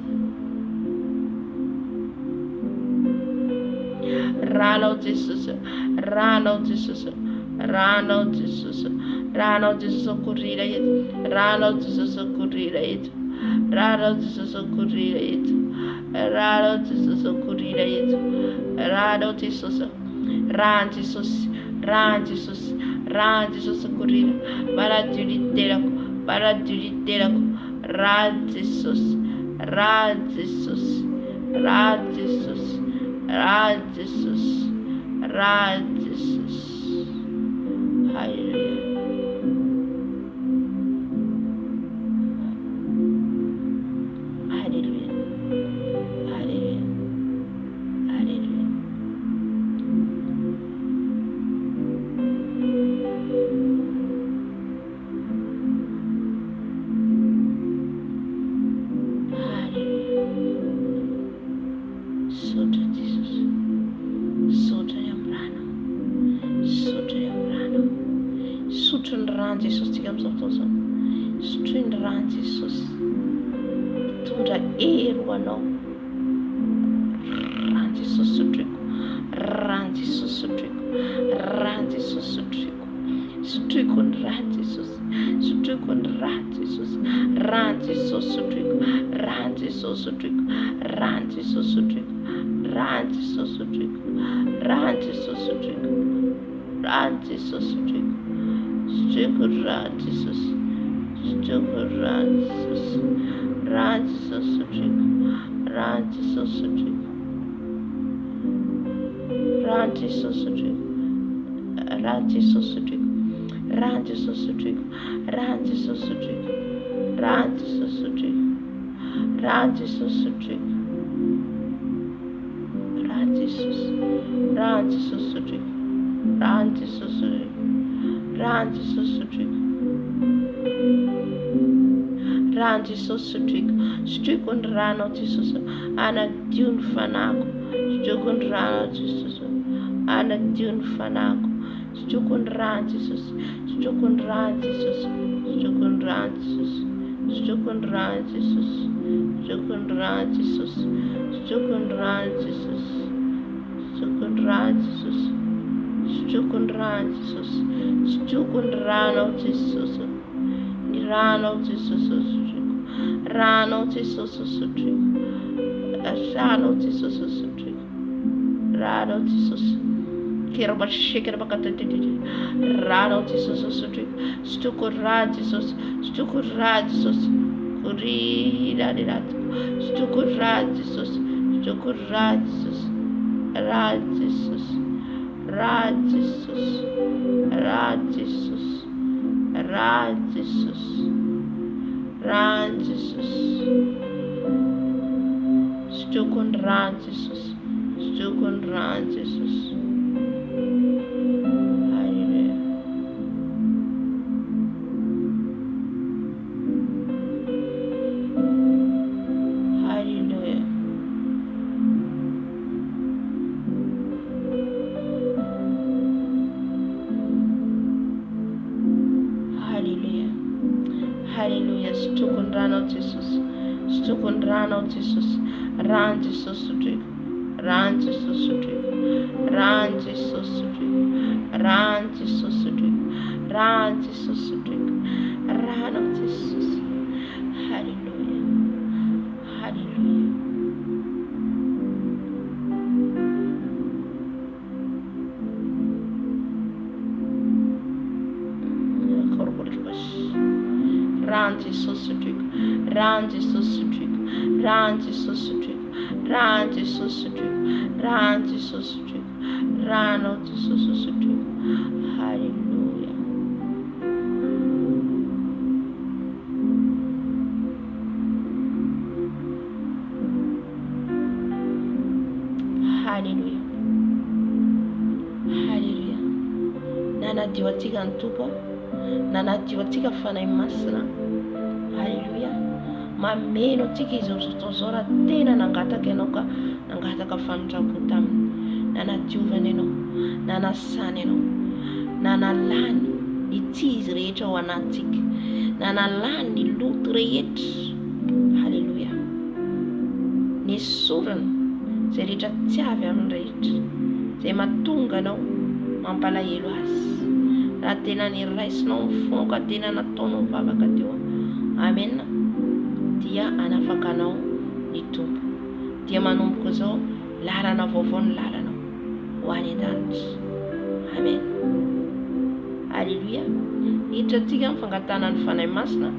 Rano Jesosy. Rano Jesosy. Rano Jesosy. Rano Jesosy korina eto. Rano Jesosy korina eto. Rano Jesosy korina eto. Rano Jesosy korina eto. Rano Jesosy. Rano Jesosy. Rano Jesosy. Rano Jesosy korina. Manadio ny tenako. Manadio ny tenako. Rano Jesosy. Rano Jesosy. Rano Jesosy. Rano Jesosy. Rano Jesosy. Hallelujah. Hallelujah. Hallelujah. Hallelujah. Sotra Jesus. Sotra amin'ny rano. Sotra amin'ny rano. Sotro ny rano Jesosy tsika amin'izao fotoana izao. Sotro ny rano Jesosy. Mitondra hery ho anao. Rano Jesosy sotroiko. Rano Jesosy sotroiko. Rano Jesosy sotroiko. Sotroiko ny rano Jesosy. Sotroiko ny rano Jesosy. Rano Jesosy sotroiko. Rano Jesosy sotroiko. Rano Jesosy sotroiko. Rano Jesosy sotroiko. Rano Jesosy sotroiko. Rano Jesosy sotroiko. Sotroiko rano Jesosy. Sotroiko rano Jesosy. Rano Jesosy sotroiko. Rano Jesosy sotroiko. Rano Jesosy sotroiko. Rano Jesosy sotroiko. Rano Jesosy sotriko. Rano Jesosy sotriko. Rano Jesosy sotriko. Rano Jesosy sotriko. Rano Jesosy. Rano Jesosy sotriko. Rano Jesosy sotriko. Rano Jesosy sotriko. Rano Jesosy sotriko. Sotriko ny rano Jesosy. Anadio ny fanako. Sotriko ny rano Jesosy. Anadio ny fanako. Sotriko ny rano Jesosy. Sotriko ny rano Jesosy. Sotriko ny rano Jesosy. Sotriko ny rano Jesosy. Sotriko ny rano Jesosy. Sotriko ny rano Jesosy. Sotriko ny rano Jesosy. Sotriko ny rano Jesosy. Sotriko ny rano Jesosy. Ny rano Jesosy sotriko. Rano Jesosy sotriko. Rano Jesosy sotriko. Rano Jesosy. Keraba shekera bakatete. Rano Jesosy sotriko. Sotriko rano Jesosy. Sotriko rano Jesosy. Kurira dirato. Sotriko rano Jesosy. Sotriko rano Jesosy. Rano Jesosy. Rano Jesosy. Rano Jesosy. Rano Jesosy. Rano Jesosy. Sotriko rano Jesosy. Sotriko rano Jesosy. Rano Jesosy. Rano Jesosy sotriko. Rano Jesosy sotriko. Rano Jesosy sotriko. Rano Jesosy sotriko. Rano Jesosy sotriko. Rano Jesosy. Hallelujah. Hallelujah. Rano Jesosy sotriko. Rano Jesosy sotriko. Rano Jesosy sotriko. Rano Jesosy sotriko. Rano Jesosy sotriko. Rano Jesosy sotriko. Hallelujah. Hallelujah. Hallelujah. Nanadio atsika ny tompo. Nanadio atsika fanahy masina. Hallelujah. Mameno atsika izy amin'izao zao raha tena nangataka ianao ka nangataka fanondrako taminy. Nanadiovana ianao, nanasany ianao, nanalany ny tsy izy rehetra ao anatsika, nanalany ny loto rehetra. Haleluya. Ny sorana izay rehetra tsy avy amin'ny rehetra izay mahatonga anao mampalahelo azy. Raha tena niraisinao ny fonao ka tena nataonao mivavaka teo, amen, dia anafakanao ny tompo. Dia manomboka izao lalana vaovao ny lalanao ho any an-danitra. Amen. Haleluya. Hiditra antsika amin'ny fangatana ny fanahy masina.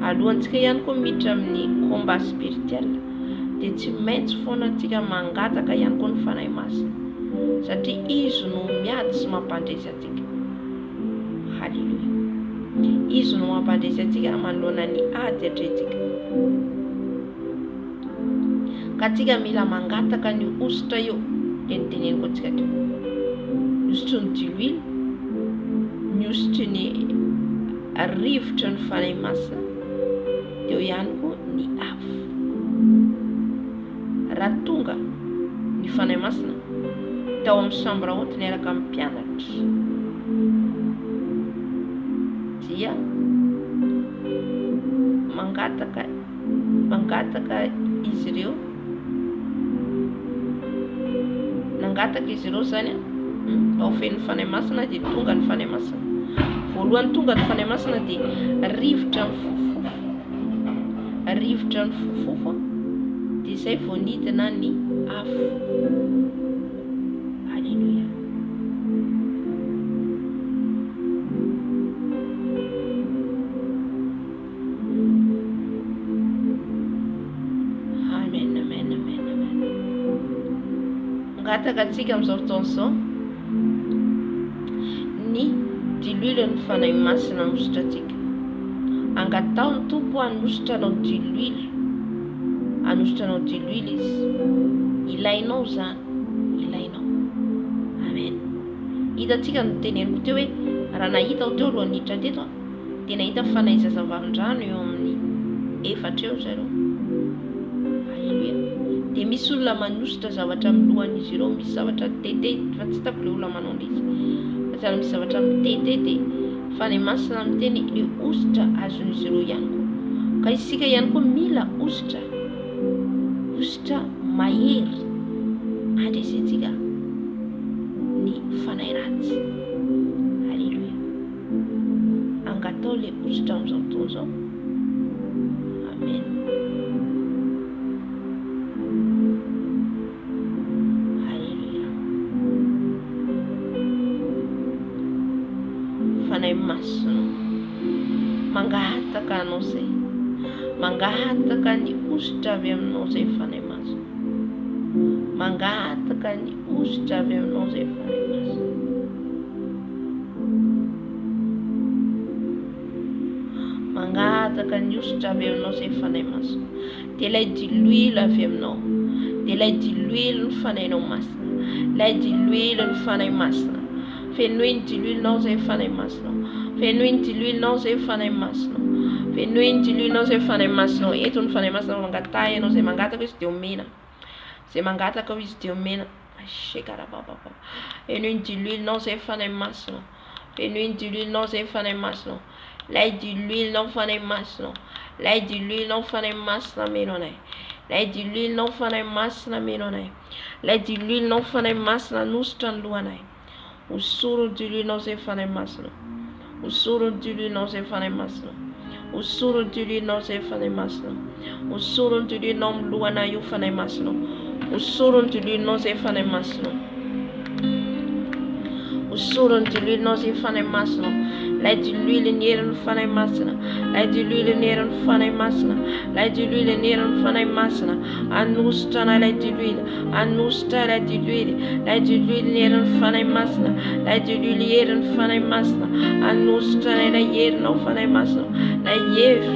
Alohantsika ihany koa miditra amin'ny combat spirituel dia tsy maintsy foana antsika mangataka ihany koa ny fanahy masina satria izy no miady sy mampandresy antsika. Haleluya. Izy no mampandresy antsika manoloana ny ady hatrentsika. Ka antsika mila mangataka ny ositra eo dia niteneniko antsika teo. Ny ositra ny diloilo, ny ositra ny rivotra ny fanahy masina, dia ihany koa ny afo. Raha tonga ny fanahy masina tao amin'ny chambre haute niaraka amin'ny mpianatra dia mangataka izy ireo, nangataka izy ireo zany ao feno fanahy masina dia tonga ny fanahy masina. Voalohany tonga ny fanahy masina dia rivotra ny fofofo, rivotra ny fofofo dia izay vao nidina ny afo. Haleluya. Amen, amen, amen, amen. Mangataka antsika amin'izao fotoana izao ny diloilo ny fanahy masina anositrantsika. Angatao ny tompo anositranao diloilo, anositranao diloilo izy. Ilainao zany, ilainao. Amen. Hitantsika ny teneniko teo hoe raha nahita teo aloha niditra teto dia nahita fanahy zazavalondrano eo amin'ny 4 eo zareo. Halleluja. Dia misy olona manositra zavatra amin'ny lohan'izy ireo, misy zavatra tete, fa tsy hitako le olona manao an'izy. Fa misy zavatra mitete dia fanahy masina miteny ny ositra azon'izy ireo ihany koa. Ka isika ihany koa mila ositra, ositra mahery andresentsika ny fanahy ratsy. Halleluja. Angatao le ositra amin'izao fotoana izao. Amen. Halleluja. Fanahy masina mangahataka anao zay, mangahataka ny ositra avy aminao zay fanahy masina, mangahataka ny ositra avy aminao zay fanahy masina. Mangahataka ny ositra avy aminao zay fanahy masina. Dia ilay diloilo avy aminao, dia ilay diloilo ny fanahinao masina, ilay diloilo ny fanahy masina. Fenoiny diloilonao zay fanahy masina, fenoiny diloilonao zay fanahy masina, fenoiny diloilonao zay fanahy masina. Eto ny fanahy masina mangataka ianao, zay mangataka izy dia omena, zay mangataka izy dia omena. Shekarabababa. Fenoiny diloilonao zay fanahy masina, fenoiny diloilonao zay fanahy masina. Lay diloilonao fanahy masina, lay diloilonao fanahy masina meno anay, lay diloilonao fanahy masina meno anay, lay diloilonao fanahy masina anositra ny lohanay. Osoro ny diloilonao zay fanahy masina, osoro ny diloilonao zay fanahy masina, osoro ny diloilonao zay fanahy masina, osoro ny diloilonao amin'ny lohanay io fanahy masina, osoro ny diloilonao zay fanahy masina, osoro ny diloilonao zay fanahy masina. Lay diloilo ny herin'ny fanahy masina, lay diloilo ny herin'ny fanahy masina, lay diloilo ny herin'ny fanahy masina. Anositra anay lay diloilo, anositra lay diloilo, lay diloilo ny herin'ny fanahy masina, lay diloilo ny herin'ny fanahy masina. Anositra anay lay herinao fanahy masina, lay heri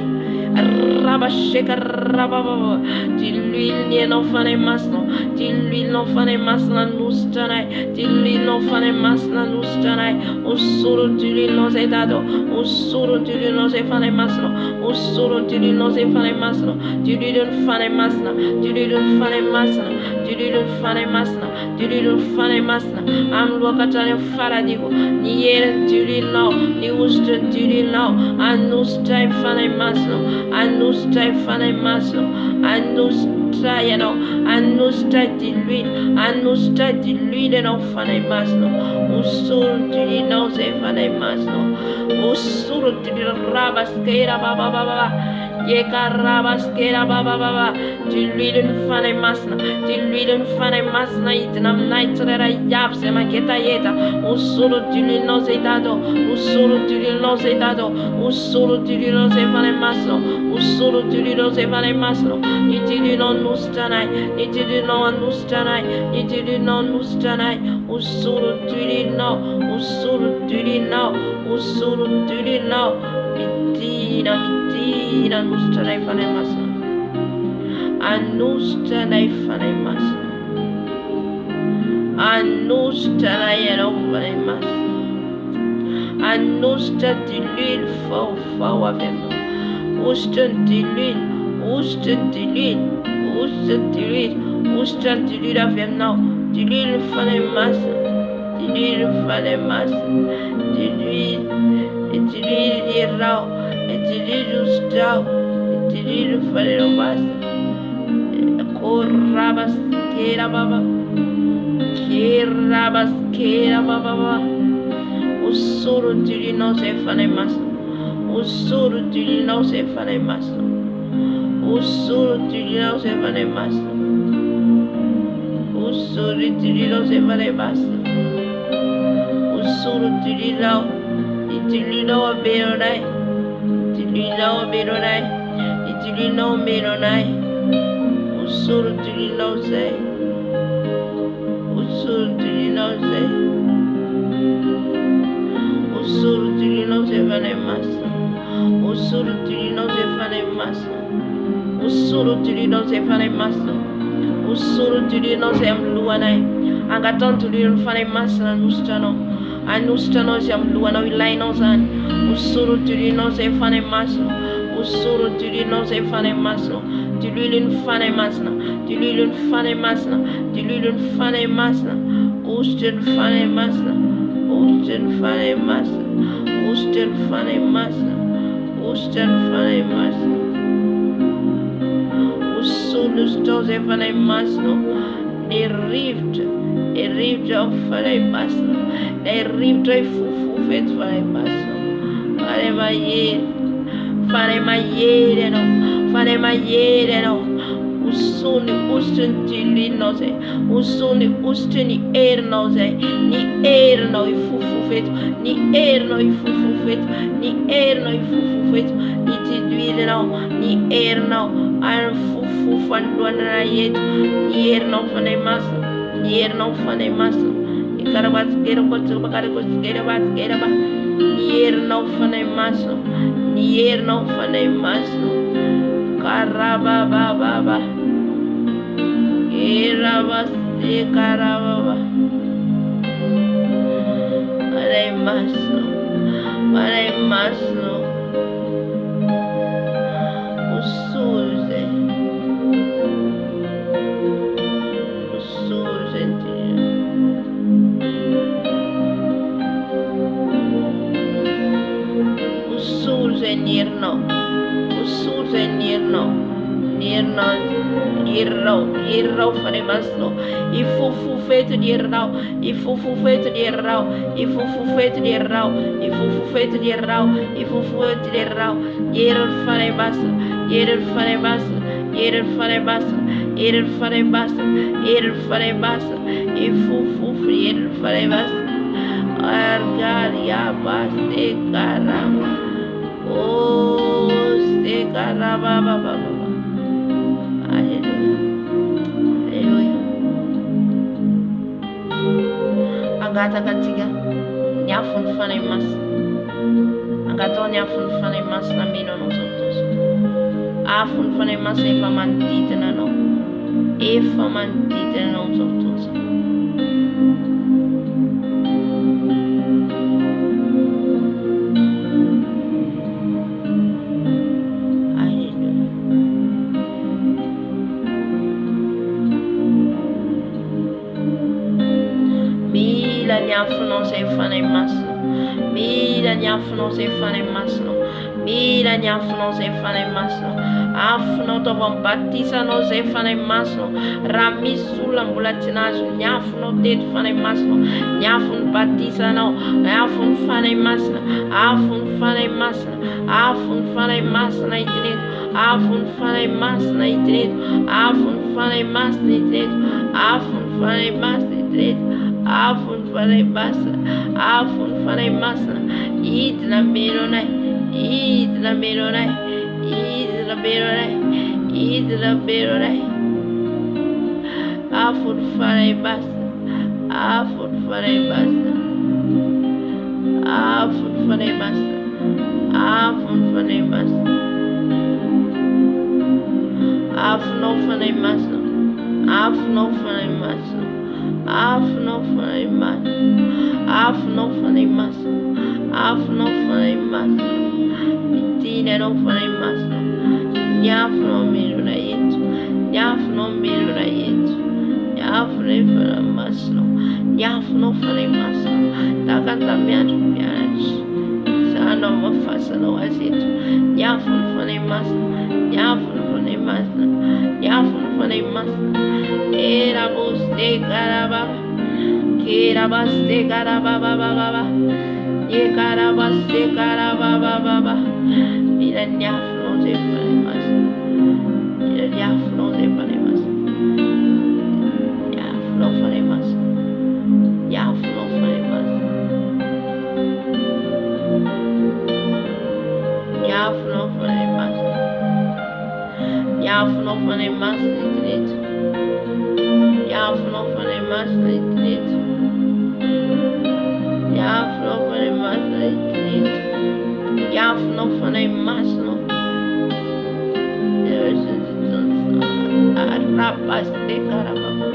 rabasheka rabababa. Diloilo ny herinao fanahy masina, diloilonao fanahy masina anositra anay, diloilonao fanahy masina anositra anay. Osoro ny diloilonao zay dado, osoro ny diloilonao zay fanahy masina, osoro ny diloilonao zay fanahy masina. Diloilon'ny fanahy masina, diloilon'ny fanahy masina, diloilon'ny fanahy masina, diloilon'ny fanahy masina. Amin'ny lohakantrany amin'ny faradiko, ny herin'ny diloilonao, ny ositra ny diloilonao. Anositra ny fanahy masina, anositra ny fanahy masina, anositra ianao, anositra diloilo, anositra diloilo ianao fanahy masina. Osoro ny diloilonao zay fanahy masina, osoro ny diloilo rabaskera babababa. Yekarabaskera babababa. Diloilo ny fanahy masina, diloilo ny fanahy masina hidina aminay tsirairay avy zay mangetaheta. Osoro diloilonao zay dado, osoro diloilonao zay dado, osoro diloilonao zay fanahy masina, osoro diloilonao zay fanahy masina. Ny diloilonao anositra anay, ny diloilonao anositra anay, ny diloilonao anositra anay. Osoro diloilonao, osoro diloilonao, osoro diloilonao. Midina midina anositra anay fanahy masina, anositra anay fanahy masina, anositra anay ianao fanahy masina. Anositra diloilo faofao avy aminao, ositra ny diloilo, ositra ny diloilo, ositra ny diloilo, ositra ny diloilo avy aminao. Diloilo ny fanahy masina, diloilo ny fanahy masina, diloilo, diloilo ny herao, diloilo ostrao, diloilo ny fanahinao masina. Korabaskera baba, kerabaskera baba. Osoro diloilonao zay fanahy masina, osoro diloilonao zay fanahy masina, osoro diloilonao zay fanahy masina, osoro diloilonao zay fanahy masina, osoro diloilonao, diloilonao ameno anay, diloilonao ameno anay, diloilonao ameno anay. Osoro diloilonao zay, osoro diloilonao zay, osoro fanay masina. Usuru tulino ze fanay masina. Usuru tulino ze fanay masina. Usuru tulino ze amluanay. Angaton tulino fanay masina nustano. Anustano ze amluana ilaino zan. Usuru tulino ze fanay masina. Usuru tulino ze fanay masina. Tulilin fanay masina. Tulilin fanay masina. Tulilin fanay masina. Ustin fanay masina. Ustin fanay masina. Ustin fanay masina. Ustin fanay masina. Usulu stoze fanay masina. They rift of fanay masina. They rift of fufu fet fanay masina. Fanay mayere no. Fanay mayere no. Usuni ustin tilinoze. Usuni ustini ernoze. Ni erno I fufu fet. Ni erno I fufu fet. Ni erno I fufu fet. Ni tidwile no. Ni erno. Ar fufu fanduana yet. Ni erno fanay masa. Ni erno fanay masa. Ni karabat gera kotu bakarikos gera bat gera ba. Ni erno fanay masa. Ni erno fanay masa. Karaba baba. Irabasti karababa. Paray masno. Usuze Nirno fanay masno. Ifufu feito de irrau. Ifufu feito de irrau. Ifufu feito de irrau. Ifufu feito de irrau. Ifufu feito de irrau. Yerer fanay masno. Yerer fanay masno. Yerer fanay masno. Yerer fanay masno. Yerer fanay masno. Ifufu yerer fanay masno. Argar ya baste karama. Oh, ste karama baba. Angata katiga nyafun fanay mas. Angato nyafun fanay mas na mino nos outros. Afun fanay mas e famantita na no. E famantita na nos outros. Nyafuno se fanay masno. Mira nyafuno se fanay masno. Mira nyafuno se fanay masno. Afuno to baptisa no se fanay masno. Ramisula mbulatinaju nyafuno det fanay masno. Nyafun baptisa no. Nyafun fanay masno. Afun fanay masno. Afun fanay masno itnet. Afun fanay masno itnet. Afun fanay masno itnet. Afun fanay masno itnet. Afun fanay masa, afun fanay masa. Eat la meronai, eat la meronai, eat la meronai, eat la meronai. Afun fanay masa, afun fanay masa, afun fanay masa, afun fanay masa, afun fanay masa, afun fanay masa. Afno fanay mas, afno fanay mas, afno fanay mas. Mitina no fanay mas, nyafno miro na yetu, nyafno miro na yetu, nyafno fanay mas no, nyafno fanay mas. Takkan tamiatu pianach, sana mafasa no azetu, nyafno fanay mas, nyafno fanay mas, nyafno fanay mas. Era boste carababa, kerabaste carababa baba, ye carabaste carababa baba. Mira nyafno se fanay mas, mira nyafno se fanay mas, nyafno fanay mas, nyafno fanay mas, nyafno fanay mas, nyafno fanay mas direito. Nyafno fanay mas direito. Nyafno fanay mas direito. Yafno fanay masno. Arabaste karababa.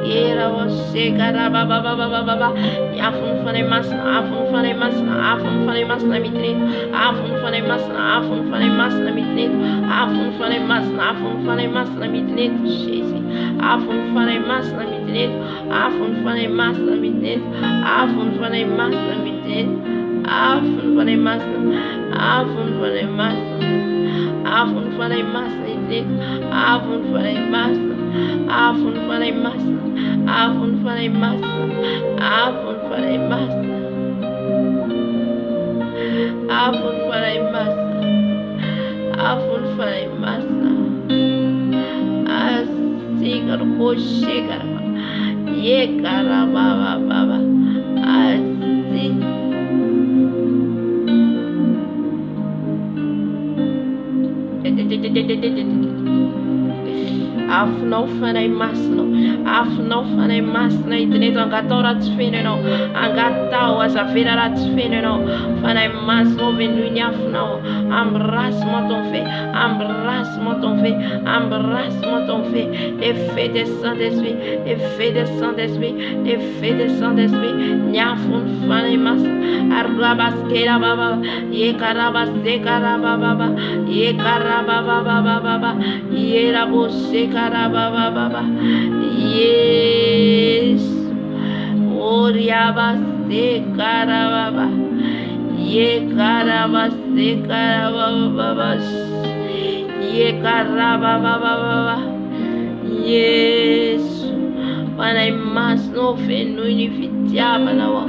Yera wase karababa baba. Yafun fanay masna. Afun fanay masna. Afun fanay masna mitne. Afun fanay masna. Afun fanay masna mitne. Afun fanay masna. Afun fanay masna mitne. Shesi. Afun fanay masna mitne. Afun fanay masna mitne. Afun fanay masna mitne. Afun fanay masna. Afun fanay masna. Afun fanay masna mitne. Afun fanay masna. Afun fanay masna. Afun fanay masna. Afun fanay masna. Afun fanay masna. Afun fanay masna. Asigar koshigar. Ye karababa baba. Asi. Afno fanay masno. Afno fanay masna itneto angatora tsfeneno. Angatao azavera ratsfeneno. Fanay masno venuni afno. Embrasse-moi ton fait. Embrasse-moi ton fait. Embrasse-moi ton fait. Effet des Saint-Esprit. Effet des Saint-Esprit. Effet des Saint-Esprit. Nyafun fanay mas. Arabaskera baba. Ye karabaste karababa. Ye karababa baba. Ye rabose karababa. Yes. Oriabaste karababa. Ye karabaste karababa. Ye karababa. Yes. Panay mas no fenuni fitiaba nawa.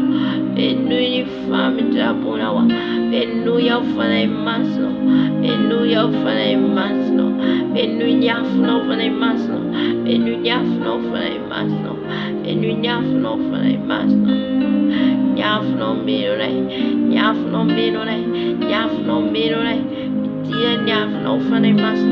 Fenuni famita punawa. Fenuya fanay mas no. Fenuya fanay mas no. Fenuya fno fanay mas no. Fenuya fno fanay mas no. Fenuya fno fanay mas no. Nyafno mirore. Nyafno mirore. Nyafno mirore. Tia nyafno fanay mas no.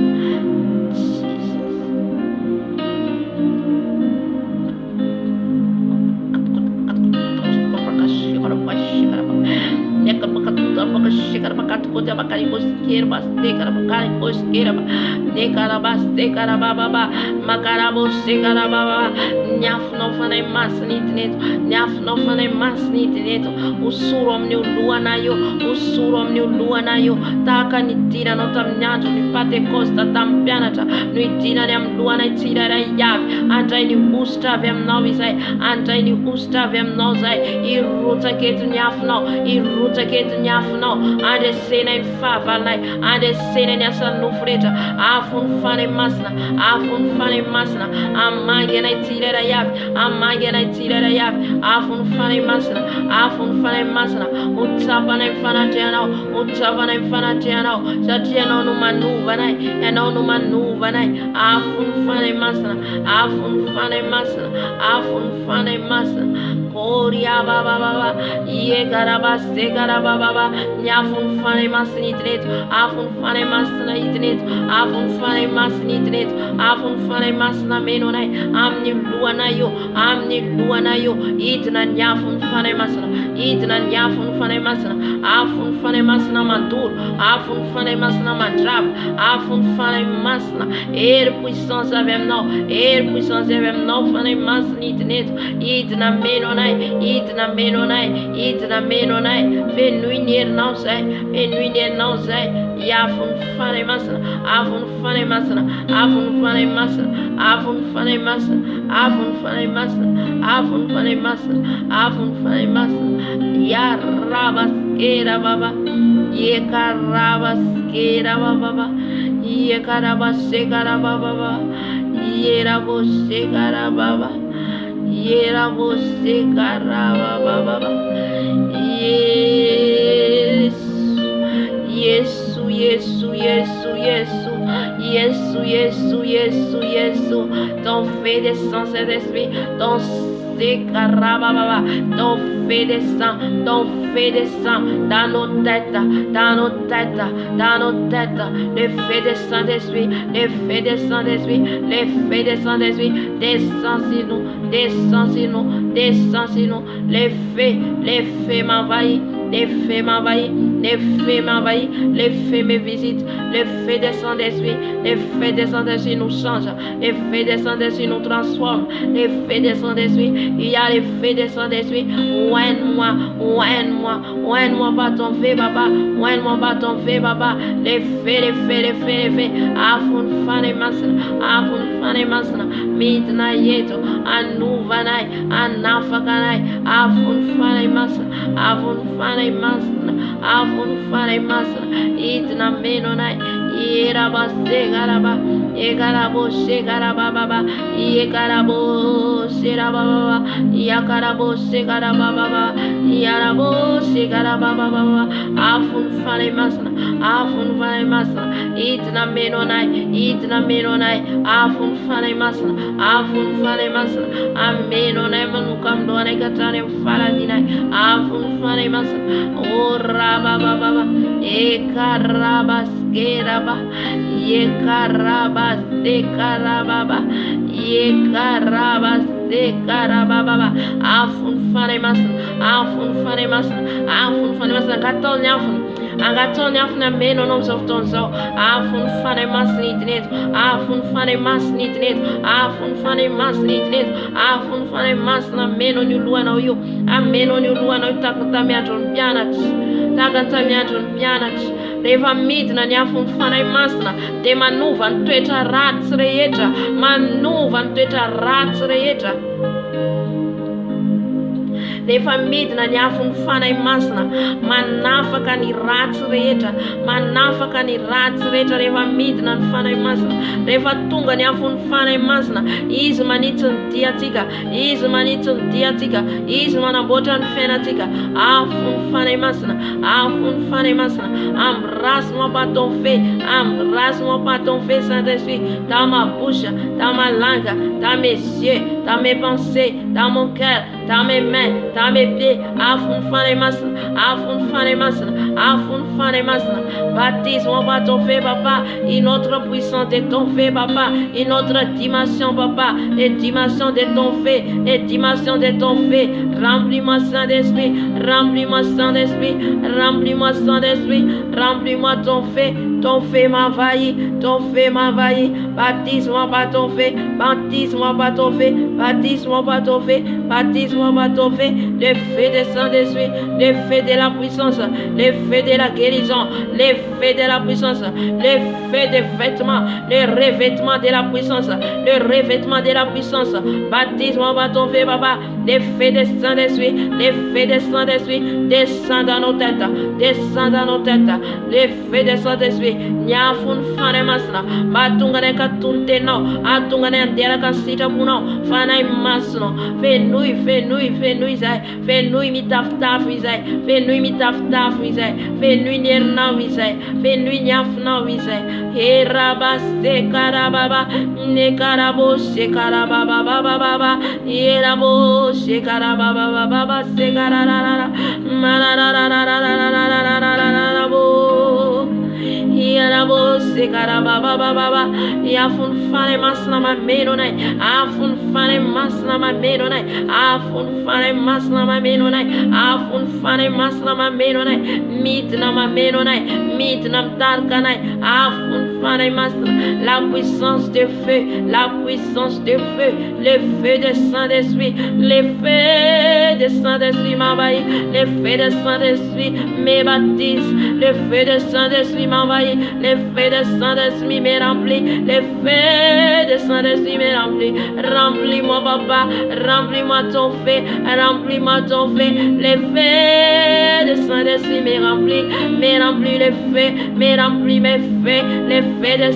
Ande sena in favalai, ande sena in asanufreta, afun fane masna, afun fane masna, amagena itira yav, amagena itira yav, afun fane masna, afun fane masna, utsapane fanatiano, utsapane fanatiano, satiano no manuva nai, eno no manuva nai, afun fane masna, afun fane masna, afun fane masna. Koria baba baba, ye karabaste karababa, nyafun fane masni tret, afun fane masna itnet, afun fane masni tret, afun fane masna menonai, amni luanayo, itna nyafun fane masna, itna nyafun fane masna, afun fane masna mandur, afun fane masna mandrab, afun fane masna, puissance avec nous, puissance avec nous, fane masni itnet, itna menonai. Itna menonai, fenuiner não sai, yafun fane masna, afun fane masna, afun fane masna, afun fane masna, afun fane masna, afun fane masna, afun fane masna, ya rabas kera baba, ye karabas kera baba, ye karabas kera baba, ye rabos kera baba. Yera você caraba baba. Yesu. Ton fait descend cet esprit, ton caraba baba, ton fait descend dans nos têtes, le fait de Saint-Esprit, descend sur nous, les faits m'envahissent, les fées m'envahissent, les fées me visitent, les fées des Saint-Esprit, les fées des Saint-Esprit nous changent, les fées des Saint-Esprit nous transforment, les fées des Saint-Esprit, il y a les fées des Saint-Esprit, oigne-moi par ton feu, papa, oigne-moi par ton feu, papa, les fées, afun fane masna, midna yeto, anuvanai, anafakanai, afun fane masna, itna menonai, Egarabo Segarababa, Egarabo Serababa, Yakarabo Segarababa, Yarabo Segarababa, Afun Fane Masna, Itna Menonai, Afun Fane Masna, Amenonai Manukam Done Katane Faradinai, Afun Fane Masna, O Rababa, Ekarabas Geraba, Yekarabas Sekarababa, Afun Fane Masna, Angatoni afuna meno nom of tonzo, Afun Fane Masnitnet, Afun Fane Masna meno ni luana yo, ameno ni luana takatamiatron pianach, Reva midna ni afun Fane Masna, de manuvan tueta rats reyetra, Refa midna ni afun Fane Masna, manafaka ni rats reyetra, Reva midna ni Fane Masna, Refa tunga ni afun Fane Masna, izy manitsin diatika, izy manabota ny fenatika, afun Fane Masna, embrasse-moi par ton feu, Saint-Esprit, dans ma bouche, dans ma langue, dans mes yeux, dans mes pensées, dans mon cœur, dans mes mains, dans mes pieds, afun Fane Masna, baptise-moi par ton feu, papa, une autre puissance de ton feu, papa, une autre dimension, papa, les dimensions de ton feu, remplis-moi Saint-Esprit, remplis-moi ton feu m'envahit, baptise-moi par ton feu, le feu de Saint-Esprit, le feu de la puissance, le feu de la guérison, le feu de la puissance, le feu des vêtements, le revêtement de la puissance, baptise-moi par ton feu, papa, le feu de Saint-Esprit, descend dans nos têtes, le feu de Saint-Esprit, Nyafun Fane Masna, Batungane Katunteno, Atungane Andela Kasita Puno, Fanai Masno, Fenui mitaf Vizai, Fenui Nierna Vizai, Fenui Nyafna Vizai, Herabas de Karababa, Nekarabo Sekarababa, Yerabo Sekarababa, Sekarara, Yarabo Sekarababa, Yafun Fane Masna Menonai, Afun Fane Masna Menonai, Afun Fane Masna Menonai, Midnam Tarkanai, Afun Fane Masna, la puissance de feu, le feu de Saint-Esprit, m'envahit, le feu de Saint-Esprit me baptise, le feu de Saint-Esprit m'envahit, le feu de Saint-Esprit me remplit, le feu de Saint-Esprit me remplit, remplis-moi papa, remplis-moi ton feu, le feu de Saint-Esprit me remplit le feu, le feu de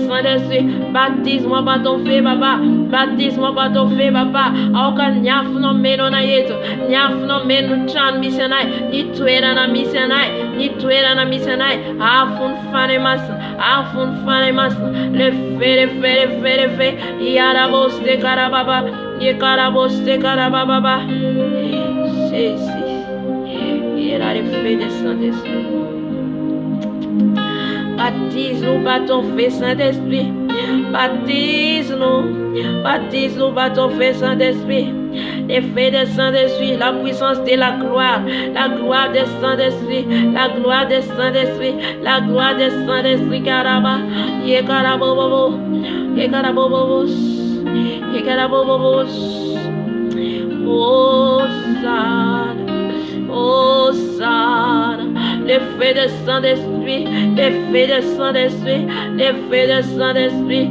Saint-Esprit, baptise-moi par ton feu papa, aucun nyafno meno na yetu, nyafno meno chan misenai, ni tuera na misenai, afun fane mas, le feu, yarabos de karababa, Jésus, il est là le feu de Saint-Esprit. Baptise-nous par ton feu, Saint-Esprit. Baptise-nous. Baptise-nous par ton feu Saint-Esprit. Les feux du Saint-Esprit, la puissance de la gloire des Saint-Esprit, la gloire des Saint-Esprit, la gloire des Saint-Esprit, Karaba, Yekarabobos, Yekarabobos, Yekarabobos, Hosanna, Hosanna, les feux du Saint-Esprit, les feux du Saint-Esprit, les feux du Saint-Esprit,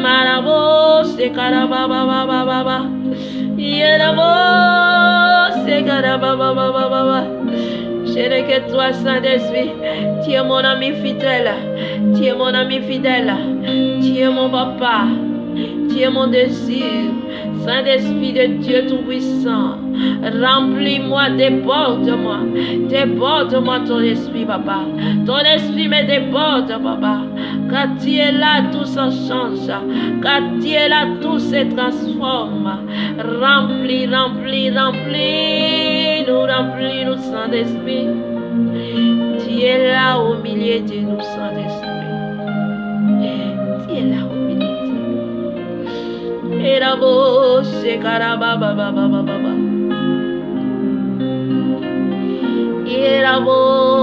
Marabos, Yekarababababa. Je n'ai que toi, Saint-Esprit. Tu es mon ami fidèle. Tu es mon ami fidèle. Tu es mon papa. Tu es mon désir. Saint-Esprit de Dieu Tout-Puissant, remplis-moi, déborde-moi. Déborde-moi ton esprit, papa. Ton esprit me déborde, papa. Quand tu es là, tout se change. Quand tu es là, tout se transforme. Remplis, remplis, remplis-nous, remplis-nous, Saint-Esprit. Tu es là au milieu de nous, Saint-Esprit. Tu es là au milieu de nous. Erabos, Ekarabababababa. Erabos,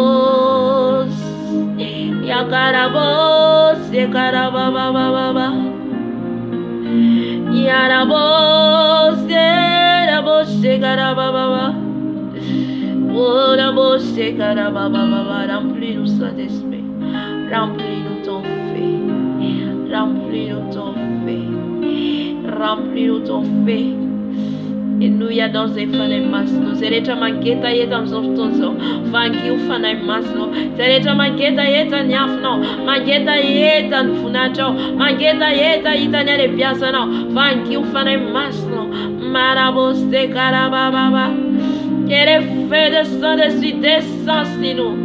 Yakarabos, Ekarababababa. Yarabos, Erabos, Ekarabababa. Orabos, Ekarabababa. Remplis-nous, Saint-Esprit. Remplis-nous ton feu. Remplis-nous ton feu. Remplis-nous ton feu. Et nous y a dans les fanay masno. Sereta maketa yeta mzoftozo. Vanki ufanay masno. Sereta maketa yeta nyafno. Maketa yeta nfunacho. Maketa yeta itanyale piasano. Vanki ufanay masno. Marabos de karababa. Que les feux de Saint-Esprit descendent sur nous.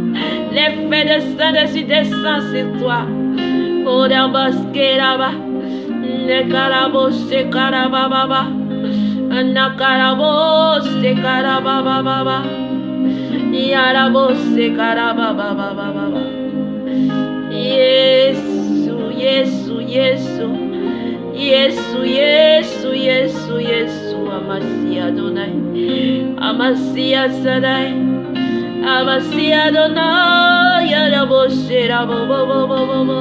Les feux de Saint-Esprit descendent sur toi. Oh d'abas keraba. Ne karabos de karababa. Nakarabos de karababa. Yarabos de karababa. Yesu, Yesu, Yesu. Yesu, Yesu, Yesu, Yesu. Amasia Adonai. Amasia Sadai. Amasia Adonai. Yarabos de karababa.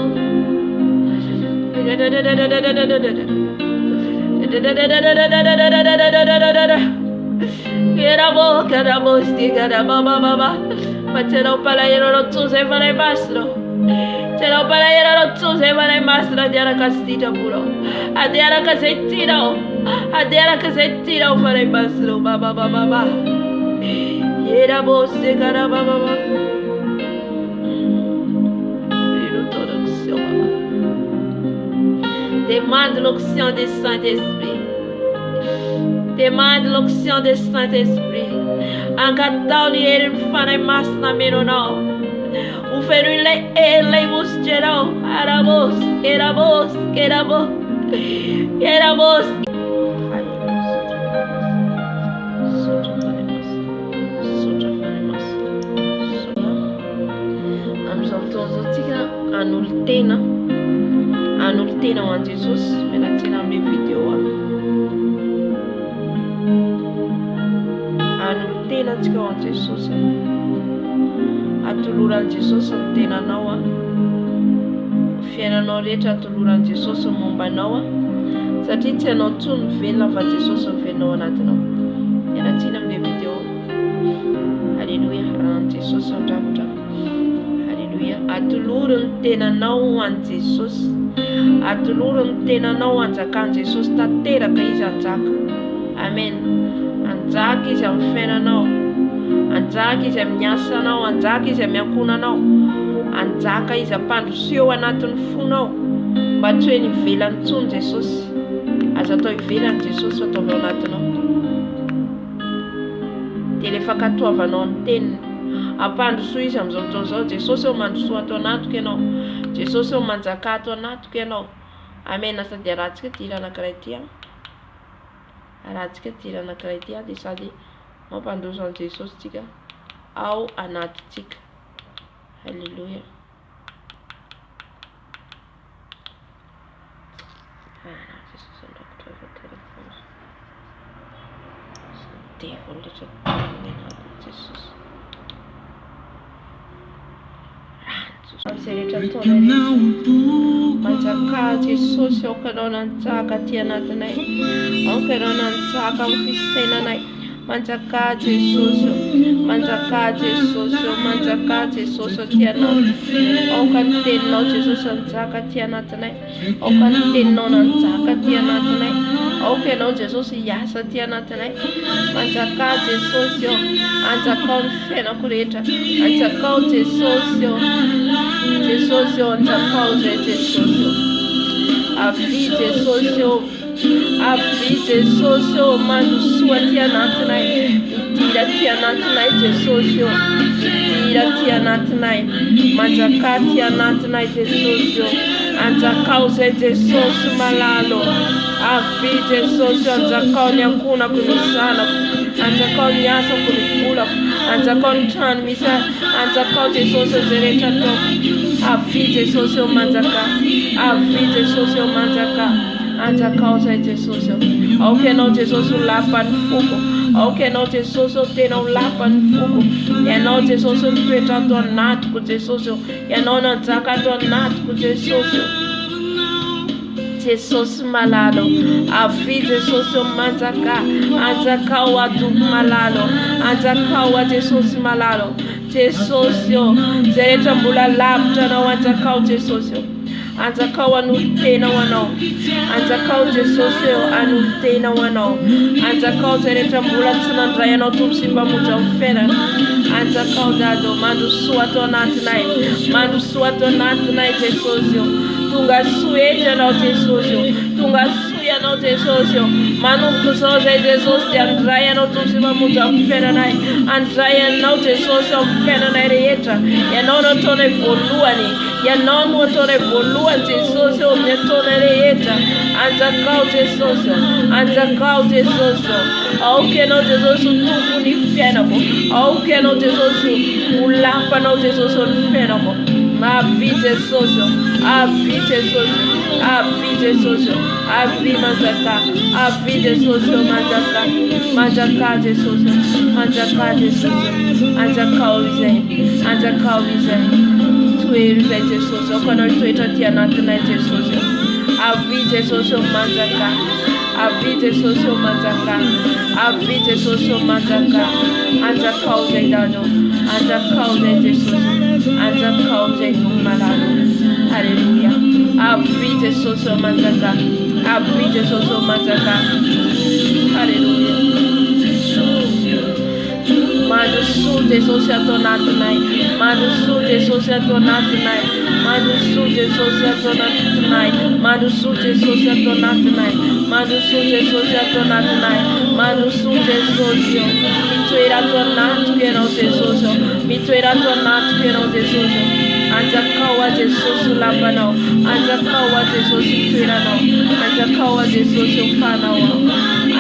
Matelo palayero tuze vale mastro. Telo palayero tuze vale mastro diara castita puro. Adiara casetino. Adiara casetino vale mastro baba baba. Era bosse cara baba. Demande l'onction du Saint-Esprit. Demande l'onction du Saint-Esprit. En gâteau, il y a une femme masse na menono. Ou faire une lei mustero. Arabos, erabos, erabos, erabos. Am sortozotika anultena. Anultena wan Jesus, menatina me video. Anultena tika wan Jesus. Atuluran Jesus tena nawa. Fiananao rehetra atuluran Jesus mombanao. Satria tsy anao tsony velona fa Jesus mivelonao anatinao. Menatina me video. Alléluia, ran Jesus ndrakotra. Alléluia, atuluran tenanao an Jesus. Atuluran tenanao anjakan Jesus tanteraka izy anjaka. Amen. Anjaka izy amin'ny fiainanao. Anjaka izy amin'ny asanao. Anjaka izy amin'ny ankonanao. Anjaka izy ampandroseho anatin'ny fonao. Mba tsy hoe nivelany tsony Jesosy. Aza atao ivelany Jesosy ataovy ao anatinao. Dia rehefa katoavanao ny teniny. Ampandrosoa izy amin'izao fotoan'izao. Jesosy eo mandrosoa ato anatoko ianao. Jesosy eo manjaka ato anatoko ianao. Amen. Sady arahantsika tira anankiray ity. Arahantsika tira anankiray ity dia sady mampandroso an Jesosy tsika ao anatintsika. Alléluia. Jesosy andrakitra rehetrarehetra devil rehetra tomenako Jesosy amin'izay rehetra ataonay rehetra manjaka Jesosy aoka ianao nanjaka aty anatinay aoka ianao nanjaka amin'ny fisainanay manjaka Jesosy manjaka Jesosy manjaka Jesosy aty anaty aoka ny teninao Jesosy nanjaka aty anatinay aoka ny teninao nanjaka aty anatinay aoka ianao Jesosy hiasa aty anatinay manjaka Jesosy anjakao ny fiainako rehetra anjakao Jesosy Jesosy anjakao zay Jesosy avy Jesosy avy Jesosy mandosoa aty anatinay idira aty anatinay Jesosy idira aty anatinay manjaka aty anatinay Jesosy anjakao zay Jesosy malalo avy Jesosy anjakao ny ankonako ny zanako anjakao ny asako ny volako anjakao ny trano misy anjakao Jesosy zay rehetra ataoko avy Jesosy manjaka avy Jesosy manjaka anjakao zay Jesosy aoka ianao Jesosy lapany foko aoka ianao Jesosy tena ho lapany foko ianao Jesosy mitoetra ato anatiko Jesosy ianao nanjaka ato anatiko Jesosy Jesosy malalo avy Jesosy manjaka anjakao ato malalo anjakao a Jesosy malalo Jesosy zay rehetra mbola lavitra anao anjakao Jesosy anjakao anotena ho anao anjakao Jesosy anotena ho anao anjakao zay rehetra mbola tsy nandray anao tompo sy mpamonjy amin'ny fiainana anjakao dado mandosoa ato anatinay mandosoa ato anatinay Jesosy tonga soety anao Jesosy tonga soy anao Jesosy manomboka zao zay Jesosy dia andray anao tompo sy mpamonjy amin'ny fiainanay andray anao Jesosy amin'ny fiainanay rehetra ianao no ataonay voalohany ianao no ataonay voalohany Jesosy amin'ny ataonay rehetra anjakao Jesosy anjakao Jesosy aoka ianao Jesosy tompony fiainako aoka ianao Jesosy ho lapanao Jesosy ny fiainako avy Jesosy avy Jesosy avy Jesosy avy manjaka avy Jesosy manjaka manjaka Jesosy manjaka Jesosy anjakao izay toery zay Jesosy aoka anao toetra aty anatinay Jesosy avy Jesosy manjaka avy Jesosy manjaka avy Jesosy manjaka anjakao zay dado anjakao zay Jesosy anjakao zay malalo haleluya avy Jesosy manjaka avy Jesosy manjaka haleluya mandosoa Jesosy ato anatinay mandosoa Jesosy ato anatinay mandosoa Jesosy ato anatinay mandosoa Jesosy ato anatinay mandosoa Jesosy ato anatinay mandosoa Jesosy mitoera ato anatiko ianao Jesosy mitoera ato anatiko ianao Jesosy anjakao a Jesosy lapanao anjakao a Jesosy toeranao anjakao a Jesosy ufanao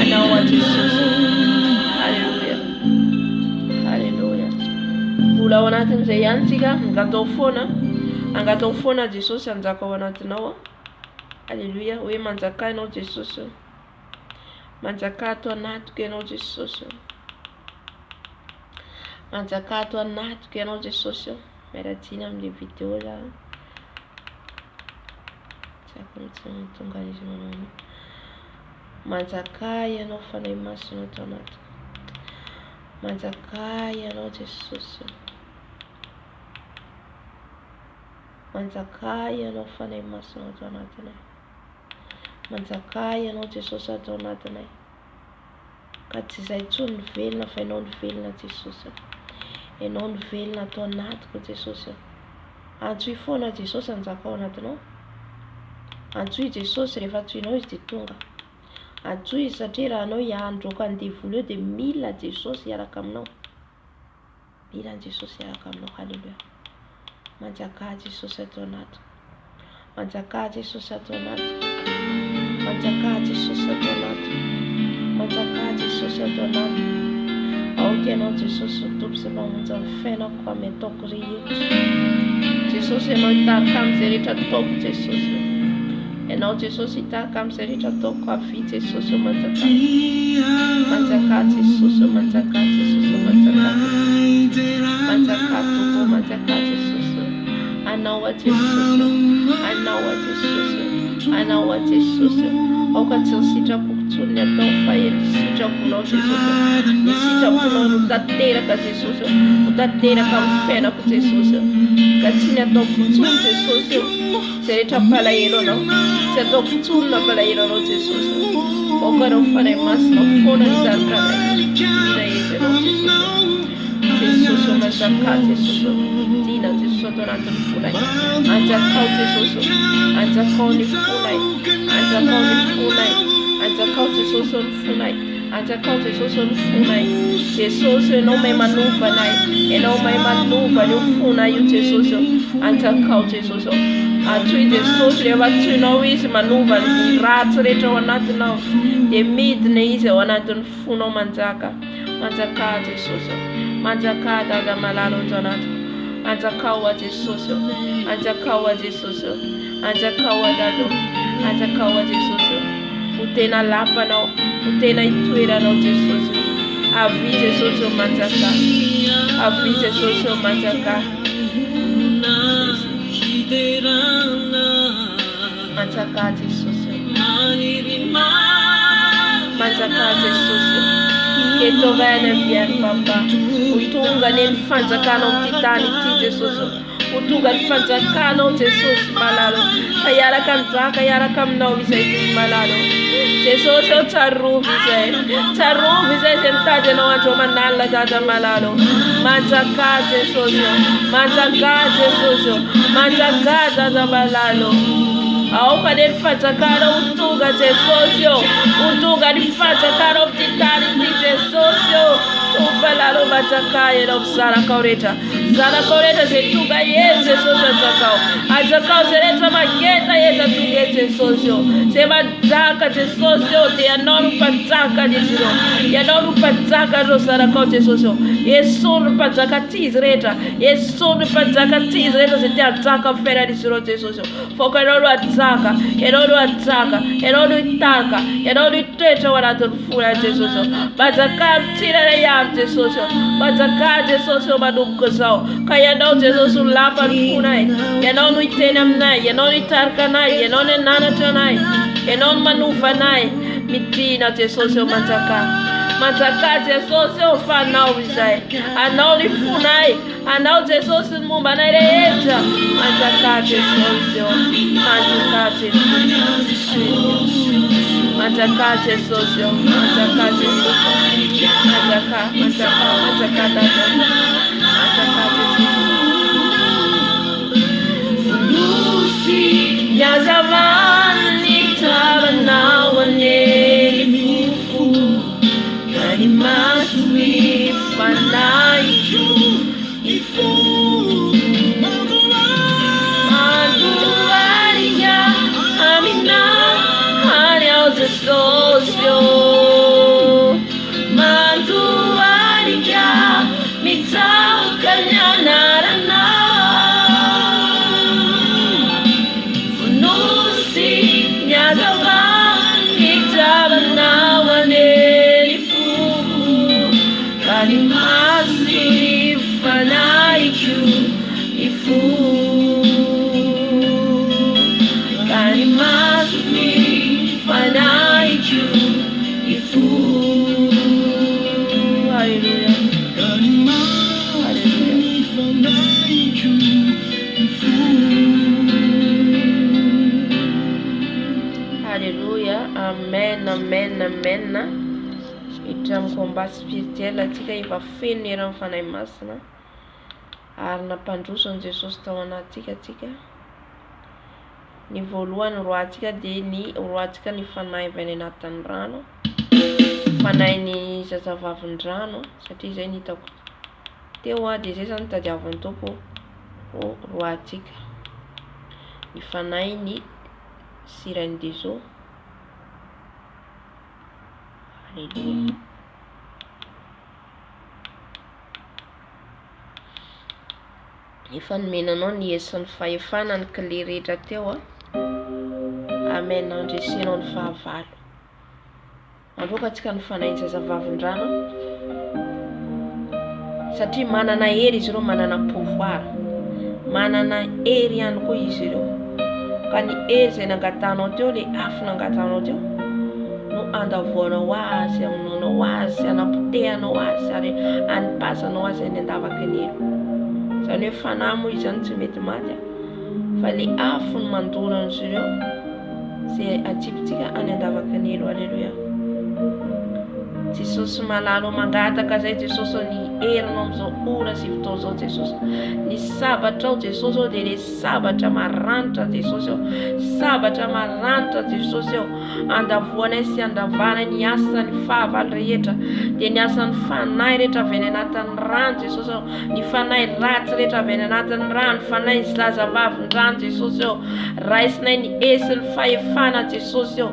anao a Jesosy mbola ao anatin'izay ihany tsika angatao foana Jesosy anjaka ao anatinao haleluya hoe manjaka ianao Jesosy manjaka ato anatiko ianao Jesosy manjaka ato anatiko ianao Jesosy miaradzina amin'ilay vidéo za tsako tonga izy manao manjaka ianao fanahy masina ato anatiko manjaka ianao Jesosy manjaka ianao fanahy masina ato anatinay manjaka ianao Jesosy ato anatinay ka tsy izay tsony ny velona fa ianao ny velona Jesosy ianao ny velona ato anatiko Jesosy antsoy foana Jesosy anjaka ao anatinao antsoy Jesosy rehefa tsoinao izy dia tonga antsoy izy satria raha anao hiandro ka andeha vola eo dia mila Jesosy hiaraka aminao mila Jesosy hiaraka aminao haleluya manjaka Jesosy ato anatiko manjaka Jesosy ato anatiko manjaka Jesosy ato anatiko manjaka Jesosy ato anatiko aoka ianao Jesosy tompo sy mpamonjy amin'ny fiainako amin'ny ataoko rehetra Jesosy ianao hitarika amin'izay rehetra ataoko Jesosy ianao Jesosy hitaka amin'izay rehetra ataoko avy Jesosy manjaka manjaka Jesosy manjaka Jesosy manjaka manjaka Tompo manjaka Jesosy anao a Jesosy anao a Jesosy anao a Jesosy aoka tsy ny sitrapoko tsony atao fa eny sitraponao Jesosy ny sitraponao no tanteraka Jesosy no tanteraka amin'ny fiainako Jesosy ka tsy ny ataoko tsony Jesosy izay rehetra mampalahelo anao tsy ataoko tsony na mampalahelo anao Jesosy aoka rao fanahy masina foana nitarika anay ina izy anao Jesosy manjaka Jesosy tina Jesosy atao anatin'ny fonay anjakao Jesosy anjakao ny fonay anjakao ny fonay anjakao Jesosy ny fonay anjakao Jesosy ny fonay Jesosy ianao mahay manova anay ianao mahay manova io fonay io Jesosy anjakao Jesosy atoy Jesosy rehefa atoinao izy manova ny ratsy rehetra ao anatinao dia midina izy ao anatin'ny fonao manjaka manjaka Jesosy manjaka dada malalo ato anatiko anjakao a Jesosy anjakao a Jesosy anjakao a dado anjakao a Jesosy ho tena lapanao ho tena itoeranao Jesosy avy Jesosy manjaka avy Jesosy manjaka manjaka Jesosy manjaka Jesosy keto vana viany papa ho tonga ny fanjakanao amin'ity tany ity Jesosy ho tonga ny fanjakanao Jesosy malalo ka hiaraka njaka hiaraka aminao izay malalo Jesosy tsarovy izay izay mitady anao andro manalina dada malalo manjaka Jesosy manjaka Jesosy manjaka dada malalo aoka ny fanjakanao ho tonga Jesosy ho tonga ny fanjakanao amin'ity tany ity Jesosy malalo manjaka ianao mizanakao rehetra zay tonga eny Jesosy anjakao zay rehetra mageta eza tonga eny Jesosy zay manjaka Jesosy dia ianao no mpanjaka izy ireo ianao no mpanjaka ireo zanakao Jesosy Yesu no mpanjaka ty izy rehetra Yesu no mpanjaka ty izy rehetra zay tia anjaka amin'ny fiainan'izy ireo Jesosy foka ianao no anjaka ianao no anjaka ianao no hitaka ianao no hitoetra ao anatin'ny fona Jesosy manjaka mitirana ihany Jesosy manjaka Jesosy manomboka zao ka ianao Jesosy no lapa ny fonay ianao no hiteny aminay ianao no hitarika anay ianao no nanatra anay ianao no manova anay midina Jesosy manjaka Jesosy fa anao izay anao ny fonay anao Jesosy ny momba anay rehetra manjaka Jesosy manjaka Jesosy manjaka Jesosy manjaka Jesosy manjaka dada manjaka Jesosy yazamani tabanao aneli fufu kani masui fanai ifu manduaria amina hanya Jesosyo manduaria mitau kanyanarana Kalimasi fanaiku ifu Kalimasi fanaiku ifu Hallelujah Kalimasi fanaiku ifu Hallelujah Amen Amen Amen Itram combat spirituel atika efa feno eran'ny fanahy masina ary nampandroso ny Jesosy tao anatika atika ny voalohany roatsika dia ny roatsika ny fanahy avy any anatin'ny rano fanahy ny zazavavin-drano satria izay ny hitako teo dia izay zany tadiavan'ny tompo roatsika ny fanahy ny sirany dezo Hallelujah. Efa nomenanao ny hesin'ny fahefana ny clé rehetra teo Amen. Andresenao ny fahavalo. Avoaka antsika ny fanahy zazavavin-drano satria manana hery izy ireo, manana pouvoir, manana hery ihany koa izy ireo. Ka ny hery izay nangatanao teo, le afo nangatanao teo no andavoanao azy, amononao azy, anapotehanao azy ary anipasanao azy any andavakanelo. Izany hoe fanahy moa izany tsy mety maty fa le afo no mandorana izy ireo izay atsipitsika any andavakanelo. Alleluia. Jesosy malalo mangataka zay Jesosy ny herinao amizao ora sy fotoana zao Jesosy. Ny sabatrao Jesosy ao dia le sabatra maranitra Jesosy ao, sabatra maranitra Jesosy ao. Andavoanay sy andavanay ny asan'ny fahavalo rehetra, dia ny asan'ny fanahy rehetra avy any anatin'ny rano Jesosy ao, ny fanahy ratsy rehetra avy any anatin'ny rano, fanahy zazavavin-drano Jesosy ao. Raisinay ny esin'ny fahefana Jesosy ao.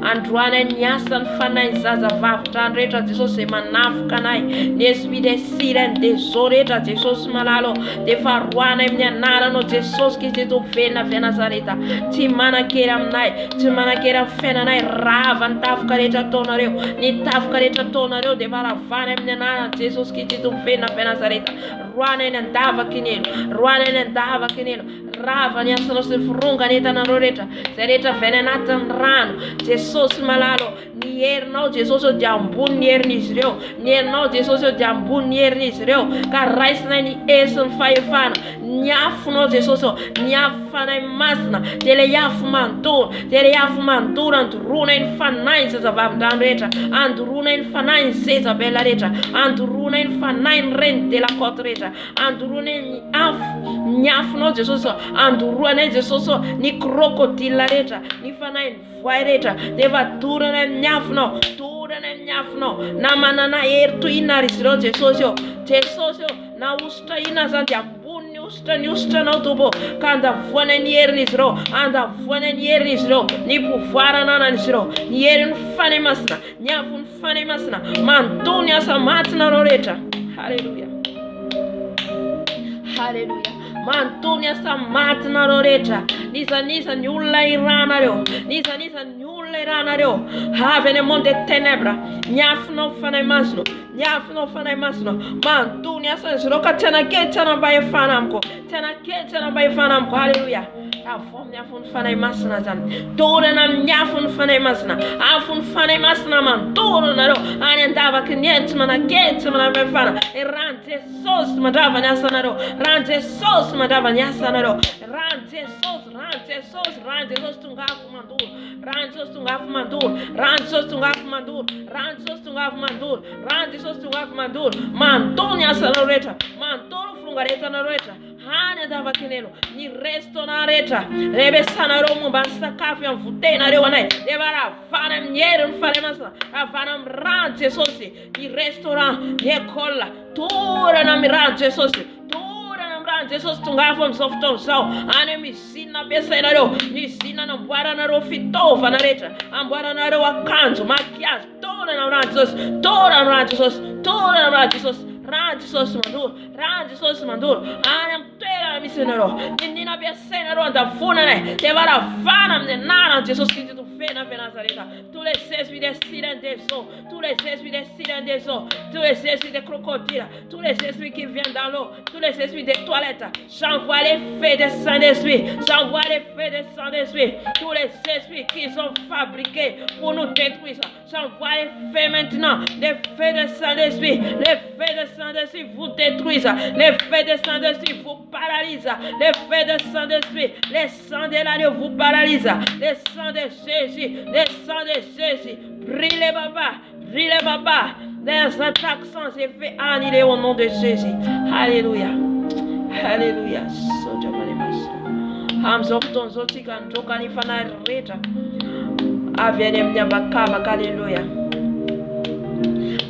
Androanay ny asan'ny fanahy zazavavin-drano rehetra Jesosy izay manafika anay, ny esprit des sirènes des eaux rehetra Jesosy malalo, dia faroanay amin'ny anaranao Jesosy Kristy Tompoko velona avy Nazareta. Tsy manan-kery aminay, tsy manan-kery amin'ny fiainanay, rava ny tafika rehetra ataonareo, ny tafika rehetra ataonareo dia faravanay amin'ny anaran'i Jesosy Kristy Tompoko velona avy Nazareta. Roanay ny andavakinelo, roanay ny andavakinelo, rava ny asanao sy firongana entanareo rehetra, izay rehetra avy any anatin'ny rano Jesosy malalo. Ny herinao Jesosy dia ambony ny herin'izy ireo, ny herinao Jesosy dia ambony ny herin'izy ireo. Ka raisinay ny esin'ny fahefana, ny afonao Jesosy, ny afonay masina, dia le afo mandoro, dia le afo mandoro andoronay ny fanahy zazavavin-drano rehetra, andoronay ny fanahy Jezabela rehetra, andoronay ny fanahy ny reine de la côte rehetra, andoronay ny afonao Jesosy, andoroanay Jesosy ny crocodile rehetra, ny fanahy ny voay rehetra, dia vadorana amin'ny afonao, dorana amin'ny afonao. Na manana hery toy inona izy ireo Jesosy ao, Jesosy ao, na ositra inona zany dia ambony ny ositranao Tompo, ka andavoanay ny herin'izy ireo, andavoanay ny herin'izy ireo, ny pouvoir ananan'izy ireo, ny herin'ny fanahy masina, ny afon'ny fanahy masina, mandoa ny asa matinareo rehetra. Halleluja, halleluja. Mandoa ny asa matinareo rehetra, nizaniza ny olona iranareo, nizaniza ny olona iranareo avy any monde des ténèbres. Ny afonao fanahy masina, ny afonao fanahy masina, mandoa ny asan'izy ireo, ka tsy anaketsana mba efana amiko, tsy anaketsana mba efana amiko. Halleluja. Avao amin'ny afon'ny fanahy masina zany, dorana amin'ny afon'ny fanahy masina, afon'ny fanahy masina mandoro anareo any andavaky ny eny, tsy manaketsy manamby efana. Ran Jesosy mandrava ny asanareo, ran Jesosy mandrava ny asanareo, ran Jesosy, ran Jesosy, ran Jesosy tonga afo mandoro, ran Jesosy tonga afo mandoro, ran Jesosy tonga afo mandoro, ran Jesosy tonga afo mandoro, ran Jesosy tonga afo mandoro, mandoro ny asanareo rehetra, mandoro firongaretanareo rehetra any andavakinelo, ny restaurant rehetra rebesanareo momba ny sakafo ianvotenareo anay, dia varavana amin'ny herin'ny fanahy masina, ravana amin'ny rano Jesosy, ny restaurant, ny école, torana amin'ny rano Jesosy, torana amin'ny rano Jesosy tonga afo amin'izao fotoana izao. Any amin'ny zina ampiasainareo, ny zina anamboaranareo fitaovana rehetra, amboaranareo akanjo, makiazy, torana amin'ny rano Jesosy, torana amin'ny rano Jesosy, torana amin'ny rano Jesosy. Ran Jesosy mandoro, ran Jesosy mandoro any amin'ny toerana misy anareo, indina ampiasainareo andavonanay, dia varavana amin'ny anaran'i Jesosy Kristy Tompoko velona avy Nazareta. Tous les esprits des sirènes des eaux, tous les esprits des sirènes des eaux, tous les esprits des crocodiles, tous les esprits qui viennent dans l'eau, tous les esprits des toilettes, j'envoie les feux des Saint-Esprit, j'envoie les feux des Saint-Esprit, tous les esprits qui sont fabriqués pour nous détruire, j'envoie les feux maintenant, les feux des Saint-Esprit, les feux des Saint-Esprit vous détruisent, les feux des Saint-Esprit vous paralysent, les feux des Saint-Esprit, les sangs de l'agneau vous paralysent, les sangs de Jésus, les sangs de Jésus, brûlez Papa, des attaques sans effet annulées au nom de Jésus. Alléluia, Alléluia. Soja malemas. Hamzokton zotika ndoka ni fana retra. Aviane mnyabakaba, alléluia.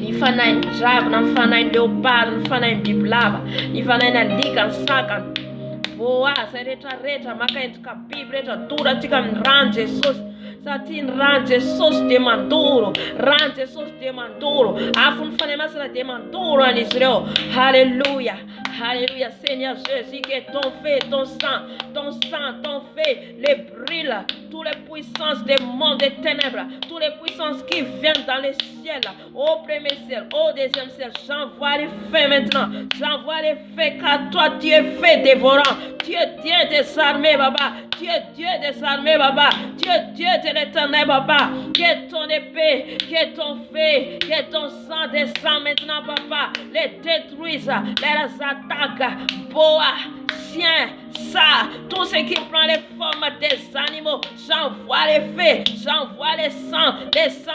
Ni fana njab, na fana leopard, na fana biblava, ni fana nalika saka. Boa, retra maka entuka Bible retra tura tika mran Jesus. Satin range sos de mandoro. Range sos de mandoro. Afun fanemasra de mandoro en Israël. Alléluia. Alléluia. Seigneur Jésus, que ton feu, ton sang, ton feu, les brille. Toutes les puissances des mondes des ténèbres. Toutes les puissances qui viennent dans les ciels. Au premier ciel, au deuxième ciel. J'envoie les feux maintenant. J'envoie les feux car toi tu es fait dévorant. Tu es Dieu des armées, Baba. Tu es Dieu des armées, Baba. Tu es Dieu de l'éternel, Baba. Que ton épée, que ton feu, que ton sang descend maintenant, Papa. Les détruisent, les attaques, boa, chien, ça, tout ce qui prend les formes des animaux. J'envoie les feux, j'envoie les sangs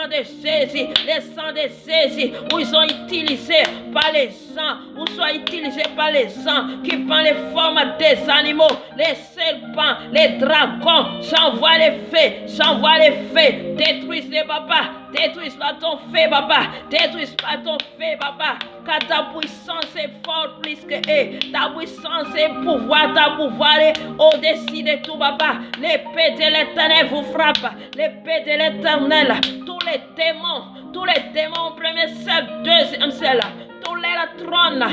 de Jésus, les sangs de Jésus, où ils sont utilisés par les gens, où sont utilisés par les gens qui prennent les formes des animaux, les serpents, les dragons. J'envoie les feux, détruisent les papas, détruisent par ton feu, papa, détruisent par ton feu, papa, car ta puissance est forte plus que eux, ta puissance est pouvoir, ta pouvoir est au-dessus de tout, papa. L'épée de l'éternel vous frappe, l'épée de l'éternel, tous les démons au premier ciel, deuxième ciel, tous les trônes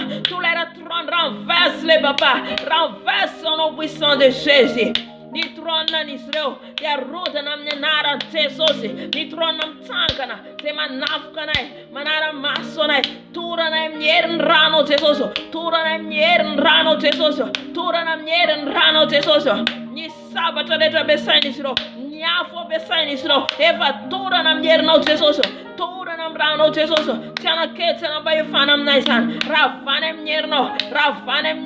renversent les papas, renversent au nom puissant de Jésus. Ni trona ni Israel, ya roda nam nara tesosi, ni trona mtankana, te manafkana, manara masona, tura na mnieren rano tesoso, tura na mnieren rano tesoso, tura na mnieren rano tesoso, ni sabata de besai ni Israel, nyafo besai ni Israel, eva tura na mnieren tesoso. Tura nam rano tesoso, tiana ketana bayo fanam naisan, rafanem nyerno, rafanem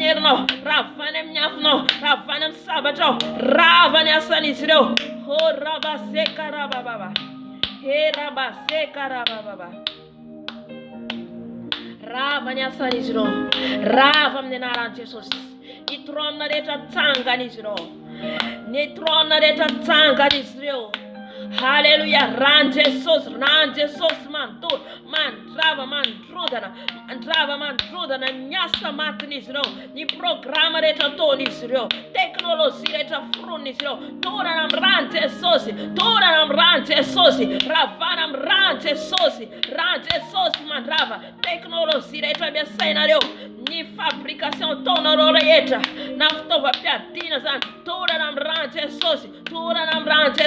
nyafno, rafanem sabato, ravane asanisro, ho rabase karababa, he rabase karababa, ravane asanisro, ravam ne naran tesos, itrona de tatanga nisro, nitrona de tatanga nisro. Hallelujah. Range sos mantur, mandrava mantrudana, nyasa matnisro, ni programa de tatonisro, tecnologia de frunisro, tora nam range sosi, ravanam range sosi mandrava, tecnologia de besenario, ni fabricação tonororeta, naftova piatina san, tora nam range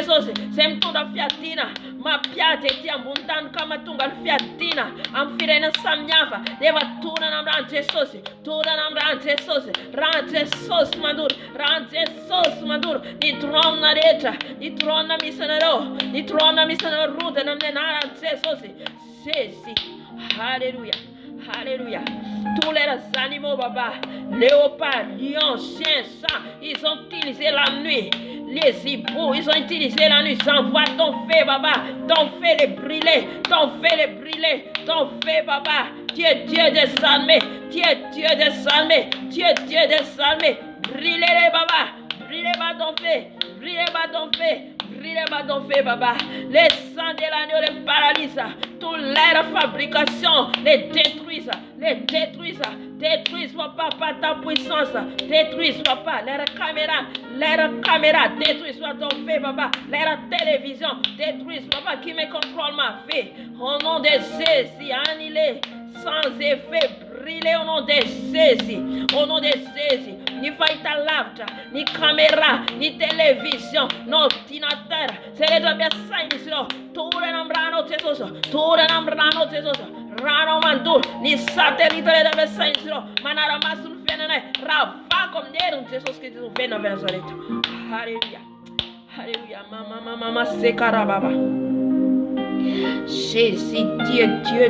sosi, sem toda fiatina, ma piate ti ambundan kama tungal fiatina, am firena samnyava, deva tura nam ranche sosi, ranche sos madur, ni trona reta, ni trona misanero ruda nam nenara ranche sosi, Alléluia. Tous les animaux, Baba, léopards, lions, chiens, ça, ils ont utilisé la nuit. Les hiboux, ils ont utilisé la nuit. J'envoie ton feu, Baba. Ton feu les brûler. Ton feu, Baba. Tu es Dieu des armées. Brûlez-les, Baba. Brûlez pas ton feu, Baba. Les sangs de l'agneau les paralysent. Toute leur fabrication les détruisent. Détruisent, papa, par ta puissance. Détruisent, papa, leur caméra. Détruisent par ton feu, papa. Leur télévision. Détruisent, papa, qui me contrôle ma vie. Au nom de Jésus, annulé, sans effet, brûlé au nom de Jésus. Ni faita laptop, ni caméra, ni télévision, ni ordinateur. C'est les deux personnes. Tout le nom rano tesoso. Rano mandur, ni satellite le deve senso, manara masul fenene, rava comme nero Jesus que tu vem na Venezuela. Alléluia, mama sekarababa. Jésus, Dieu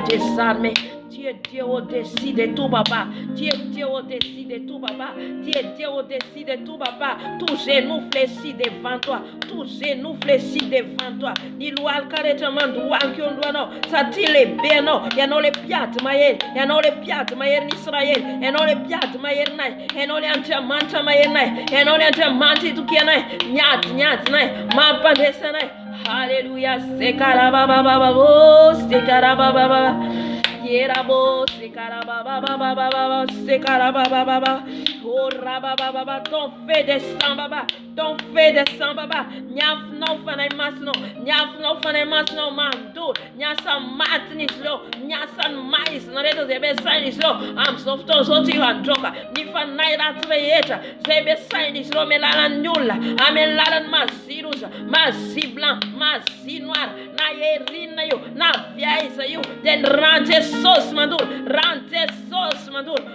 des armées. Tu es Dieu au-dessus de tout, papa. Tu es Dieu au-dessus de tout, papa. Tu es Dieu au-dessus de tout, papa. Tout genou fléchit devant toi. Ni loal carrément droit qui on doit non. Ça tire les bien non. Ya no les piat mayer. Ni Israël. Ya no les piat mayer nai. Ya no les antiamanta mayer nai. Ya no les antiamanti tu qui nai. Nyat nai. Ma pandesa nai. Alléluia. Sekarababa. Yerabo sekarababa. Oh rababa, ton feu descend baba, ton feu descend baba. Nyaf no fanay masno, nyaf no fanay masno mando, nyasa matnis lo, nyasa mais, no reto zebe sainis lo, am softo soti androka, ni fanay ratreeta, zebe sainis lo melala nulla, amelalan masirusa, masi blanc, masi noir, na yerina yo, na viaisa yo, den rante sos madur,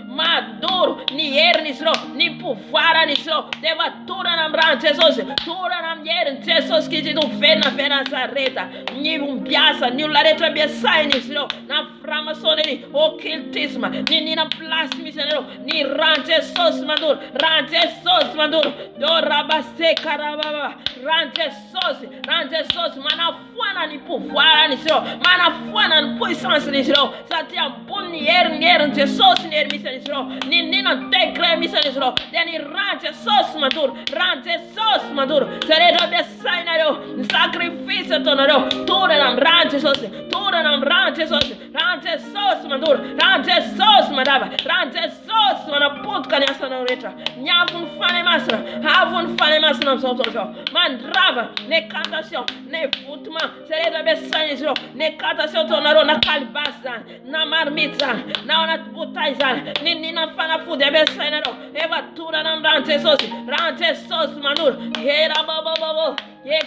maduro, ni ernis lo, ni pufara nis lo, deva tura nam rante sos, tura nam yerin te sos que te do fena sareta, ni umbiasa, ni lareta besainis lo, na frama soneri, occultisma, ni na plasmis lo, ni rante sos madur, do rabaste karababa, rante sos, mana fuana ni pufara nis lo, mana fuana ni puissance nis lo, sa ti ampun ni yerin te sos ni ermisanis lo, ni na tegre misanis lo, deni rante sos madur, sareta besaina lo, sacrificio tonero, tura nam rante sos madur, rante sos madaba, rante sos mana putka ni asana retra, nyafun fane masra, havun fane masra nam sotoso, mandrava, ne cantation, ne footman, sareta besaina lo, ne cantation tonero na kalbasan, na marmitzan, na ona butaizan, ni na fana food besaina lo, eva tura nam rante sos madur, hera baba, ye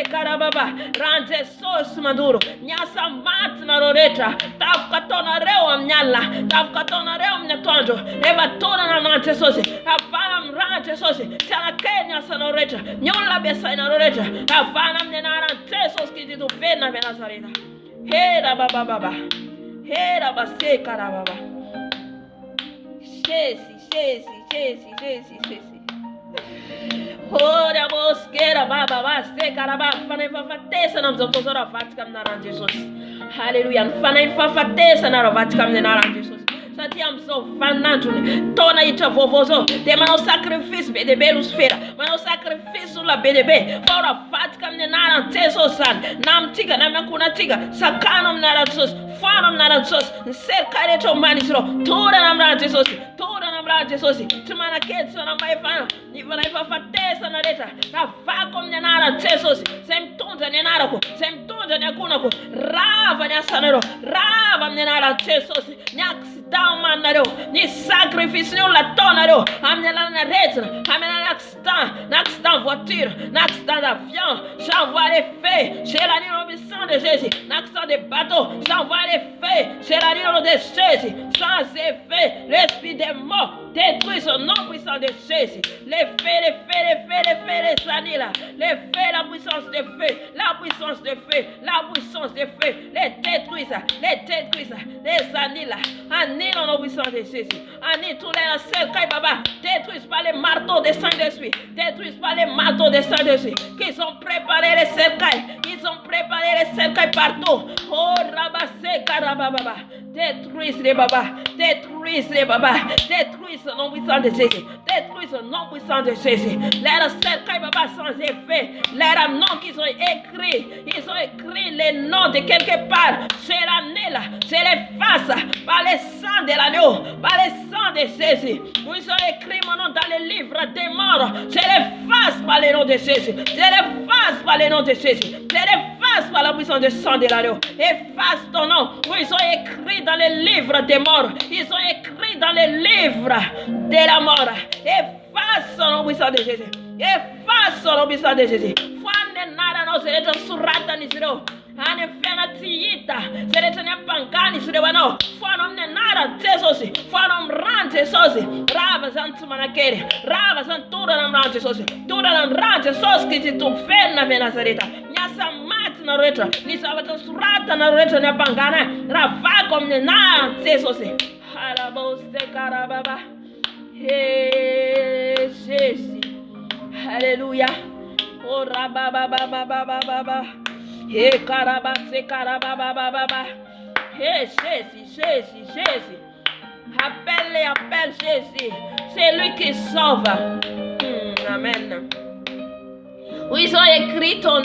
karababa, rante sos maduro, nyasa mat na roretra, tafkatona reo amnyala, tafkatona reo mnyatonjo, eva tona na rante sos, afana rante sos, tana kenya sana roretra, nyola besa na roretra, afana mnena rante sos ki tu fena venazareta, hera baba, hera base karababa, shesi. Ora bosqueira baba baste caraba fana fafatesa nam zotozora fatkam naran Jesus. Hallelujah. Fana fafatesa na fatkam naran Jesus. Satiam so fanantune tona ita vovozo de mano sacrifício BDB lusfera mano sacrifício la BDB fora fatkam naran Jesus san nam tiga nam kuna tiga sakanam naran Jesus fanam naran Jesus cercare to manisro tora nam naran Jesus Jesus, tumana ketso na maifana, ni vana ifafatesa na leta, na vako mnyanara Jesus, semtunza nyanara ko, semtunza nyakuna ko, rava nyasanero, rava mnyanara Jesus, nyaksita manaro, ni sacrifice ni la tonaro, amnyanara na retina, amnyanara nakstan voiture, nakstan avion, j'envoie les feux, chez la ligne au sang de Jésus, nakstan des bateaux, j'envoie les feux, chez la ligne de Jésus, sans effet, l'esprit des morts, détruis son nom puissant de Jésus. Les feux, sanila. Les feux, la puissance de feu, les détruis, les sanila. Annule la puissance de Jésus. Annule tous les cercueils, baba. Détruis par les marteaux des saints d'esprit. Qu'ils ont préparé les cercueils. Partout. Oh, rabassé, karababa. Détruis les baba. Détruis son nom puissant de Jésus. Let us cercueil baba sans effet. Let us nom qu'ils ont écrit. Ils ont écrit les noms de quelque part. C'est l'année là. C'est les faces. Par le sang de l'agneau. Par le sang de Jésus. Ils ont écrit mon nom dans le livre des morts. C'est les faces par le nom de Jésus. C'est les faces par la puissance du sang de l'agneau. Efface ton nom. Ils ont écrit dans le livre des morts. Ils ont écrit dans le livre de la mort. Efface son nom puissant de Jésus. Fane nada no sereta surata ni siro. Ane fena tiita. Sereta ne pangani siro wano. Fano mne nada tesosi. Fano mrante sosi. Rava zantu manakere. Rava zantura nam rante sosi. Tura nam rante sosi kiti tu fena vena sereta. Nyasa mat na retra. Ni sabata surata na retra ne pangana. Ravako mne nada tesosi. Halaboste karababa. Hey, Jésus. Alléluia. Oh, rababababababa. Hey, karababa. Hey, Jésus. Appelle Jésus. C'est lui qui sauve. Amen. Ils ont écrit ton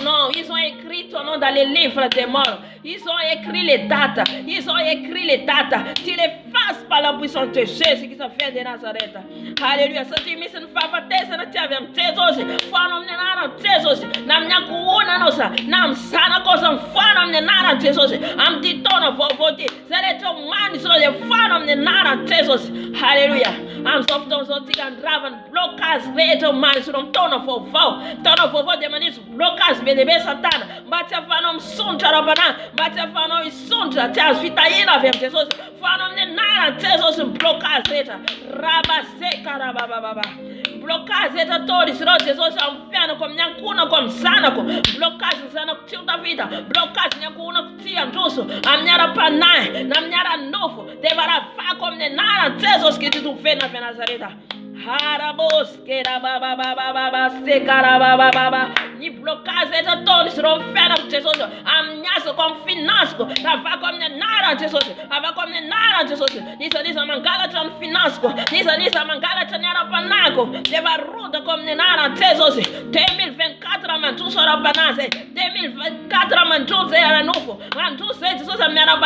nom dans les livres des morts. Ils ont écrit les dates. Ils ont écrit les dates. Tu les fasses par la puissance de Jésus qui vient de Nazareth. Alléluia. Ça tu mission papa tesa na tia vem tezosi. Fano mnenara tezosi. Nam nyakuona nosa. Nam sana kosa mfano mnenara tezosi. Am ditona vovoti. Zeleto mani so le fano mnenara tezosi. Hallelujah. Am softon so tikan draven blokas veto mani so tona vovau. Tona vovau de manis blokas belebe satana. Batia fano msunta rabana. Batia fano isunta tia fitaina vem tezosi. Fano mnenara tezosi blokas veta. Raba seka raba baba. Blokas veta tori siro tezosi amfiano kwa mnyankuna kwa msanako. Blokas sana kutilda vida. Blokas nyakuna kutia ndoso. Amnyara panai. Namnyara nofo. Devara fako mnenara tezosi kititu fena Nazareta. Harabos kera baba baba baba sekara baba baba ni bloquage eta todos romfera Jesus amnyaso com finansco tava com nara Jesus ava com nara Jesus nisa mangala tran finansco nisa mangala tanyara panaco deva ruda com nara Jesus 2024 mantu sora banase 2024 mantu era novo mantu se Jesus amnyara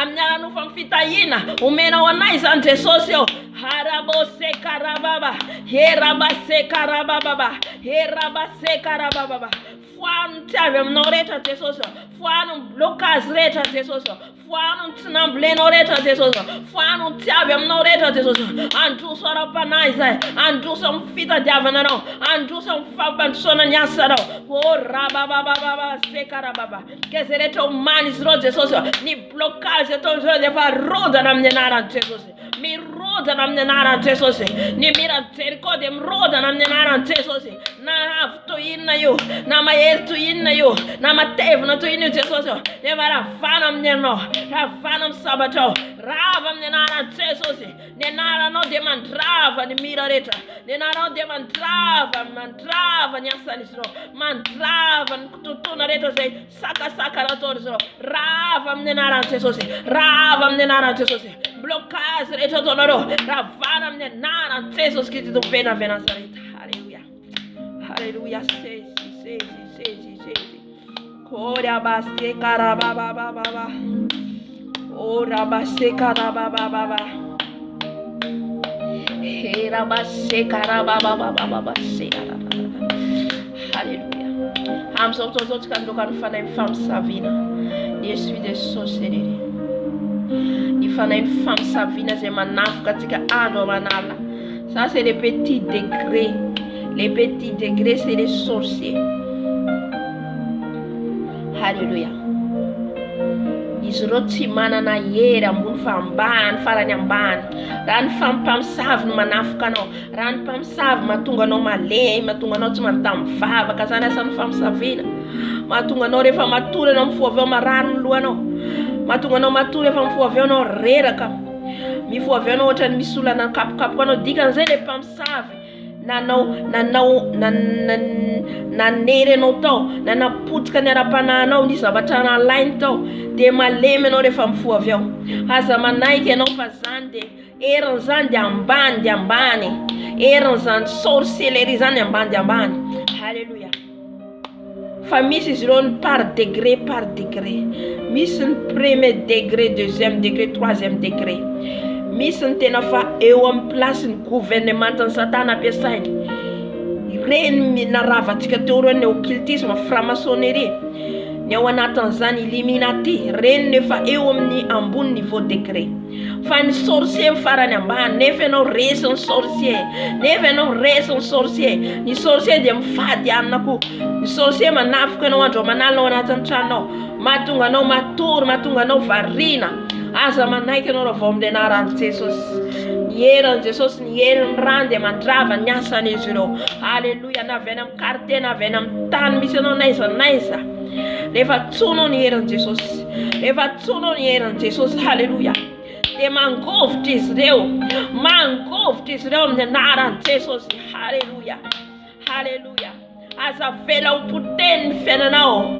amnyara novo fitaina umena wanaisa ante socio harabose karababa herabase karababa herabase karababa fuan tave mnoreta tesoso fuan blokas reta tesoso fuan tnamble noreta tesoso fuan tave mnoreta tesoso andu sora panaiza andu som fita javana no andu som faban sona nyasaro o rababa se karababa kesereto manis rote tesoso ni blokas etonzo de fa roda namnenara tesoso mi roda namnenara tesoso ni mira terko dem roda namnenara tesoso na afto inna yo na maertu inna yo na matev na to inna tesoso ne mara fanam neno ra fanam sabato rava mnenara tesoso ne nara no demandrava ni mira reta ne nara no demandrava nyasanisro mandrava tutuna reta sei saka la torso rava mnenara tesoso blockage reta tonoro ravana mnenara tesoso que tu pena venazareta. Hallelujah. Say. Kora basse karababa baba. Ora basse karababa baba. Hera basse karababa baba. Hallelujah. Am so kan dokan fana femme Savina. Je suis de sorcellerie. Il fana une femme Savina c'est manaf katika ando manala. Ça c'est les petits degrés. Les petits degrés, c'est les sorciers. Hallelujah. Isroti manana yera mun famban faranyamban. Ran fam pam sav no manafkano. Ran pam sav matunga no male, matunga no tumartam fava, kasana san fam savina. Matunga no refa mature no mfoveo maran luano. Matunga no mature fam mfoveo no rera kam. Mi foveo no otan misula na kap kwano digan zele pam sav. Na nere no to na putka nera panana ni sabatana line to de maleme no de fam fu avião asa manai que não fazande eram zande ambani eram zande sorcellerizande ambani. Hallelujah. Famille se par degré mission premier degré, deuxième degré, troisième degré. Mission tenafa en place un gouvernement en satana pesai. Ren na ravatika toro ne occultisme franc-maçonnerie. Ne wana Tanzanie Illuminati ren ne fa ni ambun niveau degré. Fan sorcier farani amba neve no raison sorcier. Neve no raison sorcier. Ni sorcier de FIFADIAN naku. Ni sorcier manafka no andro manalo na tanchano. Matunga no matur, matunga no varina. Asa manai que no vom de naran Jesus. Nieran Jesus nieran rande mandrava nyasa nizuro. Hallelujah na venam karte na venam tan misiono naisa. Leva tsuno nieran Jesus. Leva tsuno nieran Jesus. Hallelujah. De mangof Israel. Mangof Israel de naran Jesus. Hallelujah. Asa vela o puten fenanao.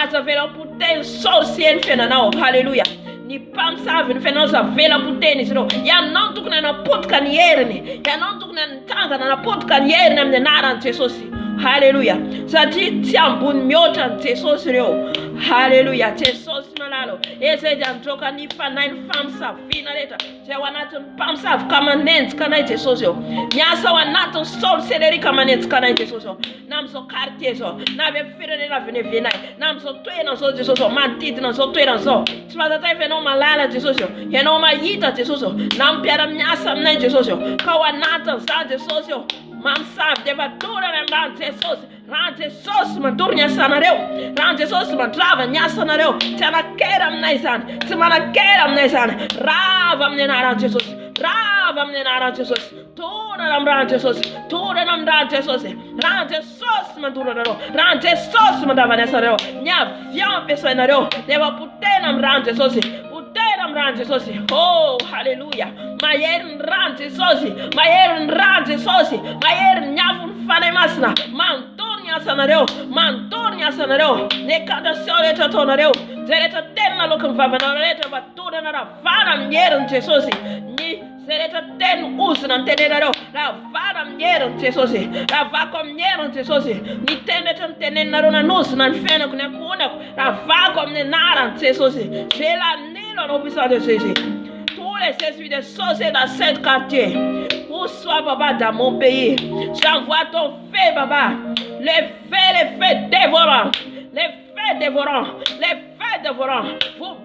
Asa vela o puten sorcien fenanao. Hallelujah. Ni pam savin fenosa vela puteni sino ya non tukuna na potkan yerne ya non tukuna tanga na potkan yerne amne naran Jesus Haleluya. Satria tsy ambony mihoatra ny Jesosy ireo. Haleluya. Jesosy malalo. Ezedy androka ny fanahy ny famosavina rehetra zay ao anatin'ny mpamosavy ka manenjika anay Jesosy eo. Miasa ao anatin'ny sorcellerie ka manenjika anay Jesosy eo. Na amin'izao quartier zao, na avy amin'ny firenena venevenay, na amin'izao toerana zao Jesosy eo, manodidina izao toerana zao. Tsy fantatray fa ianao malala Jesosy eo, ianao mahita Jesosy eo, na miara-miasa aminay Jesosy eo. Ka ao anatin'izany Jesosy eo, mamosavy dia vadorana amin'ny rano Jesosy. Rano Jesosy mandoro ny asanareo. Rano Jesosy mandrava ny asanareo. Tsy anakera aminay izany, tsy manakera aminay izany. Rava amin'ny anaran'i Jesosy. Rava amin'ny anaran'i Jesosy. Tonana amin'ny rano Jesosy. Tonana amin'ny rano Jesosy. Rano Jesosy mandoro anareo. Rano Jesosy mandrava ny asanareo. Ny avion ampiasainareo dia potena amin'ny rano Jesosy. Potena amin'ny rano Jesosy. Oh, haleluya. Mahery ny rano Jesosy. Mahery ny rano Jesosy. Mahery ny afo ny fanahy masina. Mandoro ny asanareo. Mandoro ny asanareo. Ny cantation rehetra ataonareo. Zay rehetra tena loka ny vavanareo rehetra vatorana ravana amin'ny herin'i Jesosy. Zay rehetra teny ozina ny tenenareo. Ravana amin'ny herin'i Jesosy. Ravako amin'ny herin'i Jesosy. Ny teny rehetra ny teneninareo nanozina ny fiainako ny ankonako. Ravako amin'ny anaran'i Jesosy. J'ai la nilo en puissance de Jésus. Tous les esprits de sorciers dans cette quartier, où soit Baba dans mon pays, j'envoie ton feu Baba. Les feux dévorants. Les feux dévorants. Les feux dévorants. Vous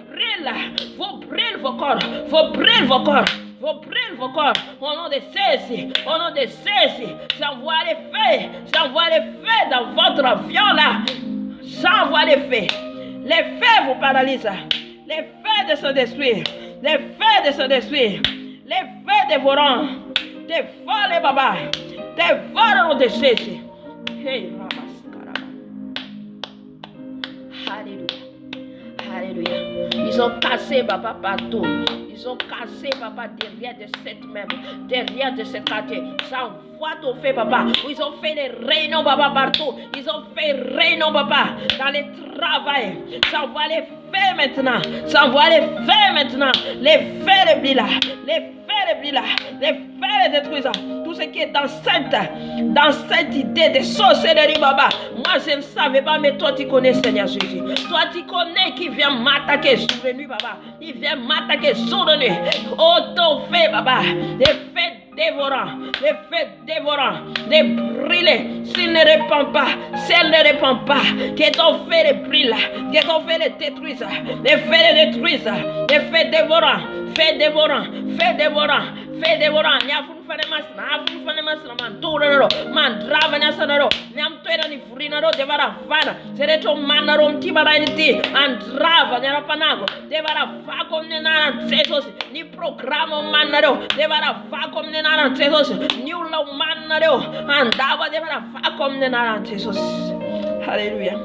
brûlez vos corps. Vous brûlez vos corps. Vous brûlez vos corps. Au nom de Jésus. Au nom de Jésus. J'envoie les feux. J'envoie les feux dans votre avion là. J'envoie les feux. Les feux vous paralysent. Les feux de Saint-Esprit. Les feux de Saint-Esprit. Les feux dévorants. Dévore les Baba. Dévore au nom de Jésus. Hey, Alléluia. Ils ont cassé Baba partout. Ils ont cassé Baba derrière de cette même, derrière de cette quartier. J'envoie ton feu Baba. Ils ont fait les réunions Baba partout. Ils ont fait réunions Baba dans les travails. J'envoie les feux maintenant. J'envoie les feux maintenant. Les feux les brûlent. Les feux les brûlent. Les feux les détruisent. Tout ce qui est dans cette idée de sorcellerie Baba. Moi je ne savais pas, mais toi tu connais Seigneur Jésus. Toi tu connais qui vient m'attaquer jour et nuit Baba. Il vient m'attaquer jour et nuit. Oh ton feu Baba. Les feux dévorants. Les feux dévorants. Les brûler. S'il ne répand pas. S'il ne répand pas. Que ton feu les brûle. Que ton feu les détruise. Les feux les détruisent. Les feux dévorants. Feux dévorants. Feux dévorants. Feux dévorants. Mandrava nyasanaro nyamtoera ni vurinaro devara vana zereto manaro mtibara initi andrava nyarapanago devara vako mnenana Jesus ni programa manaro devara vako mnenana Jesus ni ula manaro andava devara vako mnenana Jesus. Hallelujah.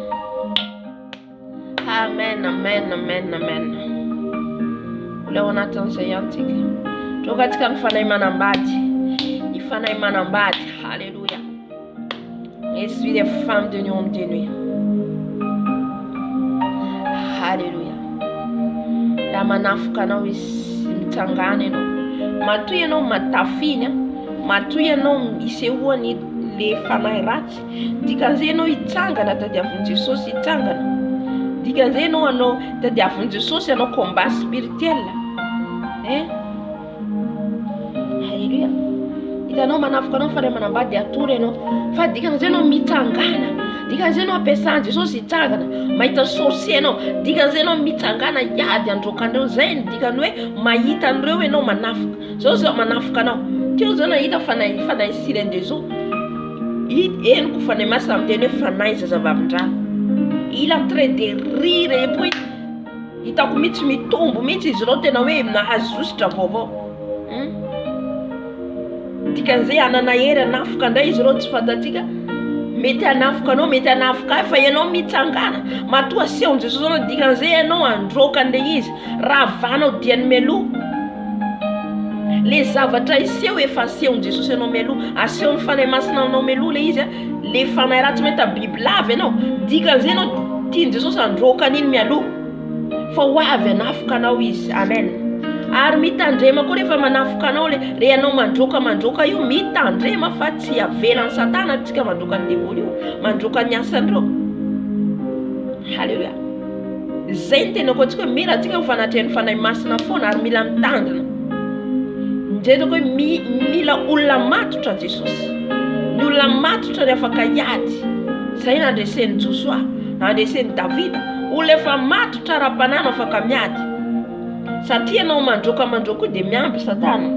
Amen, amen, amen, amen. Ule wanatanze yantika toka katika mfanayi manambati. Ifanayi manambati. Hallelujah. Je suis des femmes de nuit de nuit. Hallelujah. La manafuka na mtangane no. Matuye no matafina. Matuye no isewa ni le fanayi rati. Dikaze no itangana tadi afunji sosi itangana. Dikaze no ano tadi afunji sosi ano combat spirituel. Hallelujah. Itano manafuka no fare manambadi ature no. Fa dikaze no mitangana. Dikaze no pesanje sosi itangana. Maita sosi no. Dikaze no mitangana yadi andro kandro zain. Dikanwe maita andrewe no manafuka. Sosi manafuka no. Tio zona ita fanayi sirendezo. En kufane masa mtene fanayi zazavavndra. Il est en train de rire et puis il t'a commis tu me tombes, mais tu es roté na we na azusta vovo. Dikaze ananaera nafuka ndai zroti fatatika. Mete anafuka no mete anafuka fa yeno mitangana. Matua se onde zono dikaze no andro kande yiz ravano dien melu. Les zavatra iseu effacer onde Jesus no melu, aseu on fane masna no melu le iza. Les fanayi raty meta biblave no. Dikaze no tin Jesus andro kanin mialu. For wa ave nafuka na wiz. Amen. ary mitandrema koa rehefa manafoka anao le anao mandroka io mitandrema fa tsy avelan'ny satana tsika mandroka ny devoly io mandroka ny asandreo. Halleluja. Zay ny tena koa tsika mila tsika ho fanatrehan'ny fanahy masina foana ary mila mitandrina. Ndreka hoe mila olona matotra Jesosy. Ny olona matotra rehefa afaka hiady. Zay nandresen'ny Joshua, nandresen'ny Davida. Olona efa matotra ara-panano afaka miady. Satria anao mandroka dia miampy satana.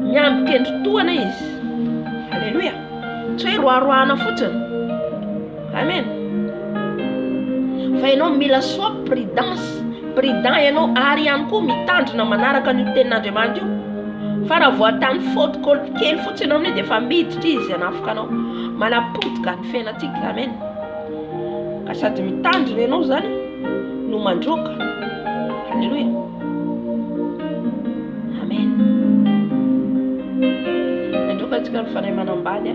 Miampy kendrotoana izy. Halleluja. Tsy hoe roaroana fotsiny. Amen. Fa ianao mila soa prudence. Prudent ianao ary ihany koa mitandrina manaraka ny tenin'Andriamanitra io. Fa raha voatany faute kely fotsiny amin'ny dia efa miditra izy hanafoka anao. Manapotika ny fiainantsika. Amen. Ka sady mitandrina ianao zany no mandroka. Halleluja. Amen. Mandroka antsika ny fanahy manambady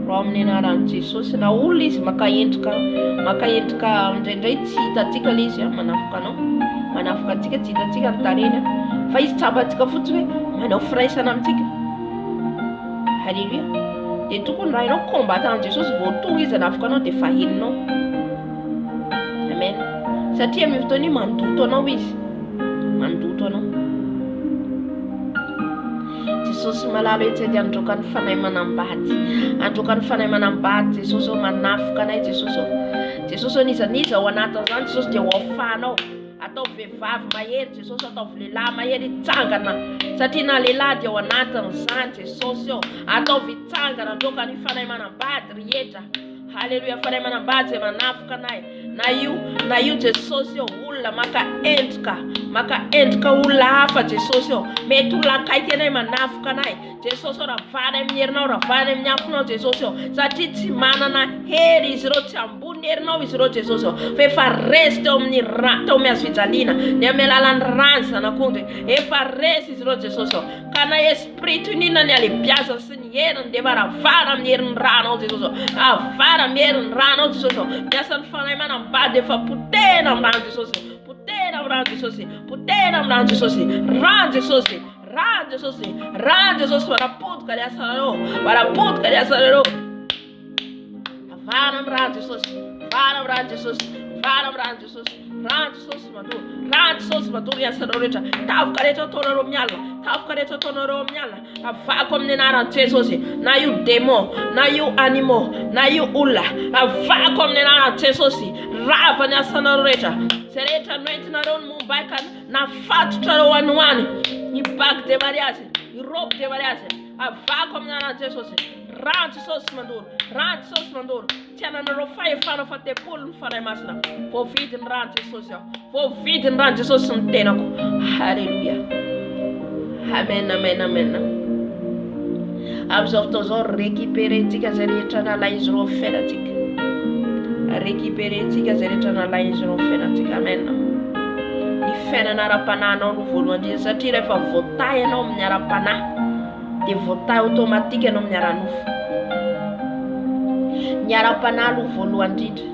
raha amin'ny anaran'i Jesosy. Na olona izy maka endrika indraindray tsy hitantsika le izy manafoka anao. Manafoka antsika tsy hitantsika ny tareny fa izy tsapantsika fotsiny hoe manao firaisana amintsika. Halleluja. Dia tokony raha ianao combattant Jesosy vao tonga izy hanafoka anao dia fahelinao. Amen. Satria amin'ny fotoana io mandoto anao izy. Mandoto anao. Jesosy malalo etsy dia androka ny fanahy manambady. Androka ny fanahy manambady Jesosy manafoka anay Jesosy. Jesosy nizaniza ao anatin'izany Jesosy dia ho afahanao. Atao vehivavy mahery Jesosy, atao lehilahy mahery hitsangana. Satria na lehilahy dia ao anatin'izany Jesosy eo. Atao hitsangana androka ny fanahy manambady rehetra. Halleluja. Fanahy manambady zay manafoka anay. Na io Jesosy eo olona maka endrika olona hafa Jesosy eo. Mety olona akaiky anay manafoka anay. Jesosy eo ravana amin'ny herinao, ravana amin'ny afonao Jesosy eo. Satria tsy manana hery izy ireo, tsy ambony herinao izy ireo Jesosy eo. Fa efa resy teo amin'ny teo miazo fijaliana. Ny amin'ny alalan'ny rano zanak'ondry. Efa resy izy ireo Jesosy eo. Ka na esprit toninona ny alebiazana sy ny heriny dia ravana amin'ny herin'ny rano Jesosy eo. Avara amin'ny herin'ny rano Jesosy eo. Miasa ny fanahy manambady efa potena amin'ny rano Jesosy. Potena amin'ny rano Jesosy. Potena amin'ny rano Jesosy. Rano Jesosy. Rano Jesosy. Rano Jesosy. Wanapotika ni asarero. Wanapotika ni asarero. Avara amin'ny rano Jesosy. Avara amin'ny rano Jesosy. Avara amin'ny rano Jesosy. Rano Jesosy maduro. Rano Jesosy maduro ni asarero rehetra. Tavoka rehetra ataonareo mialina. Tavoka rehetra ataonareo mialina. Avako amin'ny anaran'i Jesosy. Na io démon, na io animaux, na io olona. Avako amin'ny anaran'i Jesosy. Rava ni asanareo rehetra. Zay rehetra noentinareo ny mombaika nafatotrareo anoany. Ny bague de mariage, ny robe de mariage. Avako amin'ny anaran'i Jesosy. Rano Jesosy mandoro. Rano Jesosy mandoro. Tiananareo fahefana fatepolo ny fanahy masina. Voavidy ny rano Jesosy aho. Voavidy ny rano Jesosy ny tenako. Halleluja. Amen, amen, amen. Amin'izao fotoana izao récupérentsika zay rehetra nalahy izy ireo fiainantsika. Récupérentsika zay rehetra nalahy izy ireo fiainantsika. Amen. Ny fiainana ara-panahinao no voalohany indrindra satria rehefa voatay ianao amin'ny ara-panahy dia voatay automatique ianao amin'ny ara-nofo. Ny ara-panahy aloha voalohany indrindra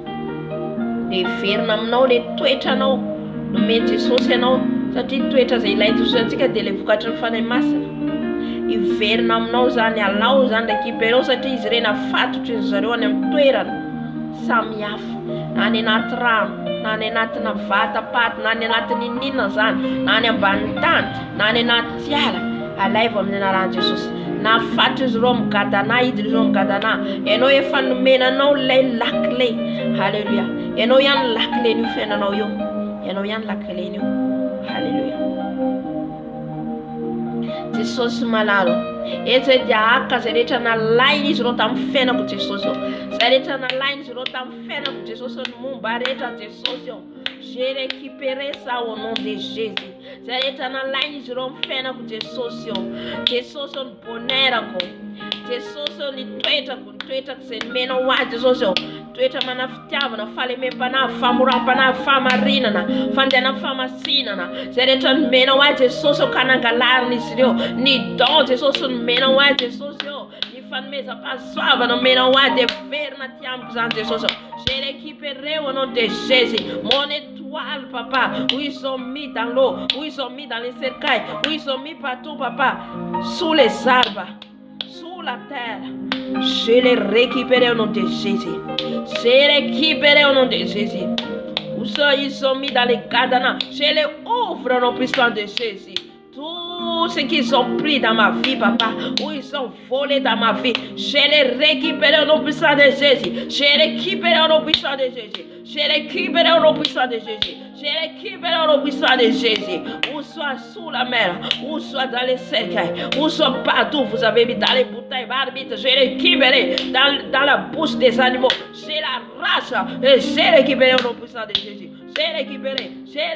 dia verina aminao le toetranao nomeny Jesosy ianao satria toetra zay ilainy Jesosy antsika dia le vokatry ny fanahy masina. Iverina aminao zany, alao zany récupérao satria izy ireny afatotry ny zareo any amin'ny toerana samihafa. Na any anaty rano, na any anatina vatapaty, na any anatin'ny ninona zany, na any ambanin'ny tany, na any anaty ala. Alaivo amin'ny anaran'i Jesosy. Na afatotry izy ireo amin'ny gadana, hiditra izy ireo amin'ny gadana. Ianao efa nomenanao ilay lakile. Halleluja. Ianao ihany ny lakilen'io fiainanao io. Ianao ihany lakilen'io. Halleluja. Jesosy malalo. Etsy dia haka zay rehetra nalainy izy ireo tamin'ny fiainako Jesosy eo. Zay rehetra nalainy izy ireo tamin'ny fiainako Jesosy eo. Ny momba rehetra Jesosy eo. J'ai récupéré ça au nom de Jésus. Zay rehetra nalainy izy ireo amin'ny fiainako Jesosy eo. Jesosy eo ny bonerako. Jesosy eo ny toetrako. Ny toetrako zay nomenao ho azy Jesosy eo. Toetra manafitiavana, fahalemem-panahy, famoram-panahy, fahamarinana, fandehanana fahamasinana. Zay rehetra nomenao ho azy Jesosy eo ka nangalarina izy ireo. Ny don Jesosy nomenao ho azy Jesosy eo. Ny fanomezam-pahasoavana nomenao ho azy dia verina ty amiko zany Jesosy eo. J'ai récupéré au nom de Jésus mon étoile. toiles, papa, où ils sont mis dans l'eau, où ils sont mis dans les cercails, où ils sont mis partout, papa, sous les arbres, sous la terre. Je les récupère au nom de Jésus. Je les récupère au nom de Jésus. Où ils sont mis dans les cadenas, je les ouvre au nom puissant de Jésus. Tout ce qu'ils ont pris dans ma vie, papa, où ils ont volé dans ma vie, je les récupère au nom puissant de Jésus. Je les récupère au nom puissant de Jésus. Je les récupère au nom puissant de Jésus. Je les récupère au nom puissant de Jésus. Ou soit sous la mer, ou soit dans les cercueils, ou soit partout, vous avez mis dans les bouteilles barbites, je les récupère dans la bouche des animaux. Je l'arrache et je les récupère au nom puissant de Jésus. J'ai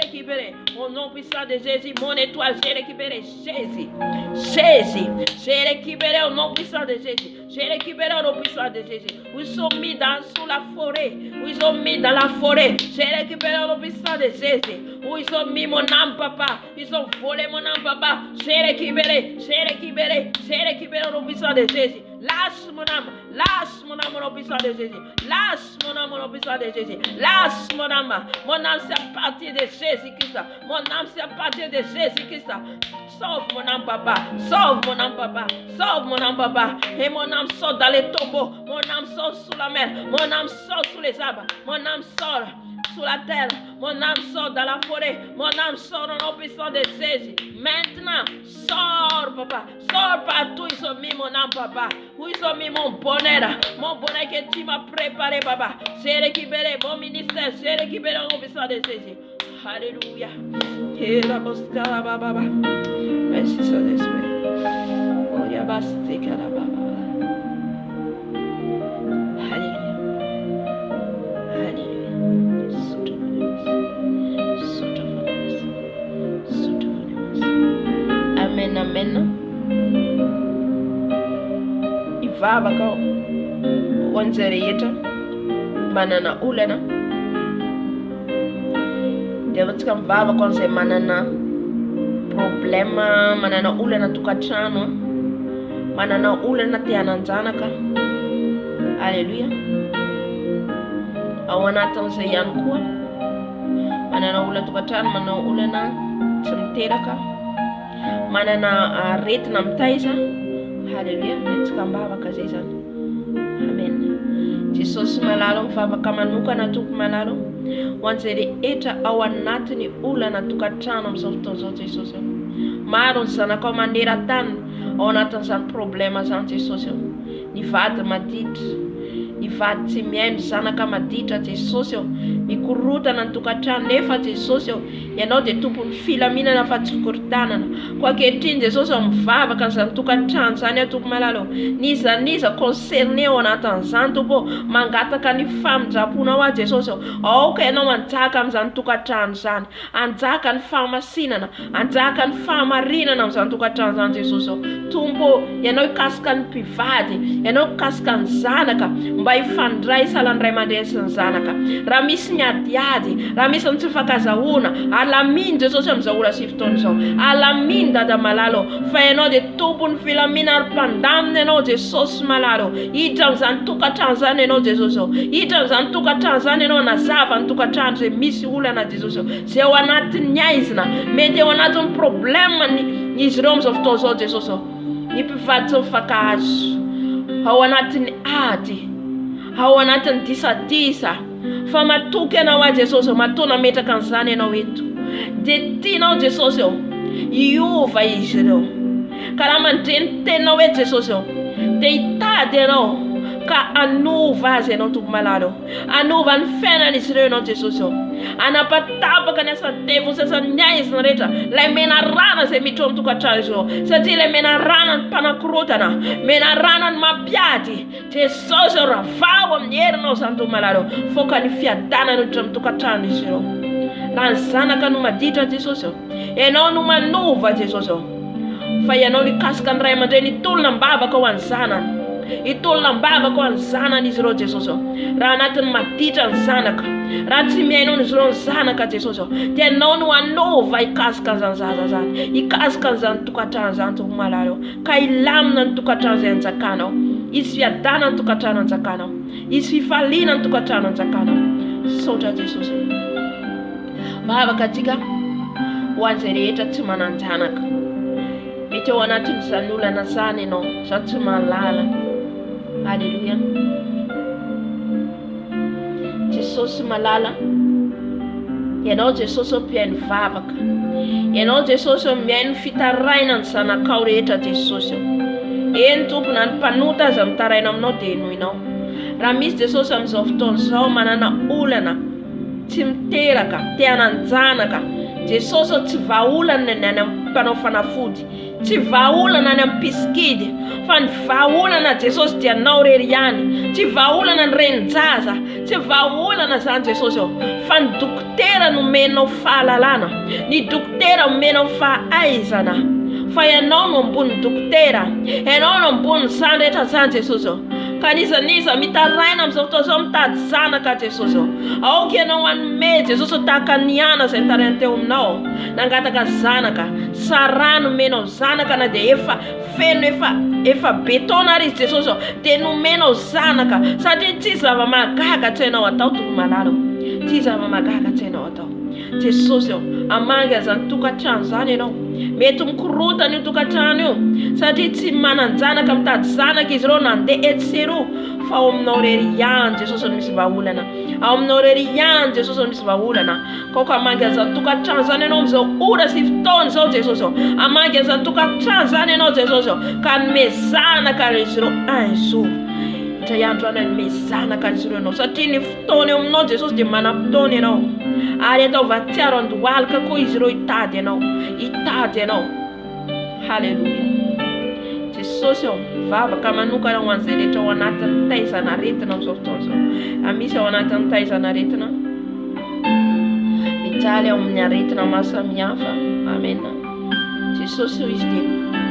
récupéré au nom puissant de Jésus, mon étoile, j'ai récupéré Jésus, j'ai récupéré au nom puissant de Jésus, j'ai récupéré au nom puissant de Jésus, où ils sont mis sous la forêt, où ils sont mis dans la forêt, j'ai récupéré au nom puissant de Jésus, où ils ont mis mon âme, papa, ils ont volé mon âme, papa, j'ai récupéré au nom puissant de Jésus. Lâche mon âme au nom puissant de Jésus. Lâche mon âme au nom puissant de Jésus. Lâche mon âme c'est à partir de Jésus-Christ. Mon âme c'est à partir de Jésus-Christ. Sauve mon âme, papa. Sauve mon âme, papa. Sauve mon âme, papa. Et mon âme sort dans les tombeaux. Mon âme sort sous la mer. Mon âme sort sous les arbres. Mon âme sort sous la terre, mon âme sort dans la forêt, mon âme sort au nom puissant de Jésus. Maintenant, sors, papa, sors partout, ils ont mis mon âme, papa, où ils ont mis mon bonheur que tu m'as préparé, papa. J'ai récupéré mon ministère, j'ai récupéré au nom puissant de Jésus. Alléluia. Merci, Saint-Esprit. Alléluia. Amen, amen. VAVAKA wanzare yeta manana olana dia tsika mivavaka an'izay manana problema, manana olana tokantrano, manana olana te hananjanaka. Alléluia. Ao anatin'izay ihany koa manana olana tokantrano, manana olana tsy miteraka, manana aretina mitaiza. Haleluya. Tsika mivavaka zay zany. Amen. Jesosy malalo mivavaka manokana tompo malalo ho an'izay rehetra ao anatiny olana tokantrano amin'izao fotoana izao Jesosy. Maro ny zanakao maneran-tany ao anatin'izany problema zany Jesosy. Ny vady maditra, ny vady tsy mihaino zanaka maditra Jesosy. Mikorotana ny tokantrano nefa Jesosy ianao dia tompon'ny filaminana fa tsy fikorontanana. Koa ankehitriny Jesosy mivavaka an'izany tokantrano zany tompo malalo. Niza concerné ao anatin'izany tompo, mangataka ny famindraponao a Jesosy. Aoka ianao manjaka amin'izany tokantrano zany, anjaka ny fahamasinana, anjaka ny fahamarinana amin'izany tokantrano zany Jesosy. Tompo ianao ikasika ny mpivady, ianao ikasika ny zanaka mba hifandray salan'ny ray aman-dreny sy ny zanaka. Raha misy ny adiady, raha misy ny tsy mifankazahoana, alaminy Jesosy amin'izao ora sy fotoana izao. Alaminy dada malalo, fa ianao dia tompon'ny filaminana mpandamina ianao Jesosy malalo. Hiditra amin'izany tokantrano zany ianao Jesosy. Hiditra amin'izany tokantrano zany ianao, nazava ny tokantrano izay misy olana Jesosy. Izay ao anatin'ny aizina, mety ao anatin'ny problema izy ireo amin'izao fotoana izao Jesosy. Ny mpivady tsy mifankahazo, ao anatin'ny ady, ao anatin'ny disadisa, fa matoky ianao a Jesosy, matona metraka an'izany ianao eto. Dia tianao Jesosy hiova izy ireo. Ka raha mandreny teninao eto Jesosy dia hitady ianao ka anova azy ianao tompo malalo. Anova ny fiainan'izy ireo ianao Jesosy. Anapatapaka ny asan'ny devo sy asan'ny aizina rehetra, ilay menarana izay miditra ao amin'ny tokantrano izy ireo. Satria ilay menarana ny mpanakorotana, menarana ny mampiady Jesosy ravao amin'ny herinao izany tompo malalo. Foka ny fiadanana miditra amin'ny tokantrano izy ireo. Raha ny zanaka no maditra Jesosy, ianao no manova Jesosy. Fa ianao no ikasika ny ray aman-dreny hitolona mivavaka ho an'ny zanany. Hitolona mivavaka ho an'ny zanany izy ireo Jesosy. Raha anatin'ny maditra ny zanaka, raha tsy mihaino izy ireo ny zanaka Jesosy, dia ianao no anova ikasika an'izany zaza zany, ikasika an'izany tokantrano zany tompo malalo. Ka ilamina ny tokantrano izay anjakanao, hisy fiadana ny tokantrano anjakanao, hisy fifaliana ny tokantrano anjakanao. Saotra Jesosy. Vavaka tsika ho an'izay rehetra tsy manan-janaka. Mety ao anatin'izany olana zany ianao, za tsy mahalala. Halleluja. Jesosy malala. Ianao Jesosy mpiaino vavaka. Ianao Jesosy miaino fitaraina ny zanakao rehetra Jesosy. Eny tompona ny mpanota aza mitaraina aminao dia enoinao. Raha misy Jesosy amin'izao fotoana izao manana olana tsy miteraka, te hananjanaka. Jesosy tsy vahaolana ny any amin'ny mpanao fanafody, tsy vahaolana ny amin'ny mpiskidy, fa ny vahaolana Jesosy dia anao rery ihany. Tsy vahaolana ny renin-jaza, tsy vahaolana zany Jesosy fa ny dokotera no menao fahalalana, ny dokotera menao fahaizana. Fa ianao no ambony dokotera, ianao no ambony zany rehetra zany Jesosy. Ka niza mitaraina amin'izao fotoana izao mitady zanaka Jesosy. Aoka ianao hanome Jesosy tahaka ny ana izay nitaraina teo aminao. Nangataka zanaka, sarano menao zanaka na dia efa feno efa betona ary izy Jesosy dia nomenao zanaka satria tsy zava-mahagaga tsy hainao atao tompoko malala. Tsy zava-mahagaga tsy hainao atao. Jesosy amanga zany tokantrano zany ianao. Mety mikorotana io tokantrano io satria tsy manan-janaka mitady zanaka izy ireo nandeha etsero. Fa ao aminao rery ihany Jesosy no misy vahaolana. Ao aminao rery ihany Jesosy no misy vahaolana. Kaoka amanga zany tokantrano zany ianao amin'izao ora sy fotoana izao Jesosy. Amanga zany tokantrano zany ianao Jesosy ka nome zanaka izy ireo un jour. Indray andro any nome zanaka izy ireo ianao satria ny fotoana eo aminao Jesosy dia manam-potoana ianao. Ary atao vatsiaro andohalika koa izy ireo hitady ianao. Halleluja. Jesosy vavaka manokana ho an'izay rehetra ao anatin'ny taizana aretina amin'izao fotoana izao. Misy ao anatin'ny taizana aretina, mijaly ao amin'ny aretina maro samihafa. Amen. Jesosy izy dia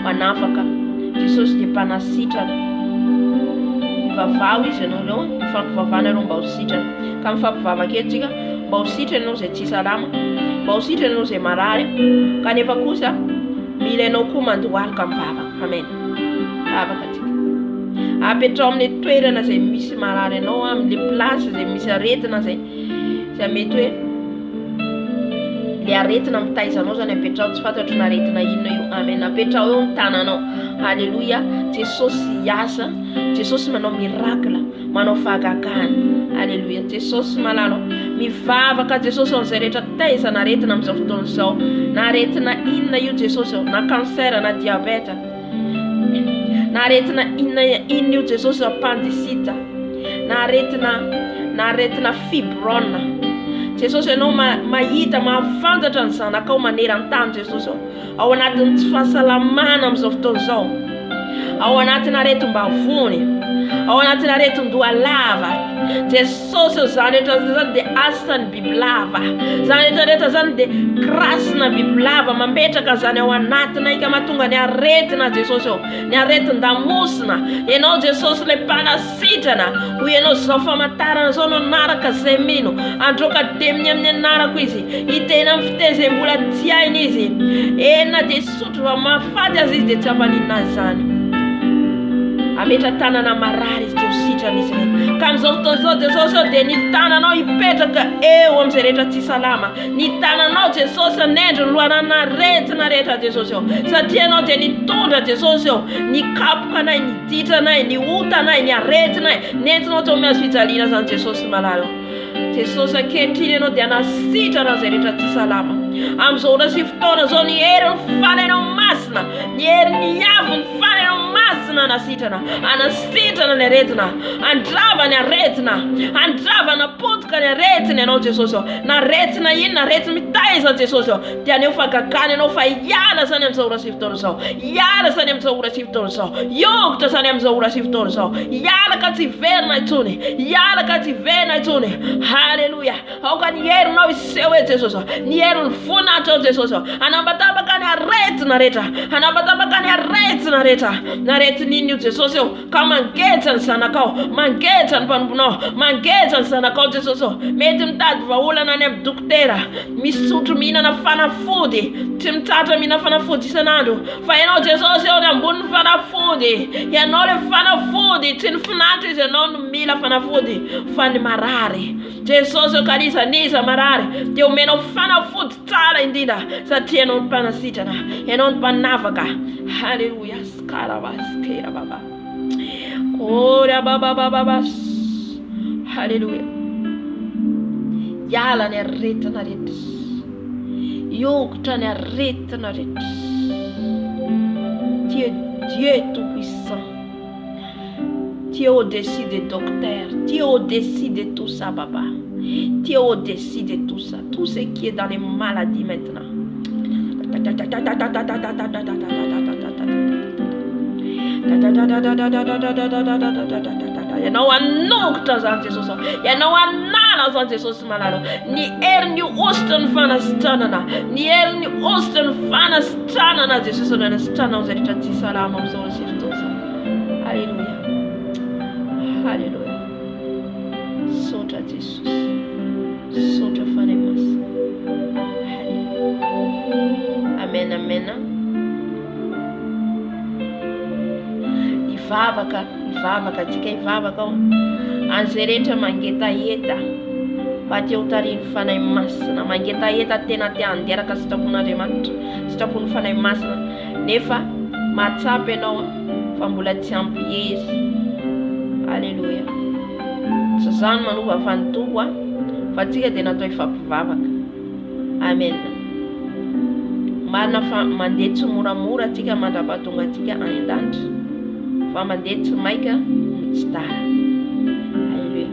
manafaka. Jesosy dia mpanasitrana. Mivavao izy ianao mifampivavana ianao mba ho sitrana. Ka mifampivavaka eto tsika mba ho sitrana ianao izay tsy salama, mba ho sitrana ianao izay marary. Kanefa kosa mila ianao koa mandohalika mivavaka. Amen. Vavaka tsika. Apetrao amin'ny toerana izay misy marary ianao, amin'ilay plasy izay misy aretina izay mety hoe le aretina mitaizanao zany apetrao, tsy fantatro na aretina inona io. Amen. Apetrao eo ny tananao. Halleluja. Jesosy hiasa, Jesosy manao miracle, manao fahagagana. Halleluja. Jesosy malala. Mivavaka Jesosy amin'izay rehetra taizana aretina amin'izao fotoana izao. Na aretina inona io Jesosy, na cancer na diabeta, na aretina inona io Jesosy, appendicite, na aretina fibrone. Jesosy ianao mahita mahafantatra ny zanakao maneran-tany Jesosy ao anatin'ny tsy fahasalamana amin'izao fotoana izao, ao anatin'ny aretim-bavony, ao anatin'ny aretin-dohalava. Jesosy zany rehetra zany dia asan'ny bibilava, zany rehetra zany dia grasina bibilava mametraka zany ao anatina ika mahatonga ny aretina Jesosy ny aretin-damosina. Ianao Jesosy ilay mpanasitrana, ho ianao zao famantarana zao no naraka izay mino androka deminy amin'ny anarako izy, hitena amin'ny fiteny izay mbola tsy hainy izy. Ena dia sotro va mahafaty azy izy dia tsy hampaninina azy zany. Ametra tanana marary izy dia ho sitrana izy ireny. Ka amin'izao fotoana izao Jesosy dia ny tananao hipetraka eo amin'izay rehetra tsy salama. Ny tananao Jesosy anendro ny lohanana aretina rehetra Jesosy satria ianao dia nitondra Jesosy ny kapoka anay, ny ditra anay, ny ota anay, ny aretina ay, nentinao tao amin'ny azo fijaliana zany Jesosy malala. Jesosy ankehitriny ianao dia nasitrana izay rehetra tsy salama. Amin'izao ora sy fotoana izao ny hery ny fanainao masina, ny hery ny avo ny fanainao masina nasitrana, anasitrana ny aretina, andrava ny aretina, andrava napotika ny aretina ianao Jesosy. Na aretina inona, aretina mitaiza Jesosy dia aneo fahagagana ianao fa hiala zany amin'izao ora sy fotoana izao, hiala zany amin'izao ora sy fotoana izao, hiogotra zany amin'izao ora sy fotoana izao, hiala ka tsy verina intsony, hiala ka tsy verina intsony. Halleluja. Aoka ny herinao iseho e Jesosy, ny herin'ny voninahitra Jesosy anabatabaka ny aretina rehetra, anabatabaka ny aretina rehetra. Na aretina iny io Jesosy ka mangeja ny zanakao, mangeja ny mpanombonao, mangeja ny zanakao Jesosy. Mety mitady vahaolana any amin'ny dokotera, misotro mihinana fanafody, tsy mitratra mihinana fanafody isan'andro, fa ianao Jesosy ny ambonin'ny fanafody, ianao le fanafody, tsy ny finahitra izy ianao no mila fanafody fa ny marary. Jesosy ka niza marary Mandramary dia omenao fanafody tsara indrindra satria ianao ny mpanasitrana ianao ny mpanavaka halleluja skarabaskera baba ora baba halleluja iala ny aretina rehetra iogotra ny aretina rehetra tu es Dieu tout-puissant. Tu es au-dessus des docteurs. Tu es au-dessus de tout ça, papa. Tu es au-dessus de tout ça. Tout ce qui est dans les maladies maintenant. Ianao anokotra zany Jesosy. Ianao anala zany Jesosy malalo. Ny herin'ny ositra ny fanasitranana. Ny herin'ny ositra ny fanasitranana Jesosy ny anasitranao zay rehetra tsy salama amin'izao sy fotoana. Halleluja. Halleluja. Sotra Jesosy. Sotra fanahy masina. Halleluja. Amen, amen. Ivavaka tsika ivavaka ao an'izay rehetra mangetaheta mba te ho tariny fanahy masina, mangetaheta tena te handeraka sitrapon'Andriamanitra, sitrapon'ny fanahy masina nefa matsapy ianao fa mbola tsy ampy hery. Halleluja. Tsy zany manova fanontoko fa tsika dia natao ifampivavaka. Amen. Marina fa mandeha tsy moramora tsika mandrapahatonga atsika any an-danitra fa mandeha tsy maika tsy tara. Halleluja.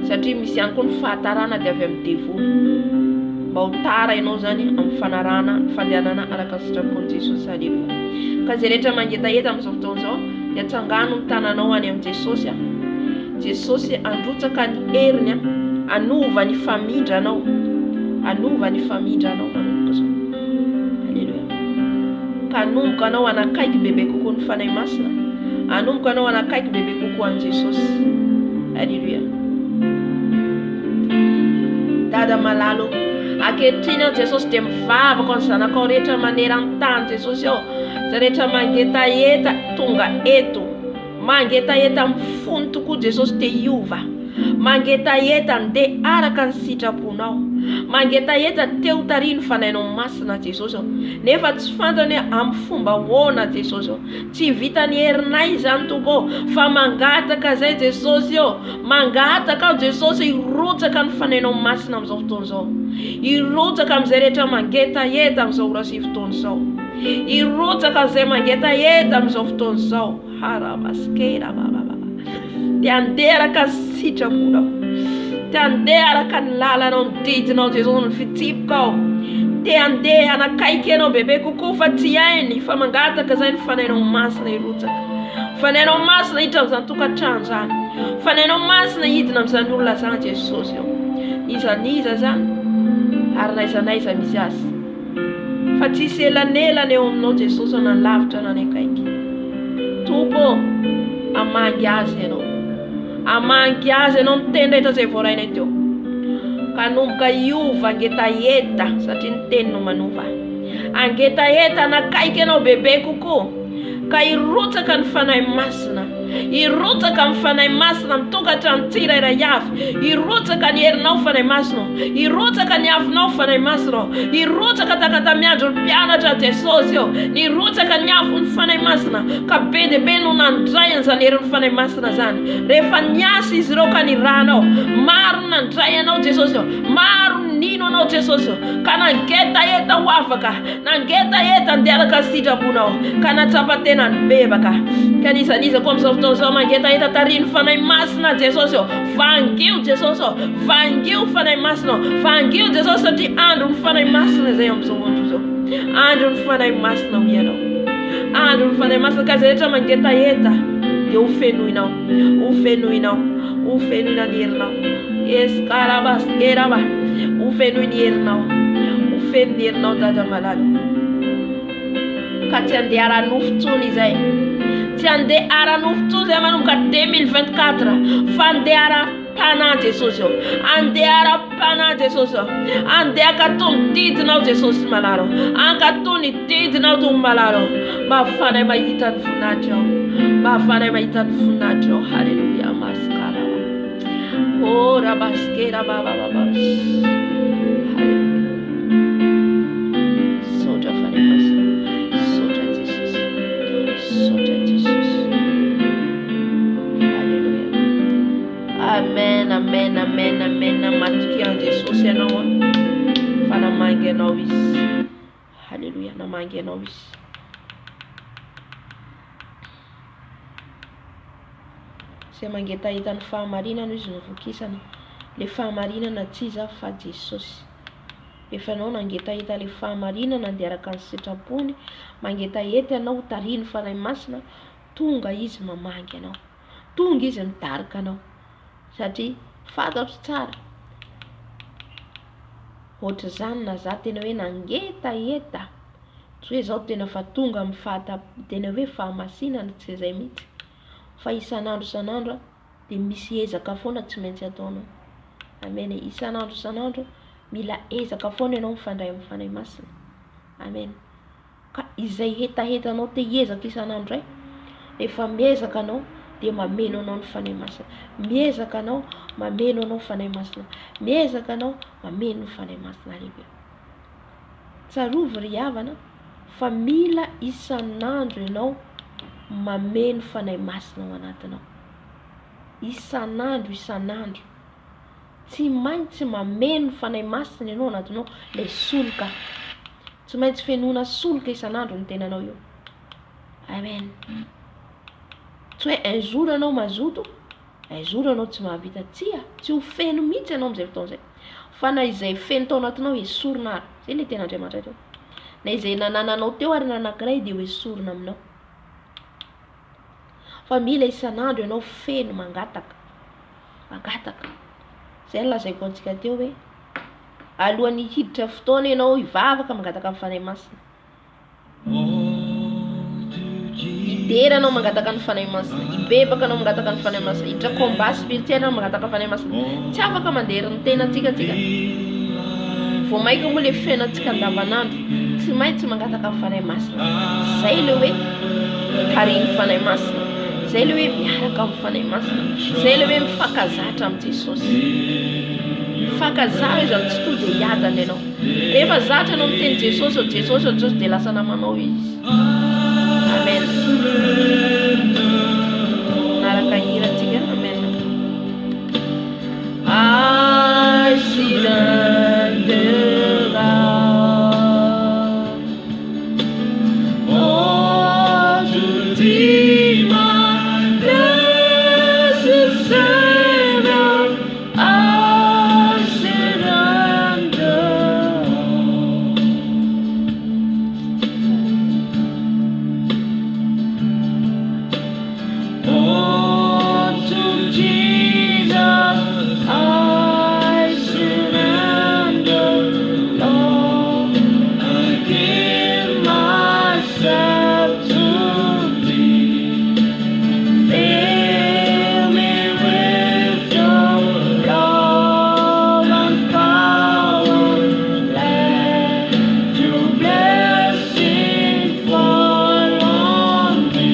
Satria misy ihany koa ny fahatarana dia avy amin'ny devoly mba ho tara ianao zany amin'ny fanarana fandehanana araka sitrapon'i Jesosy. Halleluja. Ka zay rehetra mangetaheta amin'izao fotoana izao dia tsangano ny tananao any amin'ny Jesosy. Jesosy androtsaka ny heriny anova ny famindranao, anova ny famindranao manomboka zao. Halleluja. Ka anomboka anao anakaiky bebe kokoa ny fanahy masina, anomboka anao anakaiky bebe kokoa an Jesosy. Halleluja. Dada malalo ankehitriny ao Jesosy dia mivavaka ny zanakao rehetra manerantany tany Jesosy ao. Zay rehetra mangetaheta tonga eto, mangetaheta mifono tokoa Jesosy te hiova, mangetaheta ndeha araka ny sitraponao, mangetaheta te ho tariny fanahinao masina Jesosy ao. Nefa tsy fantany amin'ny fomba ahoana Jesosy ao, tsy vitany herinay zany toko fa mangataka zay Jesosy ao, mangataka ao Jesosy hirotsaka ny fanahinao masina amin'izao fotoana izao, hirotsaka amin'izay rehetra mangetaheta amin'izao ora sy fotoana izao, hirotsaka amin'izay mangetaheta amin'izao fotoana izao. Harabaskera baba te handeha araka sitraponao, te handeha araka ny lalanao ny didinao Jesosy ny fitsipika ao, te handeha anakaiky ianao bebe kokoa fa tsy hainy fa mangataka zay ny fanahinao masina hirotsaka, fanahinao masina hiditra amin'izany tokantrano zany, fanahinao masina hidina amin'izany olona zany Jesosy ao. Izaniza zany ary naizanaiza misy azy fa tsisy elanelana eo aminao Jesosy na lavitra na ny akaiky. Tompo amangy azy ianao, amangy azy ianao miteny rehetra izay voarainay teo, ka nomboka hiova angetaheta satria ny teny no manova, angetaheta anakaiky ianao bebe kokoa ka hirotsaka ny fanahy masina, hirotsaka amin'ny fanahy masina mitokantrano tsirairay avy, hirotsaka ny herinao fanahy masina, hirotsaka ny avinao fanahy masina, hirotsaka takatamiandro ny mpianatra Jesosy ao, hirotsaka ny avin'ny fanahy masina ka be dia be no nandray an'izany herin'ny fanahy masina zany. Rehefa niasa izy ireo ka niranao, maro nandray anao Jesosy ao, maro nino anao Jesosy ao, ka nangetaheta ho afaka, nangetaheta andeha araka sitraponao ka natsapa tena ny bebaka. Ka nizaniza koa amin'izao fotoana izao mangetaheta tariny fanahy masina Jesosy ao, vangio Jesosy ao, vangio fanahy masina ao, vangio Jesosy satria andro ny fanahy masina zay amin'izao andro izao, andro ny fanahy masina ho ianao, andro ny fanahy masina. Ka zay rehetra mangetaheta dia ho fenoinao, ho fenoinao, ho fenoina ny herinao. Eskarabaskeraba, ho fenoy ny herinao, ho feno ny herinao dada malalo. Ka tsy handeha ara-nofo tsony izay, tsy handeha ara-nofo tsony izay manomboka 2024 fa handeha ara-panahy Jesosy ao, handeha ara-panahy Jesosy ao, handeha ankatony didinao Jesosy malalo, ankatony didinao toy malalo, mba hafanahy mahita ny voninahitra ao, mba hafanahy mahita ny voninahitra ao. Halleluja. Maskara oh rabaskera baba baba misy anao fa namangy anao izy. Halleluja, namangy anao izy. Zay mangetahita ny fahamarinana izy novokisana. Le fahamarinana tsy iza fa Jesosy. Rehefa anao nangetahita le fahamarinana andiaraka ny sitrapony, mangetahety anao tariny fanahy masina, tonga izy mamangy anao, tonga izy mitarika anao, satria fantatro tsara ohatra zany na za tena hoe nangetaheta tsy hoe zao tena fa tonga amin'ny tena hoe fahamasinana, tsy zay mihitsy, fa isan'andro dia misy ezaka foana tsy maintsy ataonao. Amen. Isan'andro mila ezaka foana ianao mifandray amin'ny fanahy masina. Amen. Ka izay hetahetanao te hiezaka isan'andro rehefa miezaka anao dia mameno anao ny fanahy masina. Miezaka anao mameno anao fanahy masina. Miezaka anao mameno ny fanahy masina lehibe. Tsarovy ry havana fa mila isan'andro ianao mameno fanahy masina ao anatinao. Isan'andro tsy maintsy mameno fanahy masina ianao anatinao. Le soloka tsy maintsy fenona soloka isan'andro ny tenanao io. Amen. Tsy hoe un jour anao mazoto, un jour anao tsy mahavita, tsy ho feno mihitsy anao amin'izay fotoana izay, fa na izay feno tao anatinao esorina ary. Zay le tena Andriamanitra teo. Na izay nanananao teo ary nanankiray dia ho esorina aminao. Fa mila isan'andro ianao feno mangataka. Zay no lazaiko antsika teo hoe alohan'ny hiditra fotoana ianao hivavaka mangataka amin'ny fanahy masina. Hidera anao mangataka ny fanahy masina, hibebaka anao mangataka ny fanahy masina, hiditra combat spirituel anao mangataka ny fanahy masina. Tsy afaka mandeha ny tenantsika. Vao maika moa le fiainantsika andavanandro, tsy maintsy mangataka ny fanahy masina. Zay le hoe tariny fanahy masina. Zay le hoe miaraka amin'ny fanahy masina. Zay le hoe mifankazatra amin'ny Jesosy. Mifankazatra izy amin'ny tsy tonga dia hiadana ianao. Rehefa zatra anao miteny Jesosy dia lasa namanao izy. Amen. Naraka hirantsika. Amen. I surrender all to thee, my blessed Savior. I surrender all to Jesus. I surrender, Lord. I give myself to thee. Fill me with your love and power. Let your blessing fall on me.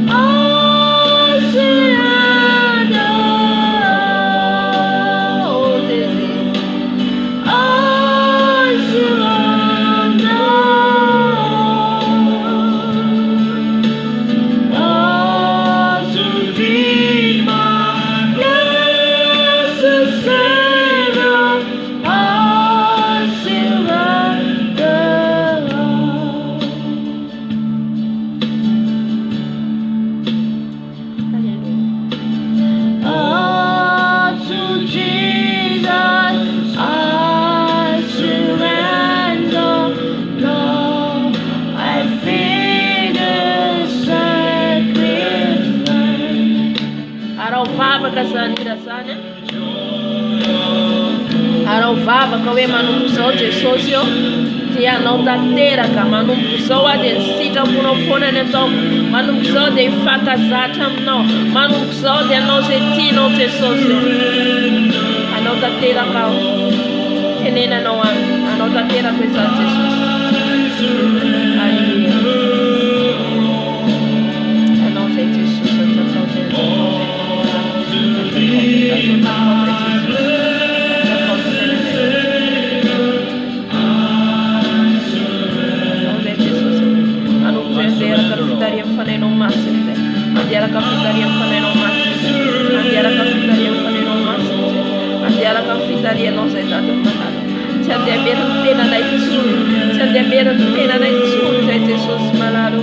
I surrender, oh, I surrender all to thee, my blessed Savior. I surrender all. All to Jesus, I surrender, Lord. I feel the sacrifice. Arao vavaka zany hira zany. Arao vavaka hoe manompo zao Jesosy io dia anao tanteraka, manompo zao dia ny sitraponao foana ny atao, manompo zao dia hifankazatra aminao, manompo zao dia anao zay tianao Jesosy io. Anao tanteraka ao, tenenanao aminy, anao tanteraka hoe za Jesosy. Halleluja. Anao zay Jesosy, anao zay andiaraka fitaria fanainao masina, andiaraka fitaria fanainao masina, andiaraka fitaria fanainao masina, andiaraka fitarianao zay zatomanalo. Tsy andeha meriny tenanay intsony, tsy andeha meriny tenanay intsony zay Jesosy manalo.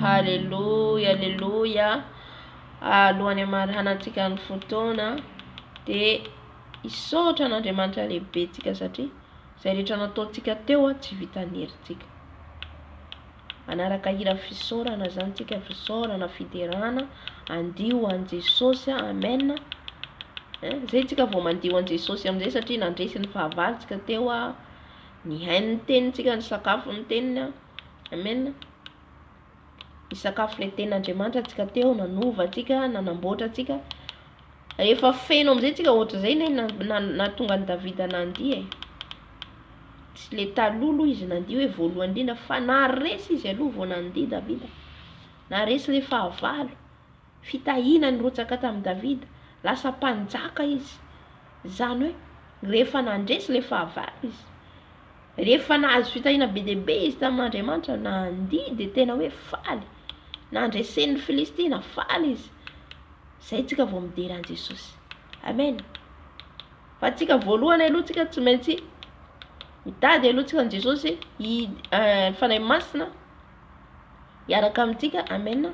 Halleluja, halleluja. Alohan'ny hanatsika ny fotoana dia isaotra an'Andriamanitra lehibentsika satria izay rehetra nataontsika teo tsy vitan'herintsika. Anaraka hira fisaorana zany tsika, fisaorana fiderana, andio an Jesosy. Amen. Zay tsika vao mandio an Jesosy amin'izay satria nandresy ny fahavalitsika teo ny hainy tenintsika, ny sakafo ny teniny. Amen. Ny sakafo le tenin'Andriamanitra tsika teo nanova tsika, nanamboatra tsika. Rehefa feno amin'izay tsika ohatra zay na tonga ny Davida nandia tsy le talolo izy nandia hoe voalohany indrindra fa naresy izy aloha vao nandia Davida. Naresy le fahavalo, fitahina nirotsaka tamin'ny Davida, lasa mpanjaka izy. Zany hoe rehefa nandresy le fahavalo izy, rehefa nahazo fitahina be dehibe izy tamin'Andriamanitra, nandia dia tena hoe faly, nandresen'ny Filistina faly izy. Zay tsika vao midera an Jesosy. Amen. Fa tsika voalohany aloha tsika tsy maintsy mitady aloha tsika an Jesosy fanahy masina hiaraka amintsika. Amen.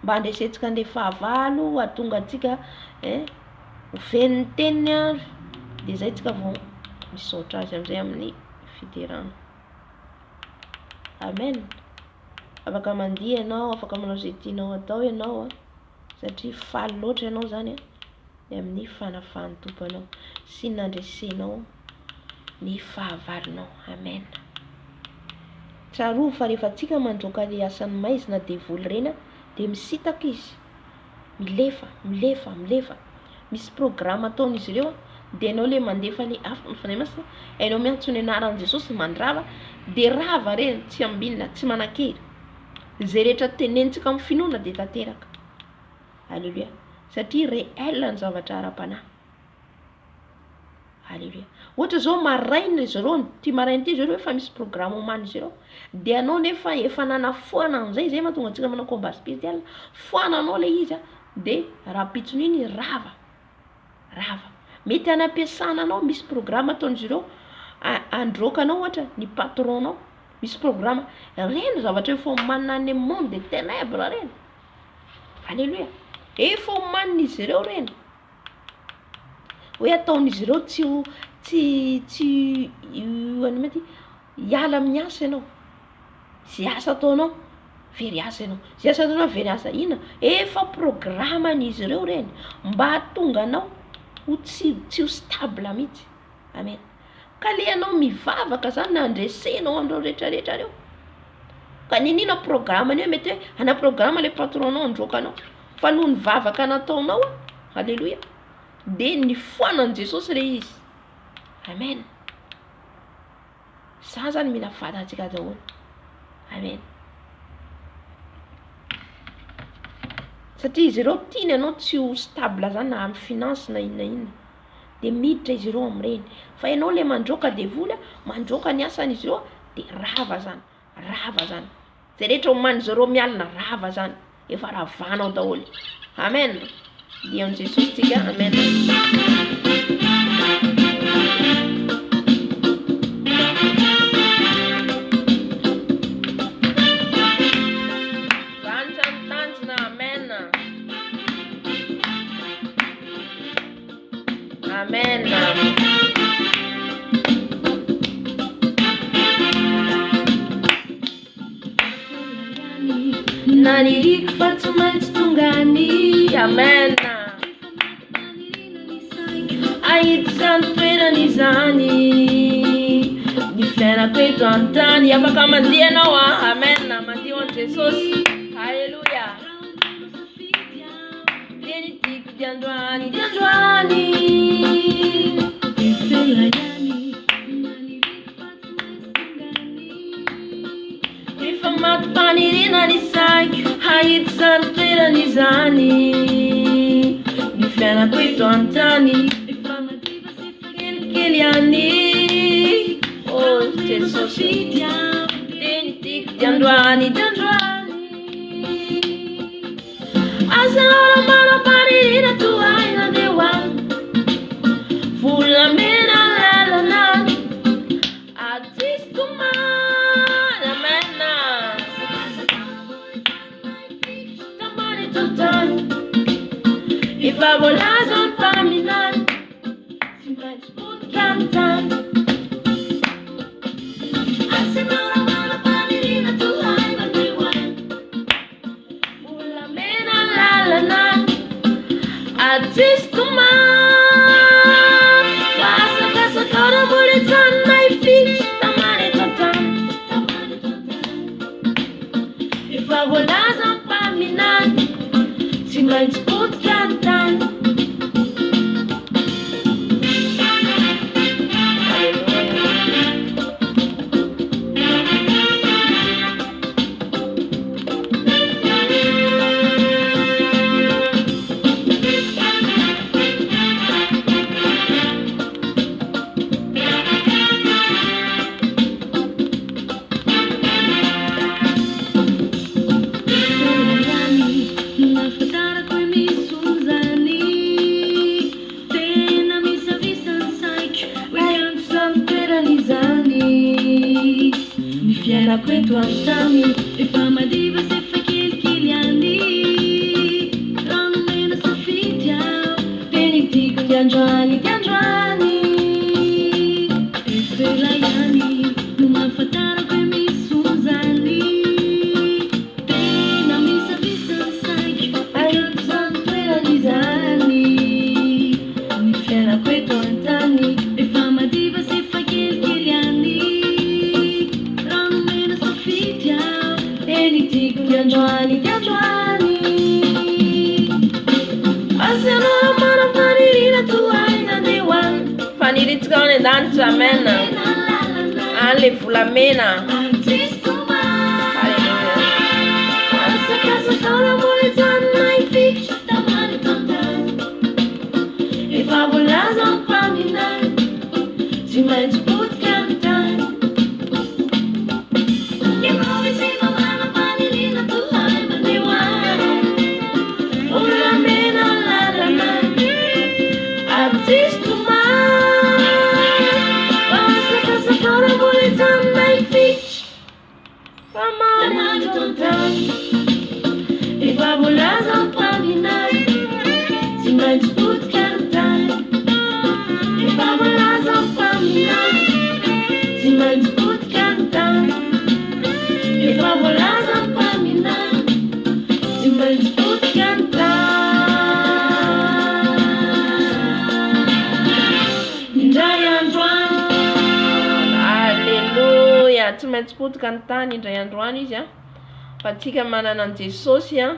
Mba andresentsika an'le fahavalo, ahatonga antsika ho fen'ny teniny, dia zay tsika vao misaotra azy amin'izay amin'ny fiderana. Amen. Afaka mandia ianao, afaka manao izay tianao atao ianao satria faly loatra ianao zany dia amin'ny fanafahan'ny tomponao sy nandresenao ny fahavalonao. Amen. Tsaroa fa rehefa tsika mandroaka le asan'ny maizina devoly reny dia misitaka izy, milefa. Misy programme ataon'izy ireo dia ianao le mandefa le afo fanahy masina, ianao miantso ny anaran'i Jesosy mandrava, dia rava reny, tsy ambinina, tsy manakery. Zay rehetra tenenitsika amin'ny finoana dia tanteraka. Halleluja. Satria réel ny zavatra ara-panahy. Halleluja. Ohatra zao maraina izy ireo, ty maraina ty izy ireo efa misy programme omany izy ireo, dia anao nefa efa nanafoana an'izay, zay mahatonga antsika manao combat spirituel. Foananao le izy dia rapitsony iny rava. Mety anampiasana anao, misy programme ataon'izy ireo androkanao ohatra ny patronao, misy programme reny zavatra efa omanina ny monde des ténèbres reny. Halleluja. Efa omanina izy ireo reny, hoe ataon'izy ireo tsy mety hiala amin'ny asa ianao. Zay asa ataonao very asa ianao, zay asa ataonao very asa. Ina efa programan'izy ireo reny mba hahatonga anao ho tsy ho stable mihitsy. Amen. Ka le ianao mivavaka zany na andresenao andreo rehetrarehetra reo, ka ninina programme-ny hoe mety hoe ana programme le patronao androkanao, fa noho ny vavaka nataonao. Halleluja. Dia nifoanan'i Jesosy le izy. Amen. Sa zany mila fantatsika daholo. Amen. Satria izy ireo tiany ianao tsy ho stable zany na amin'ny finance na inona dia miditra izy ireo amin'ireny. Fa ianao le mandroaka devoly, mandroaka ny asan'izy ireo, dia rava zany. Zay rehetra oman'izy ireo mialina rava zany, efa ravanao daholo. Amen. Dia an Jesosy tsika. Amen. Amen. Naniriko fa tsy maintsy tongany. Amen. Ahitsany toerany izany ny fiainako eto an-tany. Afaka mandia ianao. Amen. Mandio an Jesosy. Halleluja. Vieni tico di androany Efa mampanirina ny saiko hahitsy zany toerana izany ny fiainako eto an-tany efa madiva sy kelikely any oh Jesosy teny tiako diandroany asanao manampanirina tohaina deoany volamena lalana If I will eyes on family night, she might put down. I said, no, I'm not a ballerina to hide when we went. Ula mena la la, artist to man. Casa toda bulitan, my feet, tamani to time. If I will eyes on family night, she might put down. Quento antami e fama di você foi aquele ali Rano mena safitia Benedicto di Androni E Felaiani Numa fatara que me suzali Tena mi savisa sai Aiuto santo era lisani Mi fiera quento antami e fama di você foi aquele ali Gianni Asano mano panirina tu aina de one Panirit's gonna dance amen Ale fulamena Hallelujah Asa casa toda molezan my feet Tamani tontan If I will last on pamina She might put cantan You always say my mama panirina tu If I will last on family night, she might put cantan. If I will last on family night, she might put cantan. If I will last on family night, she might put cantan. Hallelujah, tsy maintsy put cantan indray androany izy a. Fa tsika manana an Jesosy a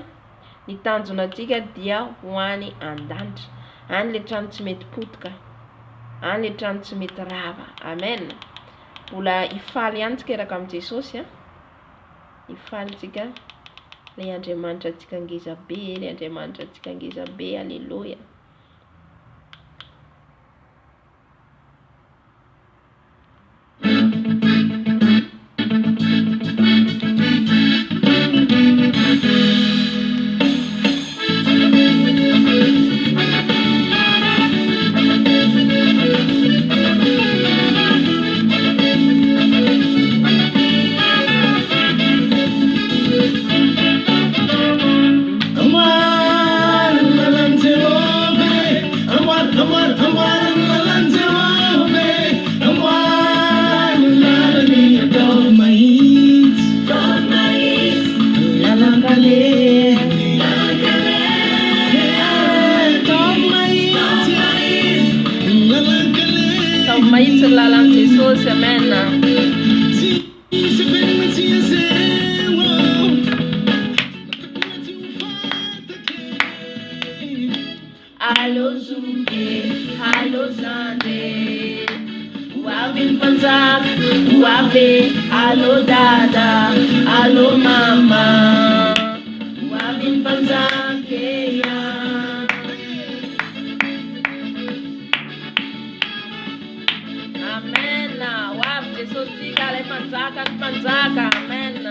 ny tanjonantsika dia hoany an-danitra. Any le trano tsy mety potika, any le trano tsy mety rava. Amen. Mbola hifaly ihany tsika eraka amin'ny Jesosy a. Hifaly tsika le Andriamanitra tsika ngeza be, le Andriamanitra tsika ngeza be. Alleluia. Mahitsy ny lalan'i Jesosy. Amen. Allo zunge, allo zande. Wavin panzak, wave, alo dada, alo mama. Wavin panzak, yeah. Amen. Wav Jesus tika le panzaka, amen.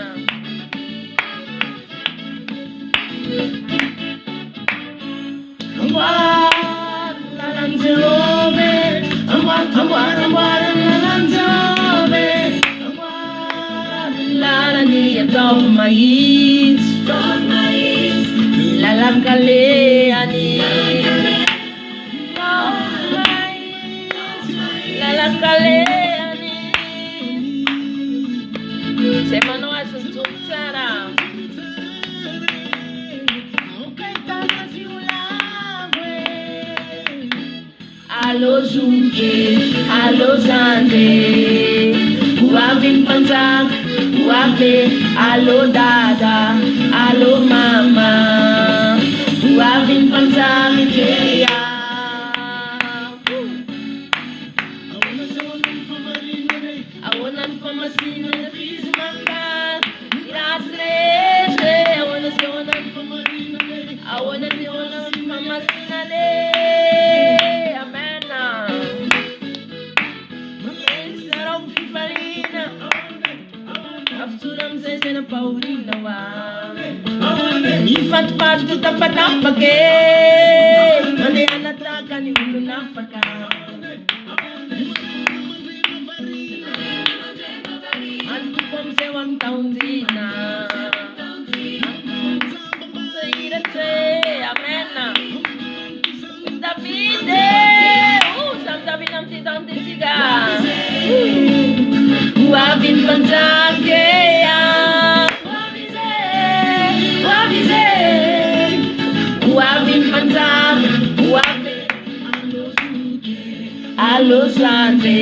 Top my east, la kale ani, la kale ani. Semano asus tutsara. Alo zuke, alo zande, wavin panzak, wave, alo dada, alo mama, wavin panzak, yeah. I wanna for MASINA, the fees manga, I wanna see one for MASINA, I wanna see one for MASINA. Paulina wa ifat pat tapatapake ane anataka ni unapaka antu komse wang taunzina sayirate amena Davide sam Davide am tidante siga wavin panzake alo sante,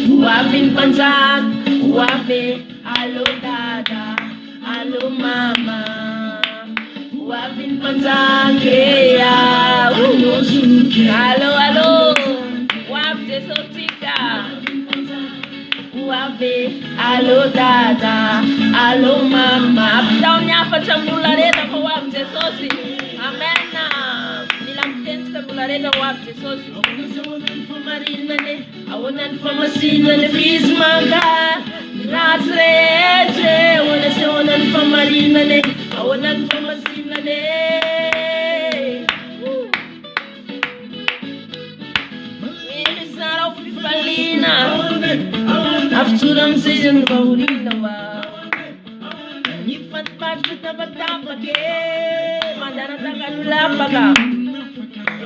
wavin panzak, wave, alo dada, alo mama, wavin panzak, yeah, alo, wave sotika, wave, alo dada, alo mama, down yafa chambulareta for wave sosi, amen. Bulareta wave sosi. I wanna for MASINA, the fees manga, rasreche. I wanna say one for Marina, I wanna for MASINA. It's not of Palina. After them saying Paulina, if I pass the Tabatapake, Madana Takanulapaka.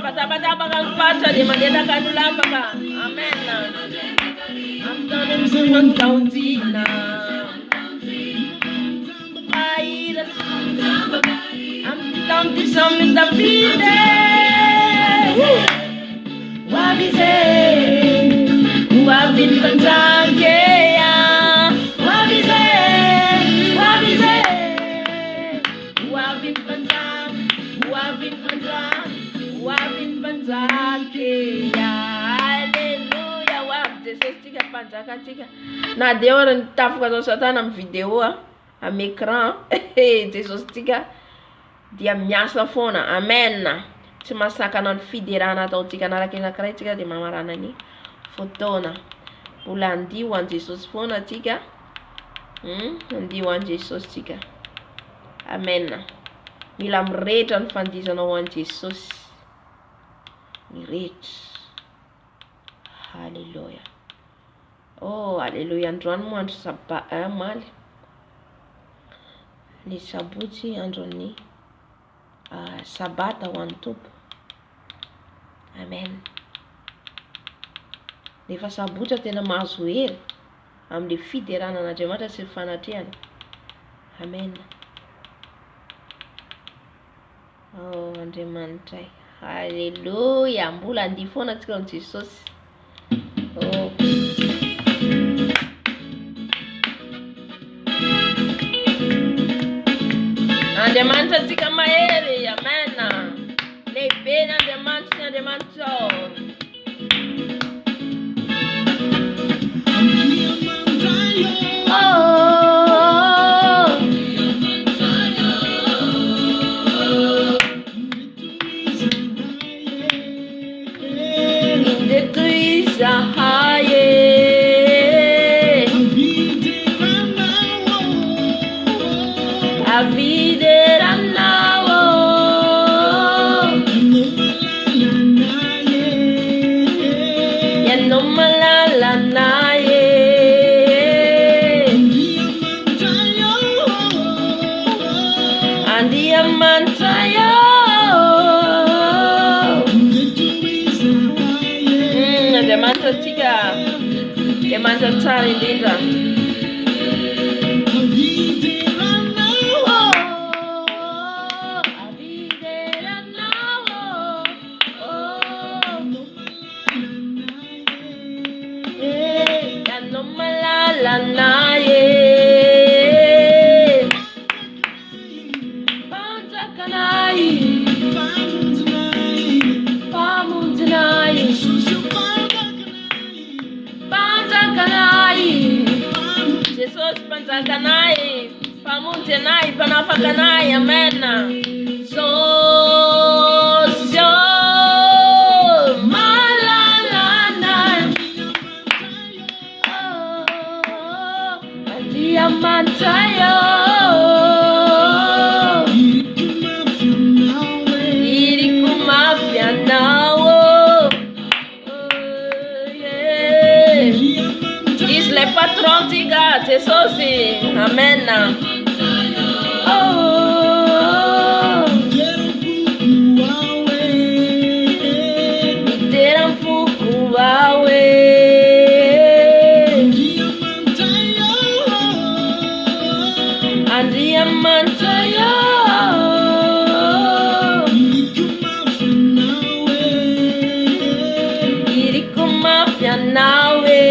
Patapatapa kang pacha di madeta kanulapaka. Amen. I'm done in one county now. I'm down to some in the field. Wavise, wavin panzake. Wavise, wavin panzake, wavin panzake. Wavin panzake, haleluya, wavin sestika panzaka tika. Na deora nitafuka to satana am video am écran. Jesus tika dia miasa fona. Amen. Tsy masaka nan fiderana atao tika anaraka anankiray tika dia mamarana ny fotona. Mbola andio ho an Jesus fona tika. Andio ho an Jesus tika. Amen. Mila mirehitra ny fandizana ho an Jesus. Rich. Hallelujah. Oh, hallelujah. Andro mo andro maly. Ny sabotsy andro ny sabata ho an'ny tompo. Amen. Rehefa sabotsy tena mahazo hery amin'le fideranan'Andriamanitra sy ny fanatrehany. Amen. Oh, Andriamanitray. Hallelujah. Mbola andi foana antsika ny Jesosy. Oh. Andriamanitra antsika mahery. Amen. Lehibe n'Andriamanitra sy Andriamanitra. Dia manja tsara indrindra. Jesus panzakanai, pamuntenai, panafakanai, amen. So malalana, diamantayo, irikumafia now. Le patron tiga, c'est ça aussi. Amen. Oh, iteram fuku wawe. Andria mantayo. Irikumafia nawe.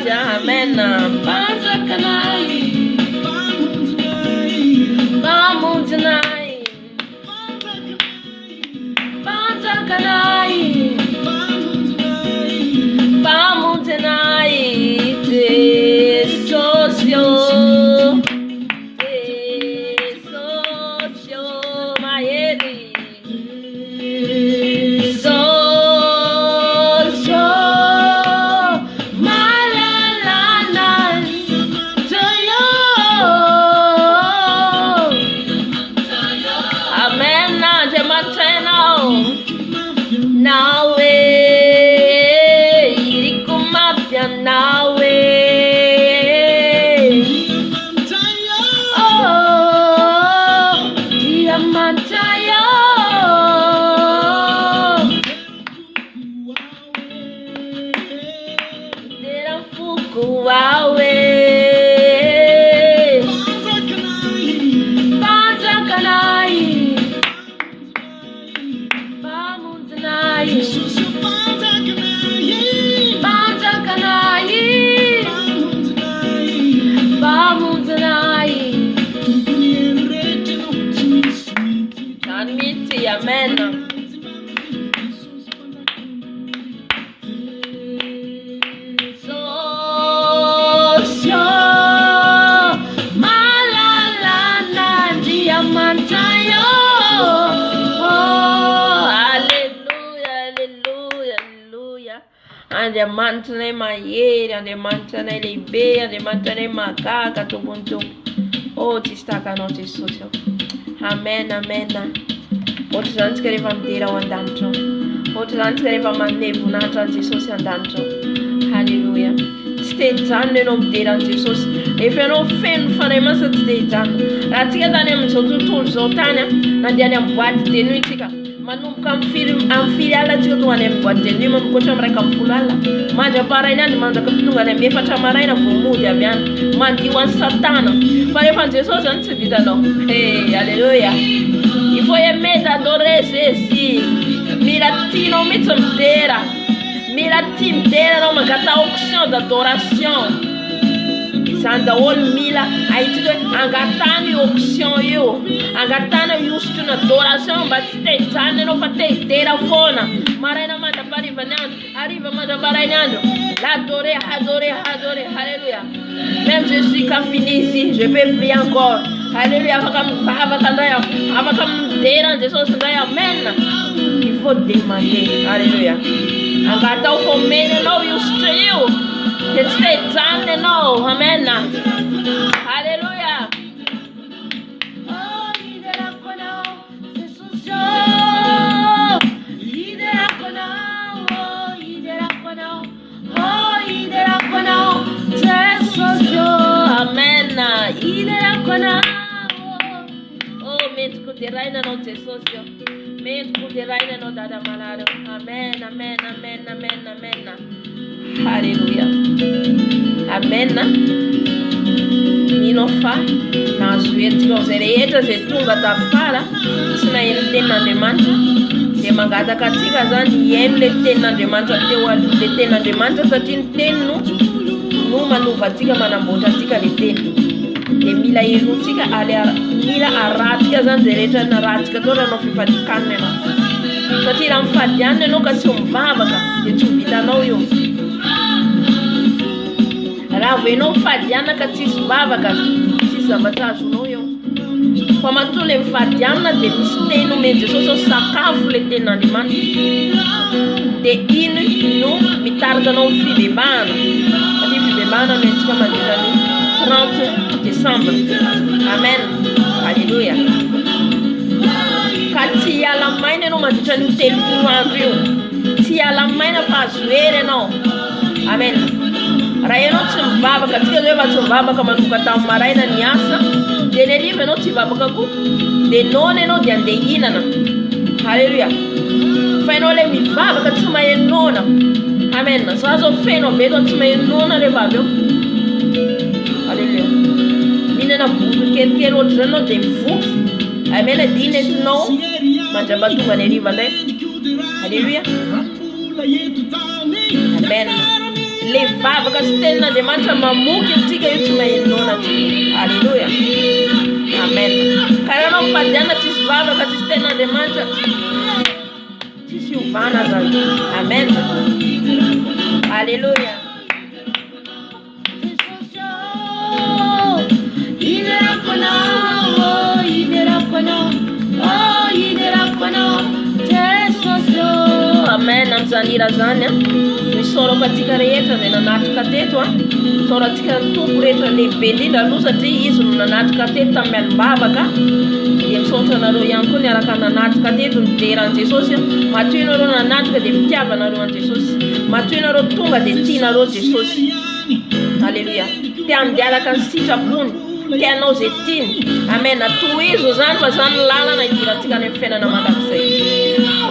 Amen. Panzakanai, pamuntanai, panzakanai, pamuntanai, te socio, maeli. Amen. So malalana diamantayo. Hallelujah, hallelujah, hallelujah. Andemantane maieri, andemantane libe, andemantane makaka tubuntu. Oh, ti staka no ti socio. Amen, amen. Outro zany tsika rehefa midera ao an-danitra. Outro zany tsika rehefa manevo voninahitra an' Jesosy an-danitra. Halleluja. Tsy te-hijanona ianao midera an' Jesosy. Rehefa ianao feno fanahy masina tsy te-hijanona. Raha tsika tany amin'izao tontolo izao tany nandeha any amin'ny boîte de nuit tsika. Manomboka amin'ny firy alina tsika tonga any amin'ny boîte de nuit manomboka amin'ny 1 alina. Mandra-paraina any mandraka tonga any amin'ny 4 maraina vao mody avy any. Mandio an'ny Satana. Fa rehefa an' Jesosy zany tsy vitanao. Hey, alléluia. Il faut aimer d'adorer Jésus. Mila tianao mihitsy midera. Mila tia midera anao mangata onction d'adoration. Izany daholo mila haitsika hoe angatana io onction io. Angatana io onction d'adoration mba tsy te-hijanona ianao fa te-hidera foana. Maraina mandra-pariva ny andro, hariva mandra-parainy andro. L'adorer, adorer, adorer. Alléluia. Même je suis qu'à fini ici, je peux prier encore. Alléluia, afaka midera an' Jesosy ndray, amen. Il faut demander, alléluia. Angatao fo mena anao io ositra io, dia tsy te-hijanona ianao, amen. Alléluia. Oh, liderako anao, Jesosy, liderako anao. Amen. Oh, mento kuderaina no tesosio. Mento kuderaina no dada malado. Amen, amen, amen, amen, amen. Hallelujah. Amen. Nino fa na sueti osereeta zetunga tapara sina yentenandemanta de magada katika zani yemle tenandemanta de wadu de tenandemanta satin tenu numa nuvatika manambota tika de tenu de mila yenutika ale mila aratika zanzereta na ratika toda no FIFADIAN no satira mfadiane no kasumbavaka de tubita no yo ravo eno mfadiana katisubavaka tisavatazo no yo kwa matule mfadiana de misteno meje soso sakafu le tenandemanta de inu no mitarga no FIBEBAHANA ati FIBEBAHANA metika mandirani 30 December. Amen. Hallelujah. Kati ala maina no mandita no tempo Andro. Ti ala maina pazuere no. Amen. Raino tsimbaba katika leva tsimbaba kama tukata maraina niasa. Deneli meno tsimbaba kaku. De none no de andeina na. Hallelujah. Fainole mi baba katima yenona. Amen. Sazo feno bedo tima yenona le babio. Hallelujah. Na quelqu'un autre no de fou. Amen. Dine no. Majabatu maneri vale. Hallelujah. Amen. Le baba kastena de mancha mamuki tika yutuma yenona. Hallelujah. Amen. Karano fadiana tis baba kastena de mancha. Tis yuvana zan. Amen. Hallelujah. Amen. Amzanira zanya misoro katika rehetra zay nanatrika teto soratsika tompo rehetra lehibe indrindra aloha satria izy no nanatrika teto tamin'ny alibavaka dia misaotra nareo ihany koa niaraka nanatrika teto nideran'i Jesosy matoy nareo nanatrika dia fitiavanareo an Jesosy matoy nareo tonga dia tianareo Jesosy. Halleluja. Tia handealaka ny sitrapony tianao zay tiany. Amen. Tohizo zany fa zany lalana idirantsika any amin'ny fiainana mandrakizay.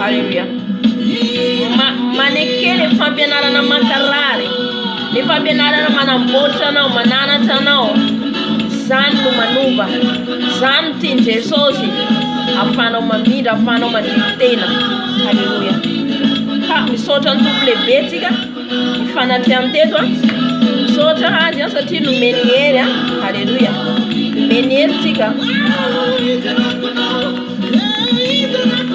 Halleluja. Maneke le fampianarana mankarary, le fampianarana manamboatra anao, mananatra anao, zany no manova, zany tiany Jesosy ahafahanao mamindra, ahafahanao mandry tena. Halleluja. Ka misaotra ny tompo lehibe tsika mifanatry amin'ny teto misaotra azy satria nomeny hery. Halleluja. Nomeny hery tsika.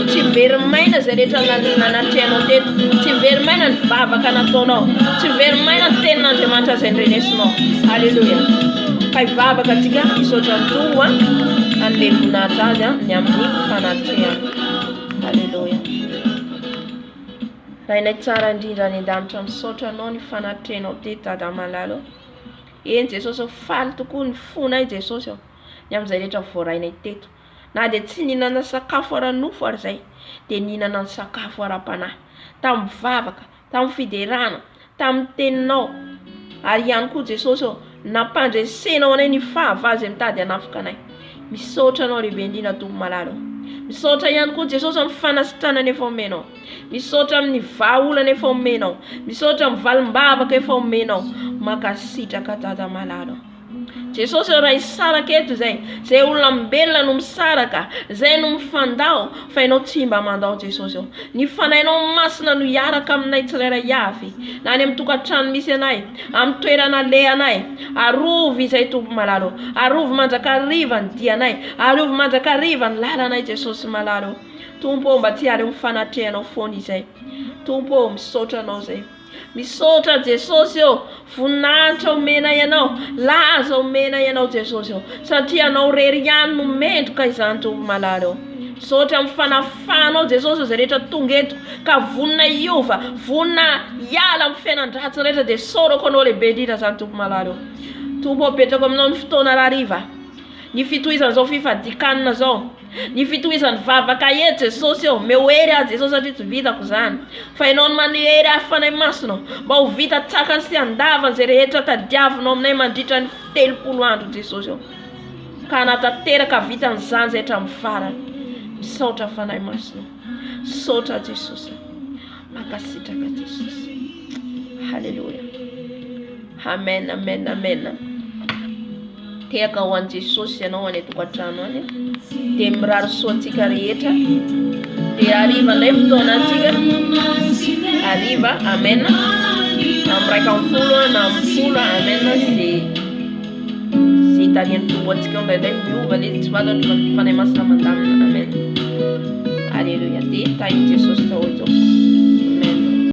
Tsy very maina zay rehetra nanatrehanao teto, tsy very maina ny vavaka nataonao, tsy very maina ny tenin'Andriamanitra zay nrenesinao. Halleluja. Ka hivavaka tsika misaotra ny Tompo an'le voninahitra azy ny amin'ny fanatrehany. Halleluja. Rainay tsara indrindra any an-danitra misaotra anao ny fanatrehanao teto dada malalo. Eny Jesosy faly tokoa ny fonay Jesosy ny amin'izay rehetra voarainay teto. Na dia tsy nihinana sakafo ara-nofo ary zay dia nihinana ny sakafo ara-panahy tamin'ny vavaka, tamin'ny fiderana, tamin'ny teninao. Ary ihany koa Jesosy nampandresenao anay ny fahavalo izay mitady hanafika anay. Misaotra anao lehibe indrindra Tompo malalo. Misaotra ihany koa Jesosy amin'ny fanasitrana efa omenao. Misaotra amin'ny vahaolana efa omenao. Misaotra amin'ny valim-bavaka efa omenao. Makasitraka dada malalo. Jesosy raha isaraka eto zay olona mbelona no misaraka, zay no mifandao fa ianao tsy mba mandao Jesosy. Ny fanahinao masina no hiaraka aminay tsirairay avy, na any amin'ny tokantrano misy anay, amin'ny toerana le anay. Arovy izay Tompo malalo, arovy mandrakariva ny dianay, arovy mandrakariva ny lalanay Jesosy malalo. Tompo mba tsy ary mifanatrehanao foana izay. Tompo misaotra anao zay. Misaotra Jesosy voninahitra omena ianao, laza omena ianao Jesosy satria anao rery ihany no mendroka izany Tompo malalo. Misaotra amin'ny fanafahanao Jesosy zay rehetra tonga eto ka vonina iova, vonina hiala amin'ny fiainan-dratsy rehetra dia saorako anao lehibe indrindra zany Tompo malalo. Tompo apetrako aminao ny fotoana rariva ny fitohizan'izao fifadikanina zao, ny fitohizan'ny vavaka eto Jesosy eo, mehery azy Jesosy satria tsy vitako zany. Fa ianao no manehery ahy fanahy masina, mba ho vita tsaka sy andavany zay rehetra tadiavinao aminay mandritra ny 70 andro Jesosy eo. Ka hanatanteraka vitan'izany zay hatramin'ny farany. Misaotra fanahy masina, misaotra Jesosy, mankasitraka Jesosy. Halleluja. Amen, amen, amen. Tehaka ho an'i Jesosy ianao any tokantrano any, dia mirary soantsika rehetra, dia ariva ilay fotoana antsika, ariva, amen, na miraika amin'ny folo na amin'ny folo, amen, zay hitanian'ny tombo antsika ao indraindray miova ilay tsy fantatra fa fanahy masina mandamina, amen. Halleluja. Dia tahiny Jesosy daholo zao.